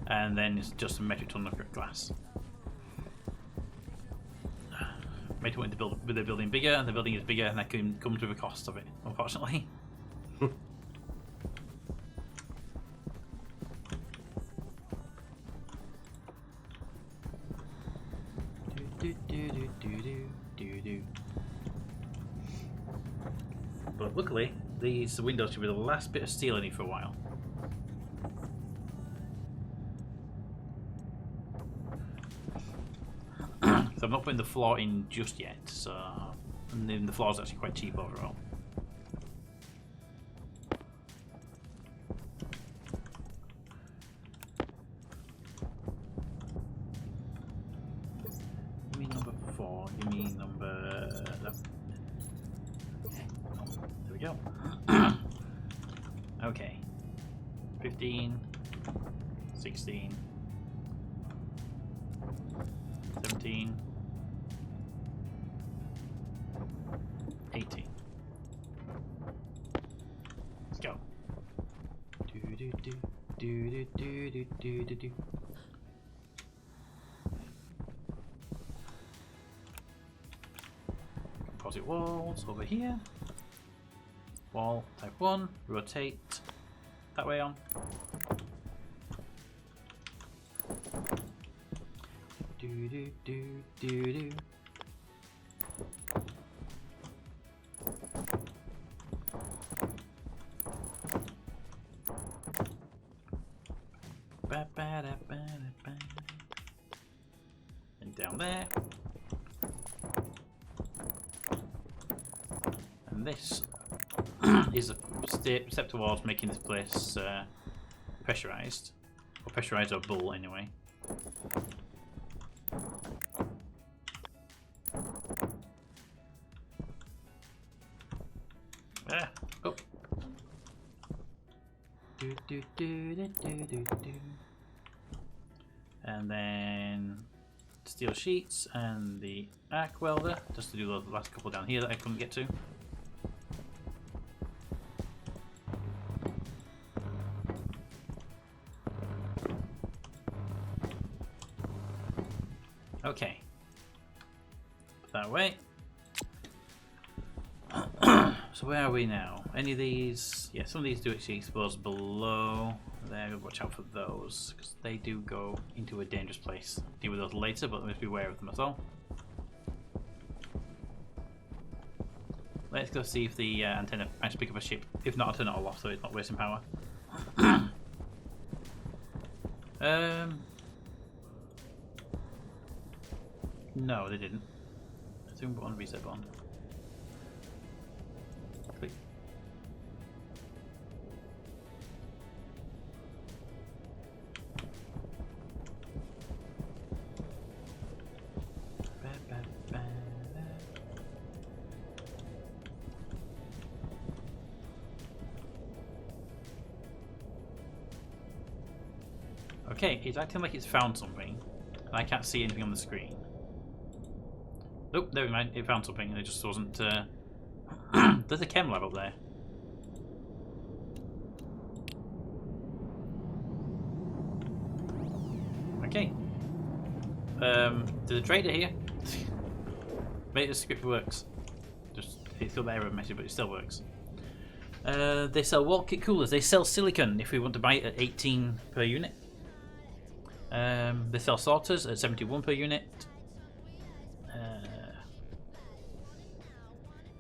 and then it's just a metric ton of glass. Made it want to build with the building bigger, and the building is bigger, and that comes with a cost of it, unfortunately. But luckily, these windows should be the last bit of steel I need for a while. So I'm not putting the floor in just yet, so and then the floor is actually quite cheap overall. Give me number 4, give me number... There we go. Okay. 15, 16, 17, 18. Let's go. Do do do do do do do do do. Composite walls over here. Wall type 1, rotate that way on. Do do do do do. Ba ba da ba da ba. And down there. And this is a step towards making this place pressurized, or pressurized or bull anyway. Ah, oh. Do, do, do, do, do, do, do. And then steel sheets and the arc welder, just to do the last couple down here that I couldn't get to. Okay, that way. So where are we now? Any of these? Yeah, some of these do actually expose below there. Watch out for those, because they do go into a dangerous place. Deal with those later, but let's be aware of them as well. Let's go see if the antenna managed to pick up a ship. If not, I'll turn it all off so it's not wasting power. No, they didn't. Zoom button, reset button. Click. Okay, it's acting like it's found something. And I can't see anything on the screen. Nope, never mind. It found something and it just wasn't... There's a chem lab up there. Okay. There's a trader here. Mate, the script works. Just it's got the error message, but it still works. They sell wall kit coolers. They sell silicon if we want to buy it at 18 per unit. They sell sorters at 71 per unit.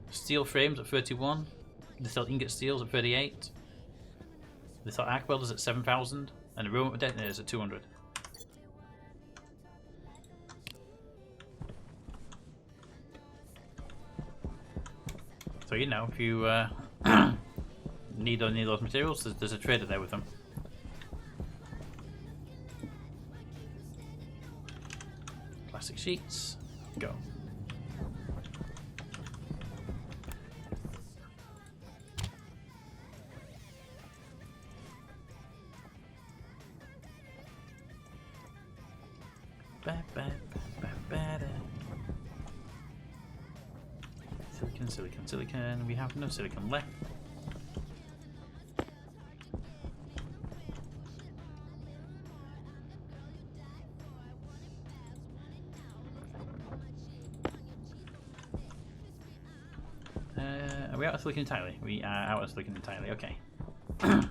Steel frames at 31. They sell ingot steels at 38. They sell arc welders at 7,000, and the remote detonators at 200. So you know, if you need any of those materials, there's a trader there with them. Plastic sheets, go. Silicon, silicon, silicon. We have no silicon left. Are we out of silicon entirely? We are out of silicon entirely, okay. Alright,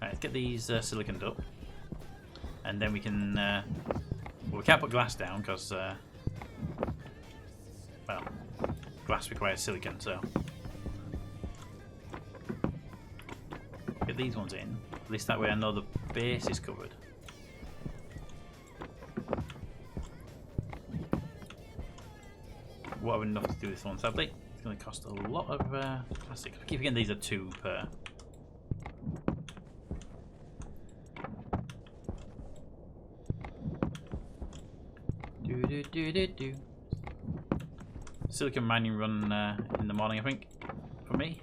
let's get these siliconed up. And then we can... well, we can't put glass down because... well, glass requires silicon, so... Get these ones in. At least that way I know the base is covered. What have enough to do this one, sadly. It's going to cost a lot of plastic. I keep forgetting these are 2 per. Do. Silicon mining run in the morning, I think, for me.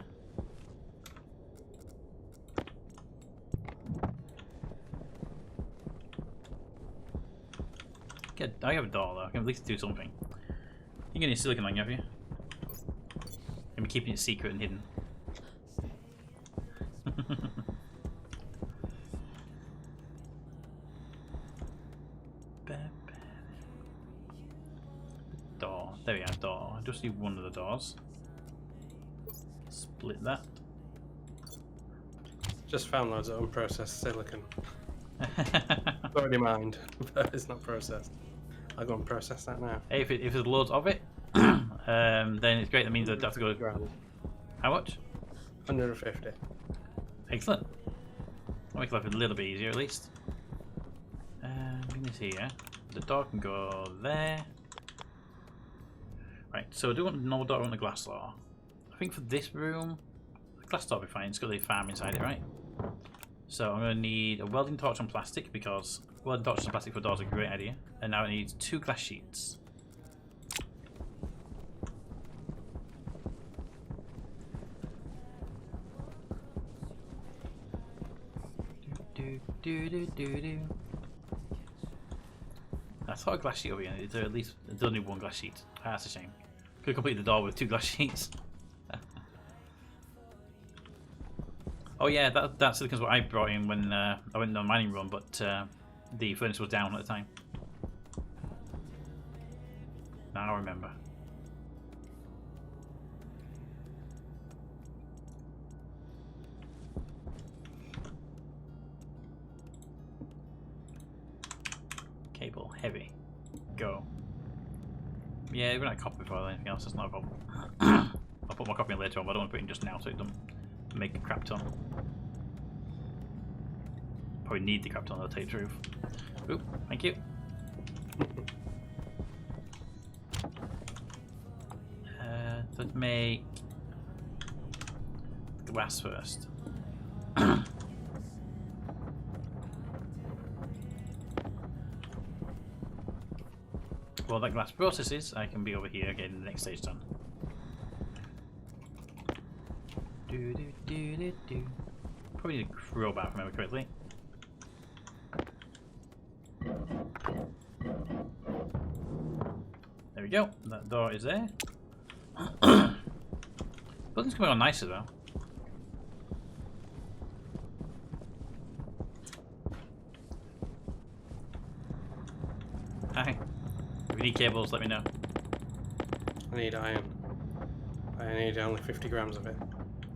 I have a door though. I can at least do something. You get any silicon on you, have you? And we're keeping it secret and hidden. Door. There we are, door. I just need one of the doors. Split that. Just found loads of unprocessed silicon. It's already mined, but it's not processed. I'll go and process that now. Hey, if there's loads of it, then it's great. That means I'd have to go. Grand. How much? 150. Excellent. I'll make life a little bit easier at least. Bring this here. The door can go there. Right, so I do want no door on the glass door. I think for this room, the glass door will be fine. It's got the farm inside it, right? So I'm going to need a welding torch on plastic because welding torches on plastic for doors is a great idea. And now it needs 2 glass sheets. Do. I thought a glass sheet over here. Is there at least there's only 1 glass sheet? Ah, that's a shame. Could have completed the door with 2 glass sheets. Oh yeah, that's because what I brought in when I went on a mining run, but the furnace was down at the time. Now I remember. Cable, heavy, go. Yeah, we're not copy before anything else, that's not a problem. I'll put my copy in later on, but I don't want to put it in just now so it doesn't make a crap ton. Probably need the crap ton, I'll tell you the truth. Oop, thank you. Let's make glass first. While that glass processes, I can be over here getting the next stage done. Probably need a crowbar if I remember correctly. There we go. That door is there. Building's coming on nicer though. Hi. If you need cables, let me know. I need iron. I need only 50 grams of it.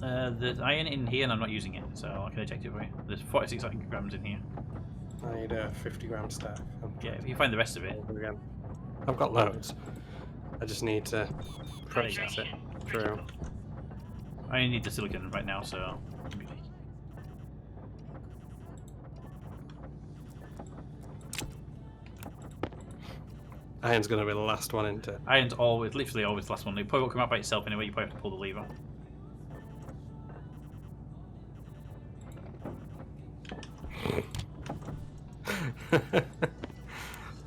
There's iron in here and I'm not using it, so I can eject it for you. There's 46 grams in here. I need a 50 gram stack. Yeah, if you find the rest of it. Again. I've got loads. I just need to process it through. I only need the silicon right now, so. Iron's going to be the last one into. Iron's always, literally always the last one. It probably won't come out by itself anyway, you probably have to pull the lever.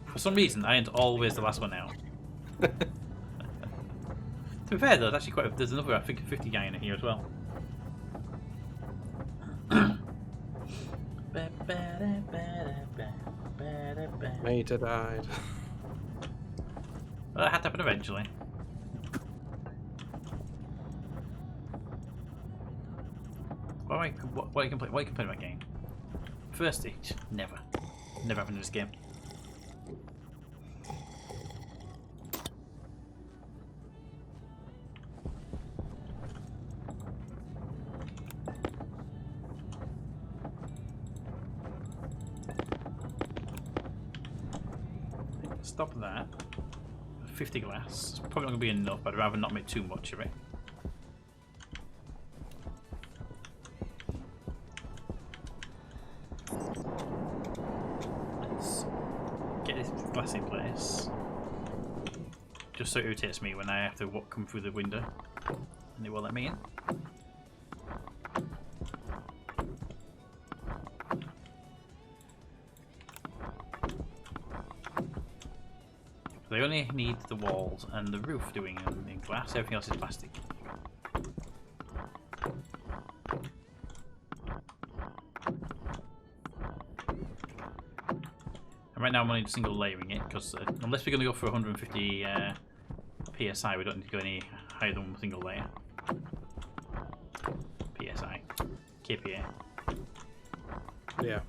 For some reason, iron's always the last one out. To be fair though, there's actually there's another, I think, 50 iron in here as well. Mater died. Well, that had to happen eventually. What are you complaining about game? First stage, never happened in this game. Stop that. 50 glass. It's probably not going to be enough, but I'd rather not make too much of it. Let's get this glass in place. Just so it irritates me when I have to come through the window and it won't let me in. They only need the walls and the roof doing in glass, everything else is plastic. And right now I'm only single layering it, because unless we're going to go for 150 PSI, we don't need to go any higher than single layer. PSI. KPA. Yeah.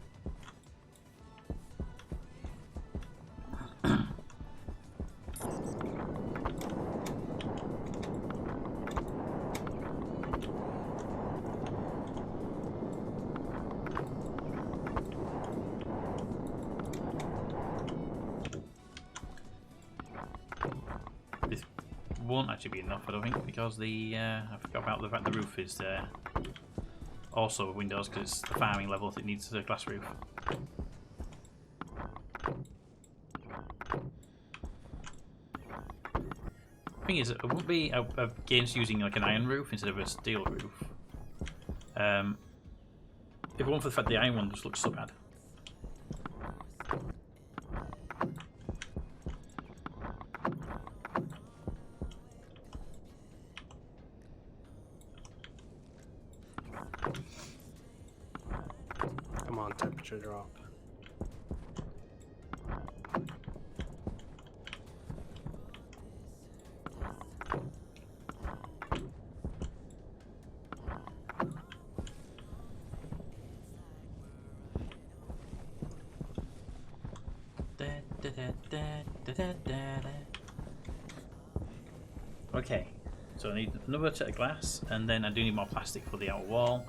Won't actually be enough, I don't think, because the I forgot about the fact the roof is also windows, because it's the farming level, it needs a glass roof. Thing is, it wouldn't be against using like an iron roof instead of a steel roof. If it weren't for the fact the iron one just looks so bad. Come on, temperature drop. Okay, so I need another set of glass, and then I do need more plastic for the outer wall.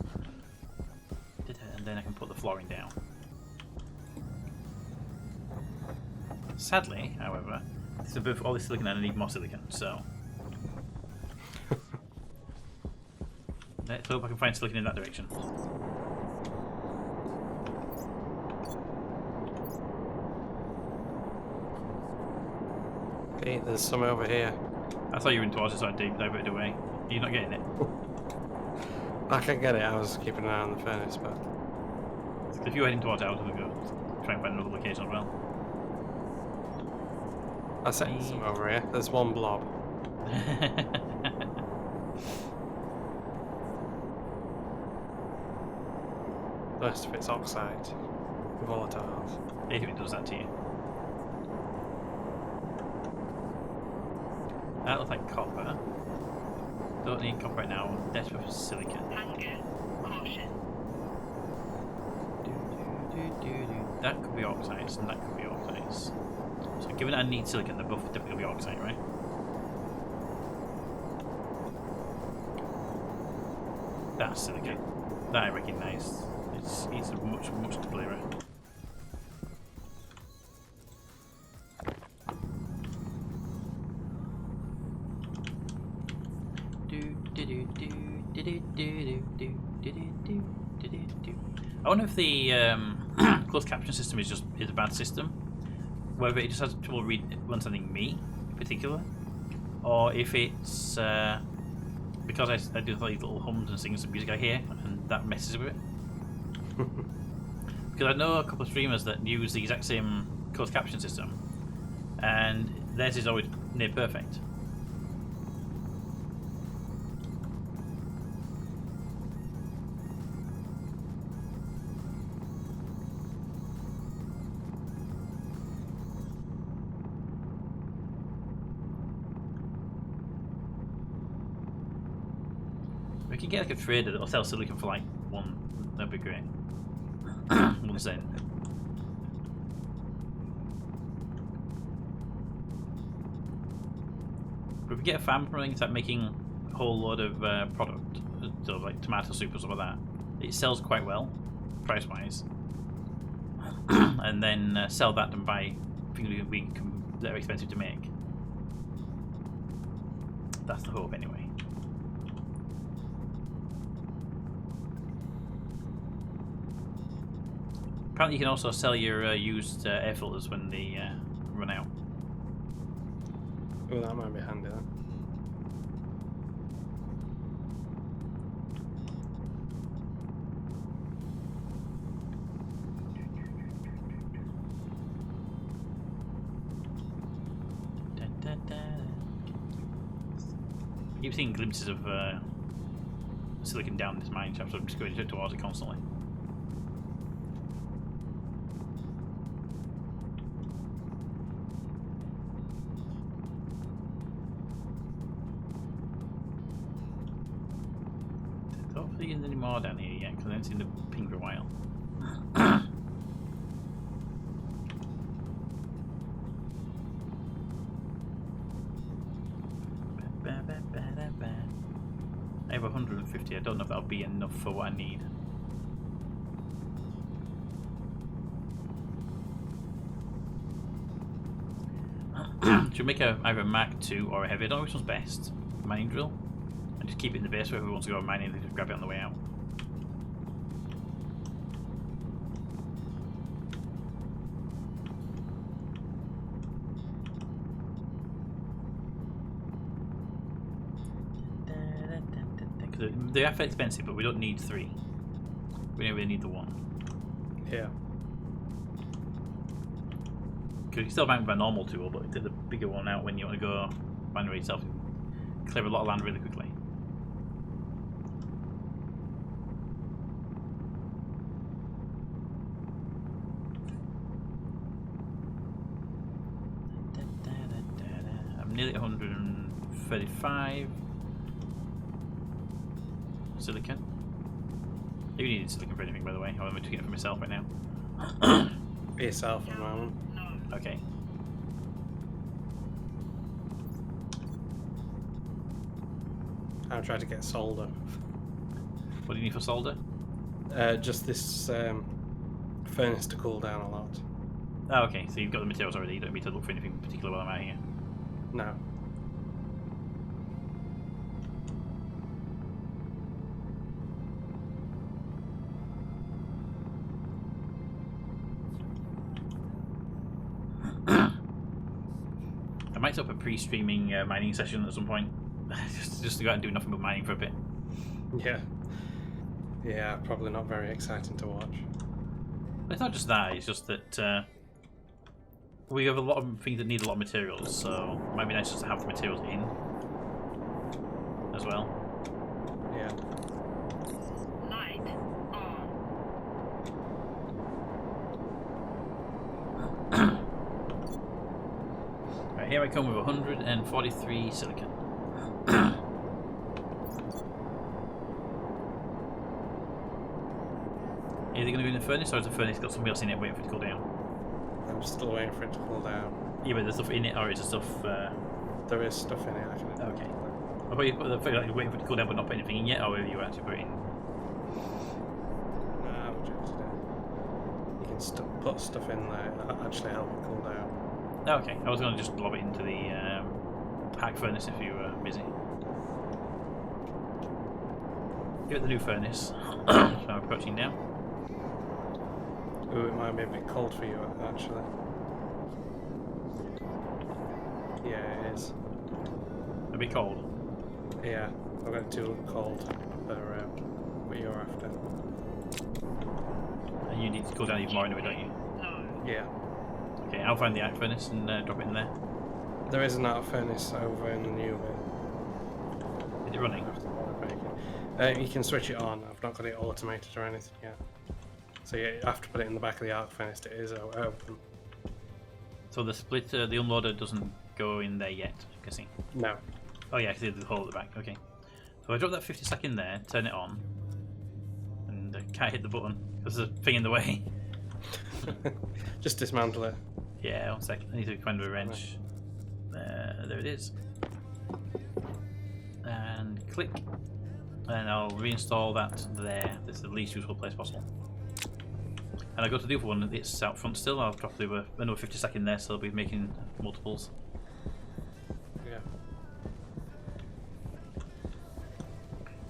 And then I can put the flooring down. Sadly, however, all this silicon and I need more silicon, so let's hope I can find silicon in that direction. Okay, there's some over here. I thought you were in towards it, so I diverted away. You're not getting it. I can get it, I was keeping an eye on the furnace, but... If you're heading towards it, I was going to go try and find another location as well. I set some over here. There's one blob. The rest of it's oxide, volatiles. If it does that to you. That looks like copper. Don't need copper right now. Desperate for silicon. Hunger. Caution. That could be oxides, and that could be oxides. So given I need silicon, they're both definitely going to be oxide, right? That's silicon. That I recognise. It's a much clearer. I wonder if the closed caption system is a bad system, whether it just has trouble understanding me in particular, or if it's because I do these little hums and sings of music I hear, and that messes with it. Because I know a couple of streamers that use the exact same closed caption system, and theirs is always near perfect. We could get like a trader that'll sell silicon for like one. That'd be great. 1 cent. But if we get a farm running, it's like making a whole load of product, so like tomato soup or something like that. It sells quite well, price wise, and then sell that and buy things that are expensive to make. That's the hope, anyway. Apparently you can also sell your used air filters when they run out. Oh, that might be handy then. I keep seeing glimpses of silicon down this mine shaft, so I'm just going towards it constantly. Hopefully isn't any more down here yet, because I haven't seen the ping for a while. I have 150, I don't know if that'll be enough for what I need. Should make either a Mark II or a heavy, I don't know which one's best. Mining drill? And just keep it in the base where whoever wants to go mining, they just grab it on the way out. Because they are fairly expensive, but we don't need 3. We don't really need the 1. Yeah. Because you can still mine with a normal tool, but take the bigger one out when you want to go mine by yourself and clear a lot of land really quickly. I'm nearly 135 silicon. You need silicon for anything, by the way. I'm taking it for myself right now. For yourself at the moment. Okay. I'm trying to get solder. What do you need for solder? Just this furnace to cool down a lot. Oh, okay. So you've got the materials already. You don't need to look for anything particular while I'm out here. No. I might set up a pre-streaming mining session at some point, just to go out and do nothing but mining for a bit. Yeah. Yeah, probably not very exciting to watch. But it's not just that; it's just that we have a lot of things that need a lot of materials, so it might be nice just to have the materials in as well. Yeah. Light on. here I come with 143 silicon. Are they going to go in the furnace, or has the furnace got something else in it waiting for it to cool down? I'm still waiting for it to cool down. Yeah, but there's stuff in it, or is there stuff... There is stuff in it, actually. Okay. I thought you put the figure like you're waiting for it to cool down but not put anything in yet, or have you actually put it in? Nah, I've rejected it. You can put stuff in there that actually help it cool down. Okay, I was going to just lob it into the hack furnace if you were busy. You're at the new furnace, so I'm approaching now. Ooh, it might be a bit cold for you, actually. Yeah, it is. A bit cold. Yeah, I've got it too cold for what you're after. And you need to cool down even more anyway, don't you? Yeah. Okay, I'll find the hack furnace and drop it in there. There is an art furnace over in the new bit. Is it running? You can switch it on. I've not got it automated or anything yet. So you have to put it in the back of the arc furnace. It is open. So the split, the unloader doesn't go in there yet, I'm guessing. No. Oh yeah, I see the hole at the back. Okay. So I drop that 50 stack in there, turn it on, and can't hit the button because there's a thing in the way. Just dismantle it. Yeah, 1 second. I need to find a wrench. There it is. And click. And I'll reinstall that there. This is the least useful place possible. And I'll go to the other one, it's out front still. I'll drop another 50 stack in there, so I'll be making multiples. Yeah.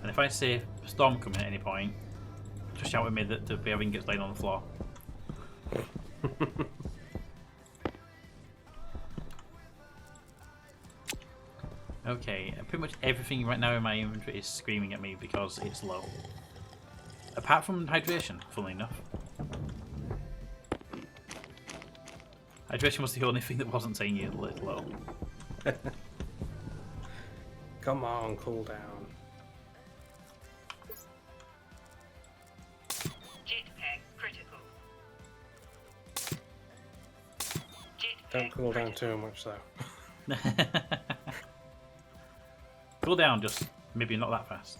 And if I see a storm coming at any point, just shout at me that the bearing gets laid on the floor. Okay, pretty much everything right now in my inventory is screaming at me because it's low. Apart from hydration, funnily enough. Hydration was the only thing that wasn't saying you it's low. Come on, cool down. Jetpack critical. Don't cool down too much though. Cool down, just maybe not that fast.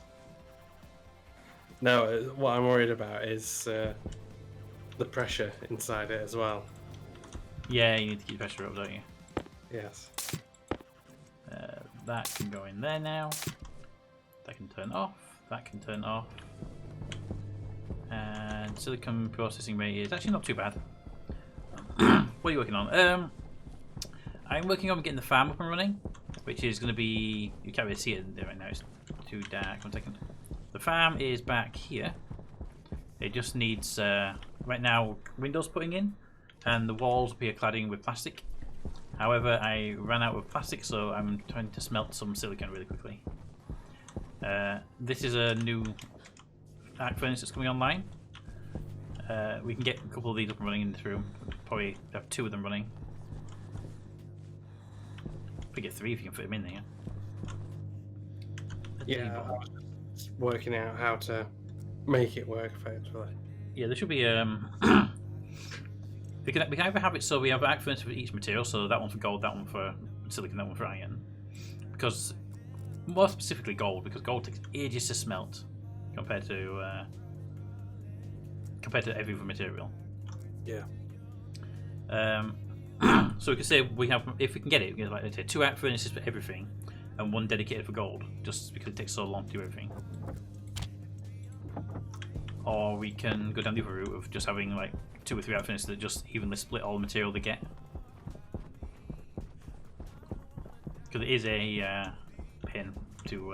No, what I'm worried about is the pressure inside it as well. Yeah, you need to keep pressure up, don't you? Yes. That can go in there now. That can turn off. That can turn off. And silicon processing rate is actually not too bad. What are you working on? I'm working on getting the farm up and running, which is going to be... You can't really see it right now, it's too dark. 1 second. The farm is back here. It just needs, right now, windows putting in, and the walls will be cladding with plastic. However, I ran out of plastic, so I'm trying to smelt some silicon really quickly. This is a new arc furnace that's coming online. We can get a couple of these up and running in this room. Probably have 2 of them running. We get 3 if you can fit them in there. Yeah, I was just working out how to make it work effectively. Yeah, there should be we can either have it so we have arc furnace for each material, so that one for gold, that one for silicon, that one for iron. Because more specifically gold, because gold takes ages to smelt compared to every other material. Yeah. So we could say we have, if we can get it, we can like say 2 arc furnaces for everything, and 1 dedicated for gold, just because it takes so long to do everything. Or we can go down the other route of just having like 2 or 3 arc furnaces that just evenly split all the material they get. Because it is a pin to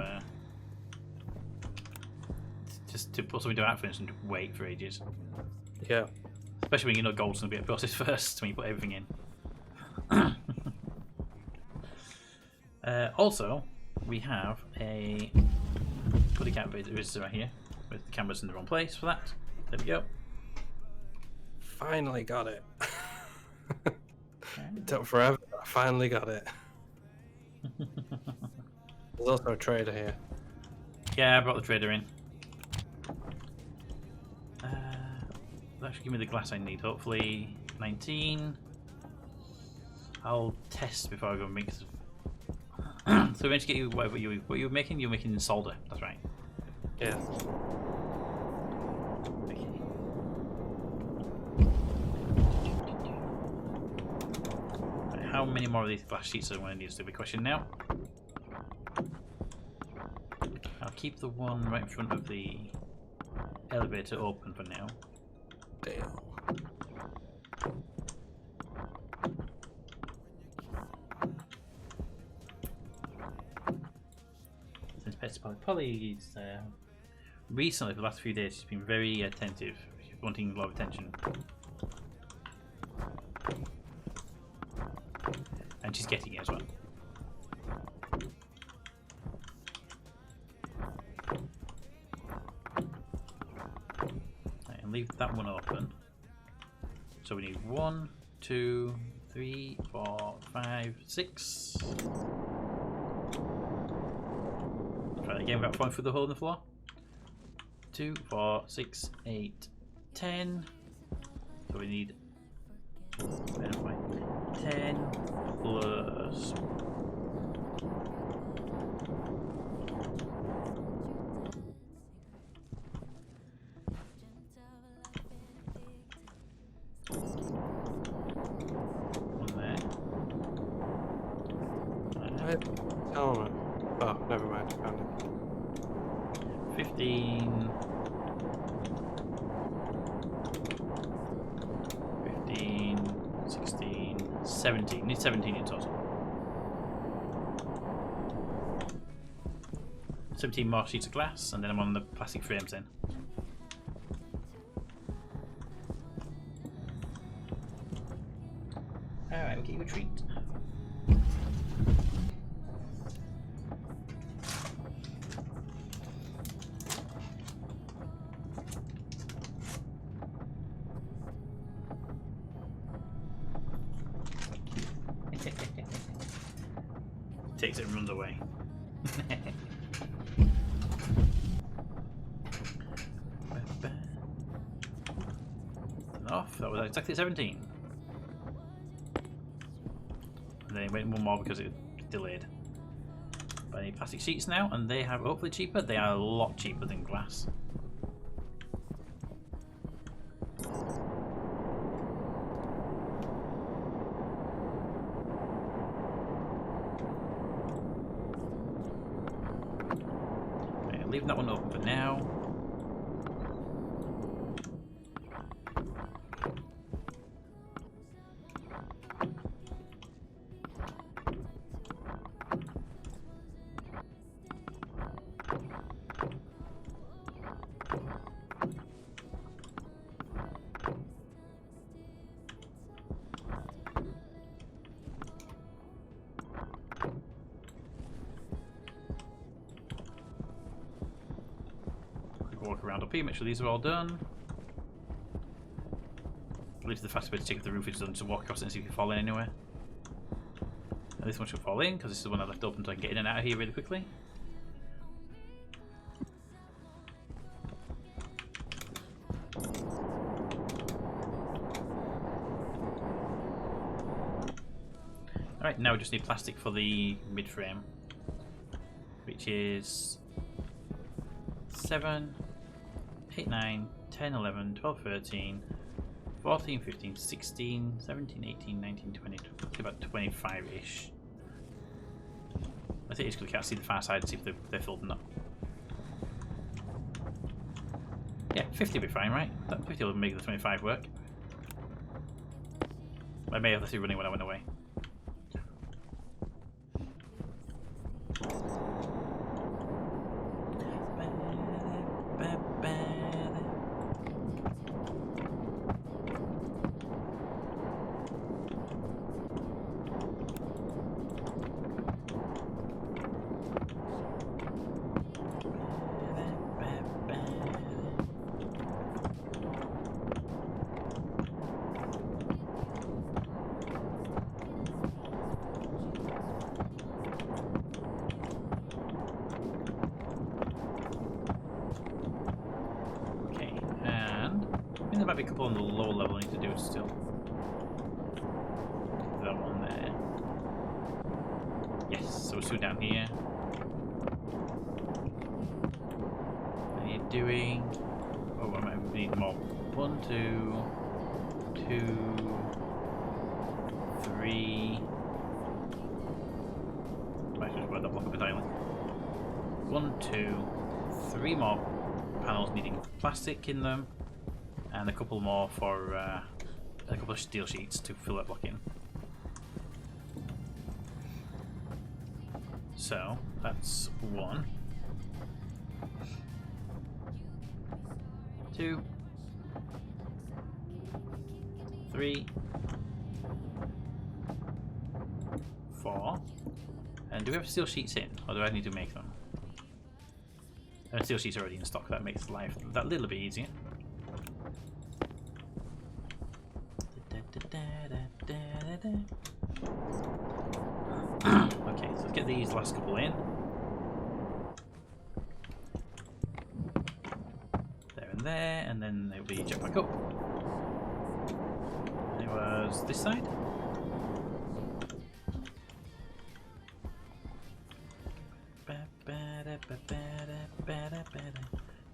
just to put something into arc furnace and wait for ages. Yeah. Especially when you know gold's going to be processed first when you put everything in. Also, we have a bloody camera visitor right here with the cameras in the wrong place for that. There we go. Finally got it. It took forever, but I finally got it. There's also a trader here. Yeah, I brought the trader in. That should give me the glass I need, hopefully. 19. I'll test before I go and make some. So we managed to get you what you were making. You're making solder. That's right. Yeah. Okay. Right, how many more of these glass sheets are going to need? Is the big question now. I'll keep the one right in front of the elevator open for now. Damn. Since Pet's Polly is recently, for the last few days, she's been very attentive. She's wanting a lot of attention. And she's getting it as well. Right, and leave that one open. So we need 1, 2, 3, 4, 5, 6. Try that again without falling through the hole in the floor. 2, 4, 6, 8, 10. So we need 10 plus. One there. Oh, oh, never mind. I found it. 15. 15, 16, 17. Need 17 in total. 17 more sheets of glass, and then I'm on the plastic frames then. Alright, we'll get you a treat. Takes it and runs away. Off. That was exactly 17. And then it went one more because it delayed. But I need plastic sheets now, and they have hopefully cheaper. They are a lot cheaper than glass. Okay, leaving that one open for now. Walk around up here, make sure these are all done. I believe the fastest way to check if the roof is done is to walk across it and see if you fall in anywhere. Now this one should fall in because this is the one I left open so I can get in and out of here really quickly. Alright, now we just need plastic for the mid frame, which is 7, 8, 9, 10, 11, 12, 13, 14, 15, 16, 17, 18, 19, 20, about 25-ish. I think it's because we can't see the far side to see if they're filled or not. Yeah, 50 will be fine, right? That 50 will make the 25 work. I may have the 3 running when I went away. There might be a couple on the lower level I need to do still. That one there. Yes, so we're still down here. What are you doing? Oh, I might need more. 1, 2, 3. Might just work that block up entirely. 1, 2, 3 more panels needing plastic in them, and a couple more for a couple of steel sheets to fill that block in. So that's 1, 2, 3, 4. And do we have steel sheets in, or do I need to make them? Steel sheets are already in stock. That makes life that little bit easier. Okay, so let's get these last couple in. There and there, and then they'll be jump back up. It was this side.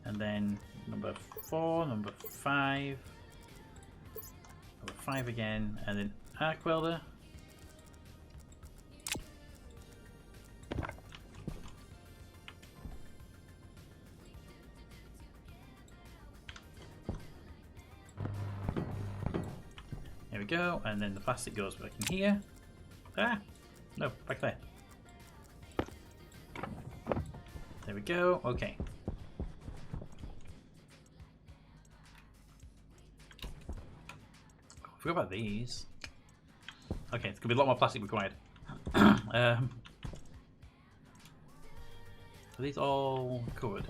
And then number 4, number 5, number 5 again, and then arc welder. There we go, and then the plastic goes back in here. Ah! No, back there. There we go, okay. I forgot about these. Okay, it's gonna be a lot more plastic required. Are these all covered?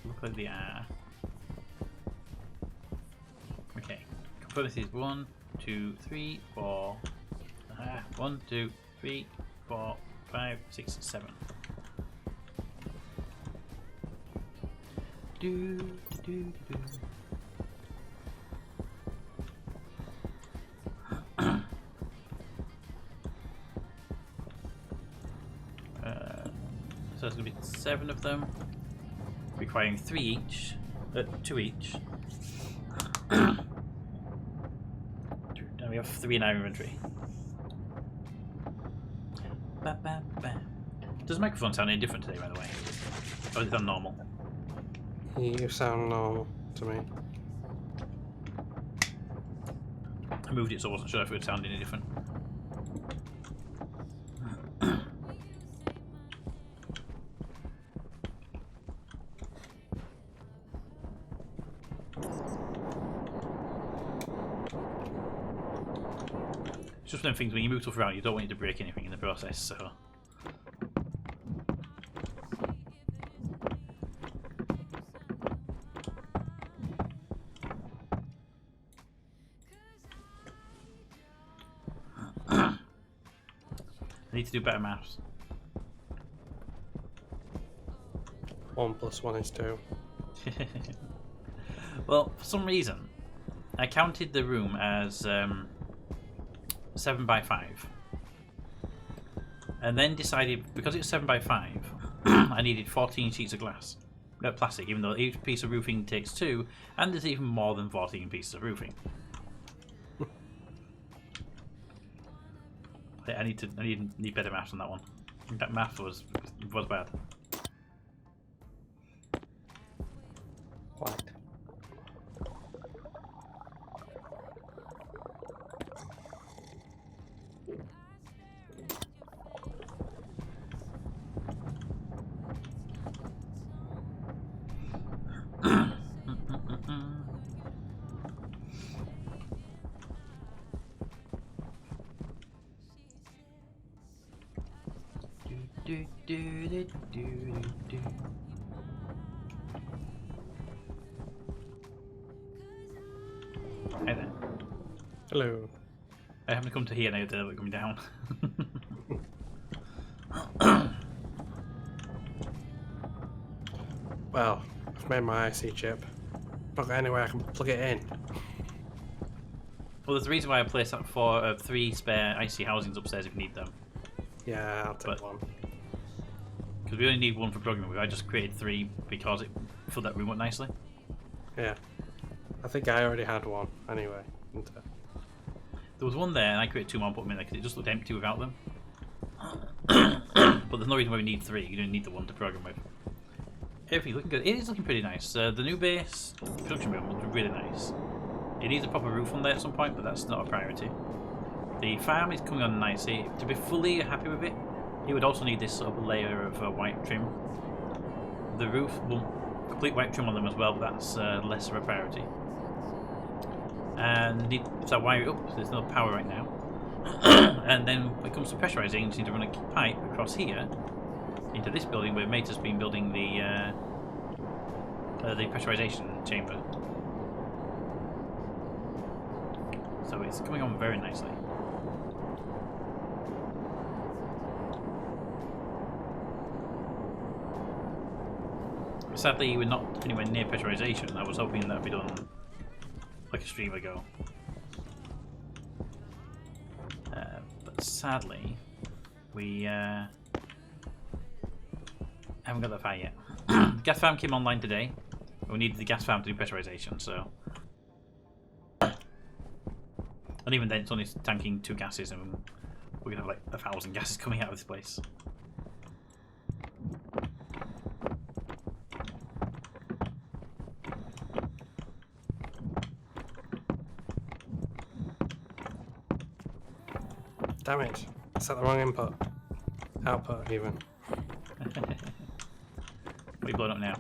Look like they are. Okay, confirm this is 1, 2, 3, 4. 1, 2, 3, 4, 5, 6, 7. Do, do, do. So there's going to be 7 of them, requiring 3 each, 2 each. Now we have 3 in our inventory. Ba, ba, ba. Does the microphone sound any different today, by the way? Or is it on normal? You sound normal to me. I moved it so I wasn't sure if it would sound any different. It's just one of them things when you move stuff around, you don't want it to break anything in the process, so. I need to do better maths. 1 + 1 is 2. Well, for some reason, I counted the room as 7 by 5, and then decided because it's 7 by 5, I needed 14 sheets of glass, plastic. Even though each piece of roofing takes 2, and there's even more than 14 pieces of roofing. I need better maths on that one. That math was bad. What? Do, do, do, do, do. Hi there. Hello. I haven't come to here now they're coming down. Well, I've made my IC chip. Not got anywhere I can plug it in. Well, there's a reason why I placed that for 3 spare IC housings upstairs if you need them. Yeah, I'll take But- one. Because we only need one for programming. I just created 3 because it filled that room up nicely. Yeah. I think I already had one anyway. didn't I? There was one there, and I created 2 more and put them in there because it just looked empty without them. But there's no reason why we need 3. You don't need the one to program with. Everything's looking good. It is looking pretty nice. The new base production room looks really nice. It needs a proper roof on there at some point, but that's not a priority. The farm is coming on nicely. To be fully happy with it, it would also need this sort of layer of white trim. The roof will complete white trim on them as well, but that's less of a priority. And need to wire it up, so there's no power right now. And then when it comes to pressurizing, you just need to run a pipe across here into this building where Mate has been building the pressurization chamber. So it's coming on very nicely. Sadly, we're not anywhere near pressurization. I was hoping that would be done like a stream ago. But sadly, we haven't got that far yet. The gas farm came online today. We needed the gas farm to do pressurization, so. And even then, it's only tanking 2 gases, and we're gonna have like 1,000 gases coming out of this place. Damn it. I set the wrong input. Output, even. What are you blowing up now?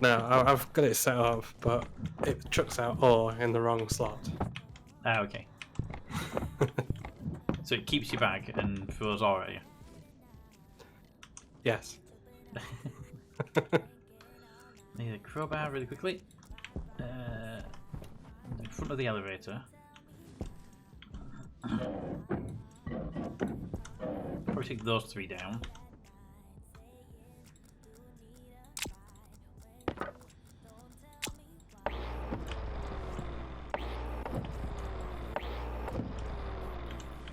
No, I've got it set up, but it chucks out ore in the wrong slot. Ah, okay. So it keeps your bag and throws ore at you. Yes. Need a crowbar really quickly. In front of the elevator. Probably take those 3 down.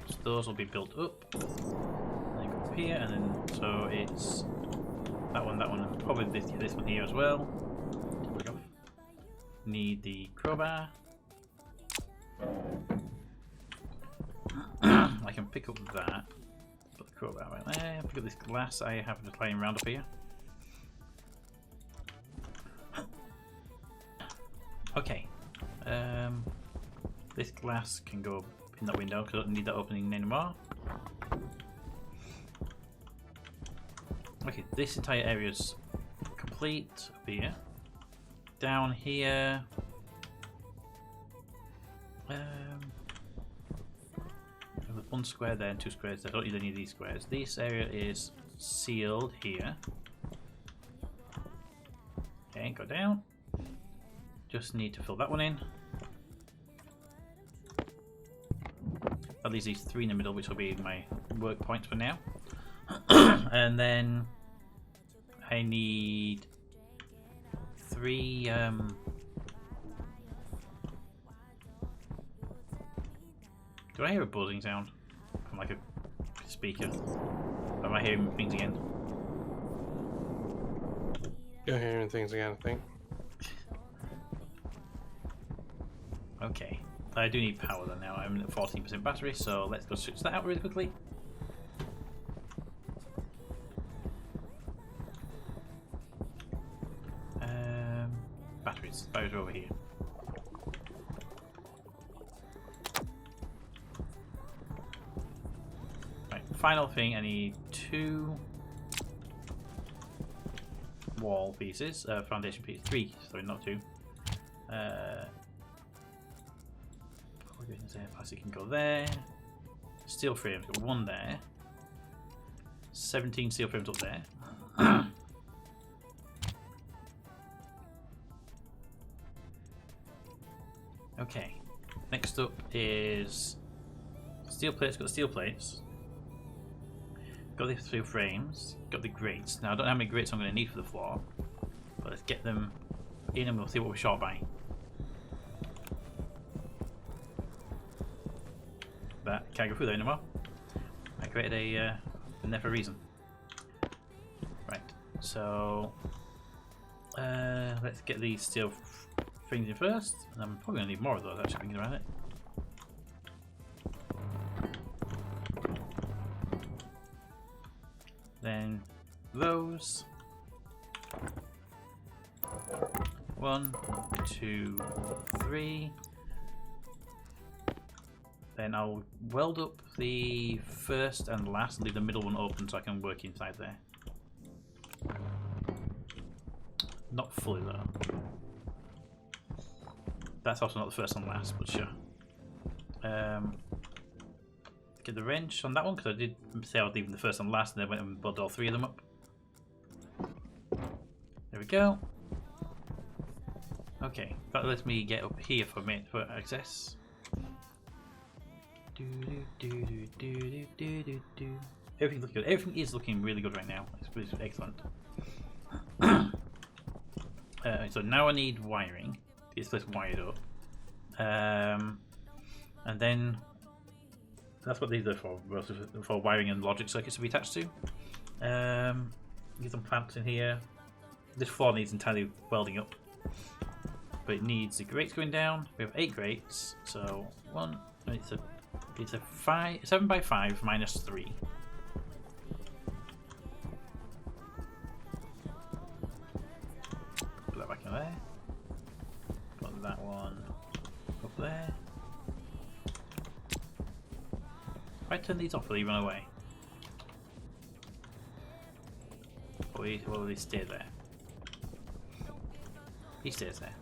So those will be built up. Then go up here, and then so it's that one, and probably this one here as well. Need the crowbar. I can pick up that. Put the crowbar right there. Pick up this glass I have just lying around up here. Okay. This glass can go in that window because I don't need that opening anymore. Okay, this entire area is complete up here. Down here. There's 1 square there and 2 squares there. I don't need any of these squares. This area is sealed here. Okay, go down. Just need to fill that one in. That leaves these 3 in the middle, which will be my work points for now. And then I need 3 do I hear a buzzing sound from like a speaker? Or am I hearing things again? You're hearing things again, I think. Okay. I do need power then now. I'm at 14% battery, so let's go switch that out really quickly. Batteries. Batteries are over here. Right, final thing, I need 2 wall pieces, foundation pieces, 3, sorry, not 2. Plastic can go there. Steel frames, got 1 there. 17 steel frames up there. Okay, next up is steel plates. Got the steel plates. Got the steel frames. Got the grates. Now I don't know how many grates I'm going to need for the floor, but let's get them in and we'll see what we're short by. But can't go through there anymore. I can created a in there for a reason. Right, so let's get these steel things in first, and I'm probably gonna need more of those actually thinking about it. Then those. 1, 2, 3. Then I'll weld up the first and last and leave the middle one open so I can work inside there. Not fully though. That's also not the first and last, but sure. Get the wrench on that one because I did say I was leaving the first and last, and then went and built all 3 of them up. There we go. Okay, that lets me get up here for access. Everything's looking good. Everything is looking really good right now. It's excellent. So now I need wiring to get this place wired up. And then that's what these are for wiring and logic circuits to be attached to. Get some clamps in here. This floor needs entirely welding up, but it needs the grates going down. We have 8 grates, so it's a 7 by 5 minus 3. Put that back in there. Put that one up there. If I turn these off, will they run away? Or will they stay there? He stays there.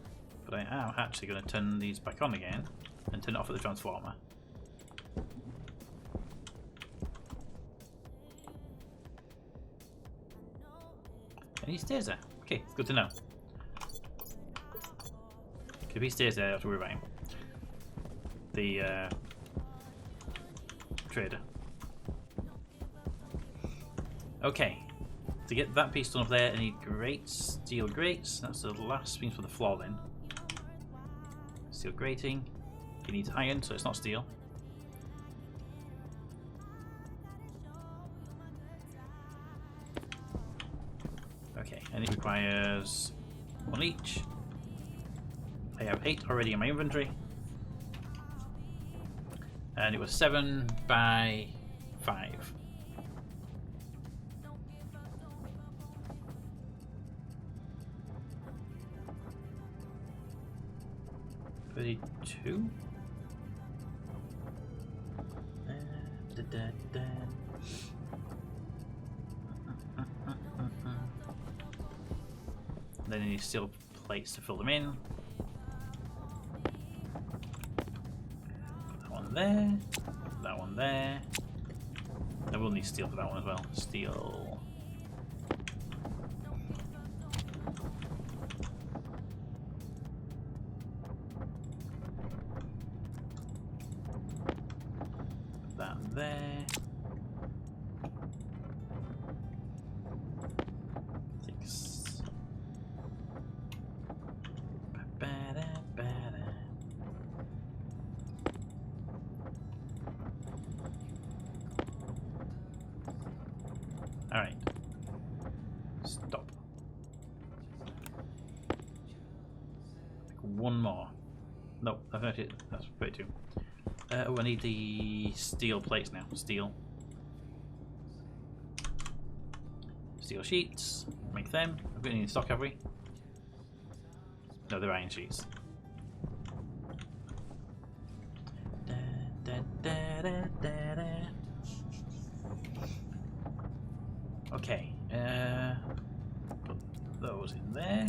But I am actually going to turn these back on again and turn it off at the transformer. And he stays there. Okay, it's good to know. If he stays there, I have to worry about him. The trader. Okay. To get that piece done up there, I need grates, steel grates. That's the last piece for the floor then. Steel grating. It needs iron, so it's not steel. Okay, and it requires 1 each. I have 8 already in my inventory. And it was 7 by 5. $32. Then you need steel plates to fill them in. Put that one there. Put that one there. I will need steel for that one as well. Steel. There. 6. All right. Stop. One more. No, that's it. That's 32. Oh, I need the steel plates now. Steel sheets. Make them. I've got any in stock, have we? No, they're iron sheets. Okay. Put those in there.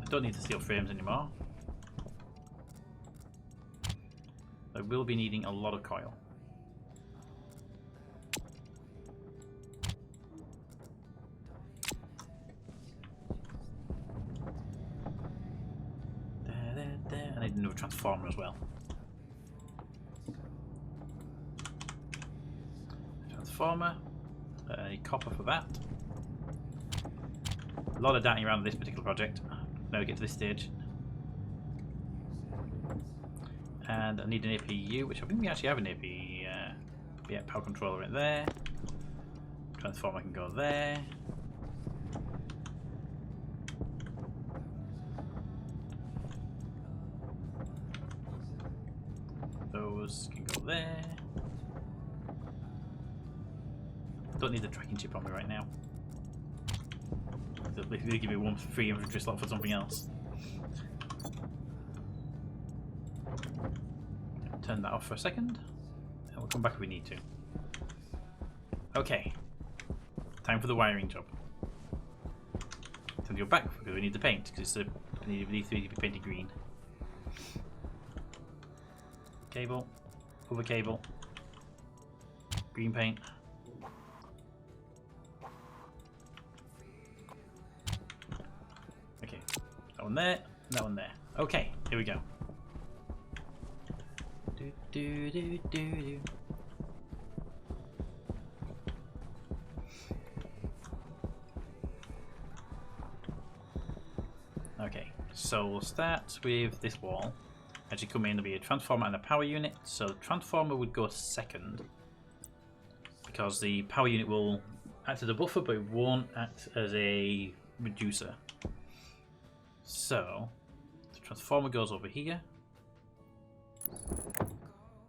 I don't need the steel frames anymore. I will be needing a lot of coil. I need another transformer as well. Transformer. I need copper for that. A lot of dating around this particular project. Now we get to this stage. And I need an APU, which I think we actually have an APU. Yeah, power controller right there. Transformer can go there. Those can go there. Don't need the tracking chip on me right now. They give me one free inventory slot for something else. Turn that off for a second, and we'll come back if we need to. Okay, time for the wiring job. Time to go back because we need the paint because we need these three to be painted green. Cable, other cable, green paint. Okay, that one there, that one there. Okay, here we go. Do, do, do, do, do. Okay, so we'll start with this wall. As you come in, there'll be a transformer and a power unit. So the transformer would go second because the power unit will act as a buffer, but it won't act as a reducer. So the transformer goes over here,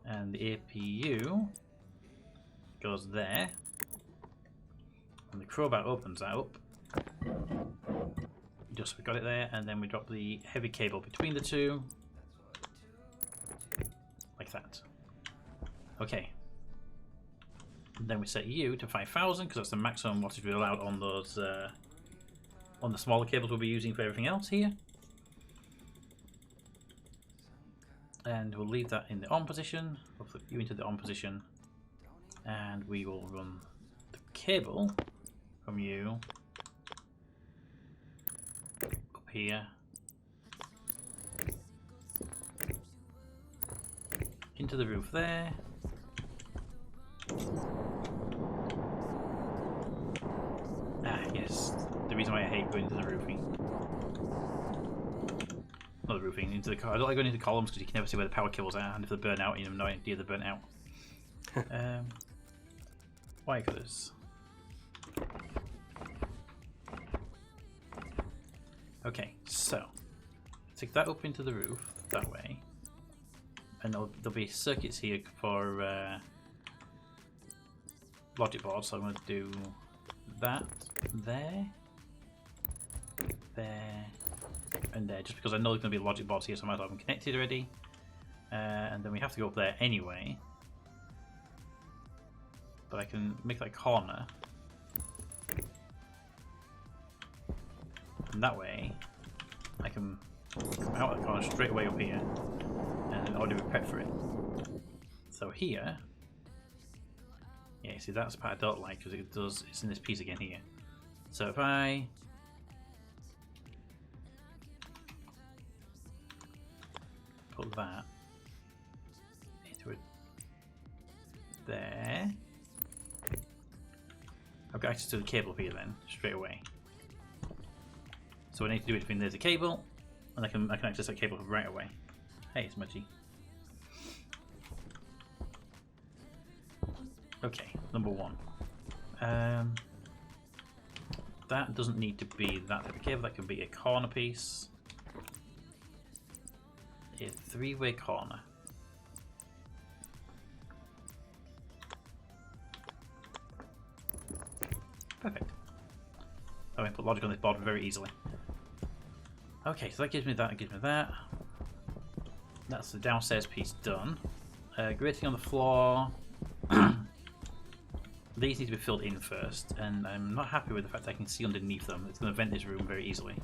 and the APU goes there, and the crowbar opens that up. Just we got it there, and then we drop the heavy cable between the two, like that. Okay. And then we set U to 5,000 because that's the maximum wattage we're allowed on those, on the smaller cables we'll be using for everything else here. And we'll leave that in the on position. We'll flip U into the on position, and we will run the cable from U up here into the roof there. Ah, yes. The reason why I hate going into the roofing. Not the roofing, into the car. I don't like going into columns because you can never see where the power cables are, and if they burn out, you have no idea they're burnt out. Wire cutters. Okay, so take that up into the roof that way, and there'll be circuits here for logic boards. So I'm going to do that there, and there, just because I know there's going to be logic boards here, so I might have them connected already. And then we have to go up there anyway, but I can make that corner. And that way, I can come out of the corner straight away up here, and then already prepped for it. So here, yeah, see that's the part I don't like because it's in this piece again here. So if I put that into it there, I've got access to the cable here then straight away. So what I need to do is between there's a cable, and I can access that cable right away. Hey, Smudgy. Okay, number one. That doesn't need to be that type of cable. That can be a corner piece, a three-way corner. Perfect. I can put logic on this board very easily. Okay, so that gives me that, and gives me that. That's the downstairs piece done. Grating on the floor. These need to be filled in first, and I'm not happy with the fact that I can see underneath them. It's going to vent this room very easily.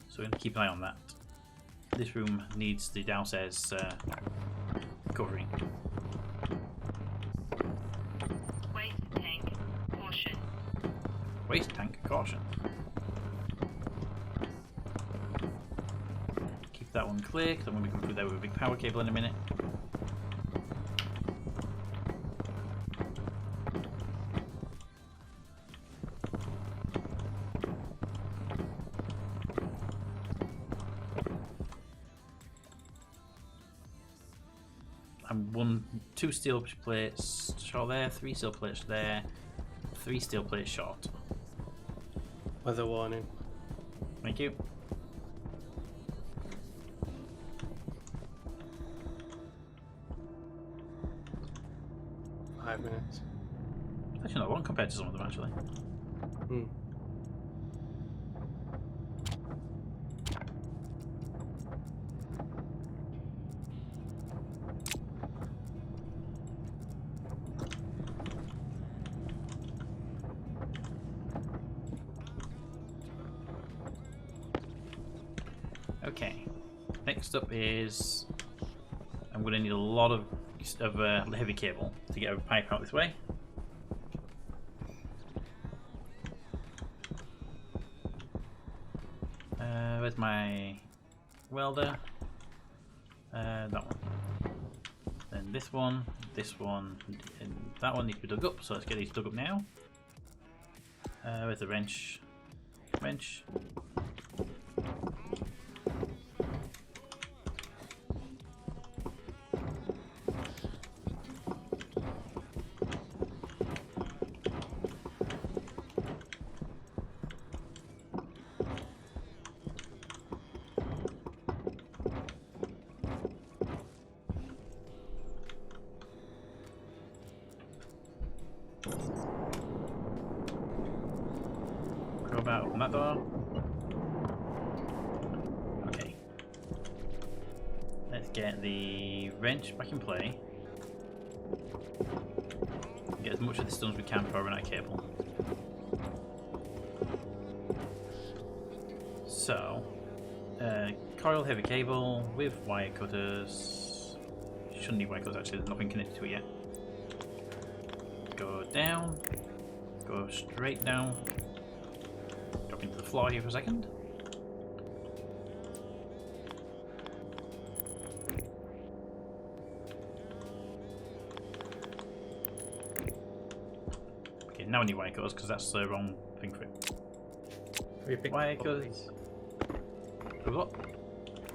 So we're going to keep an eye on that. This room needs the downstairs covering. Waste tank. Caution. Waste tank, caution. Keep that one clear, because I'm going to be going through there with a big power cable in a minute. I'm two steel plates short there, 3 steel plates there, 3 steel plates short. Weather warning. Thank you. Five minutes. Actually, not long compared to some of them, actually. Hmm. Okay. Next up is I'm going to need a lot of heavy cable to get a pipe out this way. Where's my welder? That one. Then this one, and that one needs to be dug up, so let's get these dug up now. Where's the wrench? Wrench. About open that door. Okay. Let's get the wrench back in play. Get as much of this done as we can before I run out of cable. So, coil heavy cable with wire cutters. Shouldn't need wire cutters actually, there's nothing connected to it yet. Go down. Go straight down. Drop into the floor here for a second. Okay, now I need wire cutters because that's the wrong thing for it. Have you picked Wire up all cutters. these? With what?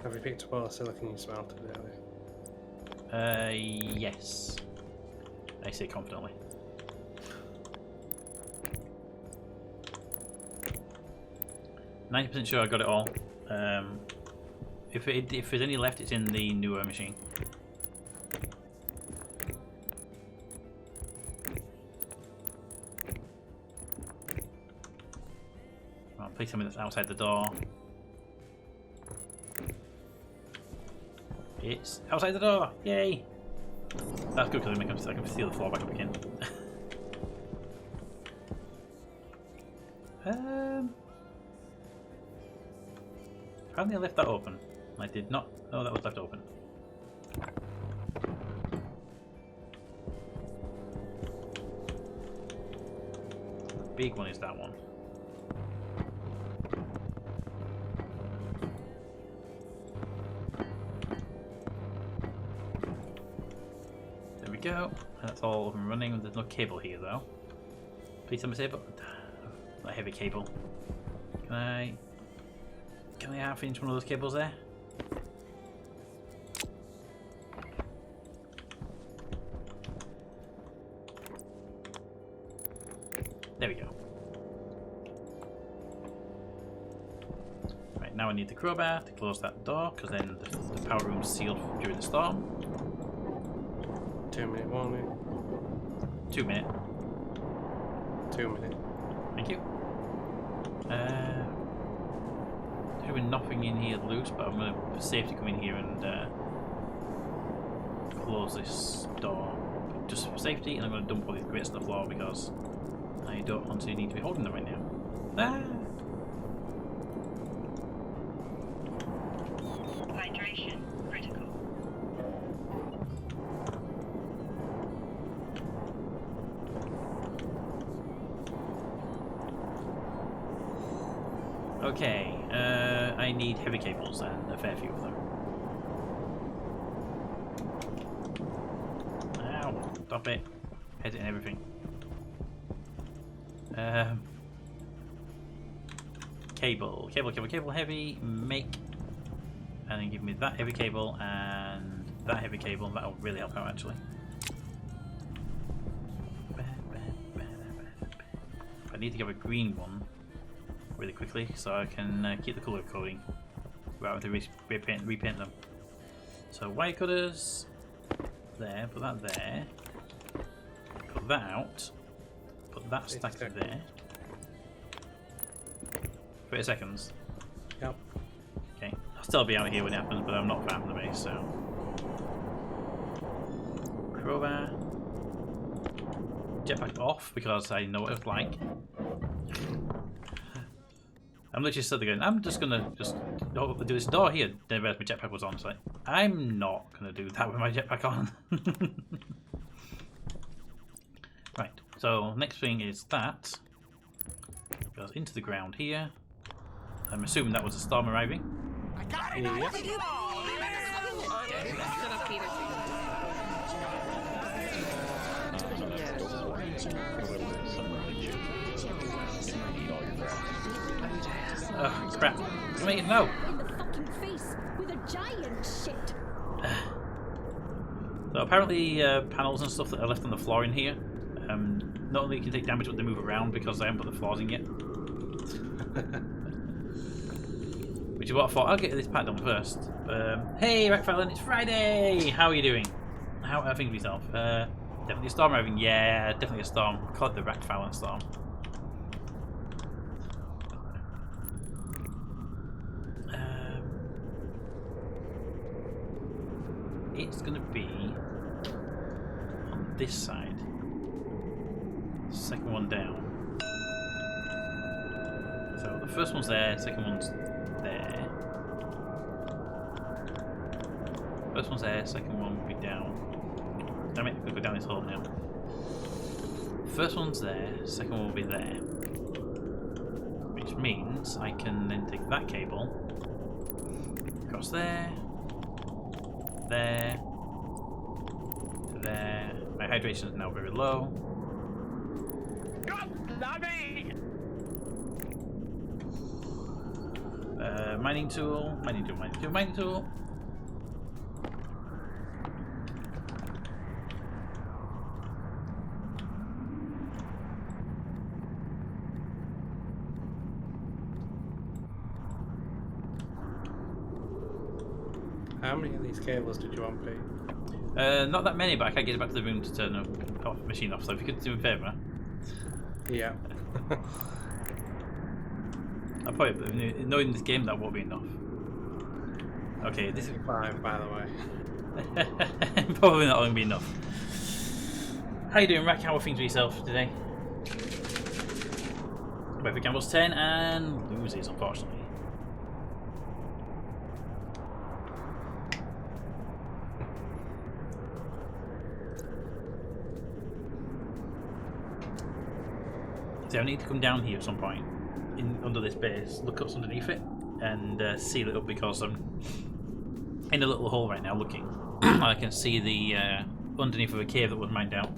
Have you picked up all the silicon you smelted earlier? Yes. I say confidently. %, sure I got it all. If there's any left, it's in the newer machine. Well, please tell me that's outside the door. It's outside the door! Yay! That's good because I can steal the floor back up again. Apparently I left that open. I did not know that was left open. The big one is that one. There we go. That's all up and running. There's no cable here though. Please tell me say, but not heavy cable. Can I half inch one of those cables there? There we go. Right, now I need the crowbar to close that door because then the power room's sealed during the storm. 2 minute warning. 2 minute. 2 minute. Thank you. There's really nothing in here loose, but I'm going to, for safety, come in here and close this door just for safety, and I'm going to dump all these grits on the floor because I don't want to need to be holding them right now. Ah! Hydration critical. Okay, I need heavy cables and a fair few of them. Ow! Stop it. Head it and everything. Cable, heavy, make, and then give me that heavy cable and that heavy cable. That'll really help out actually. I need to get a green one really quickly so I can keep the colour coding without having to repaint them. So wire cutters there, put that there, put that out, put that stacked there. 30 seconds. Yep. Okay, I'll still be out here when it happens, but I'm not far from the base, so. Crowbar. Jetpack off because I know what it's like. I'm literally still going, I'm just gonna do this door here. Then realised my jetpack was on. It's like, I'm not gonna do that with my jetpack on. Right, so next thing is that. Goes into the ground here. I'm assuming that was a storm arriving. Oh crap! Wait, no. In the fucking face with a giant shit. So apparently, panels and stuff that are left on the floor in here, not only can take damage, but they move around because I haven't put the floors in yet. Which is what I thought. I'll get this part done first. Hey, Rackfallen, it's Friday. How are you doing? How are things with yourself? Definitely a storm arriving. Yeah, definitely a storm. Call it the Rackfallen storm. It's gonna be on this side. Second one down. So the first one's there, second one's there. First one's there, second one will be down. Damn it, I've got to go down this hole now. First one's there, second one will be there. Which means I can then take that cable across there. There. There. My hydration is now very low. Mining tool. Mining tool. Mining tool. Mining tool. How many of these cables did you want, Pete? Not that many, but I can't get back to the room to turn the machine off. So if you could do me a favour. Yeah. I probably knowing this game that won't be enough. Okay, this is 5, by the way. probably not going to be enough. How you doing, Rack? How are things with yourself today? Weather Campbell's 10 and loses, unfortunately. See, I need to come down here at some point, under this base, look up underneath it, and seal it up because I'm in a little hole right now looking. I can see the underneath of a cave that was mined out.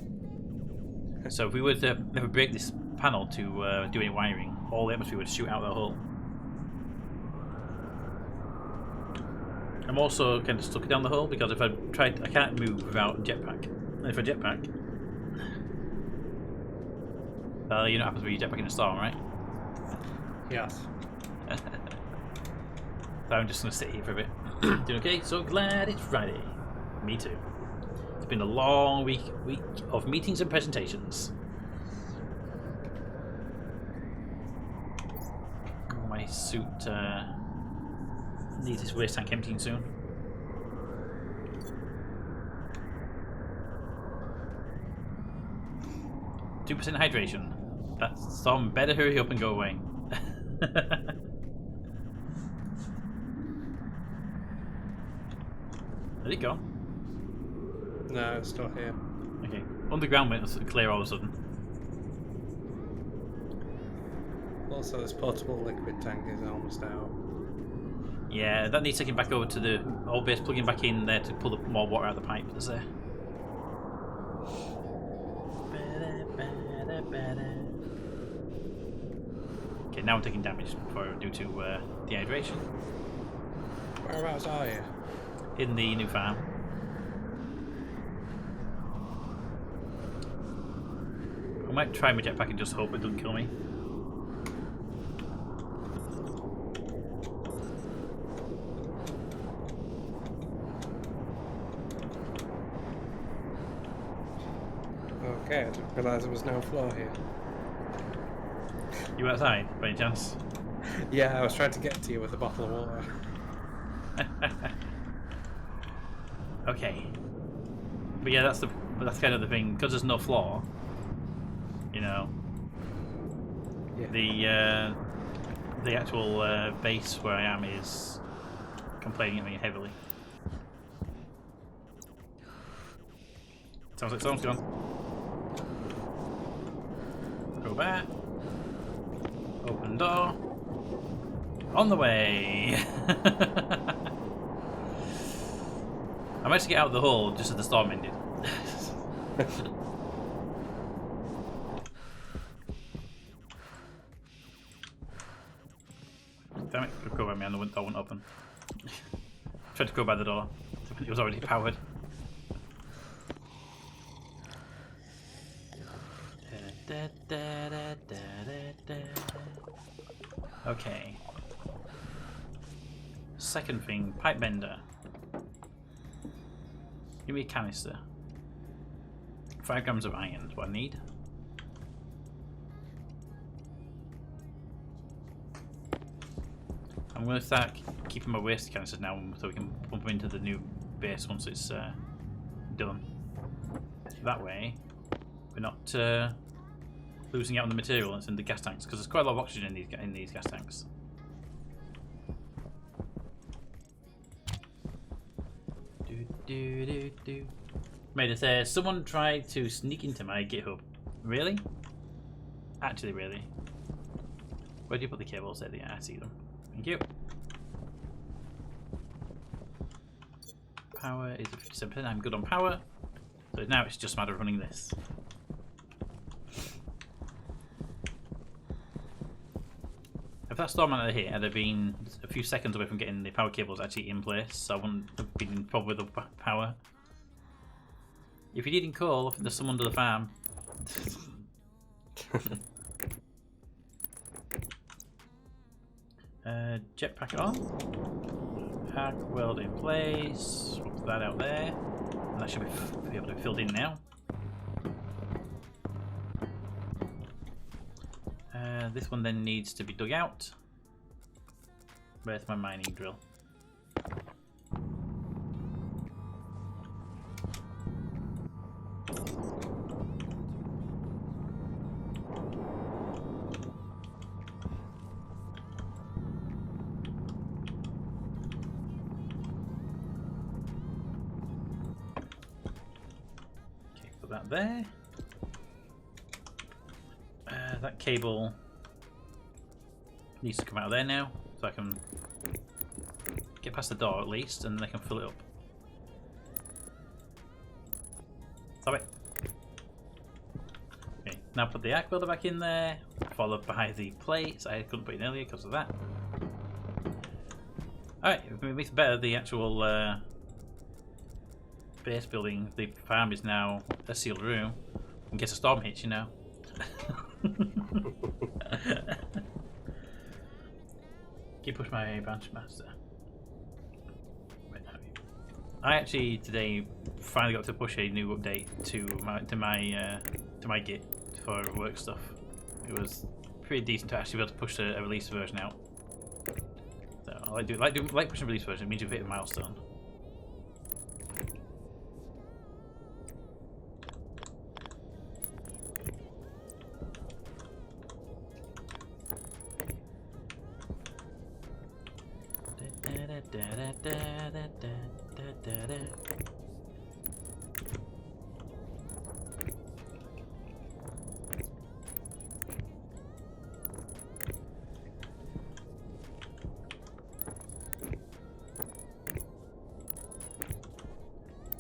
So if we were to never break this panel to do any wiring, all the atmosphere would shoot out the hole. I'm also kind of stuck down the hole because if I tried, I can't move without a jetpack. And if I jetpack, you know what happens when you jetpack in a storm, right? Yes. So I'm just going to sit here for a bit. Doing okay? So glad it's Friday. Me too. It's been a long week of meetings and presentations. My suit needs its waste tank emptying soon. %2 hydration. That's some better hurry up and go away. Did it go? No, it's still here. Okay. Underground went clear all of a sudden. Also, this portable liquid tank is almost out. Yeah, that needs taking back over to the old base, plugging back in there to pull more water out of the pipe that's there. Okay, now I'm taking damage due to dehydration. Whereabouts are you? In the new farm. might try my jetpack and just hope it doesn't kill me. Okay, I didn't realise there was no floor here. You outside, by any chance? Yeah, I was trying to get to you with a bottle of water. Okay. But yeah, that's kind of the thing, because there's no floor. You know. Yeah. The actual base where I am is complaining at me heavily. Sounds like someone's gone. Go back. Open door. On the way. I managed to get out of the hole just as the storm ended. Damn it, could go by me and the door wouldn't open. Tried to go by the door. It was already powered. Okay. Second thing, pipe bender. Give me a canister. 5 grams of iron is what I need. I'm going to start keeping my waste canisters now so we can pump them into the new base once it's done. That way, we're not losing out on the material that's in the gas tanks, because there's quite a lot of oxygen in these gas tanks. Made it say, someone tried to sneak into my GitHub. Really? Actually, really? Where do you put the cables? There, yeah, I see them. Thank you. Power is 57%. I'm good on power. So now it's just a matter of running this. If that storm hadn't hit, I'd have been a few seconds away from getting the power cables actually in place, so I wouldn't have been in trouble with the power. If you're needing coal, there's some under the farm. Jetpack on. Arc weld in place. Swap that out there. And that should be able to be filled in now. This one then needs to be dug out. Where's my mining drill? Okay, put that there. That cable needs to come out of there now, so I can get past the door at least, and then I can fill it up. Stop it. Okay, now put the arc welder back in there, followed by the plates. I couldn't put it in earlier because of that. Alright, it makes it better. The actual base building, the farm is now a sealed room. In case a storm hits, you know. Keep push my branch master. I actually today finally got to push a new update to my Git for work stuff. It was pretty decent to actually be able to push a release version out. So I like pushing a release version. It means you've hit a milestone.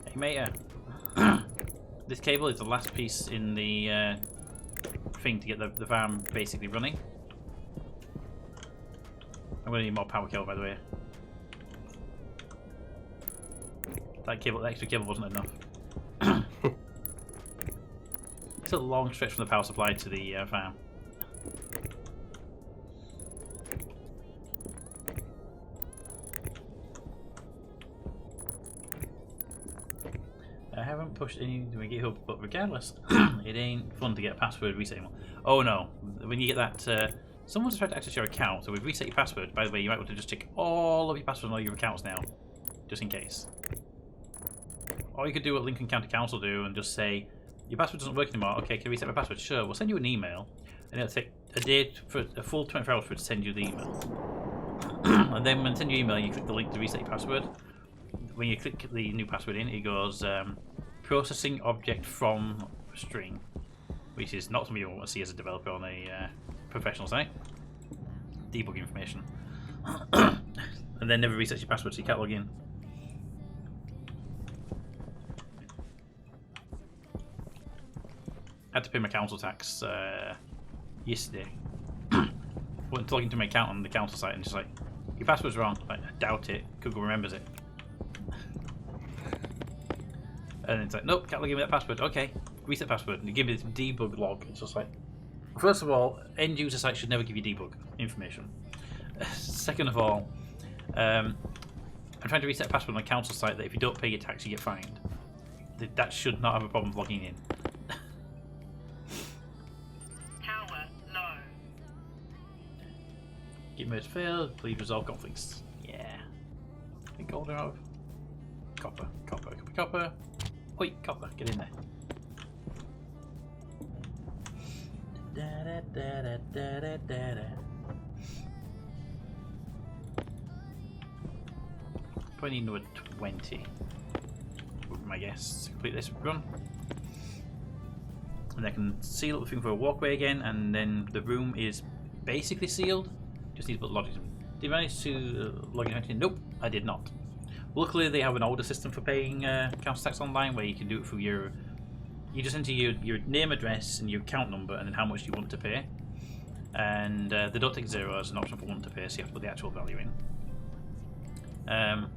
Hey mate, this cable is the last piece in the thing to get the farm basically running. I'm going to need more power cable, by the way. That extra cable wasn't enough. It's a long stretch from the power supply to the farm. I haven't pushed any to my GitHub, but regardless, it ain't fun to get a password reset anymore. Oh no, when you get that, someone's tried to access your account, so we've reset your password. By the way, you might want to just check all of your passwords on all your accounts now, just in case. Or you could do what Lincoln County Council do and just say, your password doesn't work anymore. Okay, can you reset my password? Sure, we'll send you an email, and it'll take a day for a full 24 hours for it to send you the email. And then when it sends you an email, you click the link to reset your password. When you click the new password in, it goes processing object from string, which is not something you want to see as a developer on a professional site. Debug information. And then never resets your password so you can't log in. I had to pay my council tax yesterday. Went to log into my account on the council site and just like, your password's wrong. Like, I doubt it. Google remembers it. And it's like, nope, can't log in with that password. Okay, reset password. And you give me this debug log. It's just like, first of all, end user sites should never give you debug information. Second of all, I'm trying to reset a password on a council site that if you don't pay your tax, you get fined. That should not have a problem logging in. Tower low. Git merge failed. Please resolve conflicts. Yeah. I think gold out of copper, copper, copper, copper. Oi, copper, get in there. Da da da da da da da. Probably need another 20. Would be my guess to complete this run. And I can seal up the thing for a walkway again, and then the room is basically sealed. Just need to put logic in. Did I manage to log in? Nope, I did not. Luckily, they have an older system for paying council tax online where you can do it through your. You just enter your name, address, and your account number, and then how much you want to pay. And they don't take zero as an option for wanting to pay, so you have to put the actual value in. And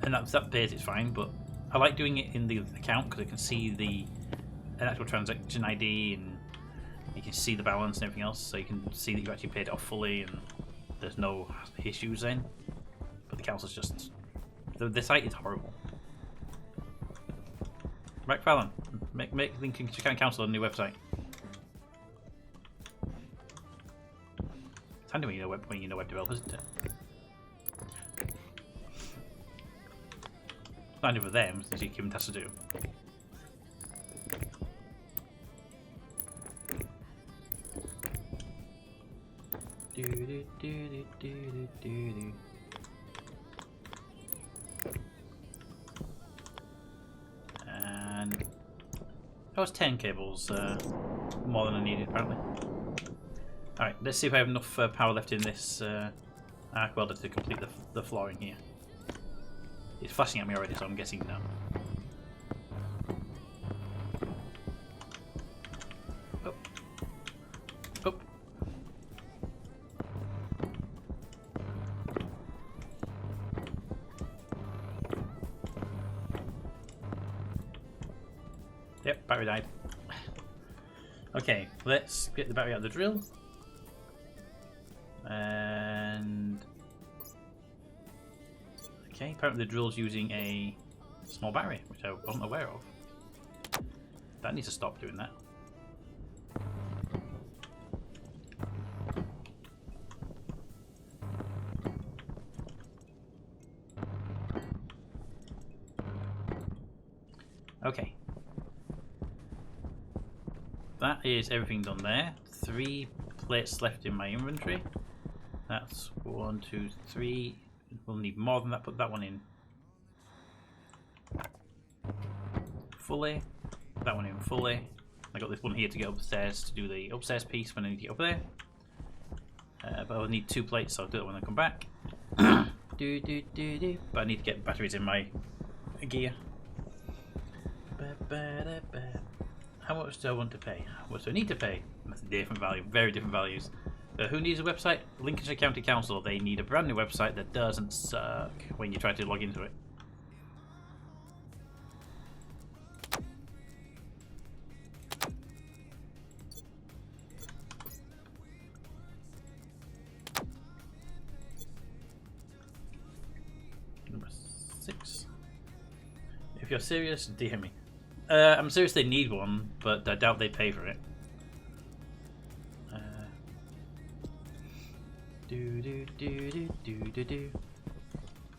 that pays it's fine, but I like doing it in the account because I can see an actual transaction ID and you can see the balance and everything else, so you can see that you've actually paid it off fully and there's no issues then. But the council's just. The site is horrible. Right, Fallon, make Lincoln County Council a new website. It's handy when you know web developers, isn't it? It's handy for them, since you give them tasks to do. Do do do do do do do. And that was 10 cables, more than I needed apparently. Alright, let's see if I have enough power left in this arc welder to complete the flooring here. It's flashing at me already, so I'm guessing no. Oh. Oh. Yep, battery died. Okay, let's get the battery out of the drill. And okay, apparently the drill's using a small battery, which I wasn't aware of. That needs to stop doing that. Okay. That is everything done there. 3 plates left in my inventory. That's 1, 2, 3. We'll need more than that. Put that one in fully. That one in fully. I got this one here to get upstairs to do the upstairs piece when I need to get up there. But I'll need 2 plates, so I'll do it when I come back. Do do do do. But I need to get batteries in my gear. How much do I want to pay? What do I need to pay? That's a different value, very different values. Who needs a website? Lincolnshire County Council. They need a brand new website that doesn't suck when you try to log into it. you're serious, DM me. I'm serious. They need one, but I doubt they pay for it.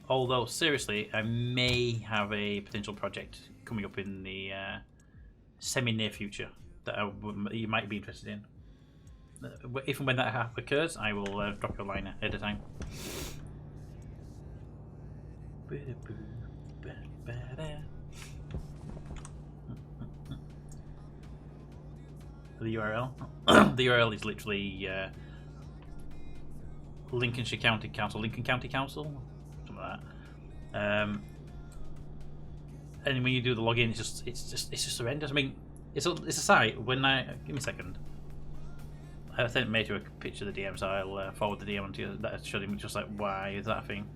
Although seriously, I may have a potential project coming up in the semi-near future that you might be interested in. If and when that occurs, I will drop you a line ahead of time. The URL? The URL is literally Lincolnshire County Council, Lincoln County Council, something like that. And when you do the login, it's just horrendous. I mean, it's a site. When I give me a second, I sent May to a picture of the DM, so I'll forward the DM onto you. That showed him just like, why is that a thing?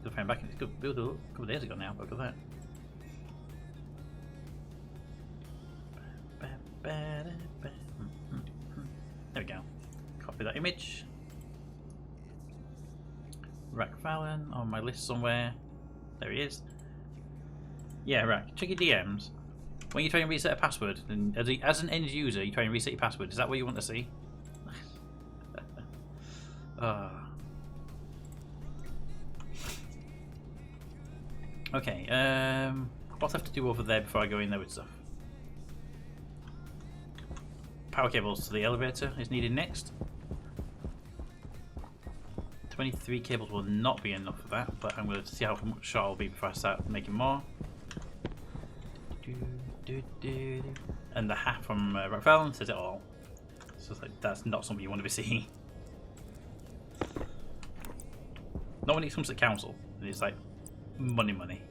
Go find back. It's built a couple of days ago now. Look at that. There we go. Copy that image. Rack Fallon on my list somewhere. There he is. Yeah, right. Check your DMs. When you try and reset a password, and as an end user, you try and reset your password. Is that what you want to see? Okay. What do I have to do over there before I go in there with stuff? Power cables to the elevator is needed next. 23 cables will not be enough for that, but I'm going to see how short I'll be before I start making more. And the hat from Rockfellon says it all. So it's like, that's not something you want to be seeing. Not when it comes to council. It's like money.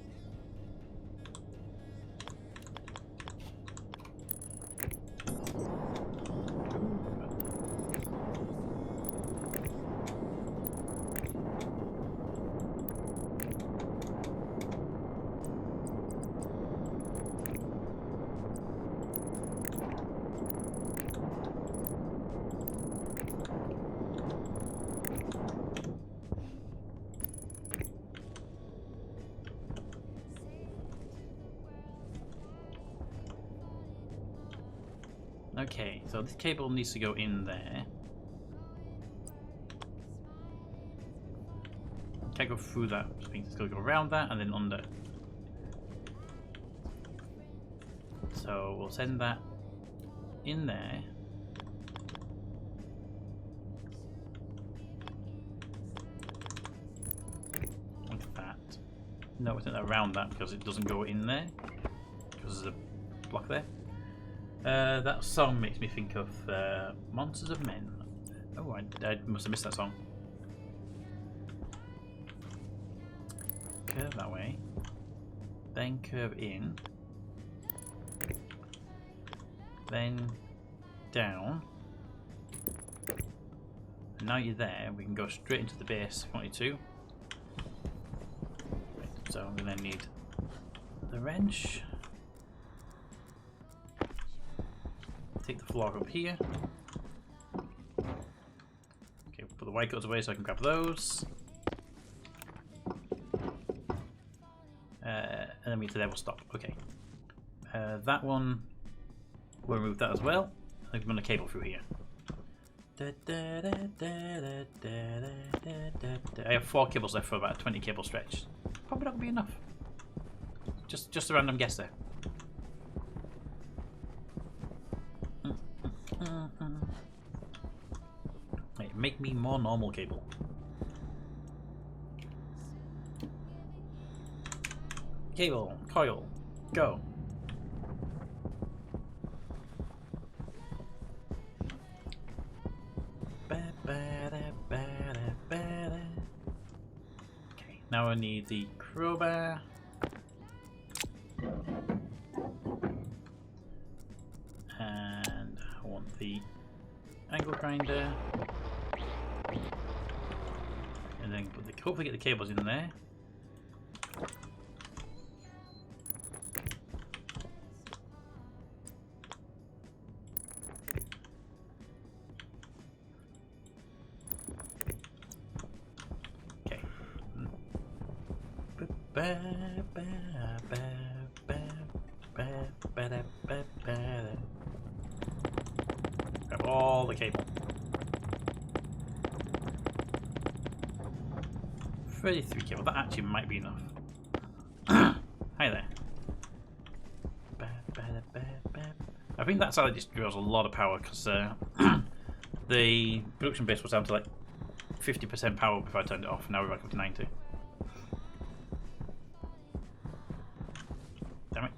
Okay, so this cable needs to go in there. Can't go through that, so I think it's going to go around that and then under. So we'll send that in there. Like that. No, we'll send that around that because it doesn't go in there. Because there's a block there. That song makes me think of Monsters of Men. Oh, I must have missed that song. Curve that way. Then curve in. Then down. And now you're there, we can go straight into the base if you wanted to. Right, so I'm going to need the wrench. Take the floor up here. Okay, put the white coats away so I can grab those. And then we will stop. Okay. That one, we'll remove that as well. I'm going to cable through here. I have 4 cables left for about a 20 cable stretch. Probably not going to be enough. Just a random guess there. Wait, make me more normal cable. Cable, coil, go. Okay, now I need the crowbar. And I want the angle grinder. And then hopefully get the cables in there. Grab all the cable. 33 cable, that actually might be enough. Hi there. I think that's how it just draws a lot of power because the production base was down to like 50% power before I turned it off. Now we're back up to 90. Damn it.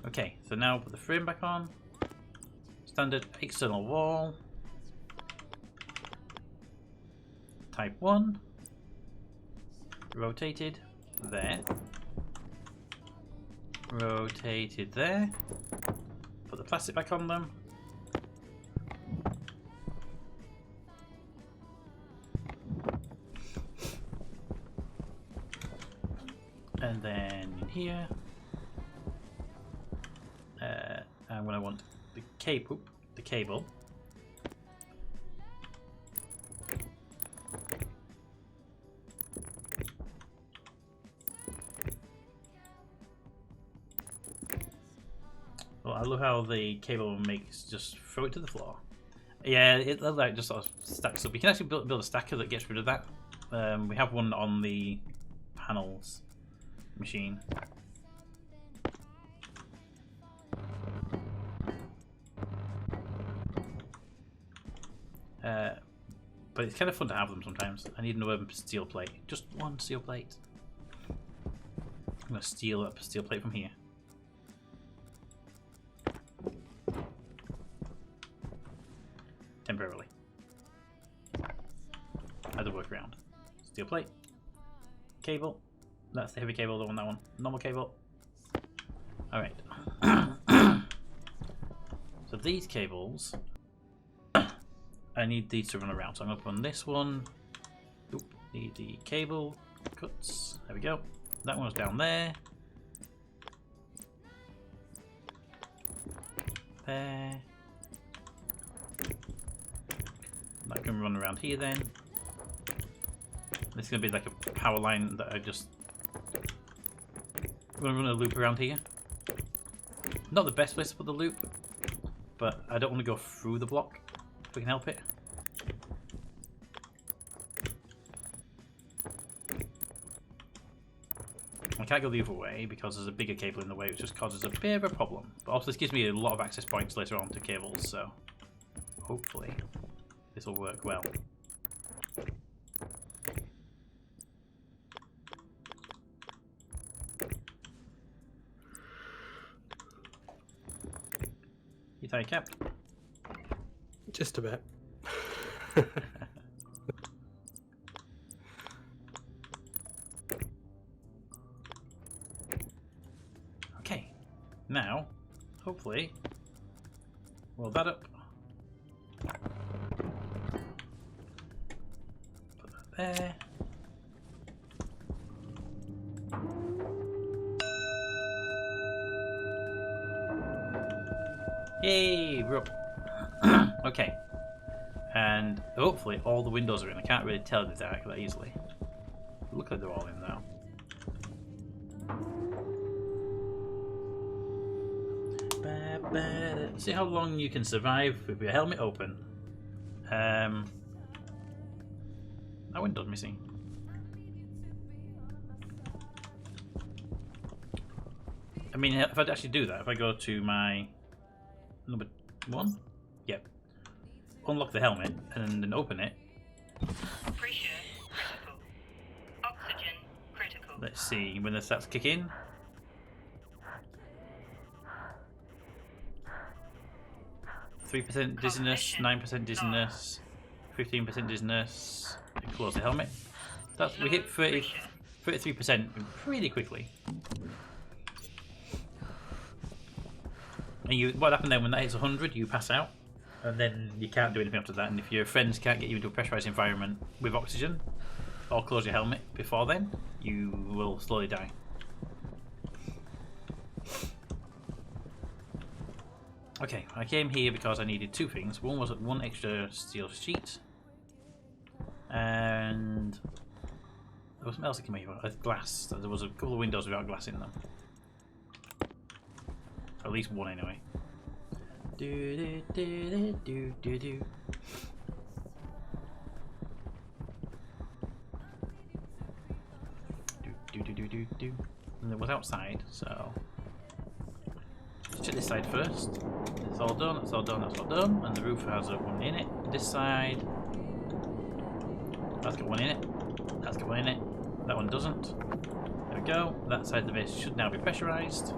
Okay, so now put the frame back on. Standard external wall. Type 1. Rotated there. Rotated there. Put the plastic back on them. And then in here. And when I want the cable, well, I love how the cable makes just throw it to the floor. Yeah, it like just sort of stacks up. You can actually build a stacker that gets rid of that. We have one on the panels machine. But it's kind of fun to have them sometimes. I need another steel plate. Just one steel plate. I'm going to steal up a steel plate from here. Temporarily. As a workaround. Steel plate. Cable. That's the heavy cable, the one, that one. Normal cable. Alright. So these cables, I need these to run around. So I'm going to put on this one. Oop, need the cable cuts. There we go. That one's down there. There. That can run around here then. This is going to be like a power line that I just... I'm going to run a loop around here. Not the best place to put the loop, but I don't want to go through the block if we can help it. I can't go the other way because there's a bigger cable in the way, which just causes a bit of a problem. But also this gives me a lot of access points later on to cables, so hopefully this will work well. You tie cap? Just a bit. Okay, now hopefully roll that up. Put that there. Yay, we're up. Okay. And hopefully all the windows are in. I can't really tell in the dark that easily. Look like they're all in now. See how long you can survive with your helmet open. That window's missing. I mean, if I'd actually do that, if I go to my number 1, yep, unlock the helmet and then open it. Pressure critical. Oxygen critical. Let's see when this starts to kick in. 3% dizziness, 9% dizziness, 15% dizziness. Close the helmet. That's, we hit 33% pretty quickly. And what happened then when that hits 100, you pass out, and then you can't do anything after that. And if your friends can't get you into a pressurized environment with oxygen, or close your helmet before then, you will slowly die. Okay, I came here because I needed two things. One was one extra steel sheet, and there was something else that came here. Glass. There was a couple of windows without glass in them. At least one anyway. Do do do do do do. Do. And it was outside, so let's check this side first. It's all done, that's all done, that's all done. And the roof has a one in it. This side, that's got one in it. That's got one in it. That one doesn't. There we go. That side of the base should now be pressurized.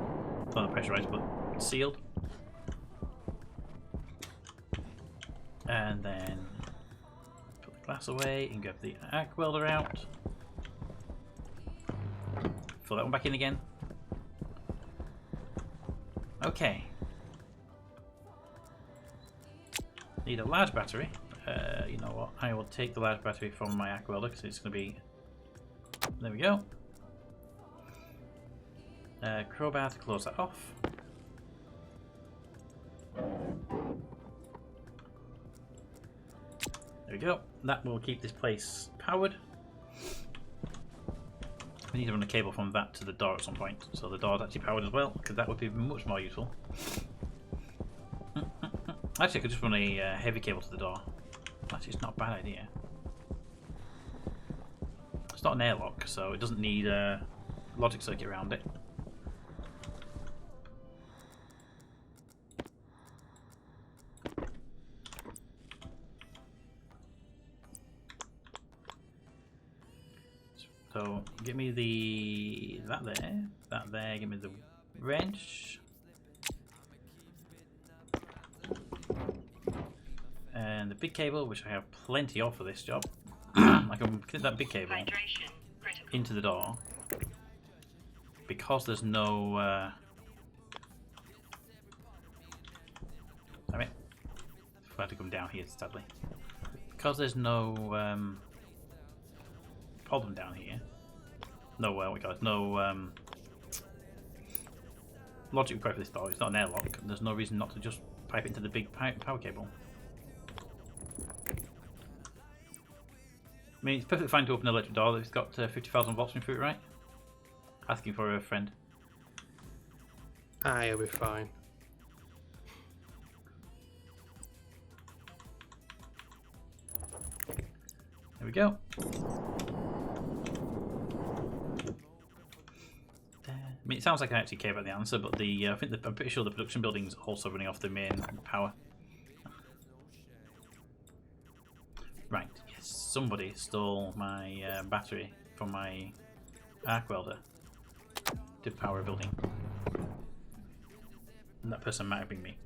Well, not pressurized, but sealed. And then put the glass away and grab the arc welder out. Fill that one back in again. Okay. Need a large battery. You know what? I will take the large battery from my arc welder because it's going to be. There we go. Crowbar to close that off. There we go. That will keep this place powered. We need to run a cable from that to the door at some point, so the door's actually powered as well, because that would be much more useful. Actually, I could just run a heavy cable to the door. Actually, it's not a bad idea. It's not an airlock, so it doesn't need a logic circuit around it. So give me that there, give me the wrench. And the big cable, which I have plenty of for this job. I can get that big cable into the door. Because there's no damn it. I had to come down here sadly. Because there's no problem down here. No, no logic required for this door. It's not an airlock. There's no reason not to just pipe it into the big power cable. I mean, it's perfectly fine to open an electric door. It's got 50,000 volts through it, right? Asking for a friend. It'll be fine. There we go. I mean, it sounds like I actually care about the answer, but I'm pretty sure the production building's also running off the main power. Right, yes, somebody stole my battery from my arc welder to power a building. And that person might have been me.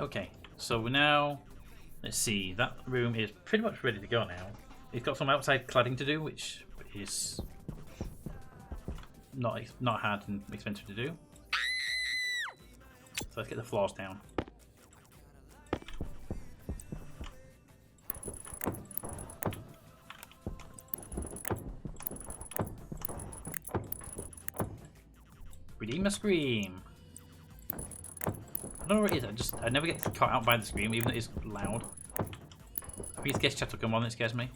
Okay, so we're now, let's see, that room is pretty much ready to go now. It's got some outside cladding to do, which is not hard and expensive to do. So let's get the floors down. Redeem a scream. I don't know what it is. I never get caught out by the scream, even though it's loud. I think it's guest chat will come on that scares me.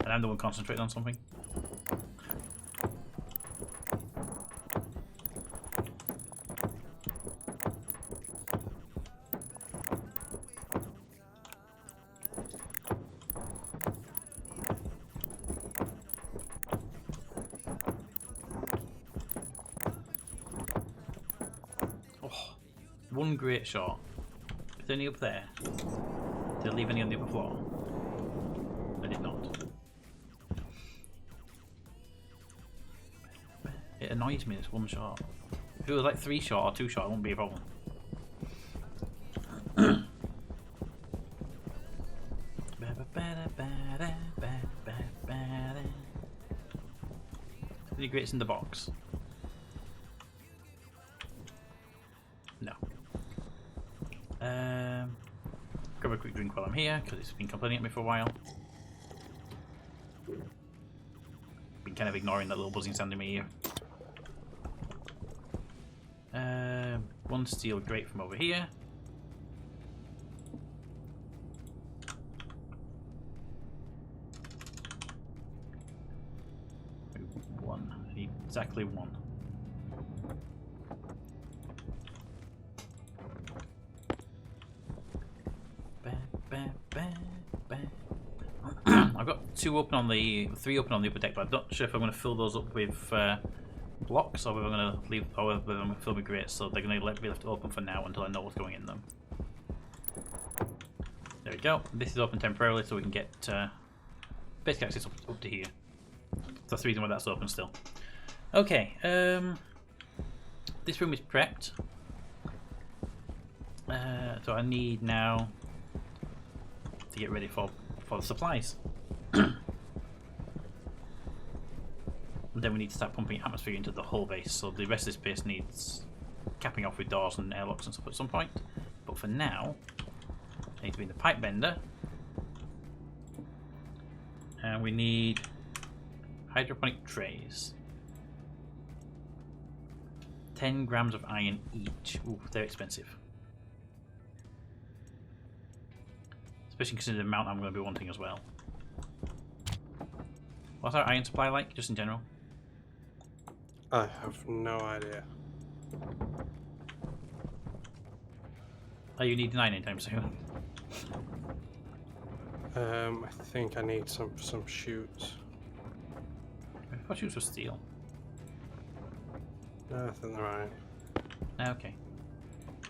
And I'm the one concentrating on something. Oh, one great shot. Is there any up there? Did I leave any on the upper floor? I did not. It annoys me, this one shot. If it was like 3 shot or 2 shot, it wouldn't be a problem. Any grates in the box? No. Grab a quick drink while I'm here, because it's been complaining at me for a while. Been kind of ignoring that little buzzing sound in my ear. One steel grate from over here. One. I need exactly one. I've got three open on the upper deck, but I'm not sure if I'm going to fill those up with blocks or whether I'm going to leave, or whether I'm going to fill with grates. So they're going to be left open for now until I know what's going in them. There we go. This is open temporarily, so we can get basic access up to here. That's the reason why that's open still. Okay. This room is prepped. So I need now to get ready for the supplies. And then we need to start pumping atmosphere into the whole base, so the rest of this base needs capping off with doors and airlocks and stuff at some point. But for now, I need to be in the pipe bender. And we need hydroponic trays. 10 grams of iron each. Ooh, they're expensive. Especially considering the amount I'm going to be wanting as well. What's our iron supply like, just in general? I have no idea. Are you needing iron anytime soon? I think I need some shoots. I thought shoots were steel. No, I think they're iron. Okay.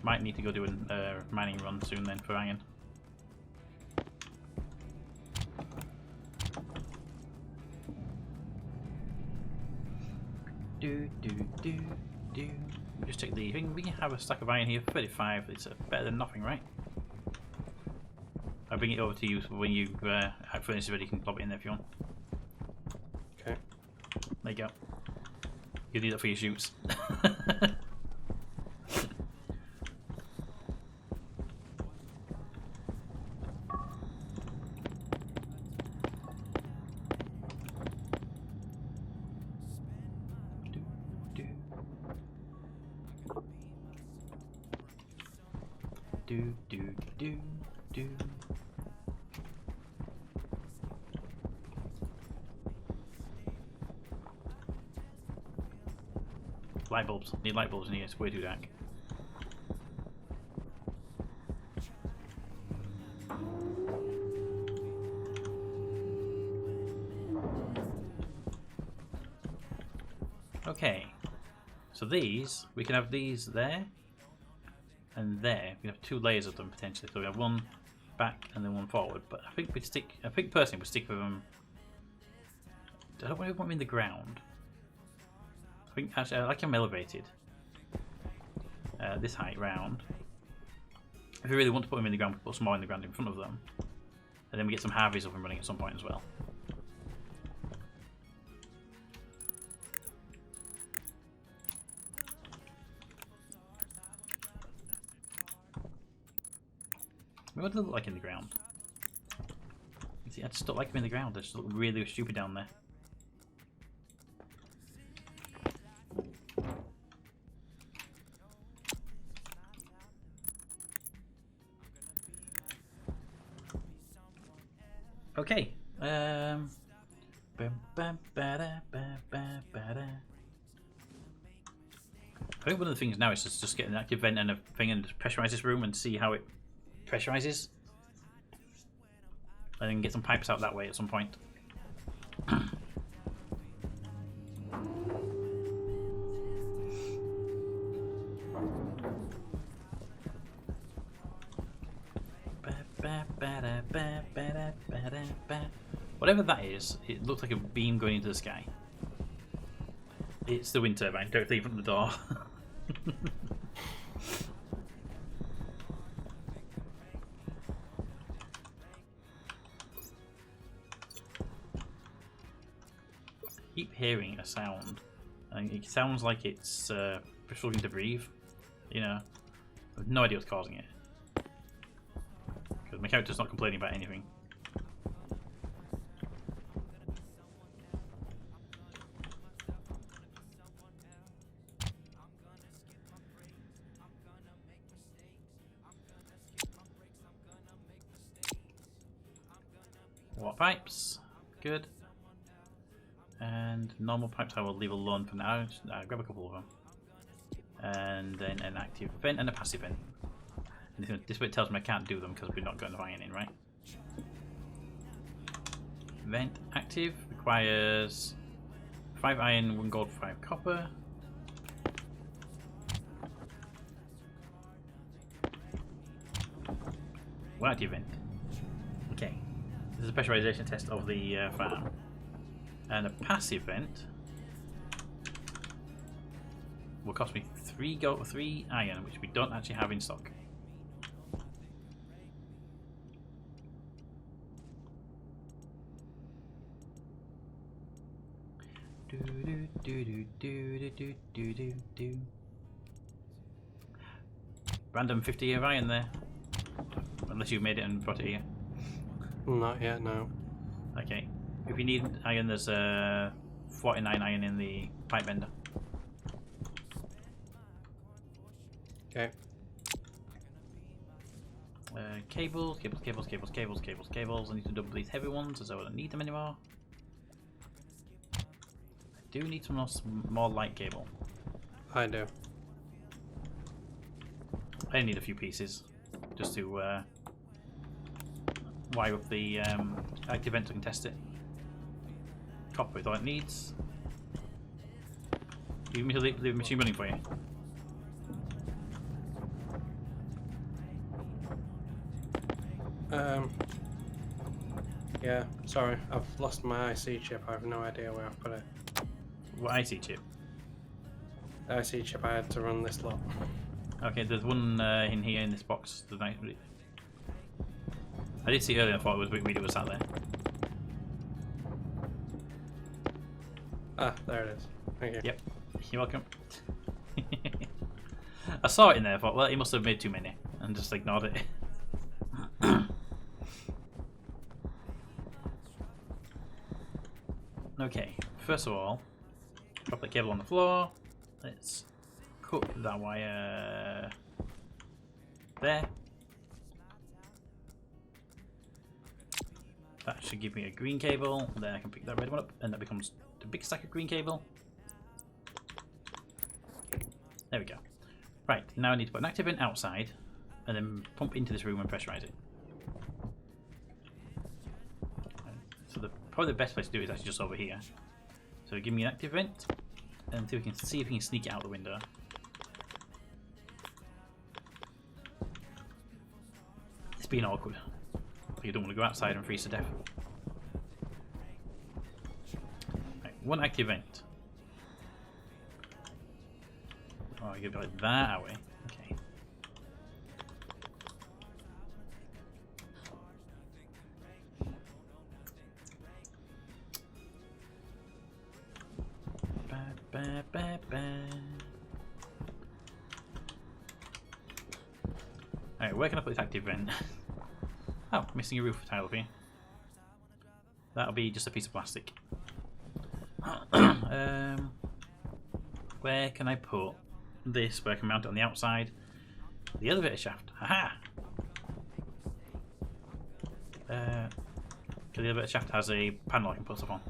Might need to go do a mining run soon then for iron. Just take the thing. We can have a stack of iron here. 35. It's better than nothing, right? I'll bring it over to you when you have furnace is ready. You can plop it in there if you want. Okay. There you go. You need that for your shoots. do. Light bulbs. Need light bulbs in here. It's way too dark. Okay. So these, we can have these there and there. We have 2 layers of them potentially. So we have one back and then one forward. But I think personally we'd stick with them. I don't really want them in the ground. I think actually I like them elevated. This height round. If we really want to put them in the ground, we put some more in the ground in front of them. And then we get some harveys up and running at some point as well. What do they look like in the ground? See, I just don't like them in the ground. They just look really stupid down there. Okay. I think one of the things now is just get an active vent and a thing and pressurize this room and see how it pressurizes. And then get some pipes out that way at some point. Whatever that is, it looks like a beam going into the sky. It's the wind turbine directly in front of the door. Keep hearing a sound, and it sounds like it's struggling to breathe. You know, I have no idea what's causing it because my character's not complaining about anything. Water pipes. Good. And normal pipes I will leave alone for now. Just, grab a couple of them. And then an active vent and a passive vent. And this bit tells me I can't do them because we're not going to iron in, right? Vent active requires 5 iron, 1 gold, 5 copper. One active vent. Okay. This is a pressurization test of the farm. And a passive vent will cost me 3 iron, which we don't actually have in stock. Random 50 of iron there. Unless you made it and brought it here. Not yet, no. Okay. If you need iron, there's 49 iron in the pipe bender. Okay. Cables. I need to double these heavy ones as I don't need them anymore. I do need some more light cable. I do. I need a few pieces just to wire up the active vent so I can test it. Copper is all it needs. You want me to leave the machine running for you? Yeah, sorry, I've lost my IC chip. I have no idea where I've put it. What IC chip? The IC chip I had to run this lot. Okay, there's one in here in this box. I did see earlier, I thought it was sat there. Ah, there it is. Thank you. Yep, you're welcome. I saw it in there, I thought, well, he must have made too many, and just ignored it. Okay, first of all, drop the cable on the floor. Let's cut that wire there. That should give me a green cable. Then I can pick that red one up, and that becomes the big stack of green cable. There we go. Right, now I need to put an active vent outside, and then pump into this room and pressurize it. So probably the best place to do it is actually just over here. So give me an active vent, and see if we can sneak it out the window. It's been awkward. You don't want to go outside and freeze to death. Right, one active vent. Oh, you go like that way. Okay. Alright, where can I put this active vent? Oh, missing a roof tile up here. That'll be just a piece of plastic. Where can I put this where I can mount it on the outside? The elevator shaft. Haha! The elevator shaft has a panel I can put stuff on.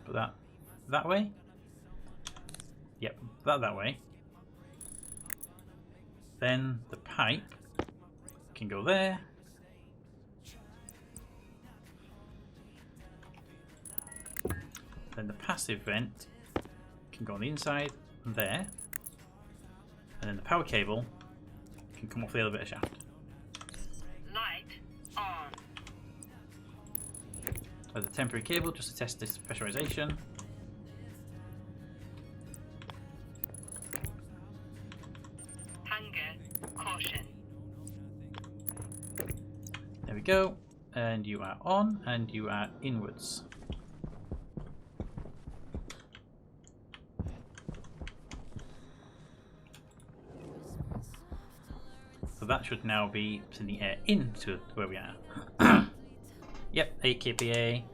Put that way? Yep, that way. Then the pipe can go there. Then the passive vent can go on the inside there. And then the power cable can come off the elevator shaft. Light on. There's a temporary cable just to test this pressurization. Caution. There we go. And you are on, and you are inwards. So that should now be sending air into where we are. Yep, 8 kPa.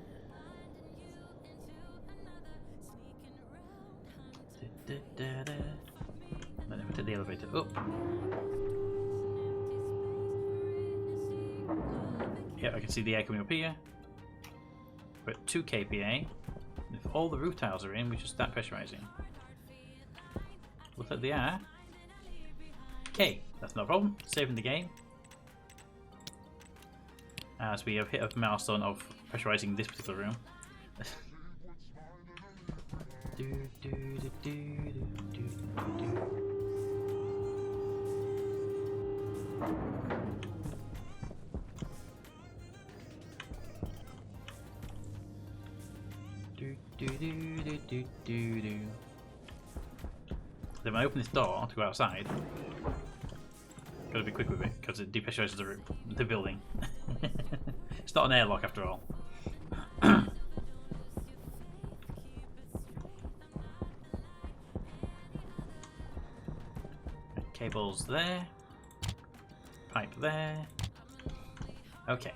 Then we take the elevator up. Yeah, I can see the air coming up here. We're at 2 kPa. If all the roof tiles are in, we should start pressurizing. Looks like they are. Okay, that's no problem. Saving the game. As we have hit a milestone of pressurizing this particular room. Then when I open this door to go outside, gotta be quick with it because it depressurizes the building. It's not an airlock after all. Cables there, pipe there. Okay.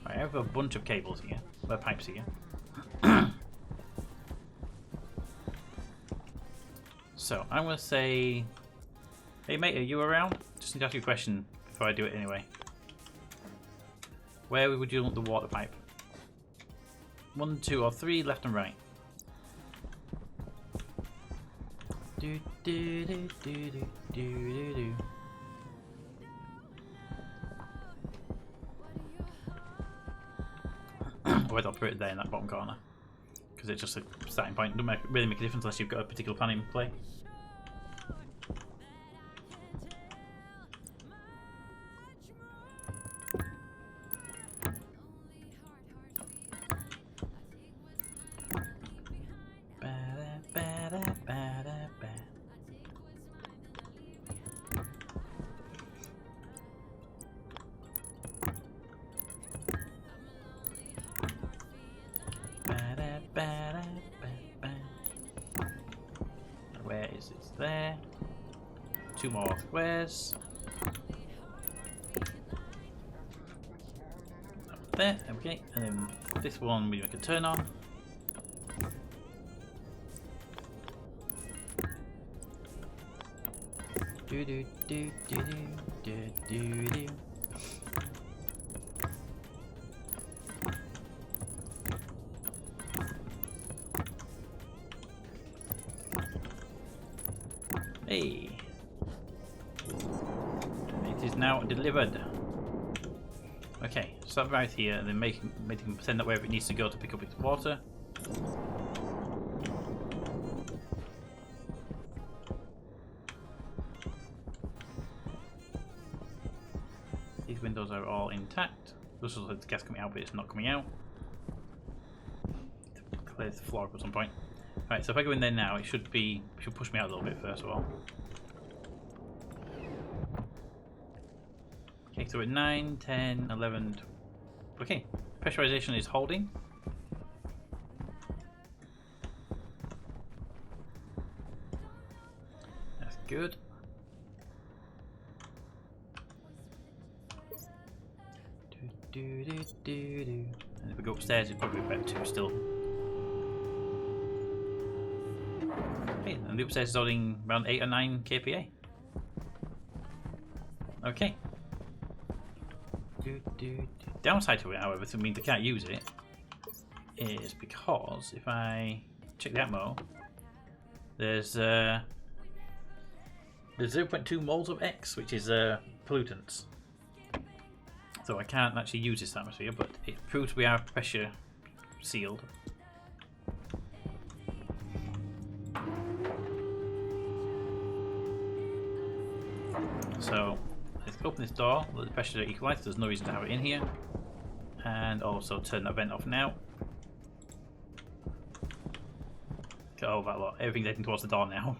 I have a bunch of cables here, pipes here. So I'm gonna say, hey mate, are you around? Just need to ask you a question before I do it anyway. Where would you want the water pipe? 1, 2, or 3, left and right. Do do do do do do do. I'll put it there in that bottom corner because it's just a starting point. Doesn't really make a difference unless you've got a particular plan in play. Where is it? There. 2 more squares. There, okay. And then this one we make a turn on. Do do do do do do do. Hey, it is now delivered. Okay, start right here and then make him send that wherever it needs to go to pick up its water. These windows are all intact. This looks like the gas coming out, but it's not coming out. Clear the floor up at some point. Right, so if I go in there now, it should push me out a little bit first of all. Okay, so we're at 9, 10, 11. Okay, pressurization is holding. That's good. And if we go upstairs, it's probably about 2 still. Okay, and the upstairs is holding around 8 or 9 kPa. Okay. Downside to it, however, to mean they can't use it, is because if I check the atmo, there's 0.2 moles of X, which is pollutants. So I can't actually use this atmosphere, but it proves we are pressure sealed. So let's open this door, let the pressure equalize, there's no reason to have it in here. And also turn that vent off now. Oh, that lot. Everything's heading towards the door now.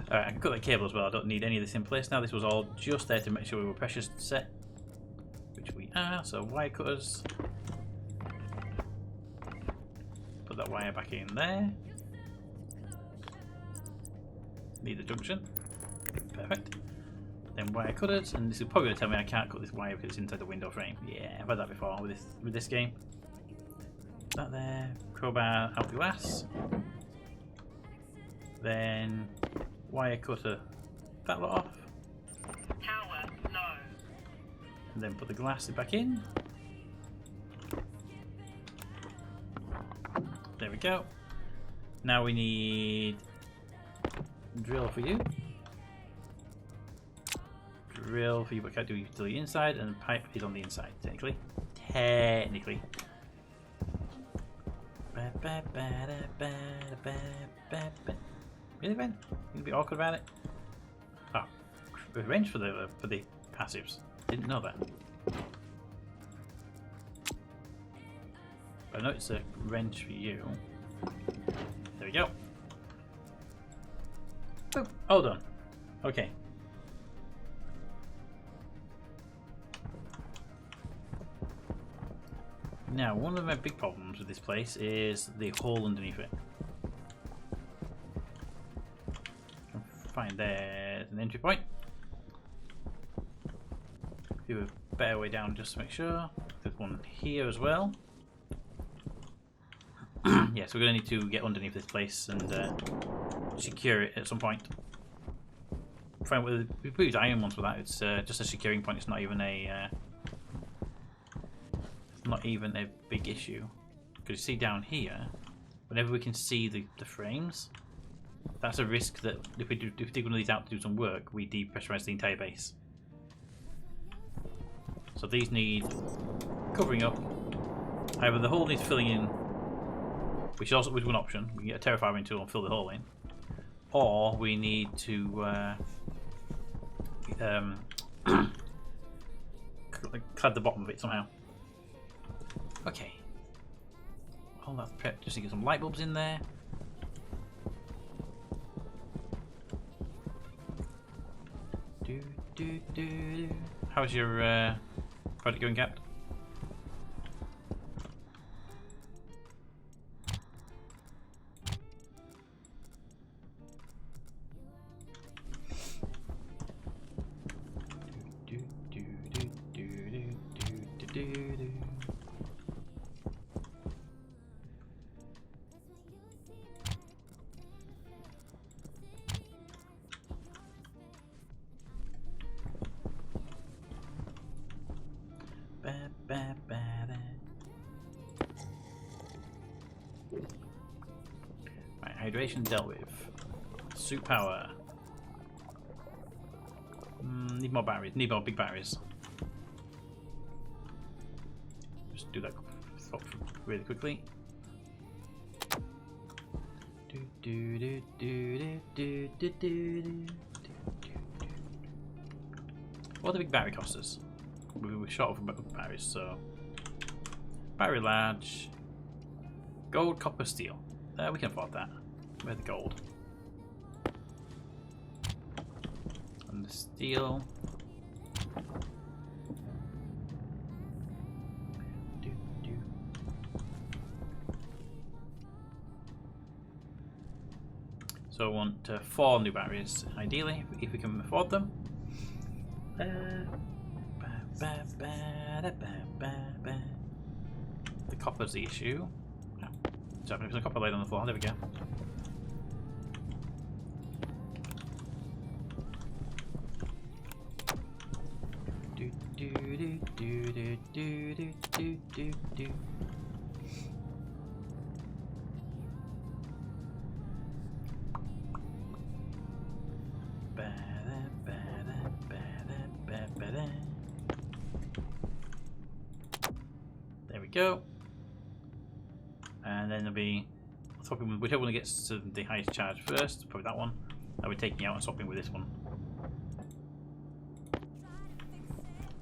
Alright, I can cut that cable as well. I don't need any of this in place now. This was all just there to make sure we were pressure set, which we are. So wire cutters. Put that wire back in there. Need the junction. Perfect. Then wire cutters, and this is probably going to tell me I can't cut this wire because it's inside the window frame. Yeah, I've had that before with this game. that there. Crowbar out the glass. Then wire cutter that lot off. Tower low. And then put the glass back in. There we go. Now we need drill for you. Drill for you, but can't do to the inside, and the pipe is on the inside, technically. Technically. Really, Ben? You'd be awkward about it? Oh, wrench for the passives. Didn't know that. But I know it's a wrench for you. There we go. Oh, all done. Okay. Now, one of my big problems with this place is the hole underneath it. Fine, there's an entry point. Do a better way down just to make sure. There's one here as well. Yeah, so we're going to need to get underneath this place and secure it at some point. Fine, we've used iron ones for that. It's just a securing point. It's not even a big issue. Because you see down here, whenever we can see the frames, that's a risk that if we dig one of these out to do some work, we depressurize the entire base. So these need covering up. However, the hole needs filling in, which also is one option. We can get a terraforming tool and fill the hole in, or we need to clad the bottom of it somehow. Okay. All that's prepped just to get some light bulbs in there. How's your project going, Cap? Right, hydration dealt with. Suit power. Need more batteries. Need more big batteries. Just do that really quickly. What do the big battery cost us? We were short of batteries, so battery large, gold, copper, steel. We can afford that. Where's the gold? And the steel. So I want 4 new batteries, ideally, if we can afford them. The copper's the issue. Oh, there's a copper laid on the floor. There we go. There we go. And then there'll be swapping with whichever one gets to the highest charge first, probably that one. I'll be taking out and swapping with this one.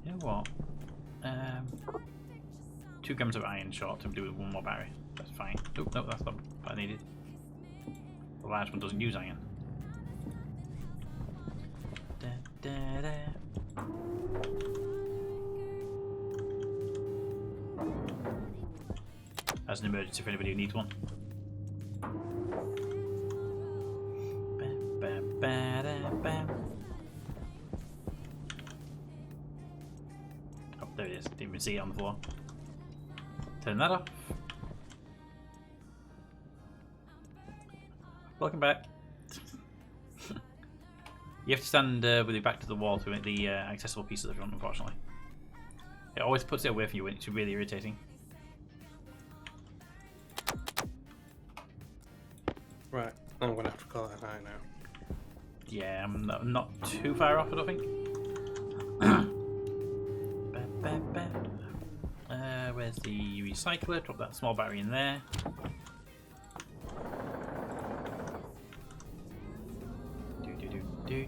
You know what? 2 grams of iron short to do with 1 more battery. That's fine. Nope, no, that's not what I needed. The large one doesn't use iron. As an emergency for anybody who needs one. Oh, there it is. Didn't even see it on the floor. Turn that off. Welcome back. You have to stand with your back to the wall to make the accessible piece of the front, unfortunately. It always puts it away from you, which is really irritating. Right, I'm gonna have to call it a night now. Yeah, I'm not too far off, I don't think. Where's the recycler? Drop that small battery in there. Do.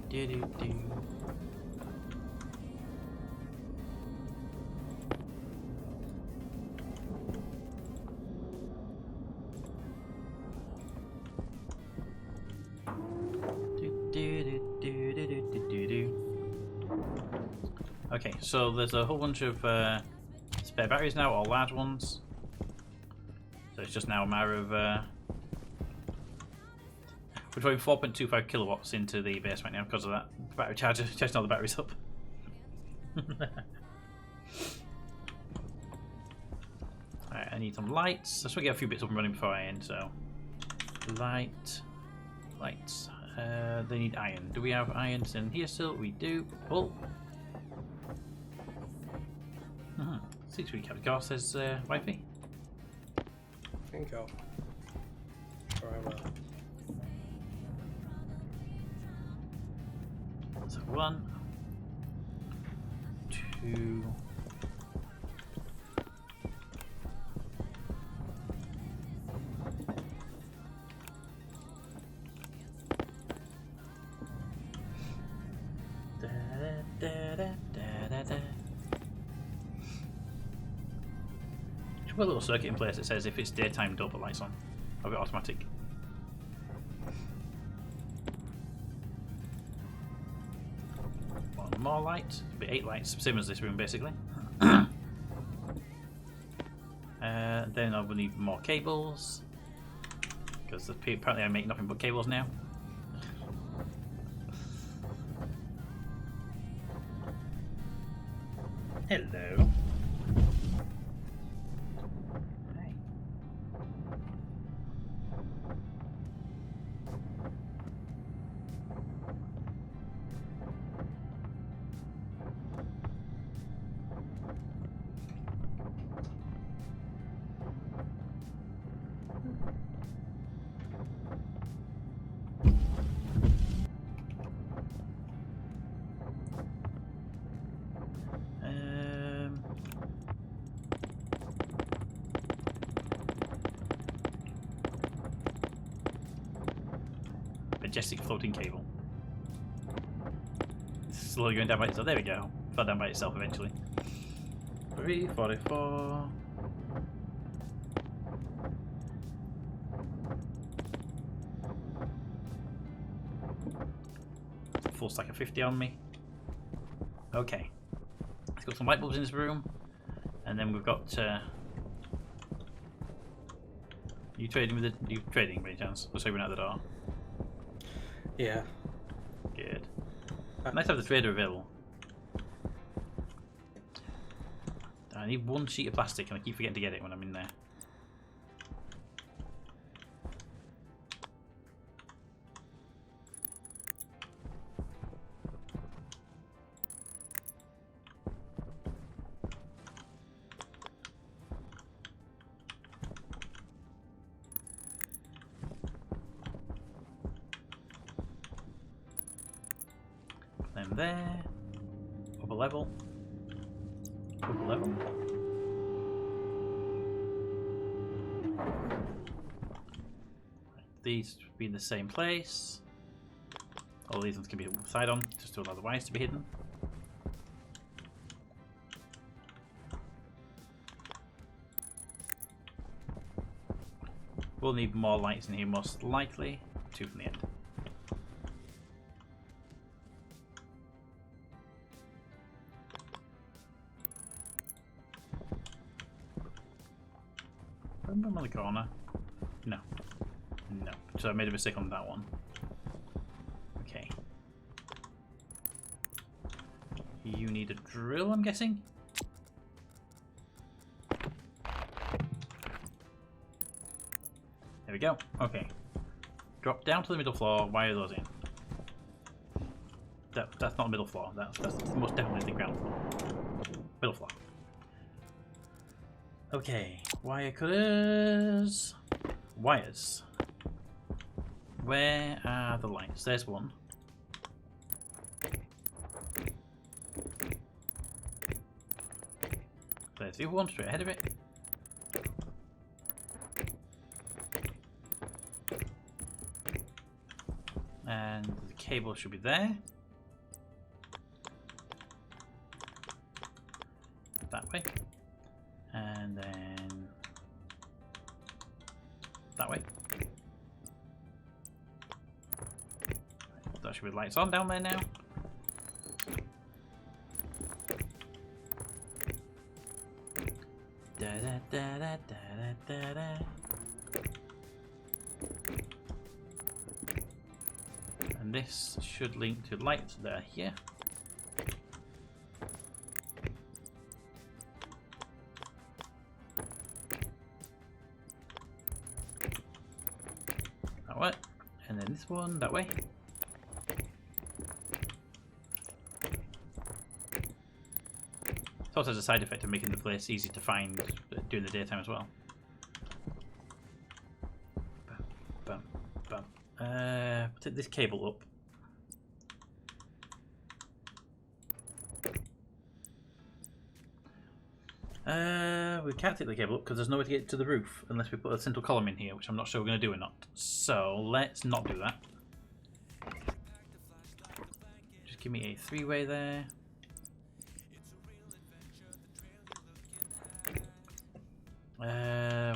Okay, so there's a whole bunch of spare batteries now, all large ones. So it's just now a matter of we're throwing 4.25 kilowatts into the base right now because of that battery charger charging all the batteries up. Alright, I need some lights. I just want to get a few bits up and running before I end, so lights. They need iron. Do we have irons in here still? We do. Oh. 6 week of course says wifey. I think I'll try that. So 1, 2. Should put a little circuit in place that says if it's daytime, don't put lights on. I'll be automatic. One more light. It'll be 8 lights, same as this room basically. Then I will need more cables because apparently I make nothing but cables now. Hello. Hey. Majestic floating cable. Slowly going down by itself. There we go. Fell down by itself eventually. 344. Full stack of 50 on me. Okay. Let's got some light bulbs in this room. And then we've got you trading with the trading by any chance? Just open out the door. Yeah. Good. Nice to have the trader available. I need one sheet of plastic and I keep forgetting to get it when I'm in there. Then there. Up a level. Up a level. These be in the same place. All these ones can be side on, just to allow the wires to be hidden. We'll need more lights in here most likely. 2 from the end. Remember on the corner? No. No. So I made a mistake on that one. Okay. You need a drill, I'm guessing? There we go. Okay. drop down to the middle floor, wire those in. That's not middle floor, that's most definitely the ground floor. Middle floor. Okay, wire cutters. Wires. Where are the lights? There's one. There's the other one straight ahead of it. And the cable should be there. That way. And then that way. That should be lights on down there now. Da da da da da da da. And this should link to lights that are here. That way. And then this one that way. It also has a side effect of making the place easy to find during the daytime as well. Bam, bam, bam. Put this cable up. We can't take the cable up because there's no way to get to the roof unless we put a central column in here, which I'm not sure we're going to do or not. So let's not do that. Just give me a three-way there.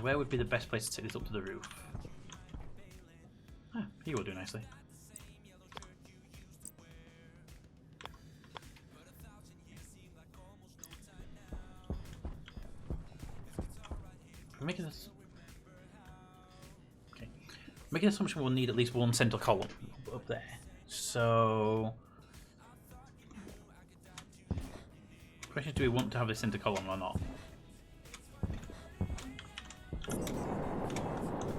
Where would be the best place to take this up to the roof? Ah, he will do nicely. Making this. Okay. Making this assumption we'll need at least one central column up there. So. Question: do we want to have this center column or not?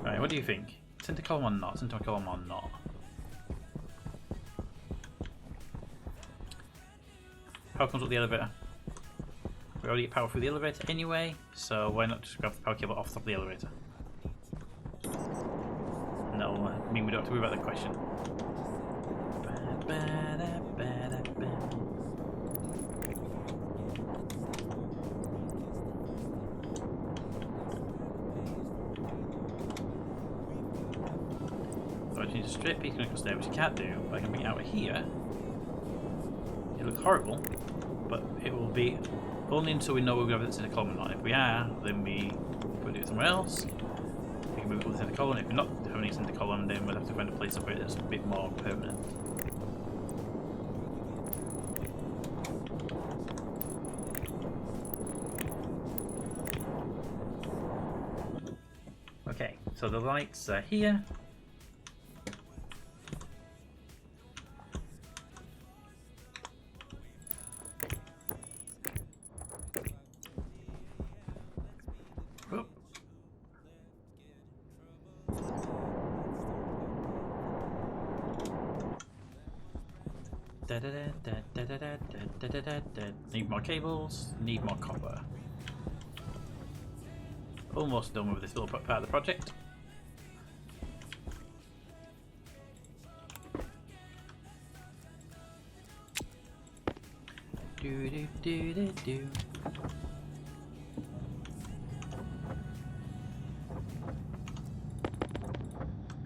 Right, what do you think? Center column or not? Center column or not? Power comes up the elevator. We already get power through the elevator anyway, so why not just grab the power cable off the top of the elevator? And that'll mean we don't have to worry about that question. So I just need a straight piece going across there, which you can't do, but I can bring it out of here. It looks horrible, but it will be only until we know we're going to have it in a column or not. If we are, then we put it somewhere else. We can move it to the center column. If we're not having it in the column, then we'll have to find a place where it's a bit more permanent. Okay, so the lights are here. Need more cables, need more copper. Almost done with this little part of the project. Do do do do do.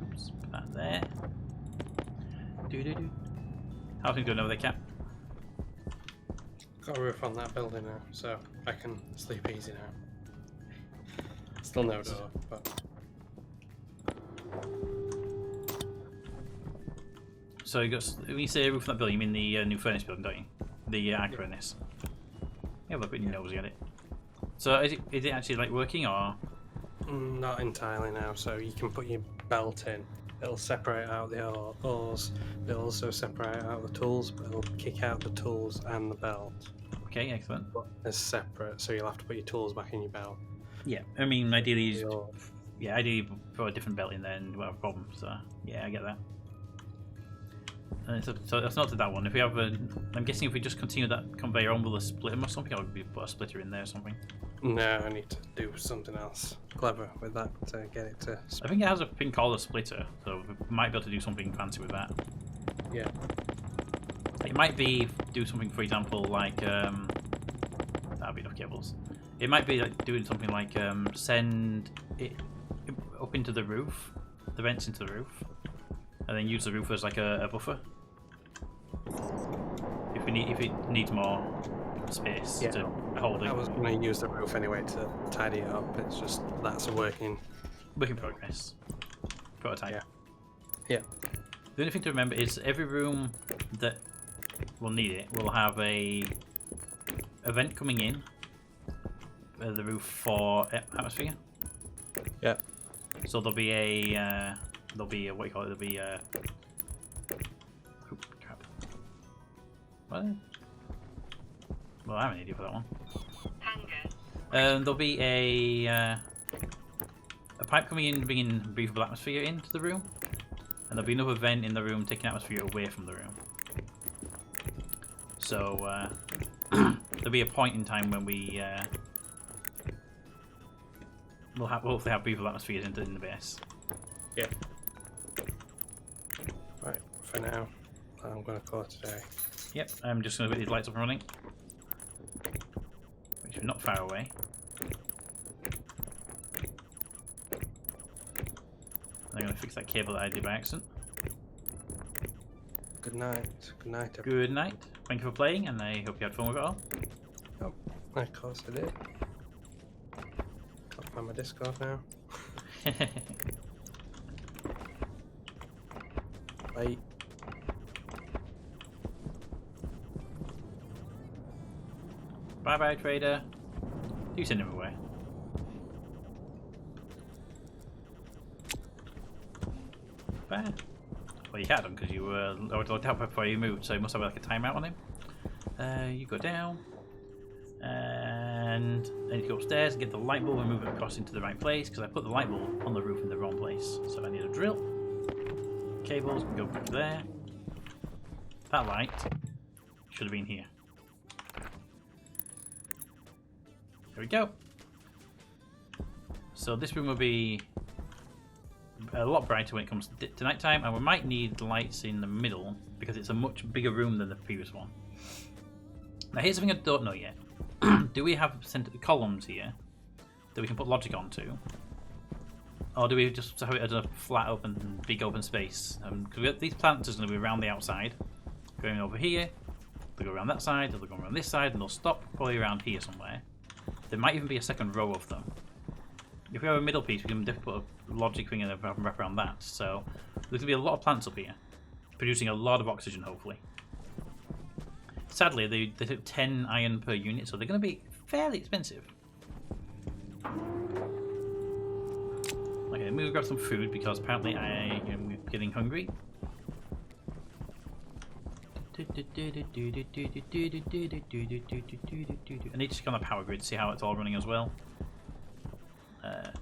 Oops, put that there. Do do do. How's things going over there, Cap? Got a roof on that building now, so I can sleep easy now. Still no door, but. So you got, when you say roof on that building, you mean the new furnace building, don't you? The ag furnace. Yeah, look at your nose, get it. So is it actually like working or? Not entirely now, so you can put your belt in. It'll separate out the ores, it'll also separate out the tools, but it'll kick out the tools and the belt. Okay, excellent. But they're separate, so you'll have to put your tools back in your belt. Yeah, I mean, ideally, Yeah, ideally put a different belt in there and we'll have a problem. So yeah, I get that. So that's not to that one. If we have a, I'm guessing if we just continue that conveyor on, will split them or something, or we put a splitter in there or something. No, I need to do something else clever with that to get it to. I think it has a thing called a splitter, so we might be able to do something fancy with that. Yeah. It might be do something, for example, like that'd be enough cables. It might be like doing something like send it up into the roof, the vents into the roof, and then use the roof as like a buffer. If it needs more space Yeah. to hold it. I was going to use the roof anyway to tidy it up. It's just that's a work in progress. Prototype. Yeah. The only thing to remember is every room that will need it will have a vent coming in the roof for atmosphere. Yeah. So there'll be a what do you call it? There'll be a crap. What? Well, I have an idea for that one. There'll be a pipe coming in, bringing breathable atmosphere into the room, and there'll be another vent in the room taking atmosphere away from the room. So there'll be a point in time when we we'll hopefully have breathable atmospheres in the base. Yeah. Right. For now, I'm going to call it today. Yep. I'm just going to put these lights up and running, which are not far away. I'm going to fix that cable that I did by accident. Good night. Good night, everyone. Good night. Thank you for playing, and I hope you had fun with it all. Oh, of course I did. Can't find my Discord now. Bye. Bye bye, trader. You send him away. Bye. Well, you had him because you were logged out before you moved, so you must have like a timeout on him. You go down, and then you go upstairs and get the light bulb and move it across into the right place because I put the light bulb on the roof in the wrong place. So I need a drill. Cables can go back there. That light should have been here. There we go. So this room will be a lot brighter when it comes to night time, and we might need lights in the middle because it's a much bigger room than the previous one. Now here's something I don't know yet. Do we have columns here that we can put logic onto? Or do we just have it as a flat open, big open space? Because these plants are going to be around the outside, going over here, they'll go around that side, they'll go around this side, and they'll stop probably around here somewhere. There might even be a second row of them. If we have a middle piece, we can put a logic thing and wrap around that. So there's going to be a lot of plants up here, producing a lot of oxygen, hopefully. Sadly, they took 10 iron per unit, so they're going to be fairly expensive. Okay, I'm going to grab some food because apparently I am getting hungry. I need to check on the power grid to see how it's all running as well.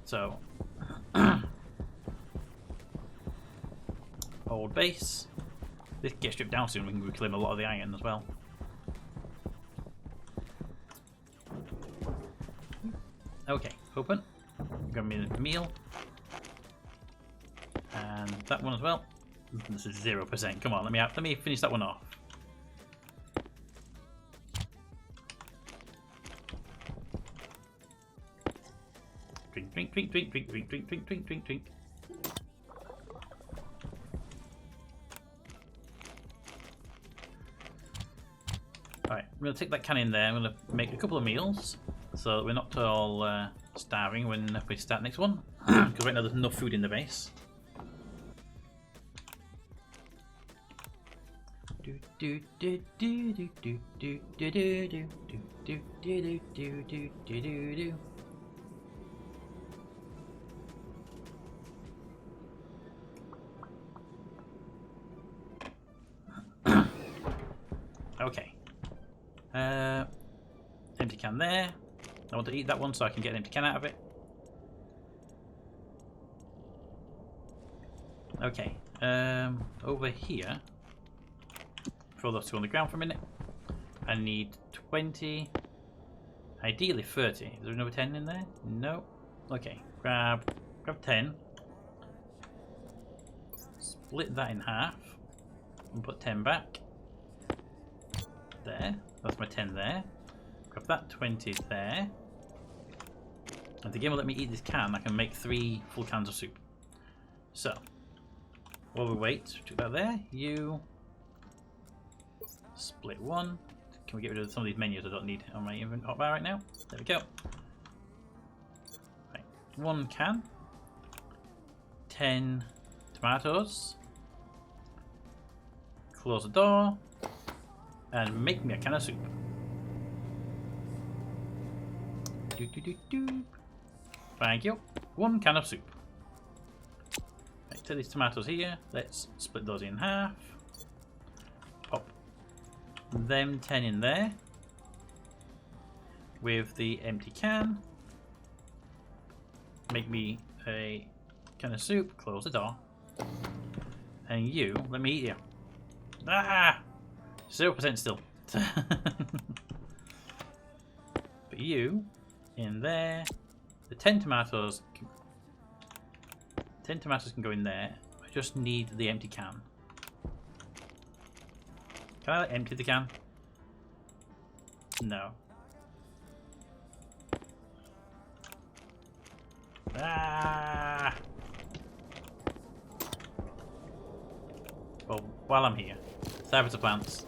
So, old base. This can get stripped down soon. We can reclaim a lot of the iron as well. Okay, open. Grab me a meal, and that one as well. This is 0%. Come on, let me finish that one off. Drink, drink, drink, drink, drink, drink, drink, drink, drink, drink. Alright, I'm going to take that can in there. I'm going to make a couple of meals so that we're not all starving when we start next one. Because right now there's enough food in the base. Do do do do do do do do do do do do do do do do do. Okay. Empty can there. I want to eat that one so I can get an empty can out of it. Okay. Over here. Throw those two on the ground for a minute. I need 20. Ideally 30. Is there another 10 in there? No. Okay. Grab 10. Split that in half. And put 10 back. There. That's my 10 there. Grab that 20 there. And if the game will let me eat this can, I can make 3 full cans of soup. So, while we wait, put that there. You split 1. Can we get rid of some of these menus I don't need on my hotbar right now? There we go. Right. 1 can. 10 tomatoes. Close the door. And make me a can of soup. Thank you. 1 can of soup. Right, take these tomatoes here. Let's split those in half. Pop them 10 in there. With the empty can. Make me a can of soup. Close the door. And you, let me eat you. Ah! 0% still. But you, in there. The 10 tomatoes can go in there. I just need the empty can. Can I empty the can? No. Ah! Well, while I'm here, salvage the plants.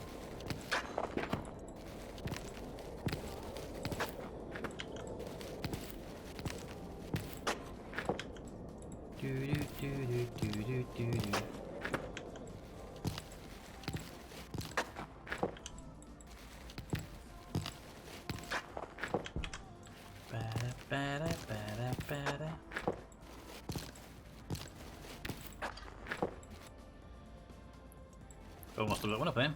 Almost got one up there.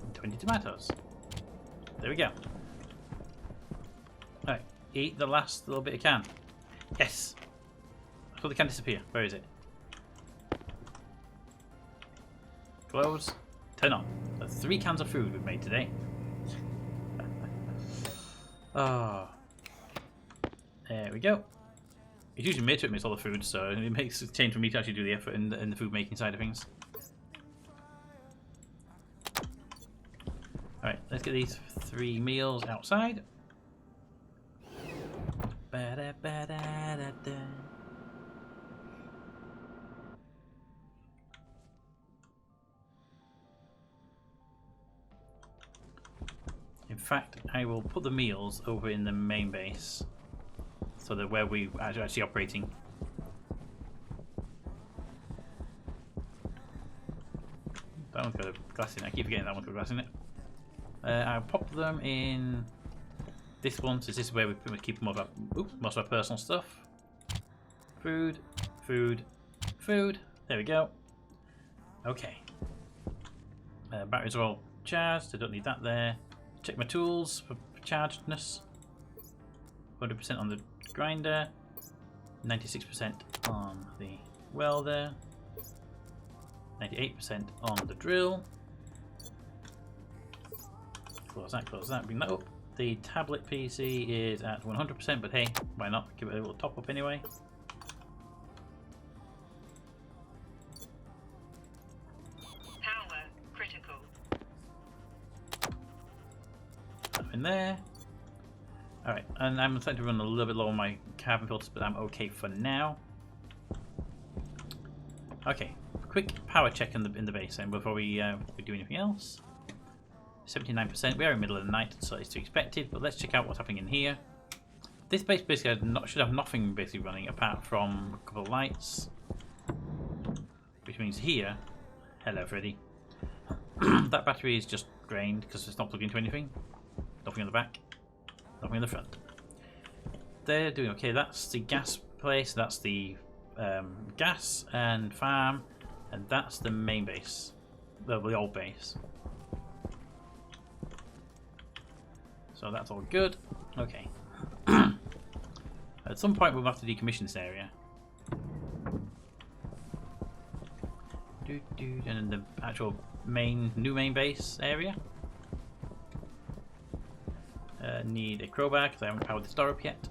And 20 tomatoes. There we go. Alright, eat the last little bit of can. Yes! I thought the can disappear. Where is it? Close. Turn on. That's 3 cans of food we've made today. Oh. There we go. It's usually made to make all the food, so it makes a change for me to actually do the effort in the food making side of things. Alright, let's get these 3 meals outside. Ba-da-ba-da-da-da. In fact, I will put the meals over in the main base. So that where we are actually operating. That one's got a glass in it. I keep forgetting that one's got a glass in it. I'll pop them in this one, since this is where we keep most of our personal stuff. Food, food, food. There we go. Okay. Batteries are all charged. I don't need that there. Check my tools for chargedness. 100% on the grinder, 96% on the welder, 98% on the drill. Close that, bring that up. The tablet PC is at 100%, but hey, why not? Give it a little top up anyway. Power critical. That in there. Alright, and I'm starting to run a little bit low on my carbon filters, but I'm okay for now. Okay, quick power check in the base then before we do anything else. 79%, we are in the middle of the night, so it's to be expected, but let's check out what's happening in here. This base basically should have nothing basically running apart from a couple of lights. Which means here, hello Freddy, that battery is just drained because it's not plugged into anything. Nothing on the back. Nothing in the front. They're doing okay. That's the gas place. That's the gas and farm, and that's the main base, the old base. So that's all good. Okay. At some point we'll have to decommission this area. And then the actual new main base area. Need a crowbar because I haven't powered this door up yet.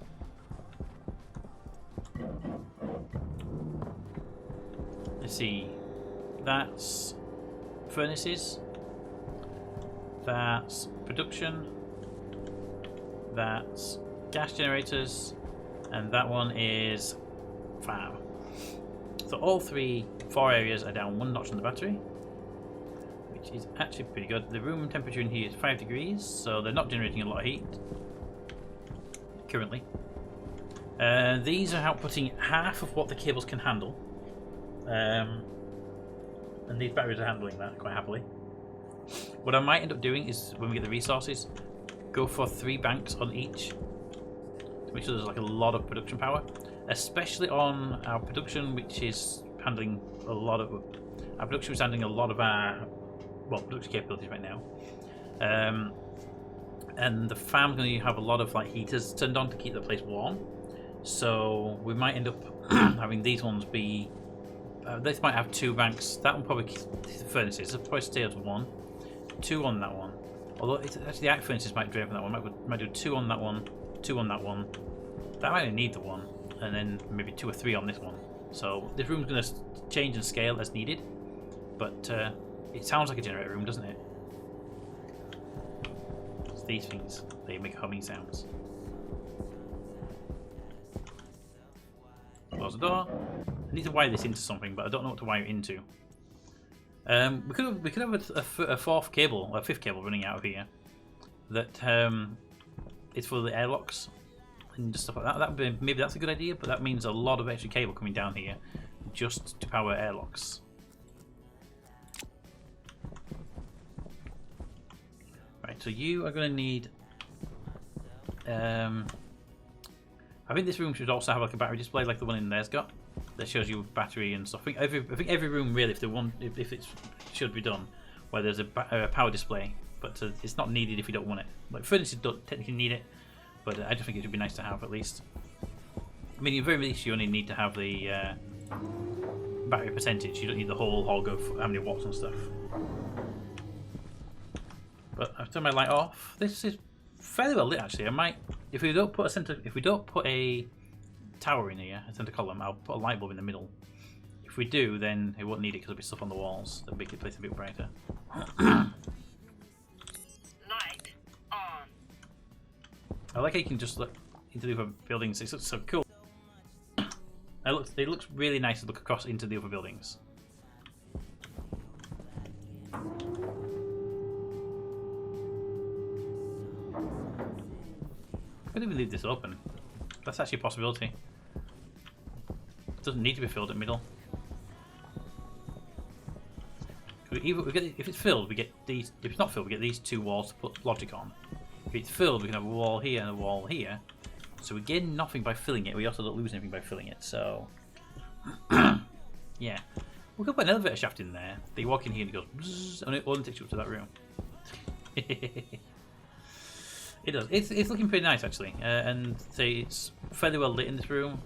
Let's see. That's furnaces. That's production. That's gas generators. And that one is farm. So all 4 areas are down 1 notch on the battery, which is actually pretty good. The room temperature in here is 5 degrees, so they're not generating a lot of heat currently. These are outputting half of what the cables can handle, and these batteries are handling that quite happily. What I might end up doing is, when we get the resources, go for 3 banks on each to make sure there's like a lot of production power, especially on our production, which is handling a lot of our production capabilities right now. And the farm's going to have a lot of like heaters turned on to keep the place warm. So we might end up having these ones be. This might have 2 banks. That one probably furnaces. It'll probably stay at 1, 2 on that one. Although it's actually the act furnaces might drain from that one. Might do 2 on that one, 2 on that one. That might only need the 1, and then maybe 2 or 3 on this one. So this room's going to change and scale as needed, but it sounds like a generator room, doesn't it? It's these things, they make humming sounds. Close the door. I need to wire this into something, but I don't know what to wire it into. We could have a 4th cable, or a 5th cable running out of here that is for the airlocks and just stuff like that. Maybe that's a good idea, but that means a lot of extra cable coming down here just to power airlocks. Right, so you are going to need. I think this room should also have like a battery display, like the one in there's got, that shows you battery and stuff. I think every room really, if it should be done, where there's a power display, but it's not needed if you don't want it. Like furnaces don't technically need it, but I just think it would be nice to have at least. I mean, at the very least, you only need to have the battery percentage. You don't need the whole hog of how many watts and stuff. But I've turned my light off. This is fairly well lit actually. I might, if we don't put a tower in here, a center column, I'll put a light bulb in the middle. If we do, then it won't need it because there'll be stuff on the walls that make the place a bit brighter. Light on. I like how you can just look into the other buildings. It looks so cool. It looks really nice to look across into the other buildings. I could even leave this open. That's actually a possibility. It doesn't need to be filled at middle. If it's filled, we get these. If it's not filled, we get these 2 walls to put logic on. If it's filled, we can have a wall here and a wall here. So we gain nothing by filling it. We also don't lose anything by filling it. So, yeah, we could put an elevator shaft in there. They walk in here and it goes, bzzz, and it only takes you up to that room. It does. It's looking pretty nice actually, and say it's fairly well lit in this room.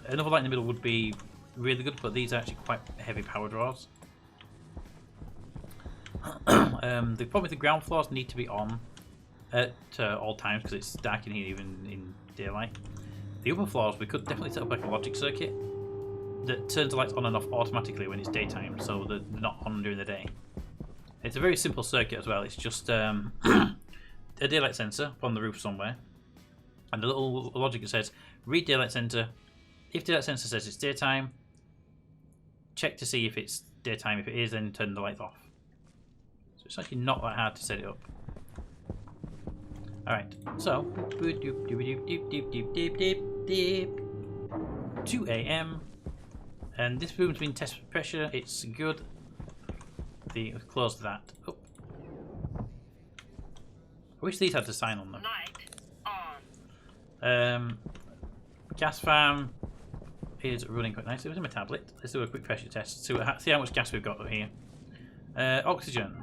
Another light in the middle would be really good, but these are actually quite heavy power draws. The problem with the ground floors need to be on at all times because it's dark in here even in daylight. The upper floors we could definitely set up like a logic circuit that turns the lights on and off automatically when it's daytime, so they're not on during the day. It's a very simple circuit as well. It's just a daylight sensor up on the roof somewhere, and the little logic that says read daylight sensor. If daylight sensor says it's daytime, check to see if it's daytime. If it is, then turn the lights off. So it's actually not that hard to set it up. Alright, so 2 AM, and this room's been tested for pressure. It's good. Let's close that. Oh. I wish these had a sign on them. Light on. Gas farm is running quite nicely. It was in my tablet. Let's do a quick pressure test. See how much gas we've got here. Oxygen.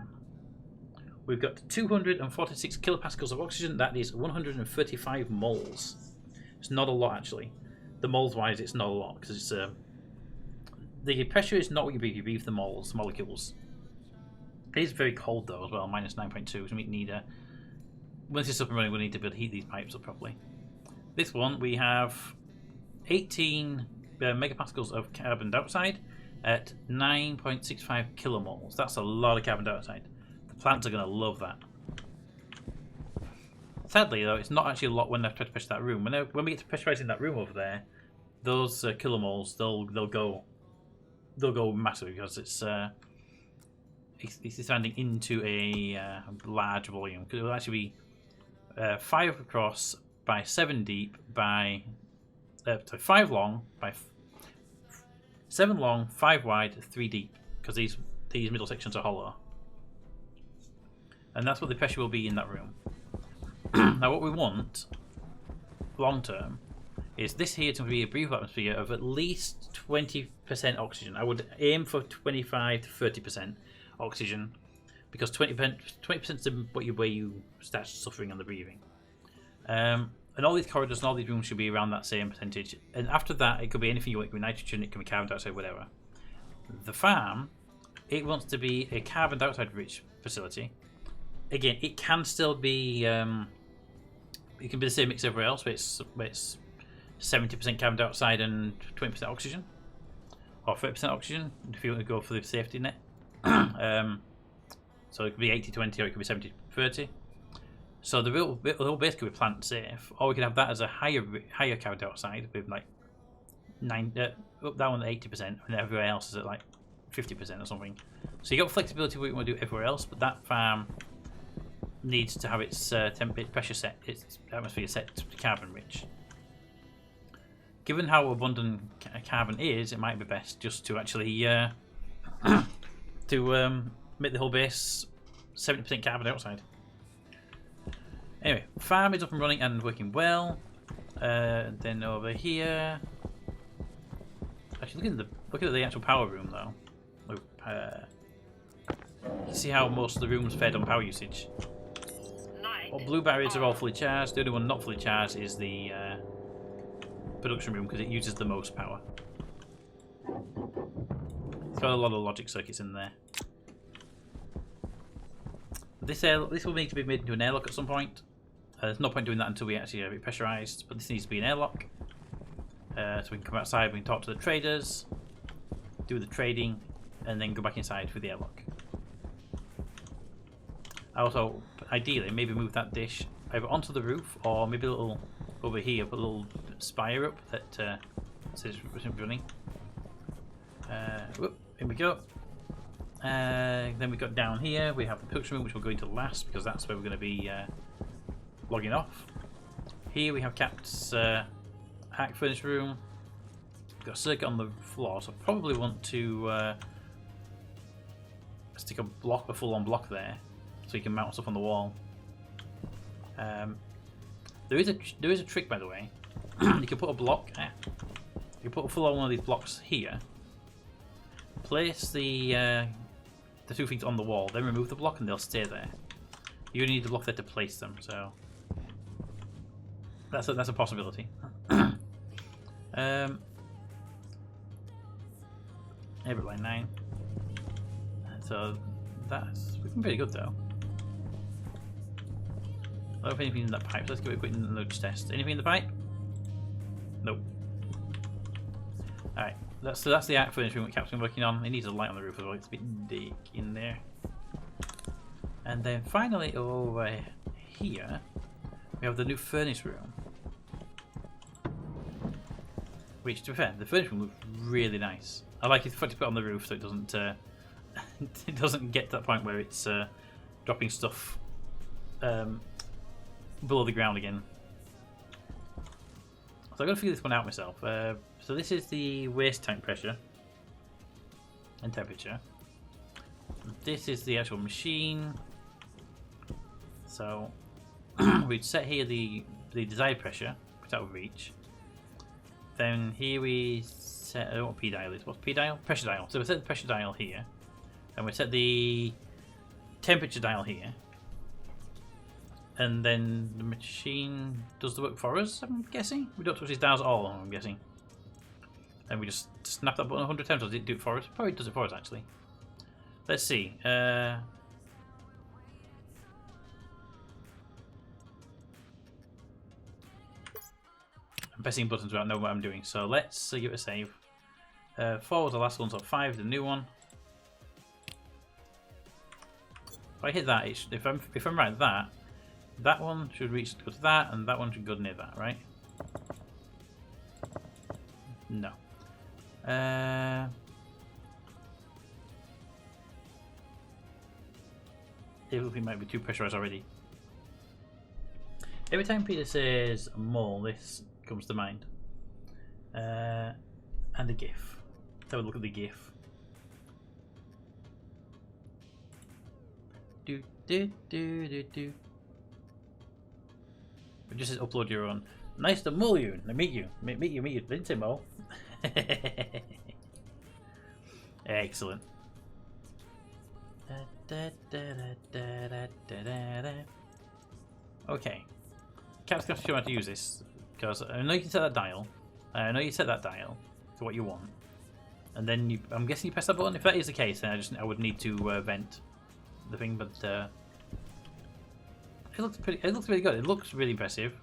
We've got 246 kilopascals of oxygen. That is 135 moles. It's not a lot, actually. The moles wise, it's not a lot because it's the pressure is not what you breathe the molecules. It is very cold though as well, minus 9.2. So we need once it's up and running, we'll need to be able to heat these pipes up properly. This one we have 18 megapascals of carbon dioxide at 9.65 kilomoles. That's a lot of carbon dioxide. The plants are going to love that. Sadly, though, it's not actually a lot when they try to pressure that room. When we get to pressurizing that room over there, those kilomoles they'll go massive because it's expanding into a large volume. Because it will actually be 5 across by 7 deep by 5 long by 7 long, 5 wide, 3 deep. Because these middle sections are hollow, and that's what the pressure will be in that room. Now, what we want long term is this here to be a breathable atmosphere of at least 20% oxygen. I would aim for 25 to 30% oxygen because 20% is where you start suffering on the breathing. And all these corridors and all these rooms should be around that same percentage. And after that, it could be anything you want. It could be nitrogen, it can be carbon dioxide, whatever. The farm, it wants to be a carbon dioxide rich facility. Again, it can still be. It can be the same mix everywhere else, but it's 70% carbon dioxide and 20% oxygen, or 30% oxygen if you want to go for the safety net. So it could be 80-20 or it could be 70-30. So the whole base could be plant safe, or we could have that as a higher carbon dioxide with like up down to 80%, and everywhere else is at like 50% or something. So you got flexibility what you want to do everywhere else, but that farm needs to have its pressure set, its atmosphere set to carbon rich. Given how abundant carbon is, it might be best just to actually to make the whole base 70% carbon dioxide. Anyway, farm is up and running and working well. Then over here, actually look at the actual power room though. You see how most of the rooms fed on power usage. Well, blue barriers are all fully charged. The only one not fully charged is the production room because it uses the most power. It's got a lot of logic circuits in there. This will need to be made into an airlock at some point. There's no point doing that until we actually have it pressurized, but this needs to be an airlock. So we can come outside, we can talk to the traders, do the trading, and then go back inside for the airlock. Also, ideally, maybe move that dish either onto the roof or maybe a little over here, put a little spire up that says running. Whoop, here we go. Then we got down here, we have the production room, which we'll go into last because that's where we're going to be logging off. Here we have Cap's hack furnace room. We've got a circuit on the floor, so I probably want to stick a full-on block there, so you can mount stuff on the wall. There is a trick, by the way. You can put a block. You can put a full-on one of these blocks here. Place the 2 things on the wall, then remove the block, and they'll stay there. You need the block there to place them, so that's a possibility. Every line 9. So that's looking pretty good though. I don't know if anything in that pipe, so let's give it a quick load test. Anything in the pipe? Nope. Alright, that's the arc furnace room that Cap's been working on. It needs a light on the roof as well, it's a bit dark in there. And then finally over here we have the new furnace room. Which, to be fair, the furnace room looks really nice. I like it to put it on the roof so it doesn't it doesn't get to that point where it's dropping stuff below the ground again. So I've got to figure this one out myself. So this is the waste tank pressure and temperature. This is the actual machine. So we'd set here the desired pressure, put out of reach. Then here we set, I don't know what P dial is. What's P dial? Pressure dial. So we set the pressure dial here, and we set the temperature dial here. And then the machine does the work for us, I'm guessing. We don't touch these dials at all, I'm guessing. And we just snap that button 100 times, or does it do it for us? Probably does it for us, actually. Let's see. I'm pressing buttons without knowing what I'm doing, so let's give it a save. 4 was the last one, so 5 the new one. If I hit that, if I'm right, that one should reach go to that, and that one should go near that, right? No. It might be too pressurized already. Every time Peter says mole, this comes to mind. And a GIF. Let's have a look at the GIF. Do do do do do. It just says upload your own. Nice to mole you. Meet you. Meet you. Didn't say mole. Excellent. Okay. Cap's going to show how to use this, because I know you can set that dial. I know you set that dial to what you want, and then I'm guessing you press that button. If that is the case, then I would need to vent the thing. But it looks really good. It looks really impressive.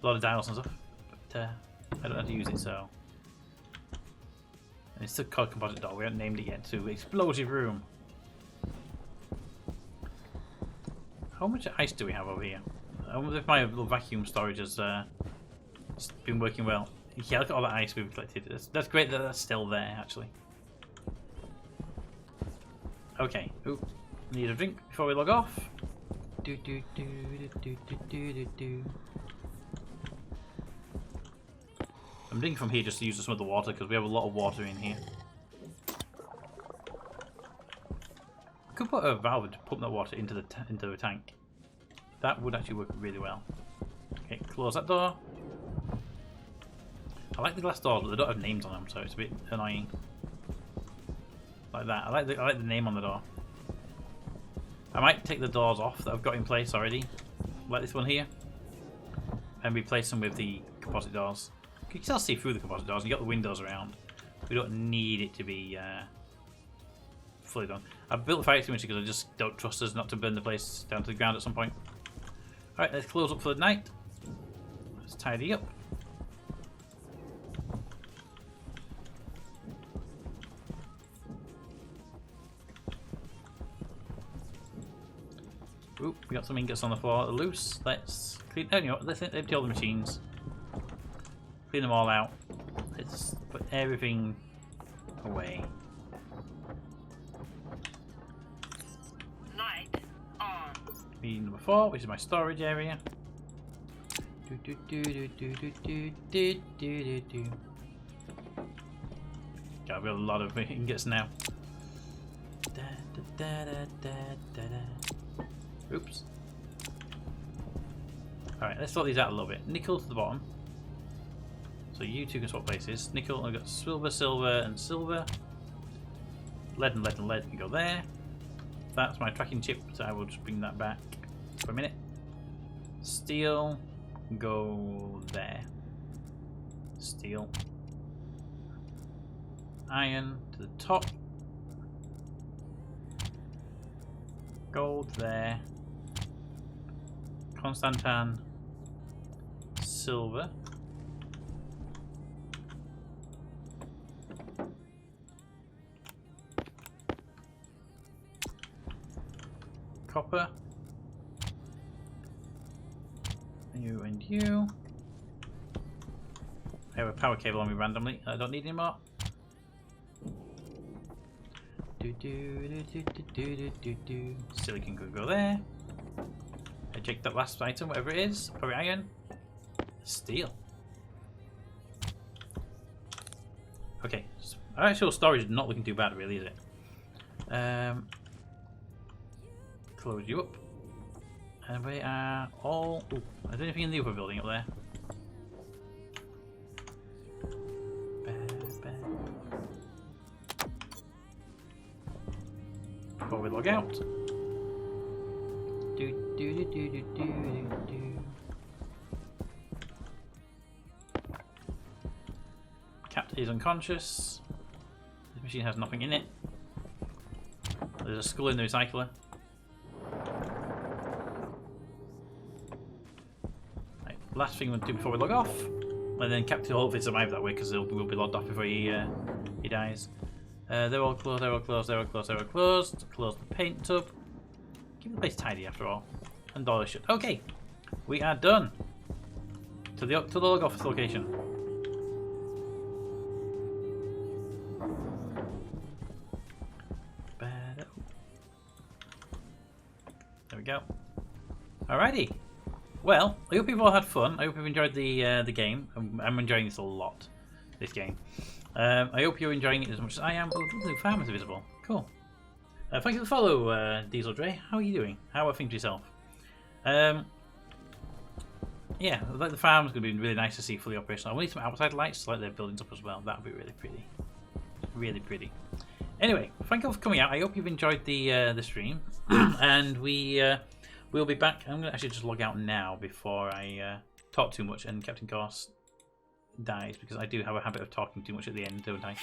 A lot of dials and stuff, but I don't know how to use it, so. And it's still called composite door. We haven't named it yet. To explosive room. How much ice do we have over here? I wonder if my little vacuum storage has been working well. Yeah, look at all that ice we've collected. That's great that that's still there, actually. Okay. Ooh, need a drink before we log off. Do do do do do do do do do. I'm drinking from here just to use some of the water because we have a lot of water in here. I could put a valve to pump that water into the tank. That would actually work really well. Okay, close that door. I like the glass doors, but they don't have names on them, so it's a bit annoying. Like that. I like the name on the door. I might take the doors off that I've got in place already, like this one here, and replace them with the composite doors. You can still see through the composite doors. You got the windows around. We don't need it to be fully done. I've built the fire extinguisher because I just don't trust us not to burn the place down to the ground at some point. Alright, let's close up for the night. Let's tidy up. Oop, we got some ingots on the floor loose. Let's clean. Oh, you know what? Let's empty all the machines. Clean them all out. Let's put everything away. Light on. Number 4, which is my storage area. Do do do do do do do do do do. Got a lot of ingots now. Da, da, da, da, da, da. Oops. Alright, let's sort these out a little bit. Nickel to the bottom. So you two can swap places. Nickel, I've got silver, silver, and silver. Lead and lead and lead can go there. That's my tracking chip, so I will just bring that back for a minute. Steel, go there. Steel. Iron to the top. Gold there. Constantan. Silver. Copper. You and you. I have a power cable on me randomly. I don't need any more. Silicon could go there. Eject that last item, whatever it is. Probably iron. Steel. Okay. Our actual storage is not looking too bad, really, is it? Close you up. And we are all... Ooh, is there anything in the other building up there? Before we log out. Do Cat is unconscious. This machine has nothing in it. There's a skull in the recycler. Right, last thing we'll do before we log off, and then Captain will hopefully survive that way because we'll be logged off before he dies. They're all closed. They're all closed. They're all closed. They're all closed. Close the paint tub. Keep the place tidy after all. And dollar shut. Okay, we are done. To the log off location. There we go. Alrighty. Well, I hope you've all had fun. I hope you've enjoyed the game. I'm enjoying this a lot. This game. I hope you're enjoying it as much as I am. Oh, the farm is visible. Cool. Thank you for the follow, Diesel Dre. How are you doing? How are things yourself? Yeah, like the farm's going to be really nice to see fully operational. I need some outside lights to light their buildings up as well. That would be really pretty. Really pretty. Anyway, thank you for coming out. I hope you've enjoyed the stream. And we'll be back. I'm going to actually just log out now before I talk too much and Captain Course dies, because I do have a habit of talking too much at the end, don't I?